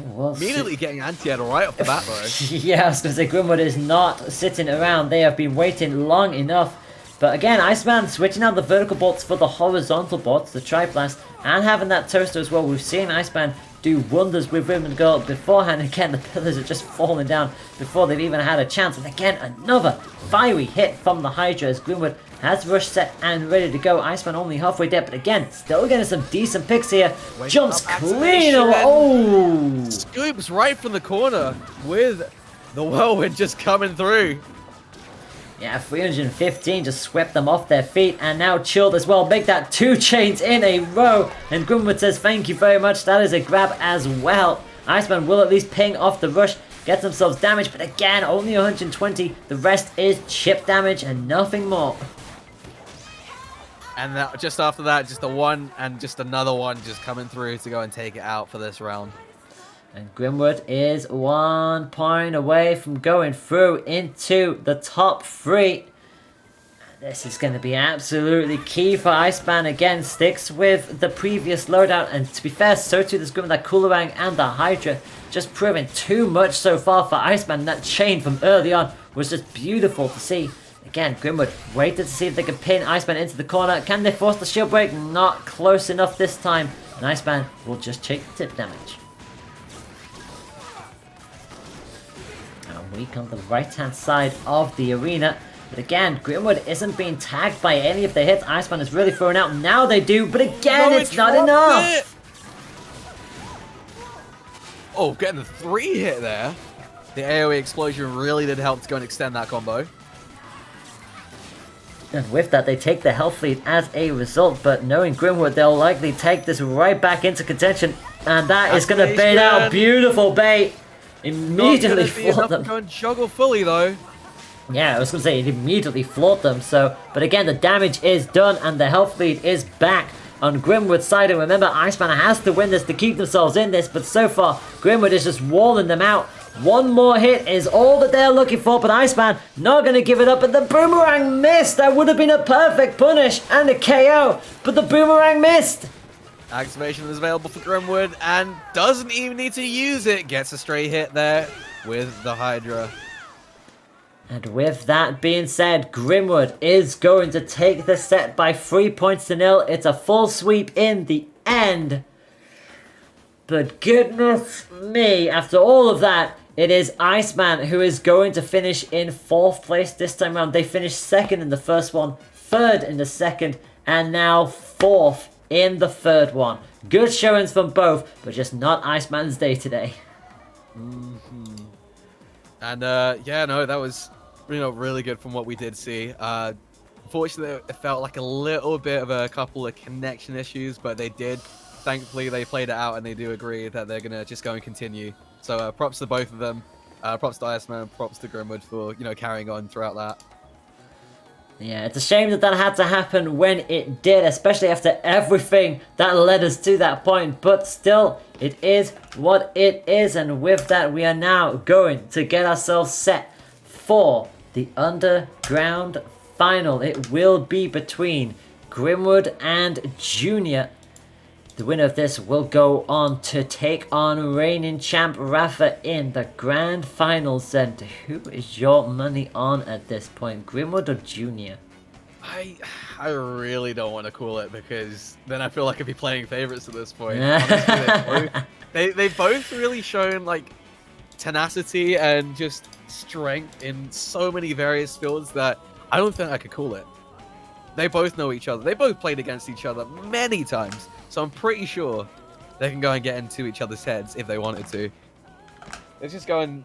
We'll immediately getting anti-air right off the bat, though. Yeah, I was going to say, Grimwood is not sitting around. They have been waiting long enough. But again, Iceman switching out the vertical bolts for the horizontal bolts, the Tri-Blast, and having that toaster as well. We've seen Iceman do wonders with Rhythm and Girl beforehand. Again, the pillars are just falling down before they've even had a chance. And again, another fiery hit from the Hydra as Grimwood has rush set and ready to go. Iceman only halfway there, but again, still getting some decent picks here. Jumps clean away. Oh! Scoops right from the corner with the whirlwind just coming through. Yeah, 315 just swept them off their feet, and now Chilled as well. Make that 2 chains in a row, and Grimwood says thank you very much. That is a grab as well. Iceman will at least ping off the rush, get themselves damage, but again, only 120. The rest is chip damage and nothing more. And that, just after that, just a one and just another one just coming through to go and take it out for this round. And Grimwood is 1 point away from going through into the top 3. This is going to be absolutely key for Iceman. Again, sticks with the previous loadout. And to be fair, so too does Grimwood, that Coolerang and the Hydra. Just proving too much so far for Iceman. That chain from early on was just beautiful to see. Again, Grimwood waited to see if they could pin Iceman into the corner. Can they force the shield break? Not close enough this time. And Iceman will just take the tip damage. Weak on the right-hand side of the arena. But again, Grimwood isn't being tagged by any of the hits. Iceman is really throwing out. Now they do, but again, it's not enough. Oh, getting the 3 hit there. The AoE explosion really did help to go and extend that combo. And with that, they take the health lead as a result. But knowing Grimwood, they'll likely take this right back into contention. And that is going to bait out. Beautiful bait. Immediately floored them. Go and juggle fully though. Yeah, I was gonna say it immediately floored them. So, but again, the damage is done and the health lead is back on Grimwood's side. And remember, Iceman has to win this to keep themselves in this. But so far, Grimwood is just walling them out. One more hit is all that they're looking for. But Iceman not gonna give it up. But the boomerang missed. That would have been a perfect punish and a KO. But the boomerang missed. Activation is available for Grimwood and doesn't even need to use it. Gets a straight hit there with the Hydra. And with that being said, Grimwood is going to take the set by 3 points to 0. It's a full sweep in the end. But goodness me, after all of that, it is Iceman who is going to finish in 4th place this time around. They finished 2nd in the first one, 3rd in the second, and now 4th in the 3rd one. Good showings from both, but just not Iceman's day today. And yeah, no, that was really good from what we did see. Unfortunately, it felt like a little bit of a couple of connection issues, but thankfully they played it out and they do agree that they're gonna just go and continue. So props to both of them. Props to Iceman, props to Grimwood for carrying on throughout that. Yeah, it's a shame that that had to happen when it did, especially after everything that led us to that point. But still, it is what it is. And with that, we are now going to get ourselves set for the Underground Final. It will be between Grimwood and Junior. The winner of this will go on to take on reigning champ Rafa in the grand finals. And who is your money on at this point, Grimwood or Junior? I really don't want to call it because then I feel like I'd be playing favorites at this point. Honestly, they both really shown like tenacity and just strength in so many various fields that I don't think I could call it. They both know each other. They both played against each other many times. So I'm pretty sure they can go and get into each other's heads if they wanted to. Let's just go and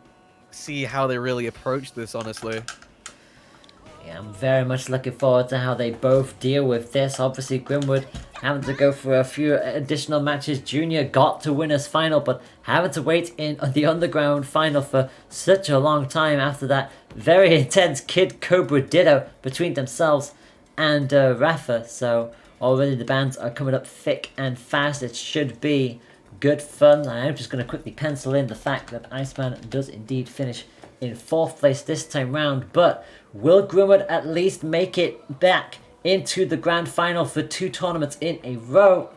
see how they really approach this, honestly. Yeah, I'm very much looking forward to how they both deal with this. Obviously, Grimwood having to go for a few additional matches. Junior got to winners final, but having to wait in the Underground Final for such a long time after that very intense Kid Cobra ditto between themselves and Rafa. So already the bands are coming up thick and fast. It should be good fun. I'm just going to quickly pencil in the fact that Iceman does indeed finish in 4th place this time round. But will Grimwood at least make it back into the grand final for 2 tournaments in a row?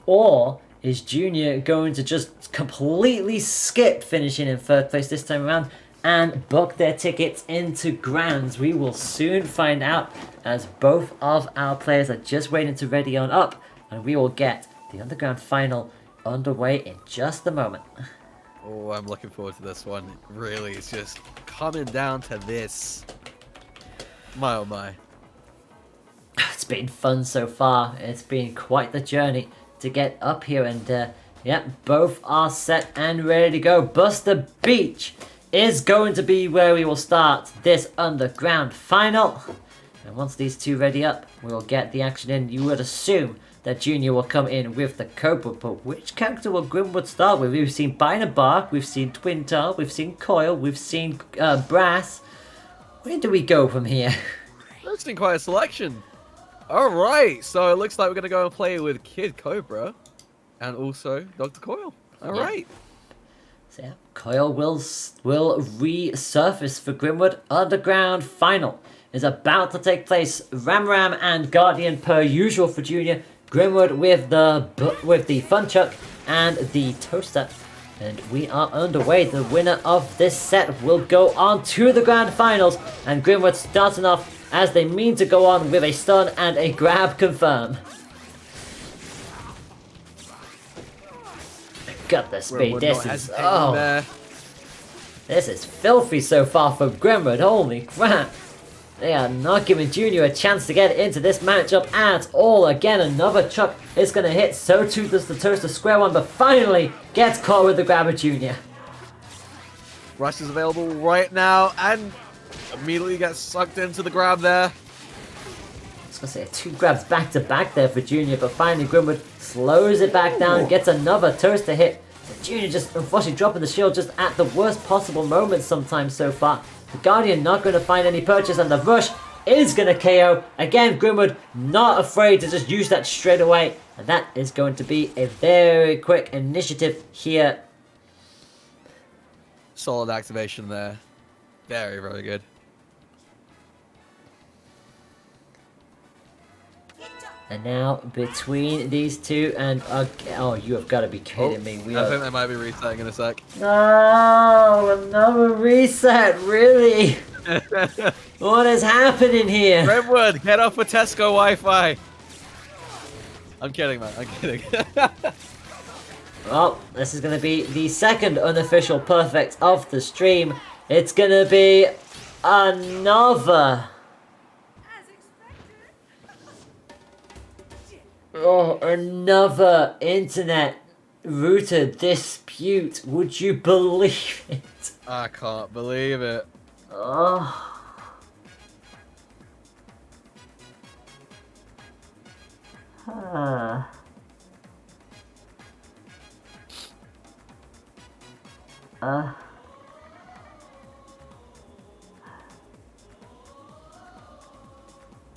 Or is Junior going to just completely skip finishing in 3rd place this time around and book their tickets into Grands. We will soon find out, as both of our players are just waiting to ready on up, and we will get the Underground final underway in just a moment. Oh, I'm looking forward to this one. It really is just coming down to this. My oh my. It's been fun so far. It's been quite the journey to get up here, and yeah, both are set and ready to go. Buster Beach is going to be where we will start this Underground final. And once these two ready up, we will get the action in. You would assume that Junior will come in with the Cobra, but which character will Grimwood start with? We've seen Bine Bark, we've seen Twin Tar, we've seen Coil, we've seen Brass. Where do we go from here? That's been quite a selection. Alright, so it looks like we're going to go and play with Kid Cobra and also Dr. Coil. Alright. So yeah, Coil will resurface for Grimwood. Underground final is about to take place. Ram and Guardian per usual for Junior. Grimwood with the Fun Chuck and the Toaster. And we are underway. The winner of this set will go on to the grand finals. And Grimwood starting off as they mean to go on with a stun and a grab confirm. Got the speed. This is filthy so far from Grimwood. Holy crap. They are not giving Junior a chance to get into this matchup at all. Again, another chuck is going to hit. So too does the Toaster square one, but finally gets caught with the grabber Junior. Rush is available right now and immediately gets sucked into the grab there. I was going to say 2 grabs back to back there for Junior, but finally Grimwood slows it back down, gets another Toaster hit. Junior just unfortunately dropping the shield just at the worst possible moment sometimes so far. The Guardian not going to find any purchase, and the Rush is going to KO. Again, Grimwood not afraid to just use that straight away. And that is going to be a very quick initiative here. Solid activation there. Very, very good. And now between these two and oh, you have got to be kidding me! I think they might be resetting in a sec. No, another reset, really? What is happening here? Grimwood, get off of Tesco Wi-Fi. I'm kidding, man. I'm kidding. Well, this is going to be the second unofficial perfect of the stream. It's going to be another. Oh, another internet router dispute. Would you believe it? I can't believe it. Oh.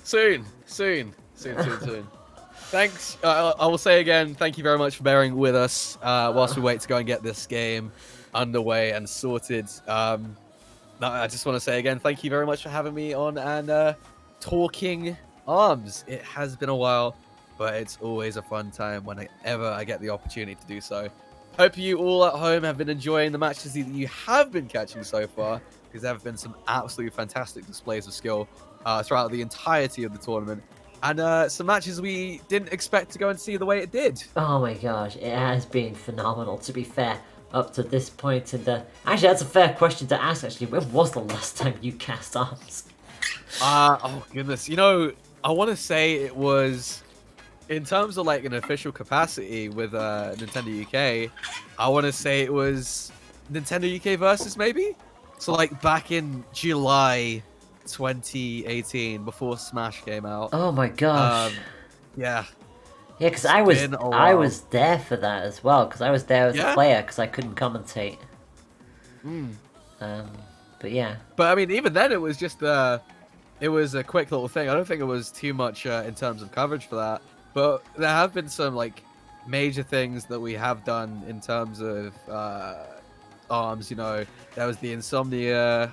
Soon. Thanks. I will say again, thank you very much for bearing with us whilst we wait to go and get this game underway and sorted. I just want to say again, thank you very much for having me on and talking arms. It has been a while, but it's always a fun time whenever I get the opportunity to do so. Hope you all at home have been enjoying the matches that you have been catching so far, because there have been some absolutely fantastic displays of skill throughout the entirety of the tournament. And some matches we didn't expect to go and see the way it did. Oh my gosh, it has been phenomenal, to be fair, up to this point. And actually, that's a fair question to ask, actually. When was the last time you cast arms? Oh, goodness. You know, I want to say it was, in terms of like an official capacity with Nintendo UK, I want to say it was Nintendo UK Versus, maybe? So, like, back in July 2018, before Smash came out. Oh my gosh. Yeah. Yeah, because I was there for that as well, because I was there as a player, because I couldn't commentate. But yeah. But I mean, even then, it was just it was a quick little thing. I don't think it was too much in terms of coverage for that. But there have been some like major things that we have done in terms of arms. You know, there was the Insomnia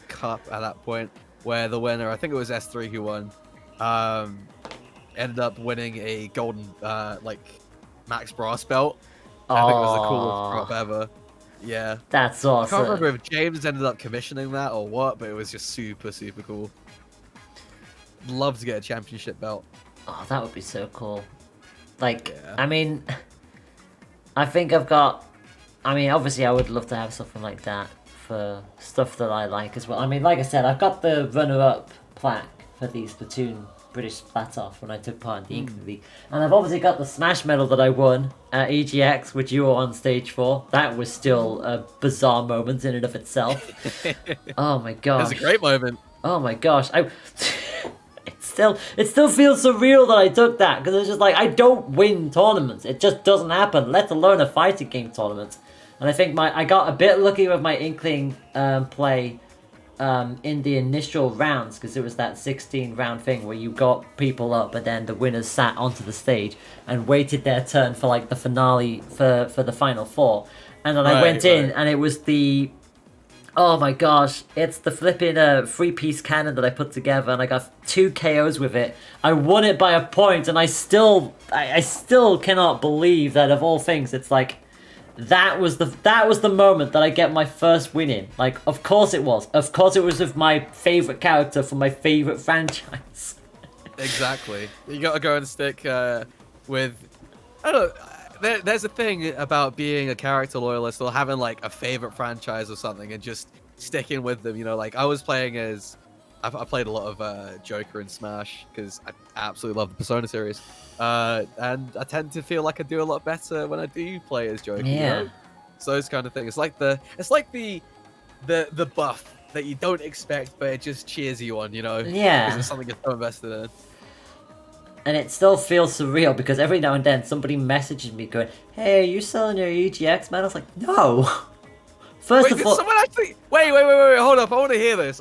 Cup at that point, where the winner, I think it was S3 who won, ended up winning a golden like Max Brass belt. I think it was the coolest drop ever. Yeah. That's I can't remember awesome. if James ended up commissioning that or what, but it was just super, super cool. Love to get a championship belt. Oh, that would be so cool. Like, Yeah. I mean, I think I've got. I mean, obviously, I would love to have something like that for stuff that I like as well. I mean, like I said, I've got the runner-up plaque for the Splatoon British Splat-Off when I took part in the Inkling League. And I've obviously got the Smash medal that I won at EGX, which you were on stage for. That was still a bizarre moment in and of itself. Oh my gosh. It was a great moment. Oh my gosh. It still feels surreal that I took that, because it's just like, I don't win tournaments. It just doesn't happen, let alone a fighting game tournament. And I think I got a bit lucky with my Inkling play in the initial rounds, because it was that 16 round thing where you got people up and then the winners sat onto the stage and waited their turn for like the finale for the final four. And then I went in and it was the, oh my gosh, it's the flipping 3-piece cannon that I put together, and I got 2 KOs with it. I won it by a point, and I still cannot believe that of all things, it's like, that was the moment that I get my first win in. Like, of course it was. Of course it was with my favorite character from my favorite franchise. Exactly. You gotta go and stick with. I don't know. There's a thing about being a character loyalist or having like a favorite franchise or something and just sticking with them. You know, like I was playing as. I played a lot of Joker and Smash because I absolutely love the Persona series. And I tend to feel like I do a lot better when I do play as Joker. Yeah. You know? So those kind of things. It's like the buff that you don't expect, but it just cheers you on, you know? Yeah. Because it's something you're so invested in. And it still feels surreal because every now and then somebody messages me going, "Hey, are you selling your EGX, man?" I was like, no. First Wait, of all, someone actually... Wait, hold up. I want to hear this.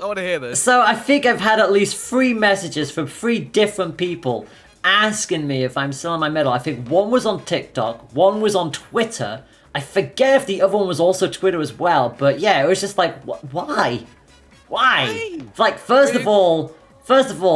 So I think I've had at least 3 messages from 3 different people asking me if I'm selling my medal. I think one was on TikTok, one was on Twitter. I forget if the other one was also Twitter as well, but yeah, it was just like, why? It's like, first of all,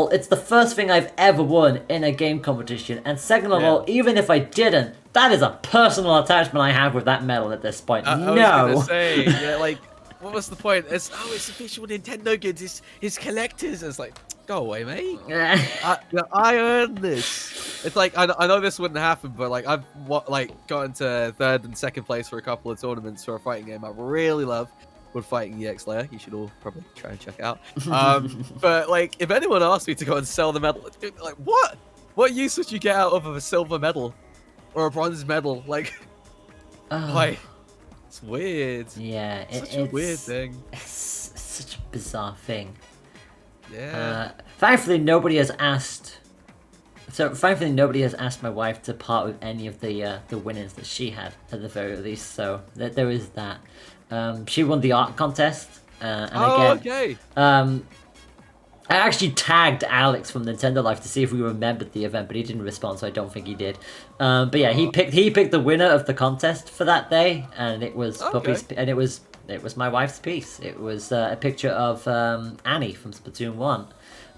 it's the first thing I've ever won in a game competition, and second of all, even if I didn't, that is a personal attachment I have with that medal at this point. I was gonna say, yeah, like, what was the point? It's official Nintendo goods. It's collectors. It's like, go away, mate. I earned this. It's like I know this wouldn't happen, but like I've gotten to 3rd and 2nd place for a couple of tournaments for a fighting game I really love. Wood Fighting EX Layer. You should all probably try and check out. But like, if anyone asked me to go and sell the medal, like, what use would you get out of a silver medal or a bronze medal? Like, why? It's weird. Yeah, it's a weird thing. It's such a bizarre thing. Yeah. Thankfully, nobody has asked. So, thankfully, nobody has asked my wife to part with any of the winnings that she had, at the very least. So there is that. She won the art contest, and okay. I actually tagged Alex from Nintendo Life to see if we remembered the event, but he didn't respond, so I don't think he did. But yeah, he picked the winner of the contest for that day, and it was Puppy's, and it was my wife's piece. It was a picture of Annie from Splatoon 1,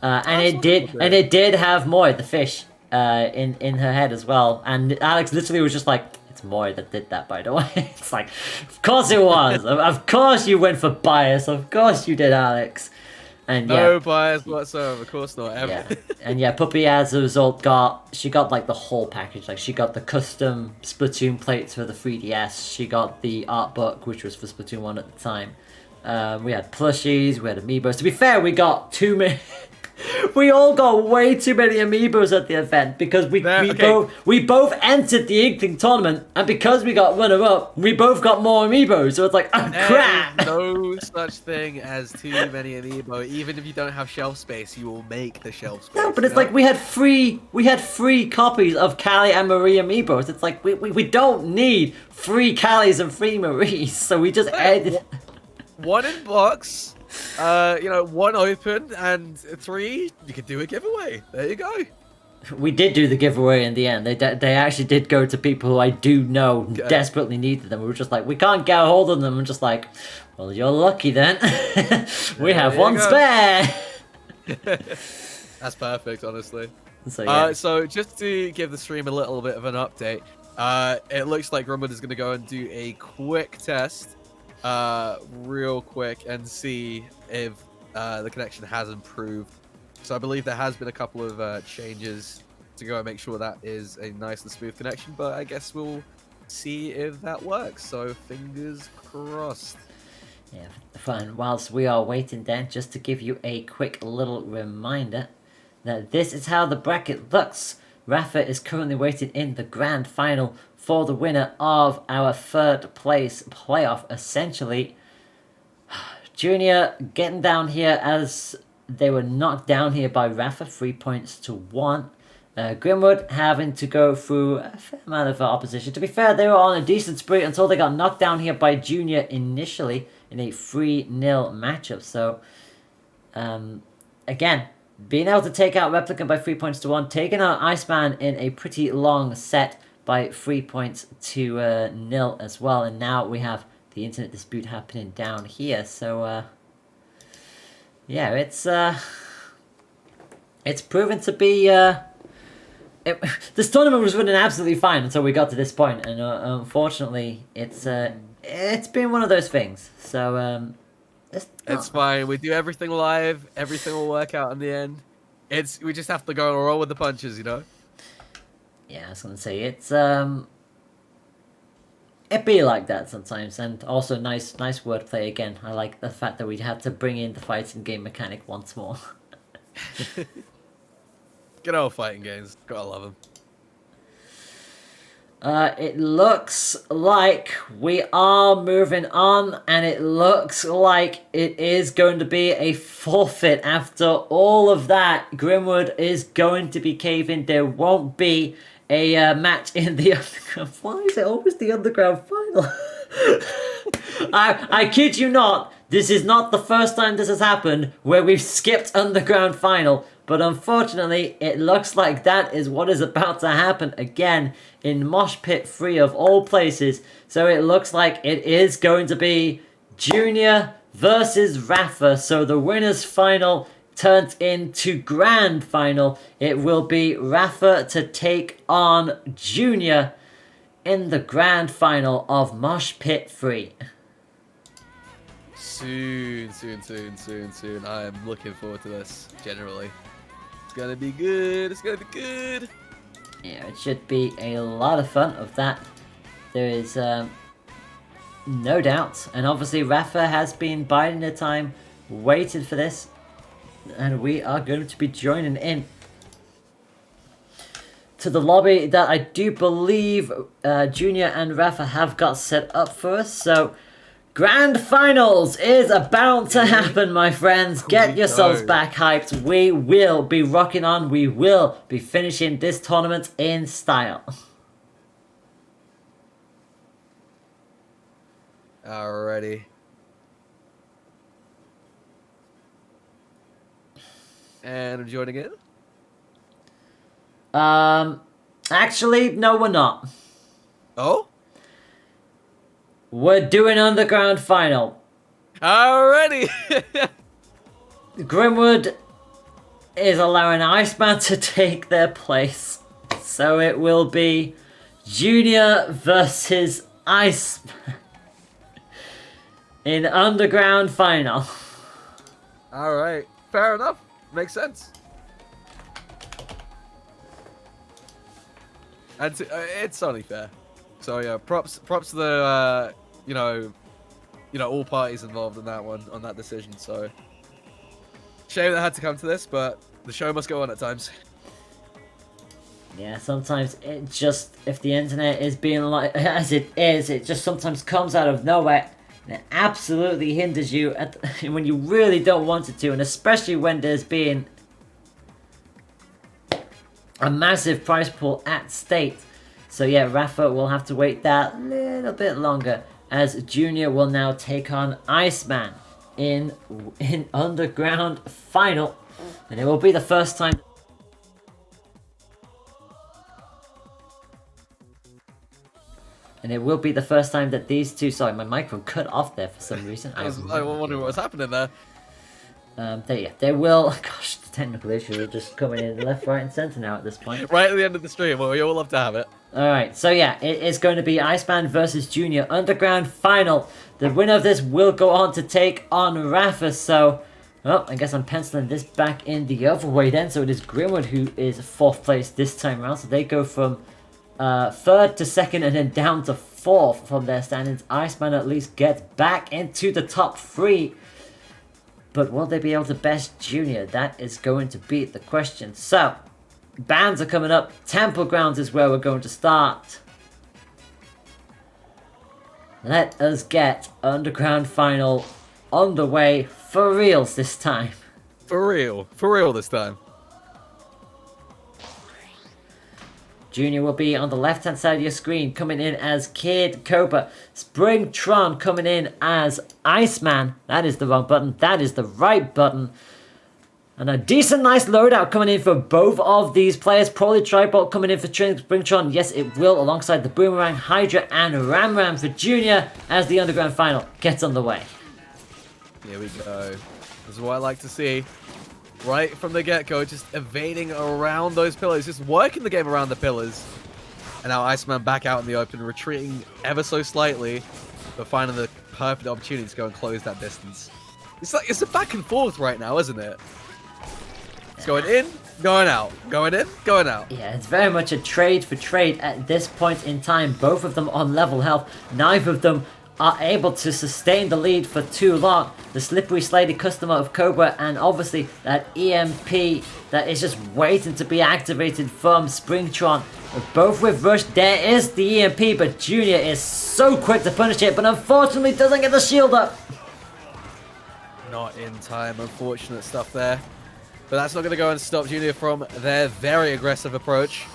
and it did have Moy the fish in her head as well. And Alex literally was just like, "It's Moy that did that, by the way." It's like, of course it was. Of course you went for bias. Of course you did, Alex. And no bias whatsoever, of course not, ever. Yeah. And yeah, Puppy as a result got like the whole package. Like, she got the custom Splatoon plates for the 3DS, she got the art book, which was for Splatoon 1 at the time. We had plushies, we had amiibos. To be fair, we got too many. We all got way too many amiibos at the event because we both entered the Inkling tournament, and because we got runner-up, we both got more amiibos. So it's like, oh crap! There is no such thing as too many amiibo. Even if you don't have shelf space, you will make the shelf space. No, but it's like we had three copies of Callie and Marie amiibos. It's like we don't need 3 Callies and 3 Maries, so we just added 1 in box. 1 open, and 3 you could do a giveaway. There you go. We did do the giveaway in the end. They actually did go to people who I do know desperately needed them. We were just like, we can't get a hold of them. I'm just like, well, you're lucky then. We have 1 spare. That's perfect, honestly. So, yeah. So just to give the stream a little bit of an update, it looks like Grimwood is going to go and do a quick test real quick and see if the connection has improved. So I believe there has been a couple of changes to go and make sure that is a nice and smooth connection, but I guess we'll see if that works. So fingers crossed. Yeah, fine. Whilst we are waiting then, just to give you a quick little reminder that this is how the bracket looks. Rafa is currently waiting in the grand final for the winner of our third place playoff, essentially. Junior getting down here as they were knocked down here by Rafa, 3 points to 1. Grimwood having to go through a fair amount of opposition. To be fair, they were on a decent spree until they got knocked down here by Junior initially in a 3-0 matchup. So, again, being able to take out Replicant by 3 points to 1, taking out Iceman in a pretty long set by 3 points to 0 as well. And now we have the internet dispute happening down here. So, yeah, it's proven to be... this tournament was running absolutely fine until we got to this point, and unfortunately, it's been one of those things. So it's fine. We do everything live. Everything will work out in the end. We just have to go and roll with the punches, you know. Yeah, I was gonna say it be like that sometimes, and also nice wordplay again. I like the fact that we had to bring in the fighting game mechanic once more. Good old fighting games. Gotta love them. It looks like we are moving on, and it looks like it is going to be a forfeit after all of that. Grimwood is going to be caving. There won't be a match in the underground. Why is it always the underground final? I kid you not. This is not the first time this has happened where we've skipped underground final. But unfortunately, it looks like that is what is about to happen again in Moshpit 3 of all places. So it looks like it is going to be Junior versus Rafa. So the winner's final turns into grand final. It will be Rafa to take on Junior in the grand final of Moshpit 3. Soon. I am looking forward to this, generally. It's gonna be good. It's gonna be good. Yeah, it should be a lot of fun of that. There is no doubt. And obviously Rafa has been biding their time, waiting for this. And we are going to be joining in to the lobby that I do believe Junior and Rafa have got set up for us. So Grand Finals is about to happen, my friends. Get yourselves back hyped. We will be rocking on. We will be finishing this tournament in style. Alrighty. And I'm joining in. Actually, no, we're not. Oh? We're doing underground final. Alrighty. Grimwood is allowing Iceman to take their place. So it will be Junior versus Iceman in underground final. Alright. Fair enough. Makes sense. And it's only fair. So yeah, props to the you know all parties involved in that one, on that decision. So shame that had to come to this, but the show must go on at times. Yeah, sometimes it just, if the internet is being like as it is, it just sometimes comes out of nowhere and it absolutely hinders you when you really don't want it to, and especially when there's been a massive prize pool at stake. So yeah, Rafa will have to wait that little bit longer as Junior will now take on Iceman in underground final, and it will be the first time. And it will be the first time that these two... Sorry, my microphone cut off there for some reason. I was wondering what was happening there. They will... Gosh, the technical issue are just coming in left, right and centre now at this point. Right at the end of the stream, well, we all love to have it. Alright, so yeah, it is going to be Iceman versus Junior Underground final. The winner of this will go on to take on Rafa, so... Oh, I guess I'm penciling this back in the other way then. So it is Grimwood who is 4th place this time around. So they go from 3rd to 2nd and then down to 4th from their standings. Iceman at least gets back into the top 3. But will they be able to best Junior? That is going to be the question. So, bands are coming up. Temple Grounds is where we're going to start. Let us get Underground Final on the way for reals this time. For real this time. Junior will be on the left hand side of your screen, coming in as Kid Cobra. Springtron coming in as Iceman. That is the wrong button. That is the right button. And a decent, nice loadout coming in for both of these players. Probably Tribalt coming in for Springtron. Yes, it will, alongside the Boomerang, Hydra, and Ram for Junior as the Underground Final gets underway. Here we go. This is what I like to see. Right from the get-go, just evading around those pillars, just working the game around the pillars. And now Iceman back out in the open, retreating ever so slightly, but finding the perfect opportunity to go and close that distance. It's a back and forth right now, isn't it? It's going in, going out, going in, going out. Yeah, it's very much a trade for trade at this point in time. Both of them on level health. Neither of them are able to sustain the lead for too long. The slippery slidey customer of Cobra, and obviously that EMP that is just waiting to be activated from Springtron. Both with Rush. There is the EMP, but Junior is so quick to punish it, but unfortunately doesn't get the shield up. Not in time, unfortunate stuff there. But that's not going to go and stop Junior from their very aggressive approach.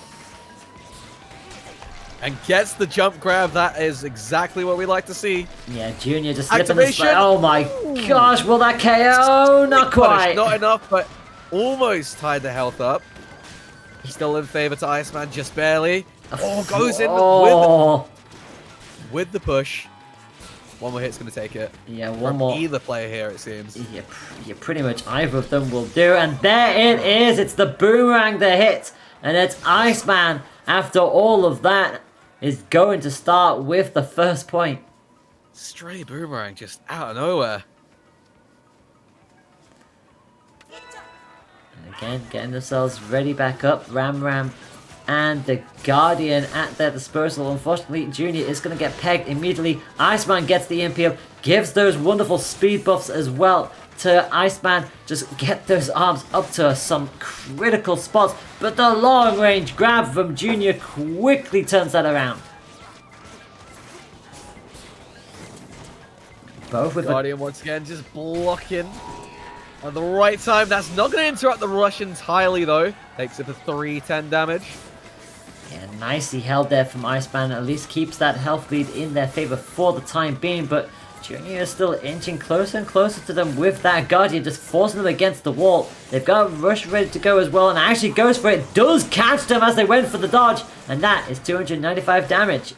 And gets the jump grab. That is exactly what we like to see. Yeah, Junior just slipping the Activation. Oh my gosh, will that KO? Not quite. Not enough, but almost tied the health up. Still in favor to Iceman, just barely. Oh, goes in with the push. One more hit's going to take it. Yeah, one more. Either player here, it seems. Yeah, pretty much either of them will do. And there it is. It's the Boomerang that hit. And it's Iceman, after all of that, is going to start with the first point. Stray Boomerang just out of nowhere. And again, getting themselves ready back up. Ram and the Guardian at their disposal. Unfortunately, Junior is going to get pegged immediately. Iceman gets the EMP up, gives those wonderful speed buffs as well to Iceman. Just get those arms up to some critical spots. But the long range grab from Junior quickly turns that around. Both with Guardian once again just blocking at the right time. That's not going to interrupt the rush entirely though. Takes it for 310 damage. Yeah, nicely held there from Iceman. At least keeps that health lead in their favor for the time being. But Junior is still inching closer and closer to them with that Guardian, just forcing them against the wall. They've got Rush ready to go as well, and actually goes for it. Does catch them as they went for the dodge, and that is 295 damage.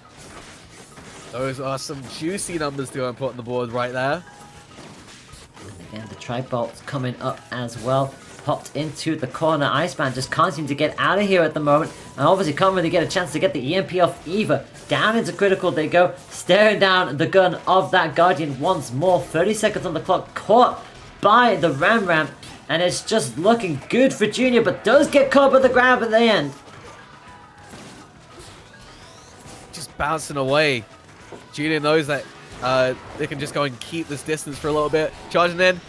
Those are some juicy numbers to go and put on the board right there. Again, the Tri-Bolt's coming up as well. Popped into the corner. Iceman just can't seem to get out of here at the moment, and obviously can't really get a chance to get the EMP off either. Down into critical they go, staring down the gun of that Guardian once more. 30 seconds on the clock, caught by the Ram, and it's just looking good for Junior, but does get caught by the grab at the end. Just bouncing away. Junior knows that they can just go and keep this distance for a little bit. Charging in,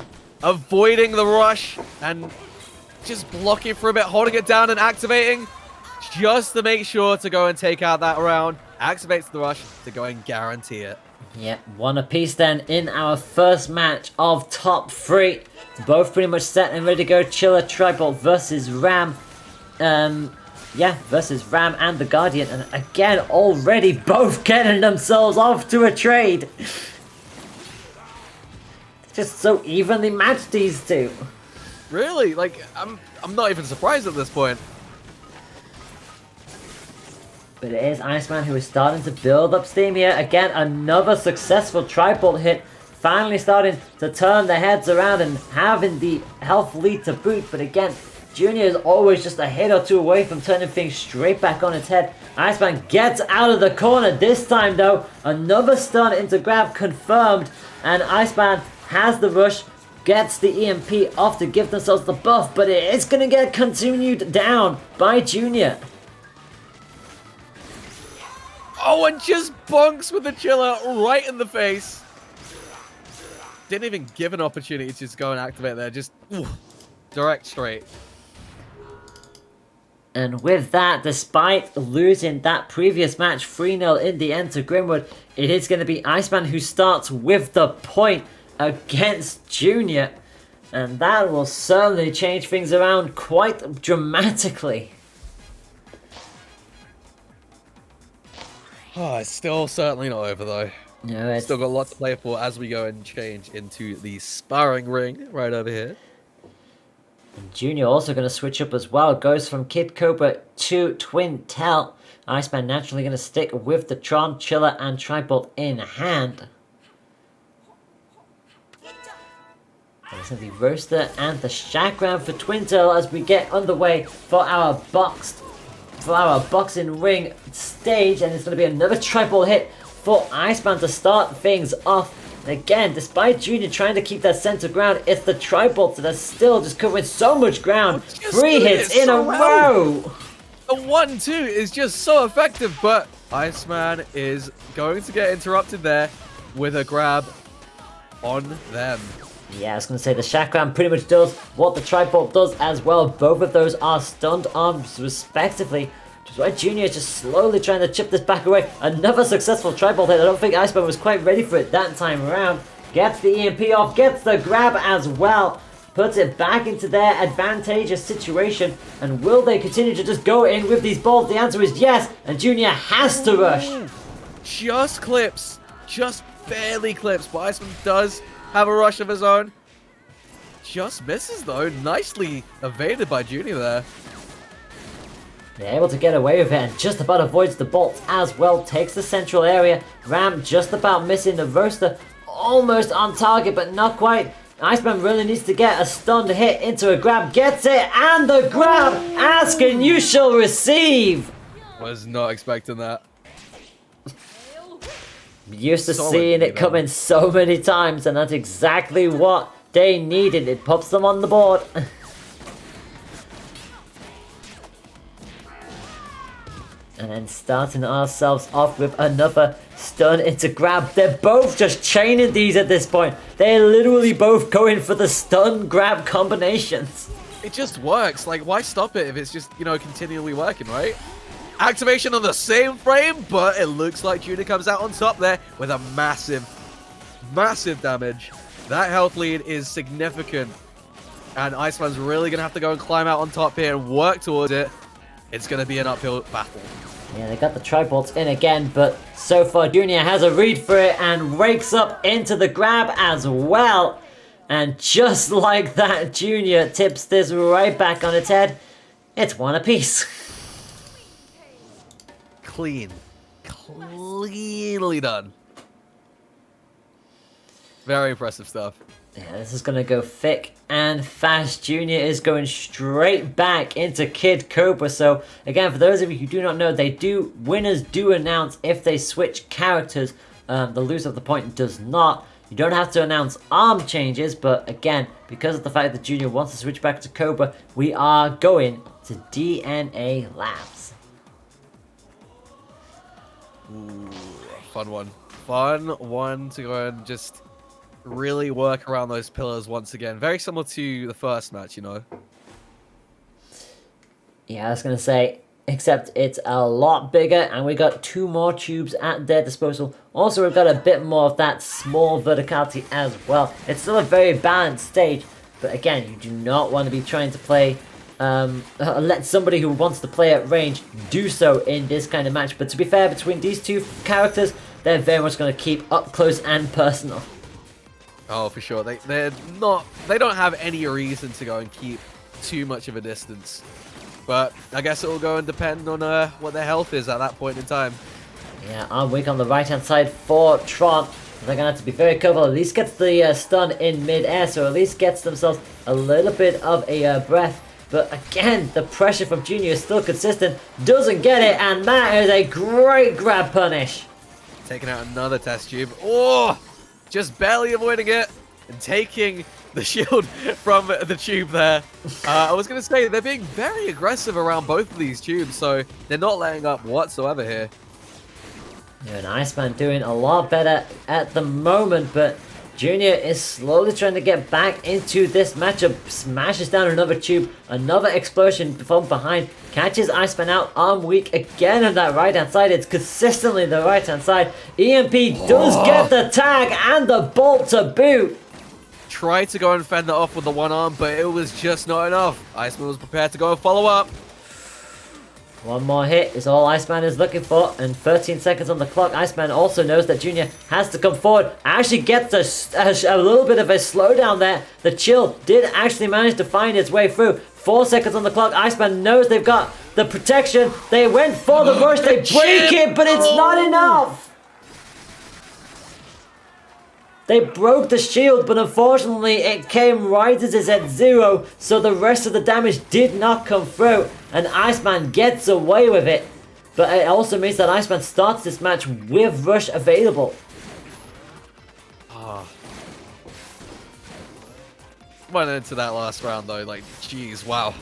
avoiding the rush, and just blocking for a bit, holding it down and activating just to make sure to go and take out that round. Activates the rush to go and guarantee it. Yep, one apiece then in our first match of top 3. Both pretty much set and ready to go. Chiller Tri-Bolt versus Ram. Versus Ram and the Guardian. And again, already both getting themselves off to a trade. Just so evenly matched, these two. Really? Like, I'm not even surprised at this point. But it is Iceman who is starting to build up steam here. Again, another successful Tri-Bolt hit. Finally starting to turn their heads around and having the health lead to boot. But again, Junior is always just a hit or two away from turning things straight back on its head. Iceman gets out of the corner this time though. Another stun into grab confirmed, and Iceman has the rush, gets the EMP off to give themselves the buff, but it is going to get continued down by Junior. Oh, and just bonks with the chiller right in the face. Didn't even give an opportunity to just go and activate there. Just direct straight. And with that, despite losing that previous match 3-0 in the end to Grimwood, it is going to be Iceman who starts with the point against Junior. And that will certainly change things around quite dramatically. Oh, it's still certainly not over though. No, it's Still got a lot to play for as we go and change into the sparring ring right over here. Junior also going to switch up as well. Goes from Kid Cobra to Twin Tail. Iceman naturally going to stick with the Tron, Chiller, and Tribolt in hand. And it's going to be Roaster and the Chakram for Twin Tail as we get underway for our boxing ring stage. And it's going to be another Tribolt hit for Iceman to start things off. Again, despite Junior trying to keep that center ground, it's the Tribolts that are still just covering so much ground. 3 hits in a row! The 1-2 is just so effective, but Iceman is going to get interrupted there with a grab on them. Yeah, I was going to say the Chakram pretty much does what the Tribolt does as well. Both of those are stunned arms respectively. Which is why Junior is just slowly trying to chip this back away. Another successful Tribolt hit. I don't think Iceman was quite ready for it that time around. Gets the EMP off, gets the grab as well. Puts it back into their advantageous situation. And will they continue to just go in with these balls? The answer is yes. And Junior has to rush. Just clips. Just barely clips. But Iceman does have a rush of his own. Just misses though. Nicely evaded by Junior there. They're able to get away with it and just about avoids the bolts as well. Takes the central area. Ram just about missing the Roaster. Almost on target, but not quite. Iceman really needs to get a stunned hit into a grab. Gets it, and the grab. Ask and you shall receive. Was not expecting that. Used to seeing it coming so many times, and that's exactly what they needed. It pops them on the board. And then starting ourselves off with another stun into grab. They're both just chaining these at this point. They're literally both going for the stun grab combinations. It just works. Like, why stop it if it's just, you know, continually working, right? Activation on the same frame, but it looks like Junior comes out on top there with a massive damage. That health lead is significant. And Iceman's really going to have to go and climb out on top here and work towards it. It's going to be an uphill battle. Yeah, they got the Tribolts in again, but so far Junior has a read for it and rakes up into the grab as well. And just like that, Junior tips this right back on its head. It's one apiece. Cleanly done. Very impressive stuff. Yeah, this is going to go thick and fast. Junior is going straight back into Kid Cobra. So, again, for those of you who do not know, winners do announce if they switch characters. The loser of the point does not. You don't have to announce arm changes, but again, because of the fact that Junior wants to switch back to Cobra, we are going to DNA Labs. Ooh, fun one. Fun one to go and just really work around those pillars once again. Very similar to the first match, you know. Yeah, I was going to say, except it's a lot bigger, and we got 2 more tubes at their disposal. Also, we've got a bit more of that small verticality as well. It's still a very balanced stage, but again, you do not want to be trying to play, let somebody who wants to play at range do so in this kind of match. But to be fair, between these two characters, they're very much going to keep up close and personal. Oh, for sure. They don't have any reason to go and keep too much of a distance. But I guess it will go and depend on what their health is at that point in time. Yeah, arm weak on the right-hand side for Tron. They're going to have to be very careful. At least gets the stun in mid-air, so at least gets themselves a little bit of a breath. But again, the pressure from Junior is still consistent. Doesn't get it, and that is a great grab punish. Taking out another test tube. Oh, just barely avoiding it and taking the shield from the tube there. I was going to say, they're being very aggressive around both of these tubes, so they're not letting up whatsoever here. Yeah, and Iceman doing a lot better at the moment, but Junior is slowly trying to get back into this matchup. Smashes down another tube, another explosion from behind, catches Iceman out, arm weak again on that right hand side. It's consistently the right hand side. EMP does get the tag and the bolt to boot. Tried to go and fend that off with the one arm, but it was just not enough. Iceman was prepared to go and follow up. One more hit is all Iceman is looking for, and 13 seconds on the clock. Iceman also knows that Junior has to come forward. Actually gets a little bit of a slowdown there. The chill did actually manage to find its way through. 4 seconds on the clock. Iceman knows they've got the protection. They went for the rush. They break it, but it's not enough. They broke the shield, but unfortunately it came right as it's at 0, so the rest of the damage did not come through, and Iceman gets away with it. But it also means that Iceman starts this match with rush available. Went into that last round though, like, jeez, wow.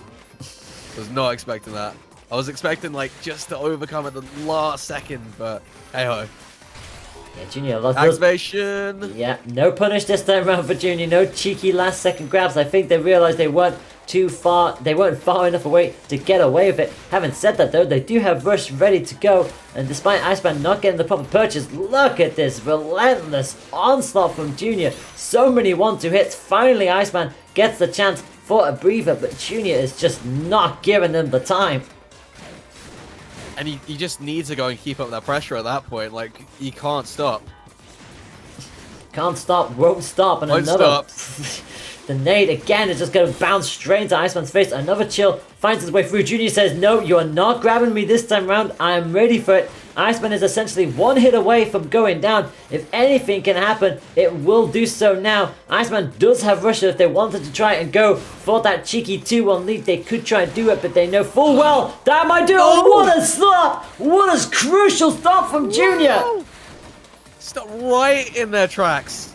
Was not expecting that. I was expecting, like, just to overcome at the last second, but hey-ho. Yeah, Junior activation. Yeah, no punish this time around for Junior. No cheeky last second grabs. I think they realized they weren't too far. They weren't far enough away to get away with it. Having said that though, they do have rush ready to go. And despite Iceman not getting the proper purchase, look at this relentless onslaught from Junior. So many 1-2 hits. Finally, Iceman gets the chance for a breather, but Junior is just not giving them the time. And you just need to go and keep up that pressure at that point. Like, you can't stop. Can't stop, won't stop, and won't another... Stop. The nade again is just going to bounce straight into Iceman's face. Another chill finds his way through. Junior says, no, you are not grabbing me this time around. I am ready for it. Iceman is essentially one hit away from going down. If anything can happen, it will do so now. Iceman does have rush, so if they wanted to try and go for that cheeky 2-1 lead, they could try and do it, but they know full well that might do it. Oh, what a stop! What a crucial stop from Junior! Whoa. Stop right in their tracks.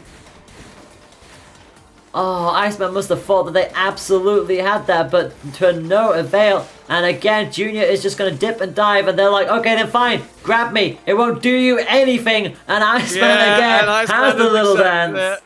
Oh, Iceman must have thought that they absolutely had that, but to no avail. And again, Junior is just going to dip and dive, and they're like, okay, then fine, grab me. It won't do you anything. And Iceman again has the little dance.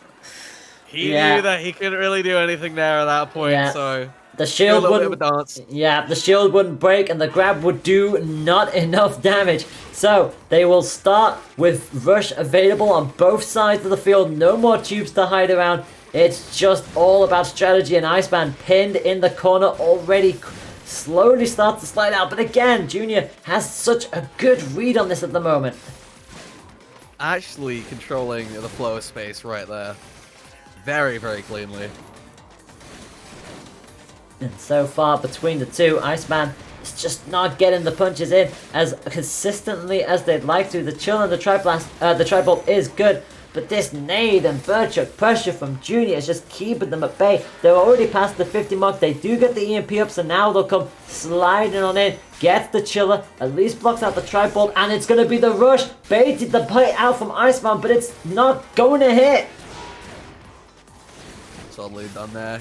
He knew that he couldn't really do anything there at that point, so... The shield the shield wouldn't break, and the grab would do not enough damage. So they will start with rush available on both sides of the field. No more tubes to hide around. It's just all about strategy, and Iceman pinned in the corner already slowly starts to slide out. But again, Junior has such a good read on this at the moment. Actually controlling the flow of space right there. Very, very cleanly. And so far between the two, Iceman is just not getting the punches in as consistently as they'd like to. The chill and the tri-bolt is good, but this nade and Birchuk pressure from Junior is just keeping them at bay. They're already past the 50 mark. They do get the EMP up, so now they'll come sliding on in. Gets the chiller, at least blocks out the tri-bolt, and it's going to be the rush. Baited the play out from Iceman, but it's not going to hit. Solidly done there.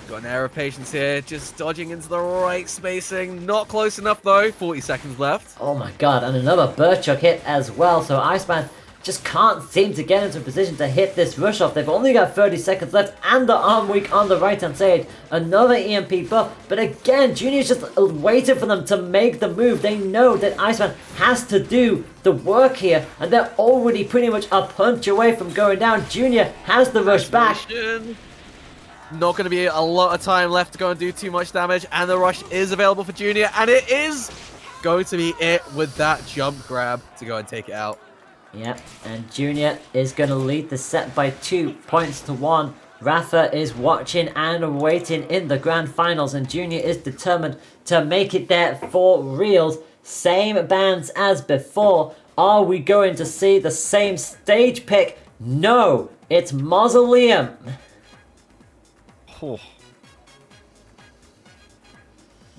Got an air of patience here, just dodging into the right spacing. Not close enough though, 40 seconds left. Oh my god, and another Birchuk hit as well, so Iceman just can't seem to get into a position to hit this rush off. They've only got 30 seconds left, and the arm weak on the right hand side. Another EMP buff, but again, Junior's just waiting for them to make the move. They know that Iceman has to do the work here, and they're already pretty much a punch away from going down. Junior has the rush back. Not going to be a lot of time left to go and do too much damage, and the rush is available for Junior, and it is going to be it with that jump grab to go and take it out. Yep, and Junior is going to lead the set by 2 points to 1. Rafa is watching and waiting in the grand finals, and Junior is determined to make it there for reals. Same bands as before. Are we going to see the same stage pick? No, it's Mausoleum. Oh.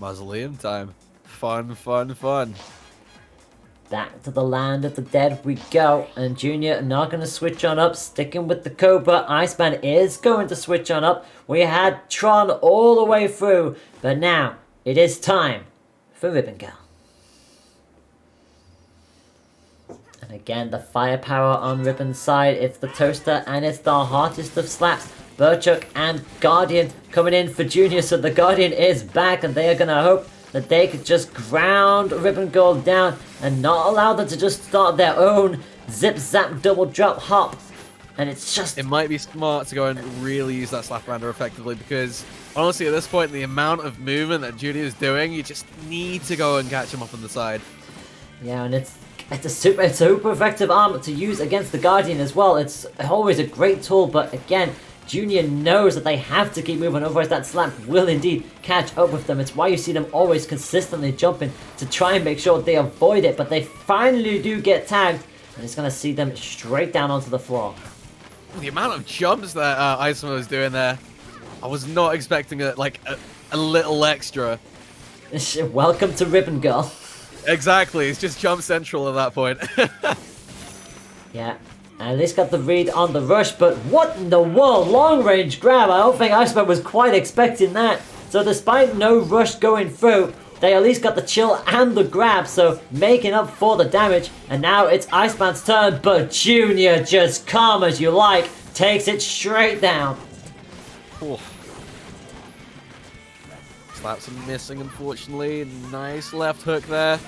Mausoleum time. Fun, fun, fun. Back to the land of the dead we go, and Junior not going to switch on up, sticking with the Cobra. Iceman is going to switch on up. We had Tron all the way through, but now it is time for Ribbon Girl. And again, the firepower on Ribbon's side, it's the Toaster and it's the hardest of slaps. Burchuk and Guardian coming in for Junior, so the Guardian is back, and they are going to hope that they could just ground Ribbon Girl down and not allow them to just start their own zip-zap double drop hop. And it's just... It might be smart to go and really use that slap rounder effectively, because honestly at this point, the amount of movement that Junior is doing, you just need to go and catch him off on the side. Yeah, and it's a super effective arm to use against the Guardian as well. It's always a great tool, but again, Junior knows that they have to keep moving, otherwise that slap will indeed catch up with them. It's why you see them always consistently jumping to try and make sure they avoid it, but they finally do get tagged, and it's going to see them straight down onto the floor. The amount of jumps that Iceman was doing there, I was not expecting a little extra. Welcome to Ribbon Girl. Exactly, it's just jump central at that point. Yeah. At least got the read on the rush, but what in the world? Long range grab. I don't think Iceman was quite expecting that. So despite no rush going through, they at least got the chill and the grab, so making up for the damage. And now it's Iceman's turn, but Junior, just calm as you like, takes it straight down. Ooh. Slaps are missing, unfortunately. Nice left hook there.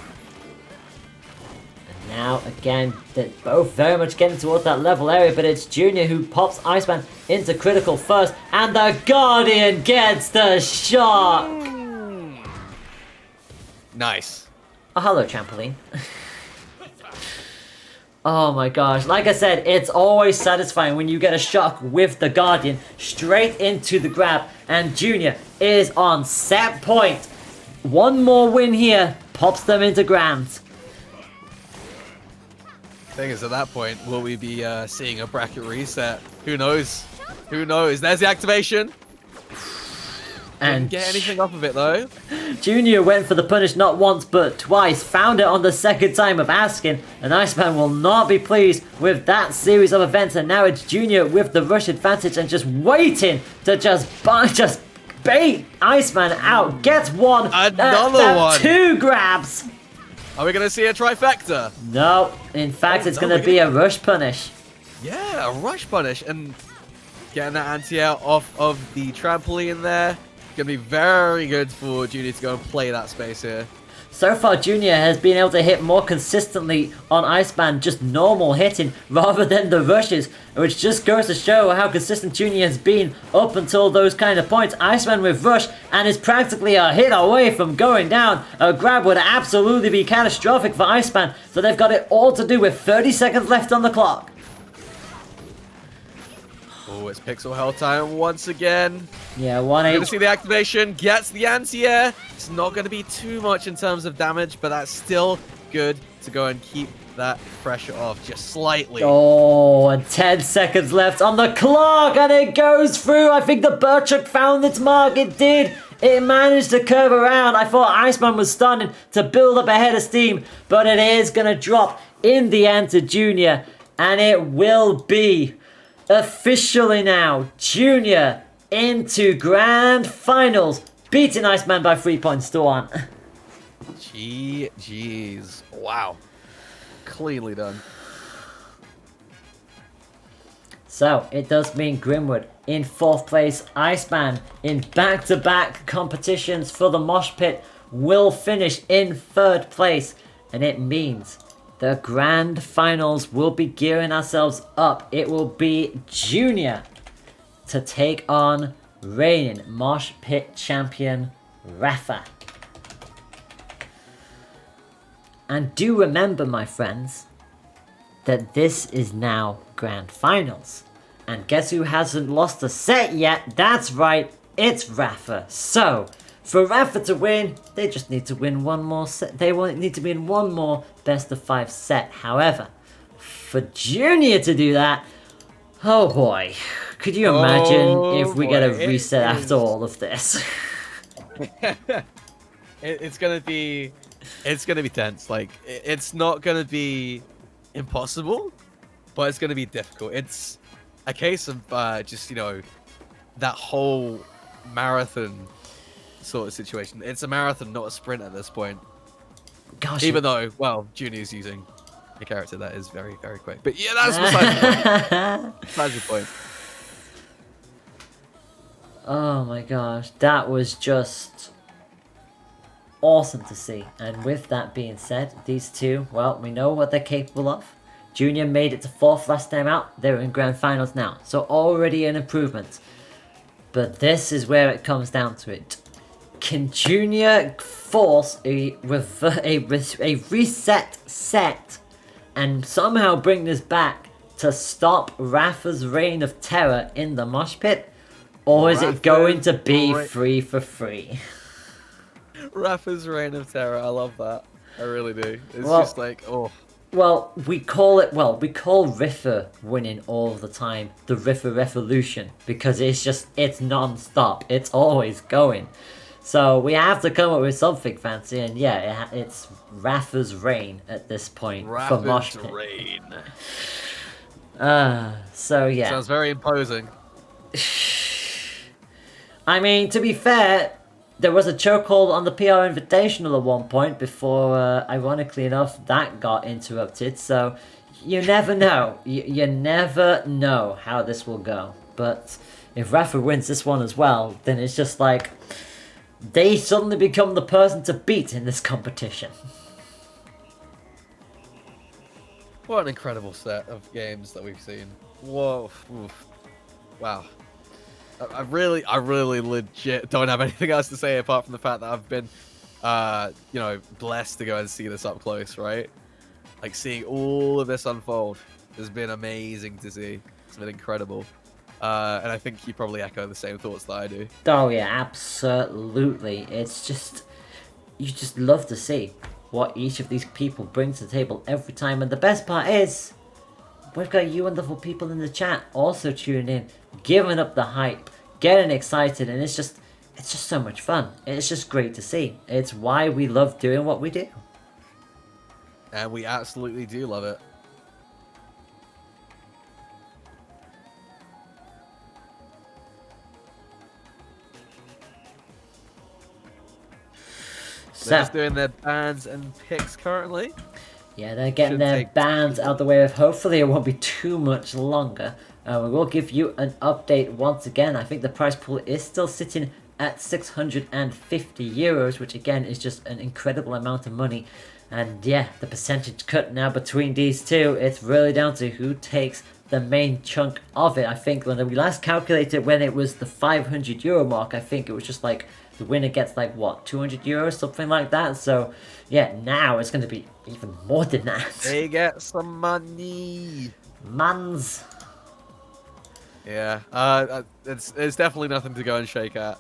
Now, again, they're both very much getting towards that level area, but it's Junior who pops Iceman into critical first, and the Guardian gets the shot! Nice. Oh, hello, trampoline. Oh my gosh, like I said, it's always satisfying when you get a shock with the Guardian straight into the grab, and Junior is on set point. One more win here, pops them into grand. Thing is, at that point, will we be seeing a bracket reset? Who knows? Who knows? There's the activation. And didn't get anything off of it though. Junior went for the punish not once but twice, found it on the second time of asking, and Iceman will not be pleased with that series of events, and now it's Junior with the rush advantage and just waiting to just bait Iceman out. Gets one, another one, two grabs. Are we going to see a trifecta? No, in fact, it's going to be a rush punish. Yeah, a rush punish. And getting that anti-air off of the trampoline there. Going to be very good for Junior to go and play that space here. So far, Junior has been able to hit more consistently on Iceman, just normal hitting, rather than the rushes, which just goes to show how consistent Junior has been up until those kind of points. Iceman with rush, and is practically a hit away from going down. A grab would absolutely be catastrophic for Iceman, so they've got it all to do with 30 seconds left on the clock. Oh, it's pixel hell time once again. Yeah, 1 You're going to see the activation, gets the anti-air. It's not going to be too much in terms of damage, but that's still good to go and keep that pressure off just slightly. Oh, and 10 seconds left on the clock, and it goes through. I think the Burchuk found its mark. It did. It managed to curve around. I thought Iceman was starting to build up a head of steam, but it is going to drop in the end to Junior, and it will be officially now Junior into grand finals, beating Iceman by 3 points to 1. GG's. Wow. Cleanly done. So, it does mean Grimwood in 4th place, Iceman in back-to-back competitions for the Mosh Pit will finish in 3rd place, and it means the grand finals will be gearing ourselves up. It will be Junior to take on reigning Mosh Pit champion Rafa. And do remember, my friends, that this is now grand finals. And guess who hasn't lost a set yet? That's right, it's Rafa. So, for Rafa to win, they just need to win one more set. They won't need to win one more best of 5 set. However, for Junior to do that, oh boy. Could you imagine if we get a reset after all of this? it's gonna be tense. Like it's not gonna be impossible, but it's gonna be difficult. It's a case of just that whole marathon sort of situation. It's a marathon, not a sprint at this point. Gosh, Even though, well, Junior's using a character that is very, very quick. But yeah, that's besides the point. Besides the point. Oh my gosh, that was just awesome to see. And with that being said, these two, well, we know what they're capable of. Junior made it to 4th last time out. They're in grand finals now, so already an improvement. But this is where it comes down to it. Can Junior force a reset set and somehow bring this back to stop Rafa's reign of terror in the mosh pit? Or is it going to be free for free? Rafa's reign of terror, I love that. I really do. It's just like, oh. Well, we call Riffa winning all the time the Riffa Revolution, because it's non-stop. It's always going. So we have to come up with something fancy, and yeah, it's Rafa's reign at this point for Mosh Pit. Reign. So yeah. Sounds very imposing. I mean, to be fair, there was a chokehold on the PR Invitational at one point before, ironically enough, that got interrupted. So you never know. You never know how this will go. But if Rafa wins this one as well, then it's just like they suddenly become the person to beat in this competition. What an incredible set of games that we've seen. Whoa. Oof. Wow. I really legit don't have anything else to say apart from the fact that I've been, blessed to go and see this up close, right? Like, seeing all of this unfold has been amazing to see. It's been incredible. And I think you probably echo the same thoughts that I do. Oh yeah, absolutely. It's just, you just love to see what each of these people brings to the table every time. And the best part is, we've got you wonderful people in the chat also tuning in, giving up the hype, getting excited, and it's just so much fun. It's just great to see. It's why we love doing what we do. And we absolutely do love it. They're just doing their bans and picks currently. Yeah, they're getting their bands out the way of. Hopefully it won't be too much longer. We will give you an update once again. I think the prize pool is still sitting at €650, which again is just an incredible amount of money. And yeah, the percentage cut now between these two, it's really down to who takes the main chunk of it. I think when we last calculated, when it was the €500 mark, I think it was just like the winner gets like what, €200, something like that. So yeah, now it's going to be even more than that. They get some money. Mans. Yeah, it's definitely nothing to go and shake at.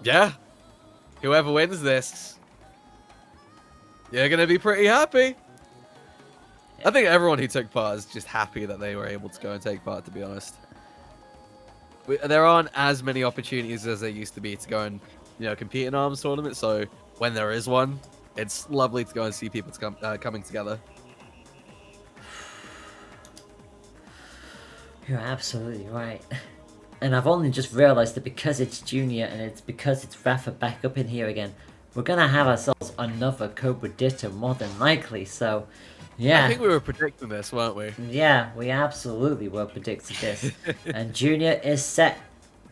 Yeah, whoever wins this, you're gonna be pretty happy. I think everyone who took part is just happy that they were able to go and take part, to be honest. There aren't as many opportunities as there used to be to go and, compete in ARMS tournaments, so when there is one, it's lovely to go and see people coming together. You're absolutely right. And I've only just realised that because it's Junior and it's because it's Rafa back up in here again, we're going to have ourselves another Cobra Ditto more than likely, so yeah. I think we were predicting this, weren't we? Yeah, we absolutely were predicting this. And Junior is set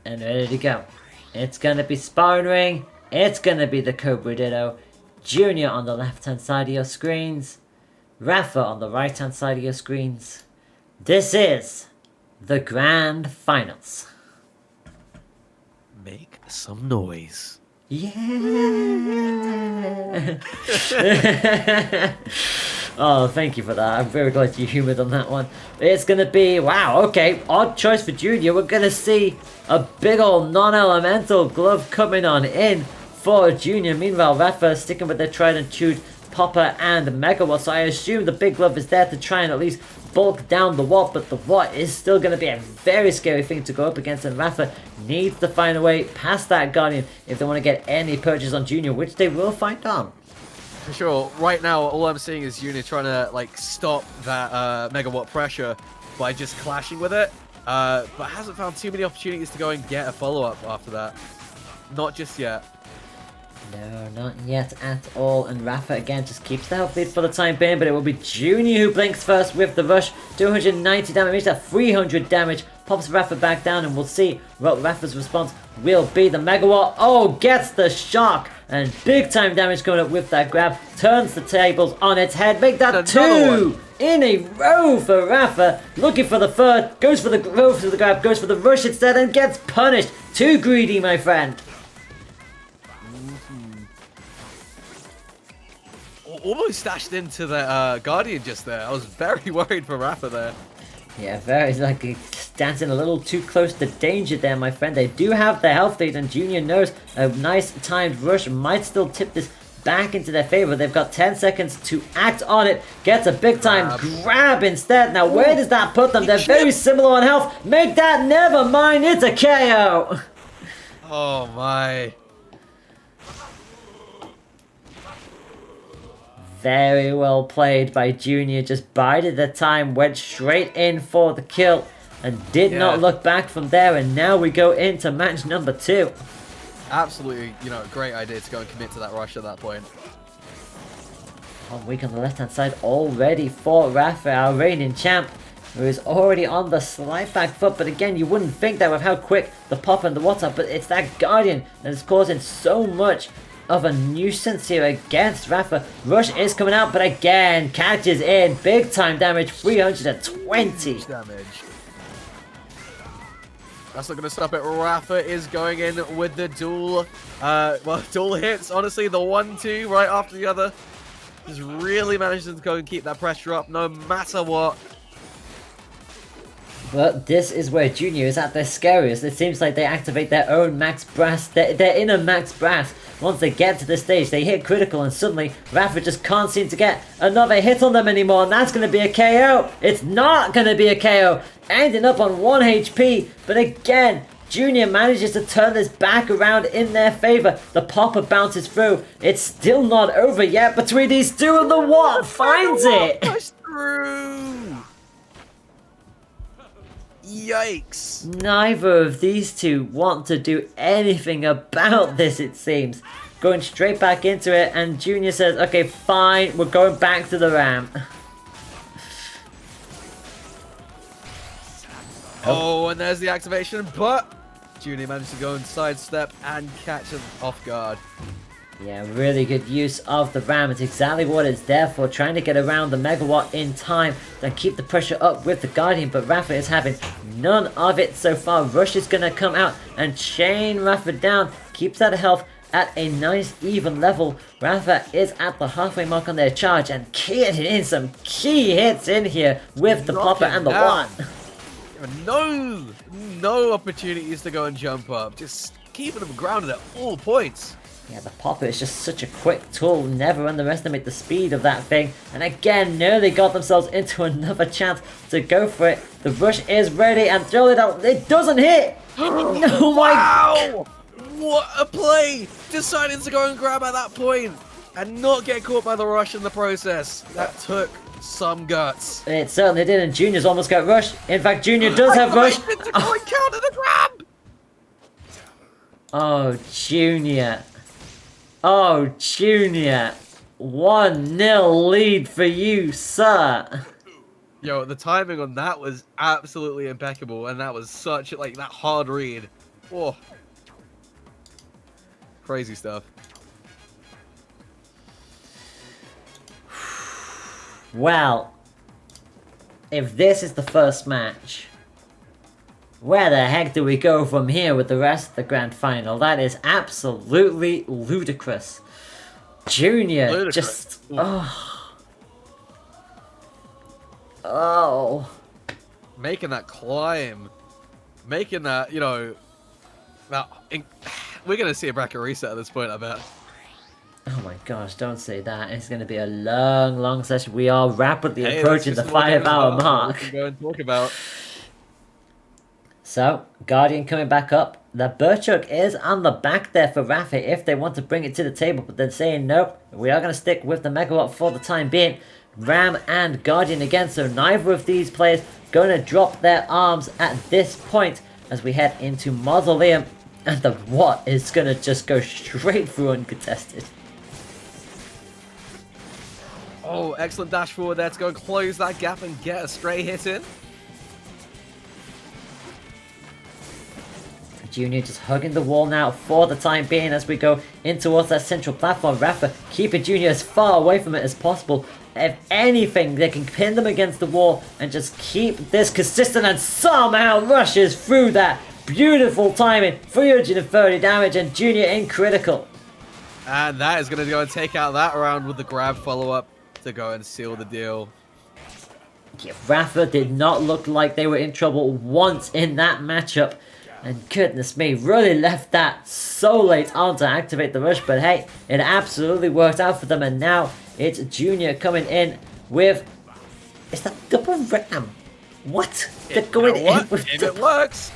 and ready to go. It's going to be sparring ring, it's going to be the Cobra Ditto. Junior on the left hand side of your screens, Rafa on the right hand side of your screens. This is the grand finals. Make some noise. Yeah. Oh, thank you for that. I'm very glad you humoured on that one. It's going to be, wow, okay, odd choice for Junior. We're going to see a big old non-elemental glove coming on in for Junior. Meanwhile, Rafa sticking with their tried and true Popper and Megawatt, so I assume the Big Glove is there to try and at least bulk down the Watt, but the Watt is still going to be a very scary thing to go up against, and Rafa needs to find a way past that Guardian if they want to get any purchase on Junior, which they will find on. For sure. Right now, all I'm seeing is Junior trying to like stop that Megawatt pressure by just clashing with it, but hasn't found too many opportunities to go and get a follow-up after that. Not just yet. No, not yet at all. And Rafa again just keeps the health lead for the time being, but it will be Junior who blinks first with the rush. 290 damage, reached that 300 damage. Pops Rafa back down, and we'll see what Rafa's response will be. The Megawatt, oh, gets the shock. And big time damage coming up with that grab. Turns the tables on its head. Make that two in a row for Rafa. Looking for the third. Goes for the grab. Goes for the rush instead and gets punished. Too greedy, my friend. Almost stashed into the Guardian just there. I was very worried for Rafa there. Yeah, very like dancing a little too close to danger there, my friend. They do have the health lead, and Junior knows a nice timed rush might still tip this back into their favor. They've got 10 seconds to act on it. Gets a big time grab instead. Now, where does that put them? They're very similar on health. Make that, never mind. It's a KO. Oh my. Very well played by Junior. Just bided the time, went straight in for the kill, and did not look back from there. And now we go into match number 2. Absolutely, great idea to go and commit to that rush at that point. 1 week on the left-hand side already for Rafa, our reigning champ, who is already on the slight back foot. But again, you wouldn't think that with how quick the Pop and the Watt are, but it's that Guardian that is causing so much of a nuisance here against Rafa. Rush is coming out, but again, catches in. Big time damage, 320. Damage. That's not going to stop it. Rafa is going in with the dual, dual hits. Honestly, the 1-2 right after the other. Just really managing to go and keep that pressure up no matter what. But this is where Junior is at their scariest. It seems like they activate their own max brass, their inner max brass. Once they get to this stage, they hit critical, and suddenly Rafa just can't seem to get another hit on them anymore, and that's going to be a KO. It's not going to be a KO, ending up on 1 HP. But again, Junior manages to turn this back around in their favor. The Popper bounces through. It's still not over yet between these two, and the Watt finds it. Push through. Yikes. Neither of these two want to do anything about this, it seems. Going straight back into it, and Junior says, okay, fine, we're going back to the ramp. Oh, and there's the activation, but Junior managed to go and sidestep and catch him off guard. Yeah, really good use of the ram. It's exactly what it's there for, trying to get around the Megawatt in time, then keep the pressure up with the Guardian, but Rafa is having none of it so far. Rush is going to come out and chain Rafa down, keeps that health at a nice even level. Rafa is at the halfway mark on their charge, and getting in some key hits in here with the Popper and the Watt. No opportunities to go and jump up, just keeping them grounded at all points. Yeah, the Popper is just such a quick tool. Never underestimate the speed of that thing. And again, nearly got themselves into another chance to go for it. The rush is ready, and throw it out. It doesn't hit. No, wow! What a play! Deciding to go and grab at that point and not get caught by the rush in the process. That took some guts. It certainly did, and Junior's almost got rush. In fact, Junior does have rush. To go and counter the grab. Oh, Junior. Oh, Junior. 1-0 lead for you, sir. Yo, the timing on that was absolutely impeccable, and that was such that hard read. Oh. Crazy stuff. Well, if this is the first match, where the heck do we go from here with the rest of the grand final? That is absolutely ludicrous. Junior just... Oh. Making that climb. Making that, we're going to see a bracket reset at this point, I bet. Oh Oh my gosh, don't say that. It's going to be a long, long session. We are rapidly Hey, approaching the that's just what it 5-hour is about. mark. We can go and talk about. So, Guardian coming back up. The Burchuk is on the back there for Rafa if they want to bring it to the table, but they're saying nope, we are going to stick with the Megawatt for the time being. Ram and Guardian again, so neither of these players going to drop their arms at this point as we head into Mausoleum, and the Watt is going to just go straight through uncontested. Oh, excellent dash forward there to go and close that gap and get a stray hit in. Junior just hugging the wall now for the time being as we go in towards that central platform. Rafa keeping Junior as far away from it as possible. If anything, they can pin them against the wall and just keep this consistent, and somehow rushes through that. Beautiful timing, 330 damage, and Junior in critical. And that is going to go and take out that round with the grab follow-up to go and seal the deal. Yeah, Rafa did not look like they were in trouble once in that matchup. And goodness me, really left that so late on to activate the rush. But hey, it absolutely worked out for them. And now it's Junior coming in with... Is that double ram? What? They're going in with if it works.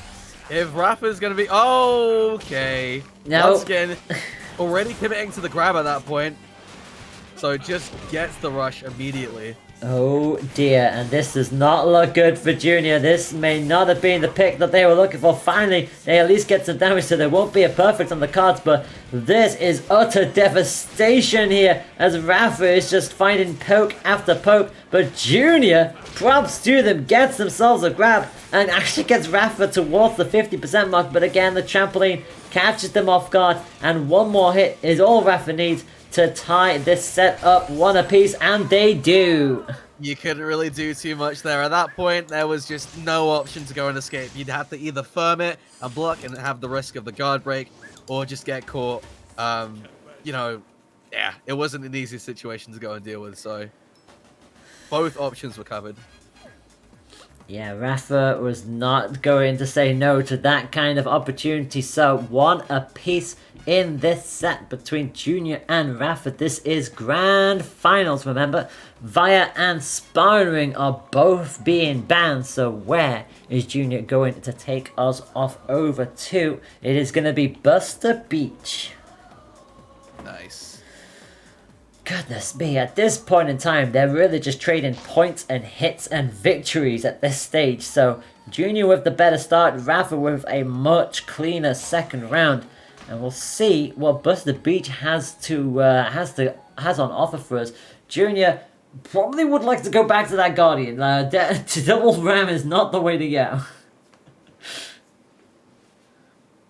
If Rafa's going to be... Okay. No. Once again, already committing to the grab at that point. So it just gets the rush immediately. Oh dear, and this does not look good for Junior. This may not have been the pick that they were looking for. Finally, they at least get some damage, so there won't be a perfect on the cards, but this is utter devastation here as Rafa is just finding poke after poke, but Junior, props to them, gets themselves a grab and actually gets Rafa towards the 50% mark, but again, the trampoline catches them off guard, and one more hit is all Rafa needs to tie this set up one apiece, and they do. You couldn't really do too much there. At that point, there was just no option to go and escape. You'd have to either firm it and block and have the risk of the guard break, or just get caught. You know, yeah, it wasn't an easy situation to go and deal with, so both options were covered. Yeah, Rafa was not going to say no to that kind of opportunity, so one apiece in this set between Junior and Rafa. This is grand finals, remember. Via and Sparring Ring are both being banned, so where is Junior going to take us off over to? It is going to be Buster Beach. Nice. Goodness me, at this point in time, they're really just trading points and hits and victories at this stage. So, Junior with the better start, Rafa with a much cleaner second round. And we'll see what Buster Beach has on offer for us. Junior probably would like to go back to that Guardian. Double ram is not the way to go.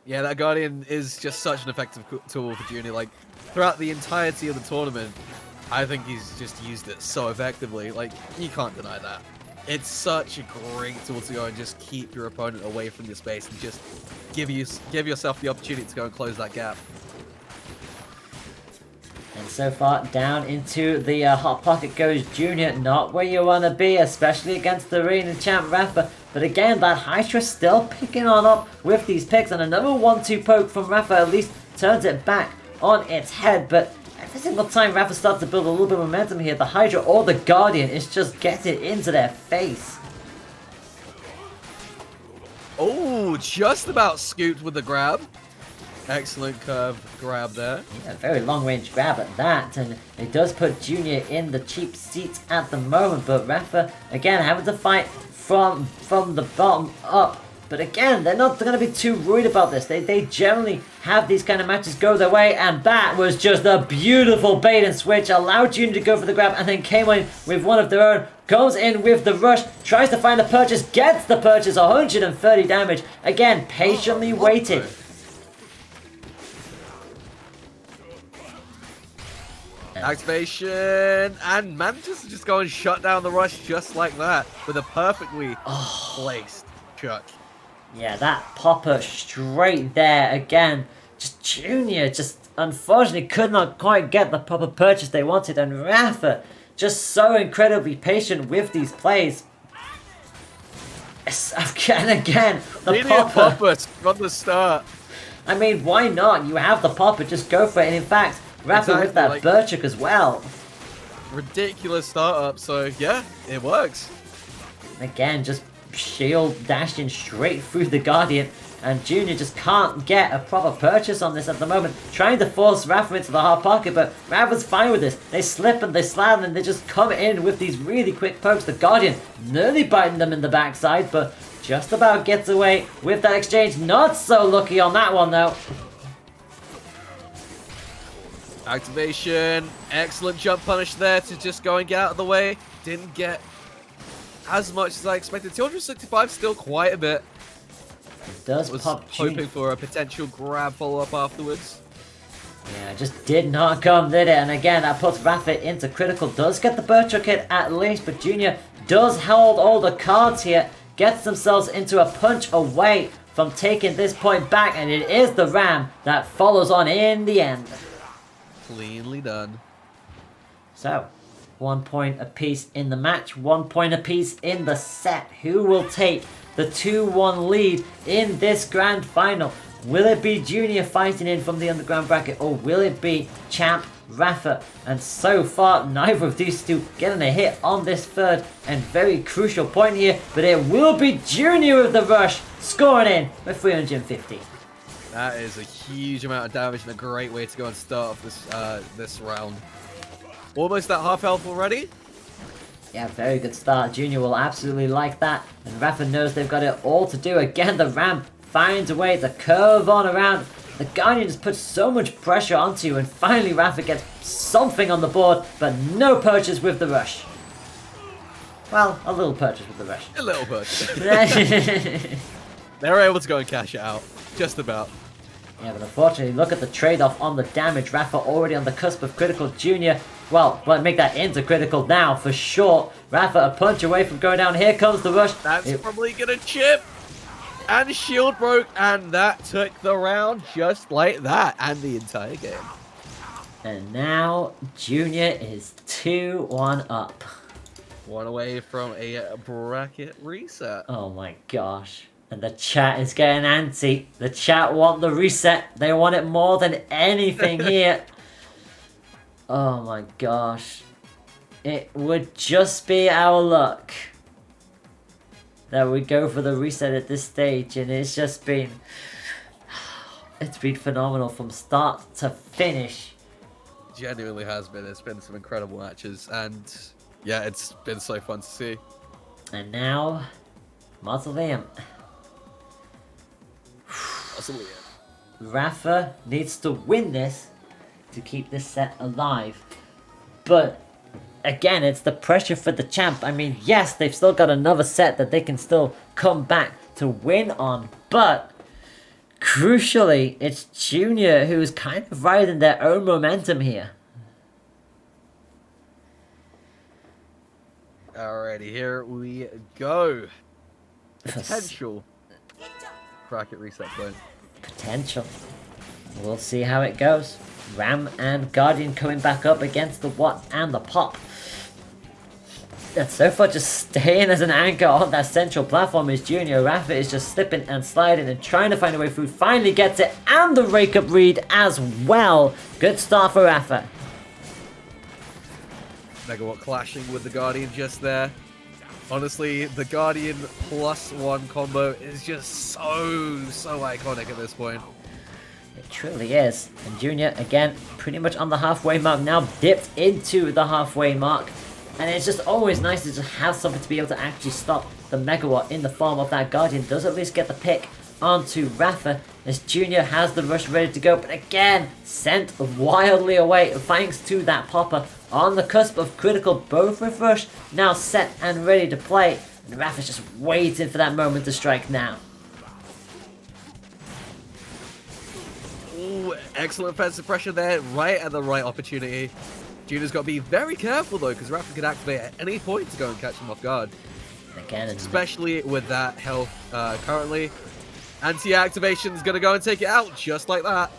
Yeah, that Guardian is just such an effective tool for Junior. Like, throughout the entirety of the tournament, I think he's just used it so effectively. Like, you can't deny that. It's such a great tool to go and just keep your opponent away from your space and just give yourself the opportunity to go and close that gap. And so far, down into the Hot Pocket goes Junior. Not where you want to be, especially against the reigning champ Rafa. But again, that Hydra still picking on up with these picks. And another 1-2 poke from Rafa at least turns it back on its head. But every single time Rafa starts to build a little bit of momentum here, the Hydra or the Guardian is just getting into their face. Oh, just about scooped with the grab. Excellent curve grab there. Yeah, very long range grab at that, and it does put Junior in the cheap seats at the moment, but Rafa, again, having to fight from the bottom up. But again, they're not going to be too worried about this. They generally have these kind of matches go their way, and that was just a beautiful bait and switch. Allowed Junior to go for the grab, and then came in with one of their own. Goes in with the rush, tries to find the purchase, gets the purchase, 130 damage. Again, patiently waited. Activation, and manages to just go and shut down the rush just like that with a perfectly placed chuck. Yeah, that popper straight there again. Just Junior just unfortunately could not quite get the proper purchase they wanted, and Rafa just so incredibly patient with these plays. And again, the popper from the start. I mean, why not? You have the popper, just go for it. And in fact, Rafa with that Burchuk as well. Ridiculous startup, so yeah, it works. Again, just shield dashing straight through the Guardian, and Junior just can't get a proper purchase on this at the moment. Trying to force Rafa into the hard pocket, but Rafa's fine with this. They slip and they slam and they just come in with these really quick pokes. The Guardian nearly biting them in the backside, but just about gets away with that exchange. Not so lucky on that one though. Activation, excellent jump punish there to just go and get out of the way. Didn't get as much as I expected. 265, still quite a bit. It does was pop hoping for a potential grab follow-up afterwards. Yeah, just did not come, did it? And again, that puts Rafa into critical. Does get the Burchuk hit at least, but Junior does hold all the cards here. Gets themselves into a punch away from taking this point back, and it is the Ram that follows on in the end. Cleanly done. So, 1 point apiece in the match, 1 point apiece in the set. Who will take the 2-1 lead in this grand final? Will it be Junior fighting in from the underground bracket, or will it be champ Rafa? And so far, neither of these two getting a hit on this third and very crucial point here, but it will be Junior with the rush, scoring in with 350. That is a huge amount of damage and a great way to go and start off this round. Almost at half health already. Yeah, very good start. Junior will absolutely like that. And Rafa knows they've got it all to do. Again, the ramp finds a way to curve on around. The Guardian just puts so much pressure onto you, and finally Rafa gets something on the board, but no purchase with the rush. Well, a little purchase with the rush. A little purchase. They were able to go and cash it out. Just about. Yeah, but unfortunately, look at the trade-off on the damage. Rafa already on the cusp of critical. Junior, well, make that into critical now for sure. Rafa a punch away from going down. Here comes the rush. That's probably gonna chip. And shield broke, and that took the round just like that, and the entire game. And now Junior is 2-1 up. One away from a bracket reset. Oh my gosh. And the chat is getting antsy. The chat want the reset. They want it more than anything here. Oh my gosh. It would just be our luck that we go for the reset at this stage, and it's just been... It's been phenomenal from start to finish. Genuinely has been. It's been some incredible matches, and yeah, it's been so fun to see. And now, Mausoleum. Rafa needs to win this to keep this set alive. But again, it's the pressure for the champ. I mean, yes, they've still got another set that they can still come back to win on, but crucially, it's Junior who's kind of riding their own momentum here. Alrighty, here we go. Potential bracket reset point. Potential. We'll see how it goes. Ram and Guardian coming back up against the what and the pop. And so far just staying as an anchor on that central platform is Junior. Rafa is just slipping and sliding and trying to find a way through. Finally gets it, and the rake up read as well. Good start for Rafa. Megawatt clashing with the Guardian just there. Honestly, the Guardian +1 combo is just so iconic at this point. It truly is. And Junior, again, pretty much on the halfway mark now, dipped into the halfway mark. And it's just always nice to just have something to be able to actually stop the Megawatt in the form of that Guardian. Does at least get the pick onto Rafa as Junior has the rush ready to go. But again, sent wildly away thanks to that popper on the cusp of critical. Both with rush now set and ready to play. And Rafa's just waiting for that moment to strike now. Ooh, excellent defensive pressure there, right at the right opportunity. Junior's got to be very careful though, because Rafa could activate at any point to go and catch him off guard. Again, especially with that health currently. Anti-activation's going to go and take it out, just like that.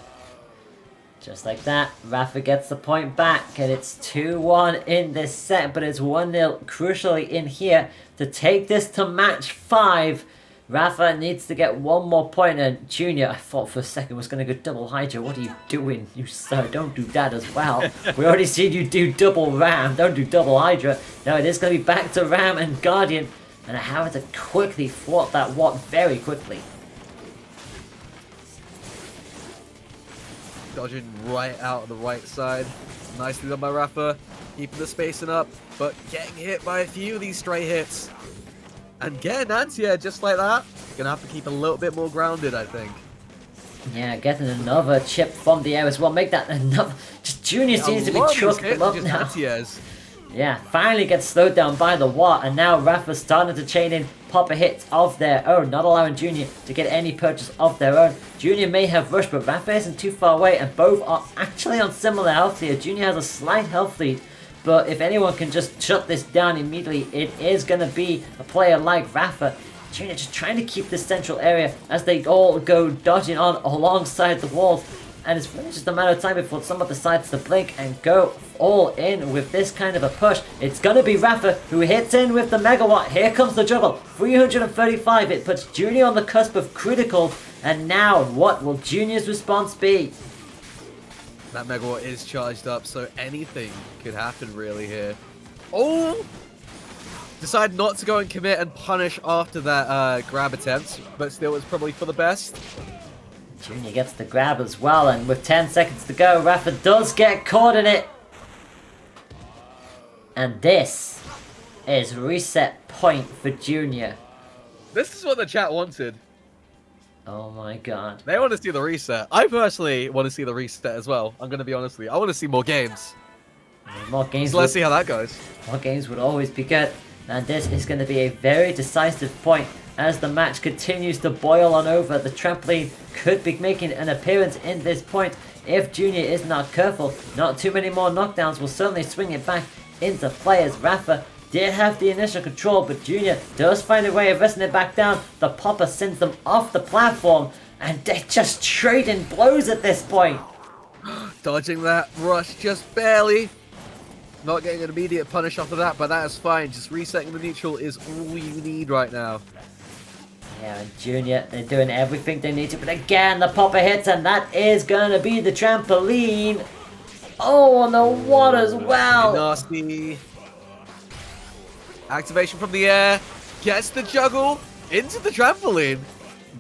Just like that, Rafa gets the point back, and it's 2-1 in this set, but it's 1-0 crucially in here to take this to match 5. Rafa needs to get one more point, and Junior, I thought for a second was going to go double Hydra. What are you doing, you sir? Don't do that as well. We already seen you do double Ram. Don't do double Hydra. Now it is going to be back to Ram and Guardian, and having to quickly thwart that Watt very quickly. Dodging right out of the right side. Nicely done by Rafa. Keeping the spacing up, but getting hit by a few of these stray hits. And getting anti-air just like that. Gonna have to keep a little bit more grounded, I think. Yeah, getting another chip from the air as well. Make that enough. Just Junior seems to be chucking them up now. Anti-airs. Yeah, finally gets slowed down by the Watt, and now Rafa's starting to chain in popper hits of their own, not allowing Junior to get any purchase of their own. Junior may have rushed, but Rafa isn't too far away, and both are actually on similar health here. Junior has a slight health lead, but if anyone can just shut this down immediately, it is going to be a player like Rafa. Junior just trying to keep this central area as they all go dodging on alongside the walls. And it's really just a matter of time before someone decides to blink and go all in with this kind of a push. It's going to be Rafa who hits in with the megawatt. Here comes the juggle. 335. It puts Junior on the cusp of critical. And now, what will Junior's response be? That megawatt is charged up, so anything could happen really here. Oh! Decide not to go and commit and punish after that grab attempt, but still it's probably for the best. Junior gets the grab as well, and with 10 seconds to go, Rafa does get caught in it. And this is reset point for Junior. This is what the chat wanted. Oh my god. They want to see the reset. I personally want to see the reset as well. I'm going to be honest with you. I want to see more games. More games. So let's see how that goes. More games would always be good. And this is going to be a very decisive point as the match continues to boil on over. The trampoline could be making an appearance in this point if Junior is not careful. Not too many more knockdowns will certainly swing it back into play as Rafa did have the initial control, but Junior does find a way of wresting it back down. The popper sends them off the platform, and they're just trading blows at this point. Dodging that rush just barely. Not getting an immediate punish off of that, but that is fine. Just resetting the neutral is all you need right now. Yeah, and Junior, they're doing everything they need to, but again, the popper hits, and that is going to be the trampoline. Oh, on the water as well. Nasty. Activation from the air. Gets the juggle into the trampoline.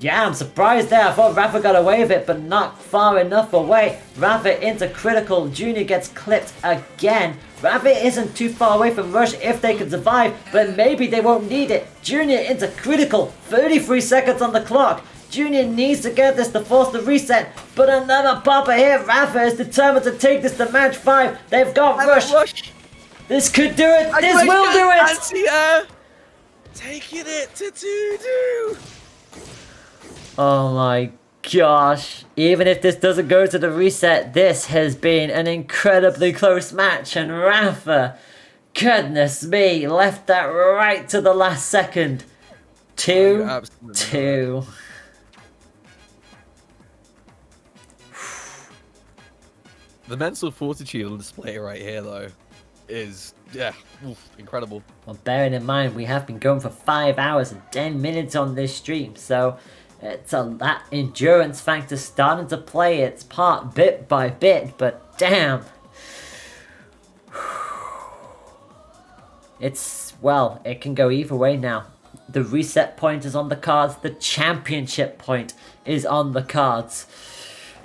Yeah, I'm surprised there. I thought Rafa got away with it, but not far enough away. Rafa into critical. Junior gets clipped again. Rafa isn't too far away from Rush if they can survive, but maybe they won't need it. Junior into critical. 33 seconds on the clock. Junior needs to get this to force the reset, but another popper here. Rafa is determined to take this to match 5. They've got Rush. This could do it. This will do it. Anti-air. Taking it to 2-2. Oh my gosh. Even if this doesn't go to the reset, this has been an incredibly close match. And Rafa, goodness me, left that right to the last second. 2-2. The mental fortitude on display right here, though, is, incredible. Well, bearing in mind, we have been going for 5 hours and 10 minutes on this stream, so it's that endurance factor starting to play its part bit by bit, but damn. Well, it can go either way now. The reset point is on the cards, the championship point is on the cards.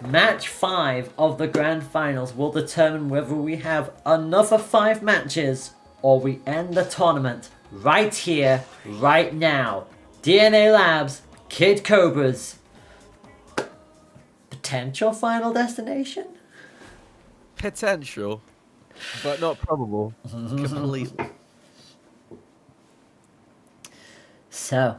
Match 5 of the grand finals will determine whether we have another 5 matches or we end the tournament right here, right now. DNA Labs, Kid Cobras. Potential final destination? Potential, but not probable. Completely. So,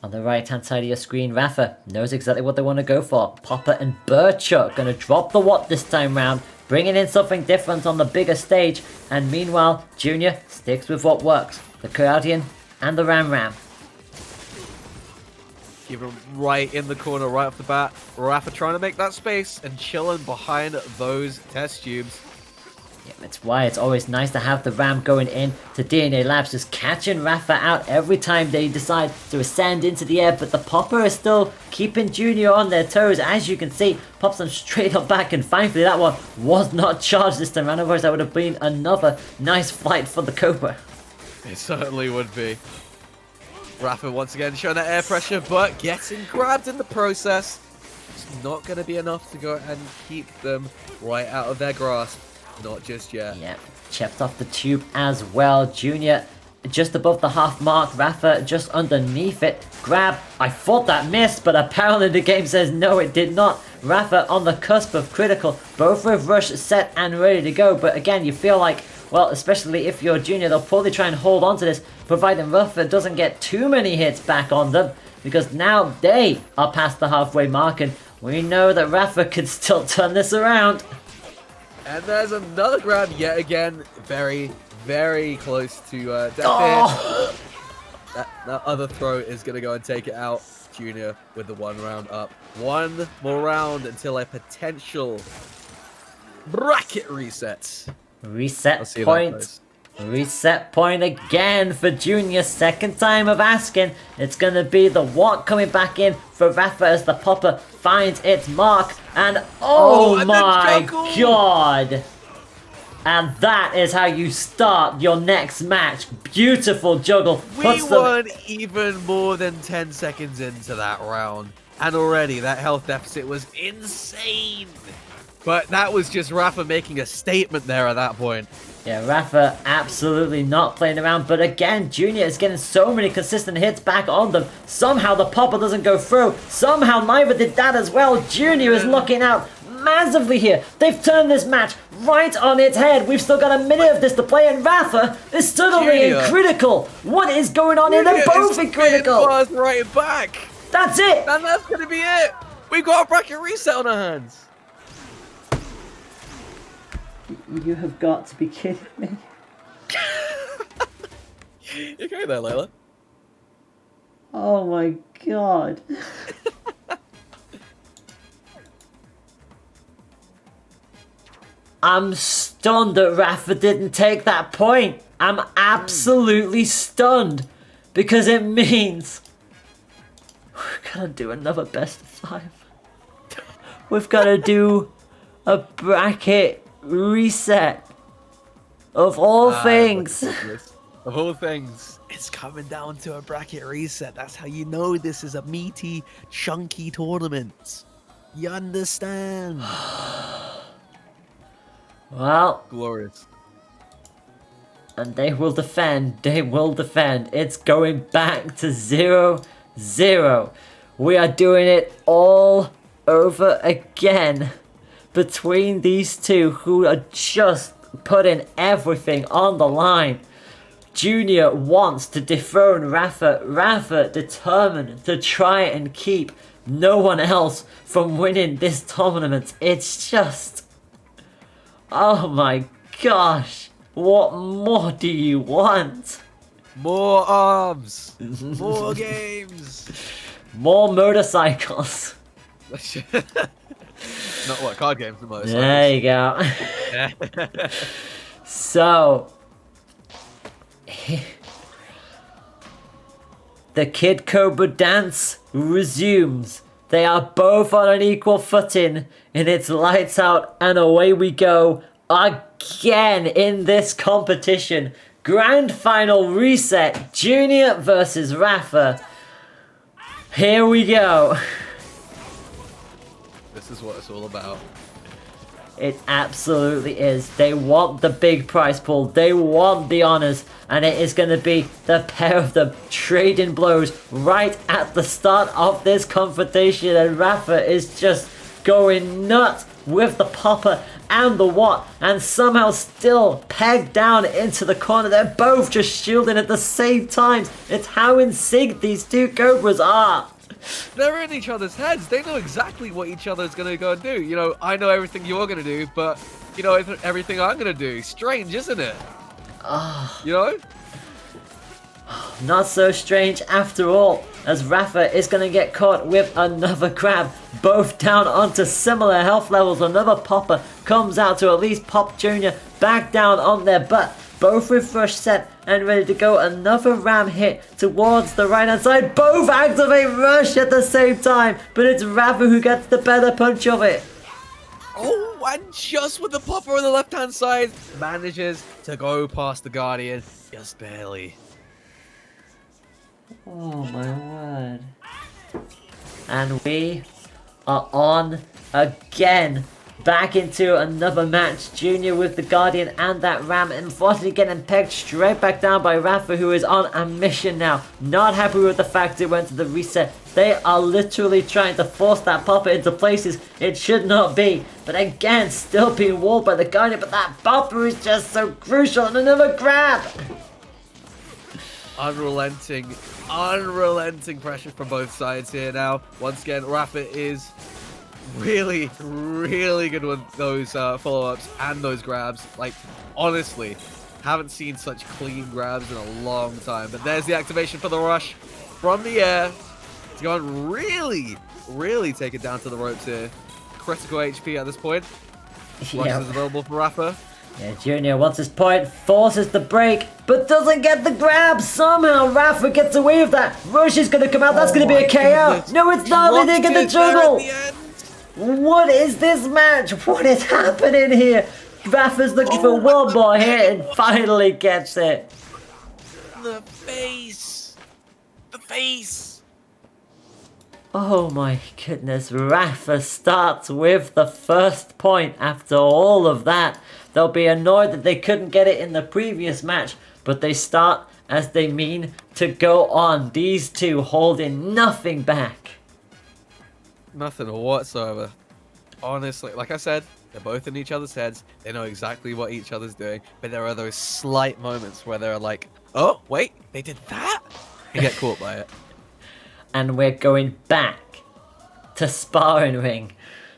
on the right hand side of your screen, Rafa knows exactly what they want to go for. Popper and Birchuck gonna drop the Watt this time round, bringing in something different on the bigger stage. And meanwhile, Junior sticks with what works. The Guardian and the Ram Ram. Keep him right in the corner right off the bat. Rafa trying to make that space and chilling behind those test tubes. Yeah, It's why it's always nice to have the ram going in to DNA Labs, just catching Rafa out every time they decide to ascend into the air. But the popper is still keeping Junior on their toes. As you can see, pops them straight up back, and thankfully that one was not charged this time. Otherwise, that would have been another nice fight for the Cobra. It certainly would be. Rafa once again showing that air pressure, but getting grabbed in the process. It's not going to be enough to go and keep them right out of their grasp. Not just yet. Yeah, chipped off the tube as well. Junior just above the half mark. Rafa just underneath it. Grab. I thought that missed, but apparently the game says no, it did not. Rafa on the cusp of critical. Both with rush set and ready to go. But again, you feel like, well, especially if you're Junior, they'll probably try and hold on to this, providing Rafa doesn't get too many hits back on them. Because now they are past the halfway mark, and we know that Rafa could still turn this around. And there's another grab yet again. Very, very close to death. Oh. That other throw is going to go and take it out. Junior with the 1 round up. One more round until a potential bracket reset. Reset point. Reset point again for Junior. Second time of asking. It's going to be the what coming back in for Rafa as the popper finds its mark. And oh my god. And that is how you start your next match. Beautiful juggle. We weren't even more than 10 seconds into that round. And already that health deficit was insane. But that was just Rafa making a statement there at that point. Yeah, Rafa absolutely not playing around. But again, Junior is getting so many consistent hits back on them. Somehow the popper doesn't go through. Somehow neither did that as well. Junior is looking out massively here. They've turned this match right on its head. We've still got a minute of this to play, and Rafa is suddenly in critical. What is going on here? They're both in critical. Right back. That's it. And that's going to be it. We've got a bracket reset on our hands. You have got to be kidding me. You okay there, Layla? Oh my god. I'm stunned that Rafa didn't take that point. I'm absolutely stunned. Because it means we've got to do another best of 5. We've got to do a bracket reset. Of all things. Of all things. It's coming down to a bracket reset. That's how you know this is a meaty, chunky tournament. You understand? Well. Glorious. And they will defend. They will defend. It's going back to 0-0. We are doing it all over again. Between these two who are just putting everything on the line. Junior wants to dethrone Rafa. Rafa determined to try and keep no one else from winning this tournament. It's just... oh my gosh. What more do you want? More arms. More games. More motorcycles. Not what, card games, the motorcycles. There you go. So, the Kid Cobra dance resumes. They are both on an equal footing, and it's lights out, and away we go again in this competition. Grand final reset, Junior versus Rafa. Here we go. This is what it's all about. It absolutely is. They want the big prize pool. They want the honors. And it is going to be the pair of them trading blows right at the start of this confrontation. And Rafa is just going nuts with the popper and the what. And somehow still pegged down into the corner. They're both just shielding at the same time. It's how in sync these two Cobras are. They're in each other's heads. They know exactly what each other's going to go and do. You know, I know everything you're going to do, but you know everything I'm going to do. Strange, isn't it? You know? Not so strange after all, as Rafa is going to get caught with another grab. Both down onto similar health levels. Another popper comes out to at least pop Junior back down on their butt. Both with rush set and ready to go. Another ram hit towards the right hand side. Both activate rush at the same time, but it's Rafa who gets the better punch of it. Oh, and just with the popper on the left-hand side, manages to go past the Guardian, just barely. Oh my word. And we are on again. Back into another match. Junior with the Guardian and that Ram. Unfortunately getting pegged straight back down by Rafa, who is on a mission now. Not happy with the fact it went to the reset. They are literally trying to force that popper into places it should not be. But again, still being walled by the Guardian. But that popper is just so crucial. And another grab. Unrelenting pressure from both sides here now. Once again, Rafa is really good with those follow-ups and those grabs. Like, honestly, haven't seen such clean grabs in a long time. But there's the activation for the rush from the air. It's going to really take it down to the ropes here. Critical HP at this point. Rush is available for Rafa. Yeah, Junior wants his point, forces the break, but doesn't get the grab. Somehow Rafa gets away with that. Rush is going to come out. That's going to be a KO. Goodness. No, it's not. They didn't get the juggle. At What is this match? What is happening here? Rafa's looking for one more hit and finally gets it. the face. The face. Oh my goodness, Rafa starts with the first point after all of that. They'll be annoyed that they couldn't get it in the previous match, but they start as they mean to go on. These two holding nothing back. Nothing whatsoever. Honestly, like I said, they're both in each other's heads. They know exactly what each other's doing, but there are those slight moments where they're like, oh, wait, they did that? And get caught by it. And we're going back to sparring ring.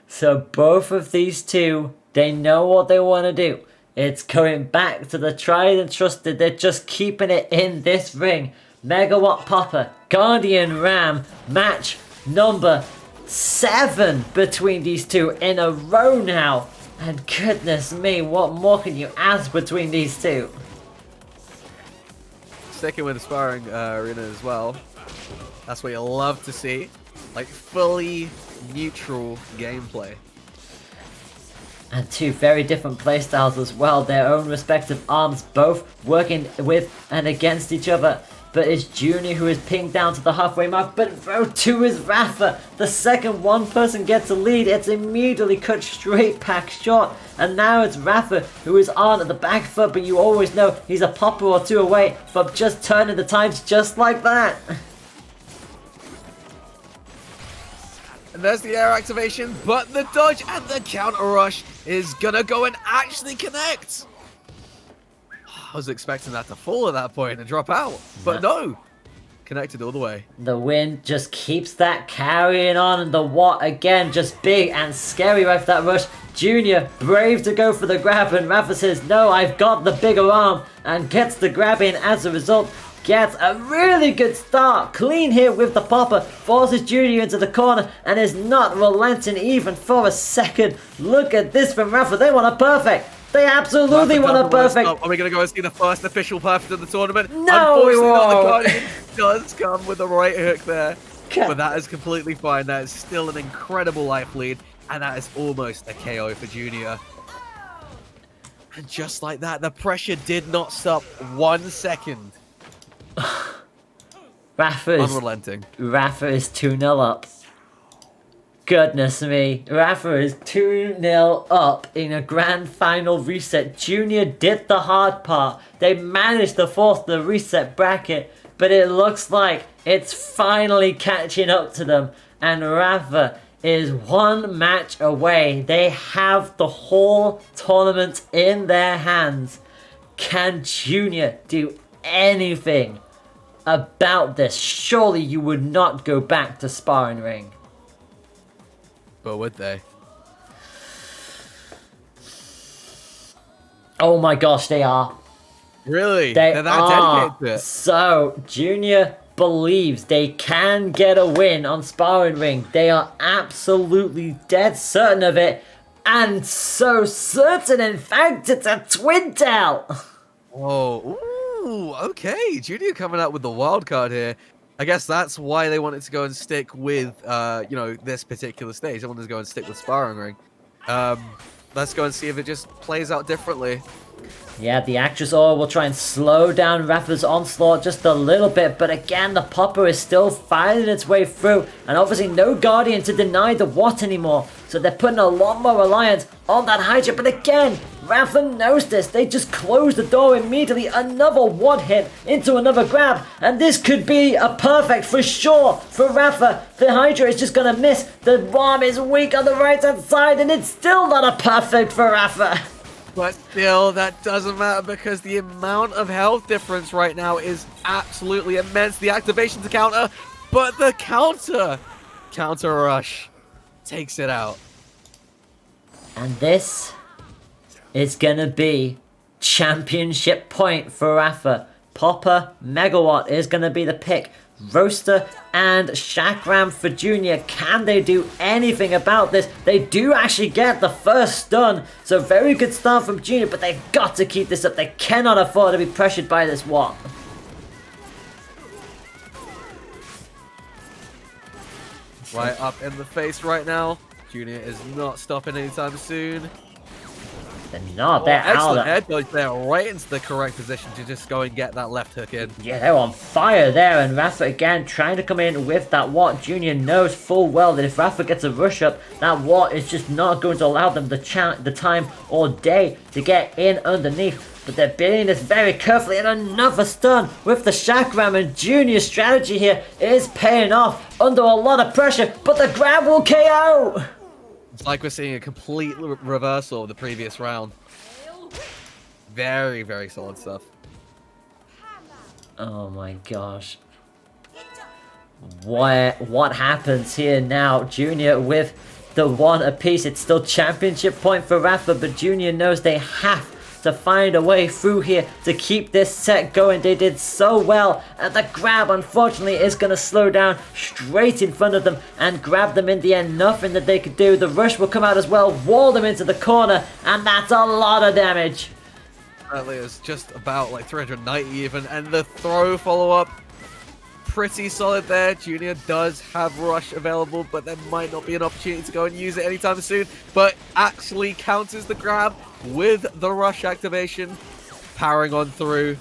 So both of these two, they know what they want to do. It's going back to the tried and trusted. They're just keeping it in this ring. Megawatt Popper, Guardian Ram, match number 7 between these two in a row now. And goodness me, what more can you ask between these two? Sticking with the sparring arena as well. That's what you love to see. Like, fully neutral gameplay. And two very different playstyles as well. Their own respective arms, both working with and against each other. But it's Junior who is pinged down to the halfway mark. But row 2 is Rafa. The second one person gets a lead, it's immediately cut straight back short. And now it's Rafa who is on at the back foot. But you always know he's a popper or two away from just turning the times just like that. And there's the air activation, but the dodge and the counter rush is gonna go and actually connect. I was expecting that to fall at that point and drop out, but no. Connected all the way. The wind just keeps that carrying on, and the Watt again just big and scary right for that rush. Junior brave to go for the grab, and Rafa says no, I've got the bigger arm, and gets the grab in as a result. Gets a really good start, clean hit with the popper, forces Junior into the corner and is not relenting even for a second. Look at this from Rafa, they want a perfect. They absolutely want a perfect. Are we going to go and see the first official perfect of the tournament? No, Unfortunately, we not. The won't. Guardian does come with the right hook there. God. But that is completely fine. That is still an incredible life lead. And that is almost a KO for Junior. And just like that, the pressure did not stop 1 second. Rafa is Unrelenting. 2-0 up. Goodness me, Rafa is 2-0 up in a grand final reset. Junior did the hard part. They managed to force the reset bracket, but it looks like it's finally catching up to them. And Rafa is 1 match away. They have the whole tournament in their hands. Can Junior do anything about this? Surely you would not go back to sparring ring. But would they? Oh my gosh, they are. Really? They They're that are. dedicated to it. So, Junior believes they can get a win on sparring ring. They are absolutely dead certain of it. And so certain, in fact, it's a twin tail. Oh, ooh, okay. Junior coming out with the wild card here. I guess that's why they wanted to go and stick with, this particular stage. They wanted to go and stick with Sparring Ring. Let's go and see if it just plays out differently. Yeah, the Actress Aura will try and slow down Rafa's onslaught just a little bit, but again, the Popper is still fighting its way through, and obviously no Guardian to deny the Watt anymore, so they're putting a lot more reliance on that Hydra, but again, Rafa knows this. They just close the door immediately, another Watt hit into another grab, and this could be a perfect for sure for Rafa. The Hydra is just gonna miss, the bomb is weak on the right hand side, and it's still not a perfect for Rafa. But still, that doesn't matter because the amount of health difference right now is absolutely immense. The activation to counter, but the counter rush takes it out. And this is gonna be championship point for Rafa. Popper, Megawatt is gonna be the pick. Roaster and Chakram for Junior. Can they do anything about this? They do actually get the first stun. So very good start from Junior, but they've got to keep this up. They cannot afford to be pressured by this Watt. Right up in the face right now. Junior is not stopping anytime soon. They're not. They're out. Excellent head dodge there, right into the correct position to just go and get that left hook in. Yeah, they're on fire there, and Rafa again trying to come in with that Watt. Junior knows full well that if Rafa gets a rush up, that Watt is just not going to allow them the time or day to get in underneath. But they're building this very carefully, and another stun with the Chakram, and Junior's strategy here is paying off under a lot of pressure, but the grab will KO! It's like we're seeing a complete reversal of the previous round. Very, very solid stuff. Oh my gosh. What happens here now? Junior with the one apiece. It's still championship point for Rafa, but Junior knows they have to find a way through here to keep this set going. They did so well, and the grab unfortunately is going to slow down straight in front of them and grab them in the end. Nothing that they could do. The rush will come out as well, wall them into the corner, and that's a lot of damage. Apparently it's just about like 390 even, and the throw follow-up pretty solid there. Junior does have rush available, but there might not be an opportunity to go and use it anytime soon, but actually counters the grab with the rush activation, powering on through.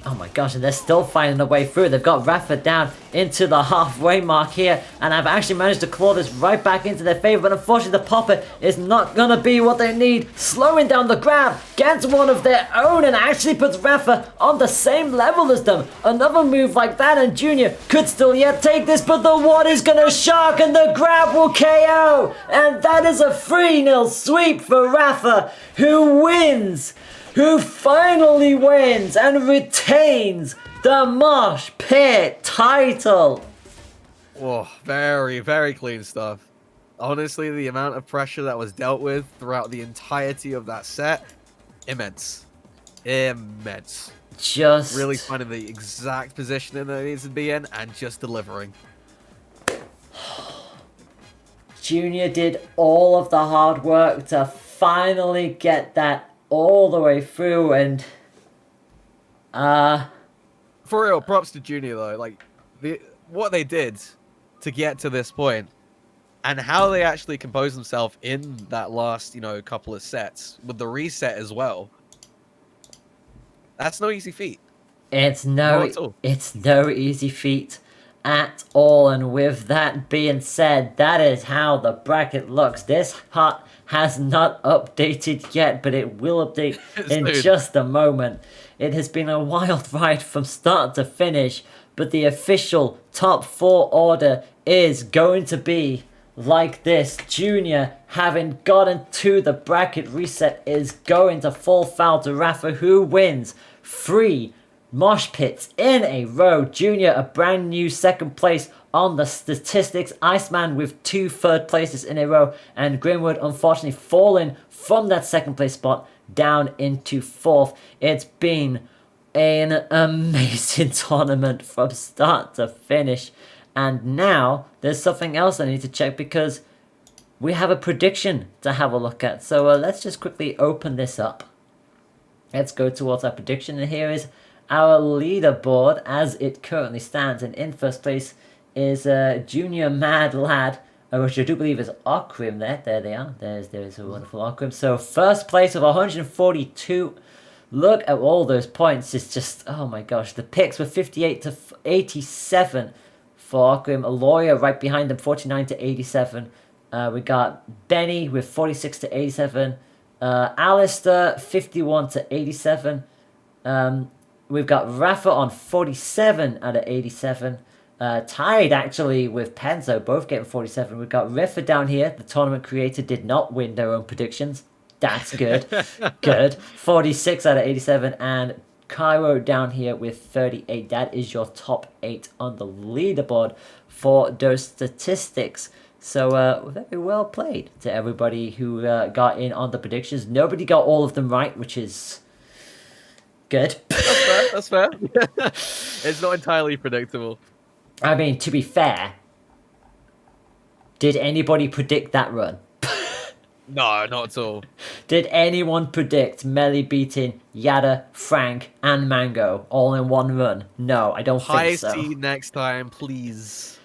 Oh my gosh, and they're still finding a way through. They've got Rafa down into the halfway mark here, and I've actually managed to claw this right back into their favor, but unfortunately the Popper is not gonna be what they need. Slowing down the grab, gets one of their own, and actually puts Rafa on the same level as them. Another move like that, and Junior could still yet take this, but the Watt is gonna shark, and the grab will KO! And that is a 3-0 sweep for Rafa, who wins! Who finally wins and retains the Mosh Pit title. Oh, very, very clean stuff. Honestly, the amount of pressure that was dealt with throughout the entirety of that set, immense. Immense. Just really finding the exact positioning that it needs to be in and just delivering. Junior did all of the hard work to finally get that all the way through, and for real, props to Junior though. Like what they did to get to this point and how they actually composed themselves in that last, couple of sets with the reset as well. That's no easy feat. It's no easy feat at all. And with that being said, that is how the bracket looks. This hut has not updated yet, but it will update in just a moment. It has been a wild ride from start to finish, but the official top 4 order is going to be like this. Junior, having gotten to the bracket reset, is going to fall foul to Rafa, who wins 3 Mosh Pits in a row. Junior, a brand new second place on the statistics. Iceman with 2 third places in a row. And Grimwood, unfortunately, falling from that second place spot down into 4th. It's been an amazing tournament from start to finish. And now, there's something else I need to check, because we have a prediction to have a look at. So let's just quickly open this up. Let's go towards our prediction, and here is our leaderboard as it currently stands. And in first place is Junior Mad Lad, which I do believe is Okrim there. There they are. There's a wonderful Okrim. So first place of 142. Look at all those points. It's just, oh my gosh. The picks were 58 to 87 for Okrim. A lawyer right behind them, 49 to 87. We got Benny with 46 to 87. Alistair, 51 to 87. We've got Rafa on 47 out of 87. Tied actually with Penzo, both getting 47. We've got Riffa down here. The tournament creator did not win their own predictions. That's good. Good. 46 out of 87. And Cairo down here with 38. That is your top 8 on the leaderboard for those statistics. So very well played to everybody who got in on the predictions. Nobody got all of them right, which is good. That's fair. It's not entirely predictable. I mean, to be fair, did anybody predict that run? No, not at all. Did anyone predict Melly beating Yada, Frank, and Mango all in one run? No, I don't High think so. seed next time, please.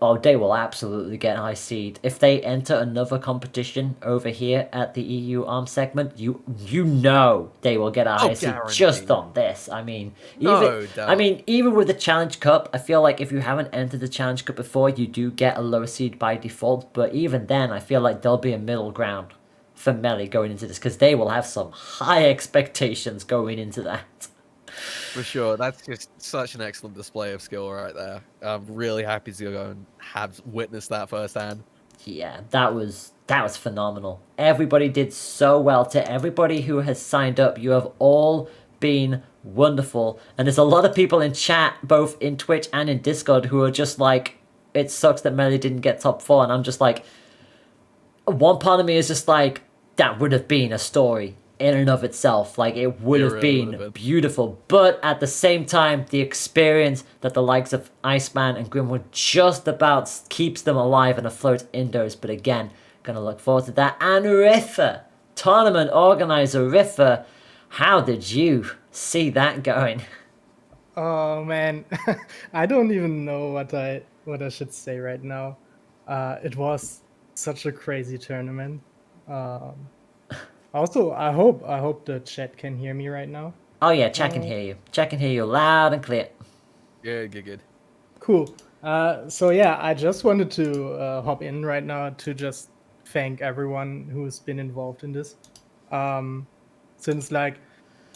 Oh, they will absolutely get high seed. If they enter another competition over here at the EU Arms segment, you know they will get a high seed guaranteed. just on this. I mean, No doubt. even with the Challenge Cup, I feel like if you haven't entered the Challenge Cup before, you do get a lower seed by default. But even then, I feel like there'll be a middle ground for Melly going into this, because they will have some high expectations going into that. For sure, that's just such an excellent display of skill right there. I'm really happy to go and have witnessed that firsthand. Yeah, that was phenomenal. Everybody did so well. To everybody who has signed up, you have all been wonderful. And there's a lot of people in chat, both in Twitch and in Discord, who are just like, it sucks that Melly didn't get top 4. And I'm just like, one part of me is just like, that would have been a story in and of itself. Like, it would have been beautiful. But at the same time, the experience that the likes of Iceman and Grimwood just about keeps them alive and afloat indoors. But again, gonna look forward to that. And Riffa, tournament organizer Riffa, how did you see that going? Oh man, I don't even know what I should say right now. It was such a crazy tournament. Also, I hope the chat can hear me right now. Oh yeah, chat can hear you. Chat can hear you loud and clear. Good. Cool. So yeah, I just wanted to hop in right now to just thank everyone who's been involved in this. Since like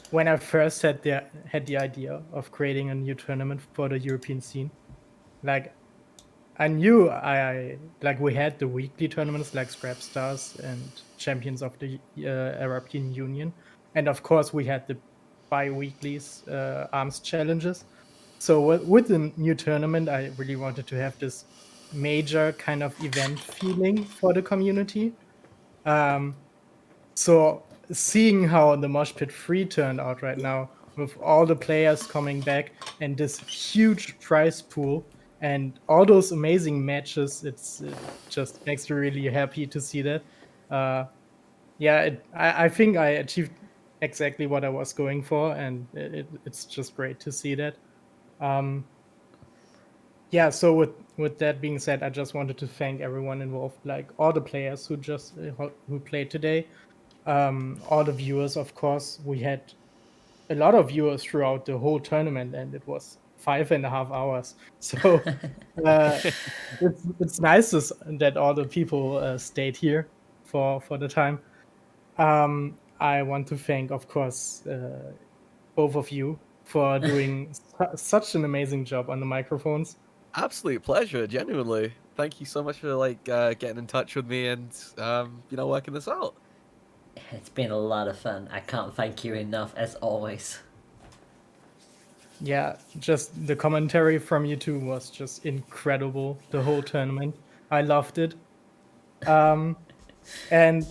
when I first had the idea of creating a new tournament for the European scene, like I knew we had the weekly tournaments like Scrap Stars and Champions of the European Union, and of course we had the bi-weeklies arms challenges. So with the new tournament, I really wanted to have this major kind of event feeling for the community. So seeing how the Moshpit 3 turned out right now, with all the players coming back and this huge prize pool and all those amazing matches, it just makes me really happy to see that. I think I achieved exactly what I was going for, and it's just great to see that. So with that being said, I just wanted to thank everyone involved, like all the players who played today, all the viewers, of course. We had a lot of viewers throughout the whole tournament, and it was 5.5 hours. So it's nice that all the people stayed here for the time. I want to thank, of course, both of you for doing such an amazing job on the microphones. Absolute pleasure, genuinely. Thank you so much for getting in touch with me and working this out. It's been a lot of fun. I can't thank you enough, as always. Yeah, just the commentary from you two was just incredible, the whole tournament. I loved it. And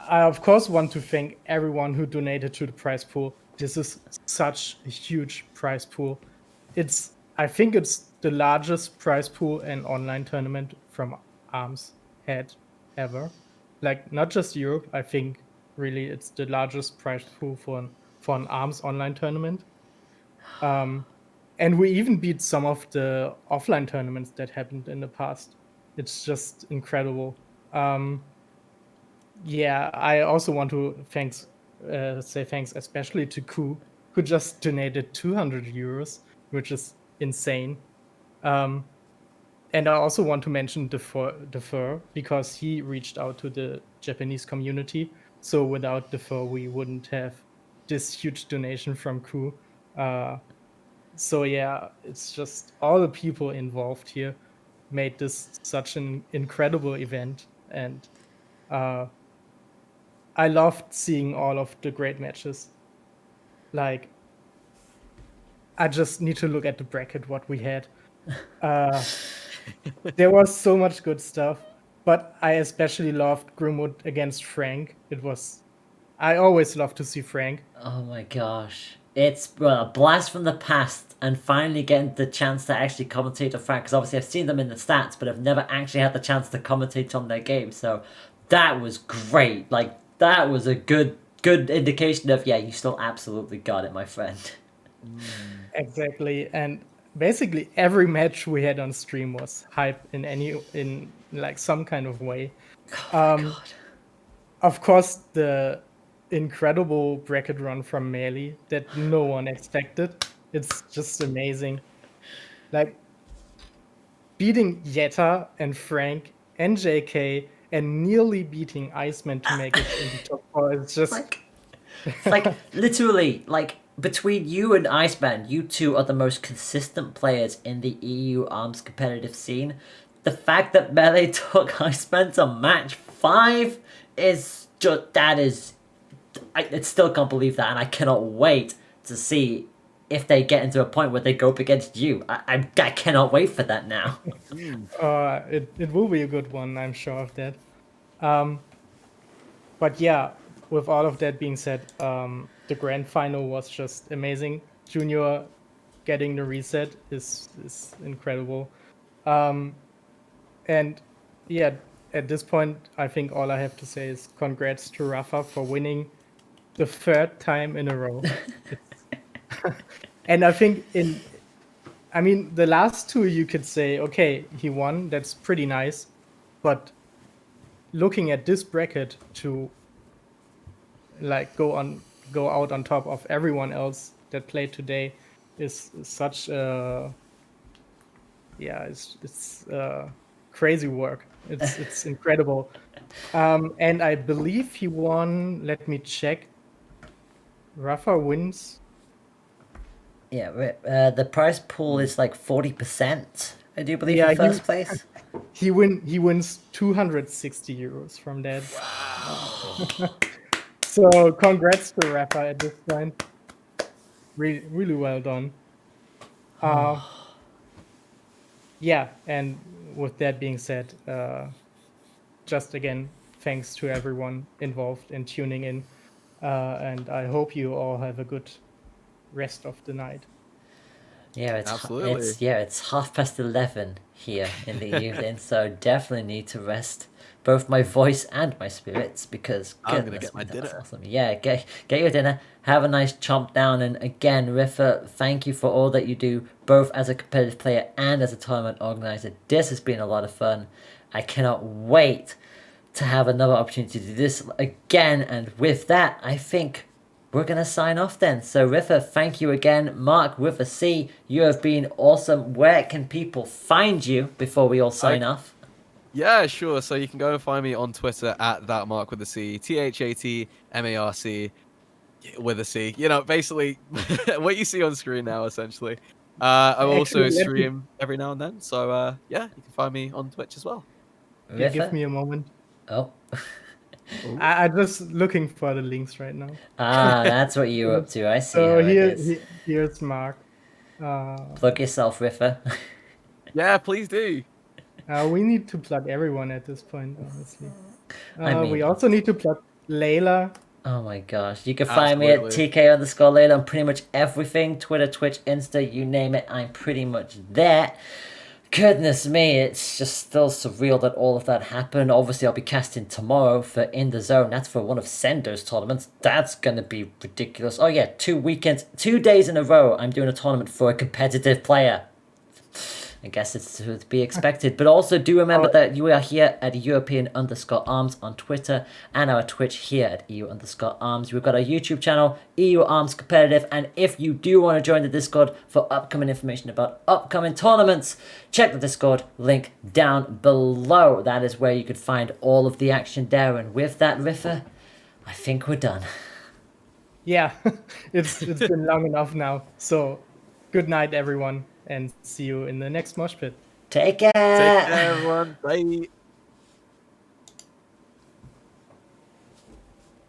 I, of course, want to thank everyone who donated to the prize pool. This is such a huge prize pool. I think it's the largest prize pool an online tournament from ARMS had ever. Like, not just Europe. I think really it's the largest prize pool for an ARMS online tournament. And we even beat some of the offline tournaments that happened in the past. It's just incredible. Yeah, I also want to say thanks especially to Ku, who just donated 200 euros, which is insane. And I also want to mention Defer because he reached out to the Japanese community. So without Defer, we wouldn't have this huge donation from Ku. So yeah, it's just all the people involved here made this such an incredible event, and I loved seeing all of the great matches. Like, I just need to look at the bracket what we had. There was so much good stuff, but I especially loved Grimwood against Frank. I always love to see Frank. Oh my gosh. It's a blast from the past, and finally getting the chance to actually commentate on Frank, because obviously I've seen them in the stats, but I've never actually had the chance to commentate on their game, so that was great. Like, that was a good indication of, yeah, you still absolutely got it, my friend. Exactly, and basically every match we had on stream was hype in like some kind of way. Oh my God. Of course, the incredible bracket run from Melee that no one expected. It's just amazing. Like, beating Yetta and Frank and JK and nearly beating Iceman to make it into top 4 is just Like literally, like, between you and Iceman, you two are the most consistent players in the EU ARMS competitive scene. The fact that Melee took Iceman to match 5 is just, I still can't believe that, and I cannot wait to see if they get into a point where they go up against you. I cannot wait for that now. it will be a good one, I'm sure of that. But yeah, with all of that being said, the grand final was just amazing. Junior getting the reset is incredible. And yeah, at this point, I think all I have to say is congrats to Rafa for winning the 3rd time in a row. And I think the last 2 you could say, okay, he won, that's pretty nice. But looking at this bracket to like go out on top of everyone else that played today is such it's crazy work. It's incredible. And I believe he won, let me check. Rafa wins. Yeah, the prize pool is like 40%, I do believe, Yeah, in first place. He wins 260 euros from that. So congrats to Rafa at this point. Really well done. Yeah, and with that being said, just again, thanks to everyone involved in tuning in. And I hope you all have a good rest of the night. Yeah, Absolutely. it's 11:30 here in the evening, so definitely need to rest both my voice and my spirits, because I'm gonna goodness get my me, that's dinner. awesome. Yeah, get your dinner, have a nice chomp down, and again, Riffa, thank you for all that you do, both as a competitive player and as a tournament organizer. This has been a lot of fun. I cannot wait to have another opportunity to do this again, and with that, I think we're going to sign off then. So, Riffa, thank you again. Mark, with a C, you have been awesome. Where can people find you before we all sign off? Yeah, sure. So you can go and find me on Twitter at thatmark with a C, ThatMarc with a C. You know, basically what you see on screen now, essentially. I also stream every now and then. So yeah, you can find me on Twitch as well. Yeah, give me a moment. Oh. I'm just looking for the links right now. That's what you're up to. I see. So here's Mark. Plug yourself, Riffa. Yeah, please do. We need to plug everyone at this point, honestly. I mean, we also need to plug Layla. Oh my gosh. You can find me at TK_Layla on pretty much everything. Twitter, Twitch, Insta, you name it. I'm pretty much there. Goodness me, it's just still surreal that all of that happened. Obviously, I'll be casting tomorrow for In the Zone. That's for one of Sender's tournaments. That's gonna be ridiculous. Oh yeah, 2 days in a row, I'm doing a tournament for a competitive player. I guess it's to be expected. But also do remember that you are here at European_Arms on Twitter and our Twitch here at EU_Arms. We've got our YouTube channel, EU Arms Competitive. And if you do want to join the Discord for upcoming information about upcoming tournaments, check the Discord link down below. That is where you could find all of the action there. And with that, Riffer, I think we're done. Yeah, it's been long enough now. So good night, everyone. And see you in the next mosh pit. Take care. Take care, everyone. Bye.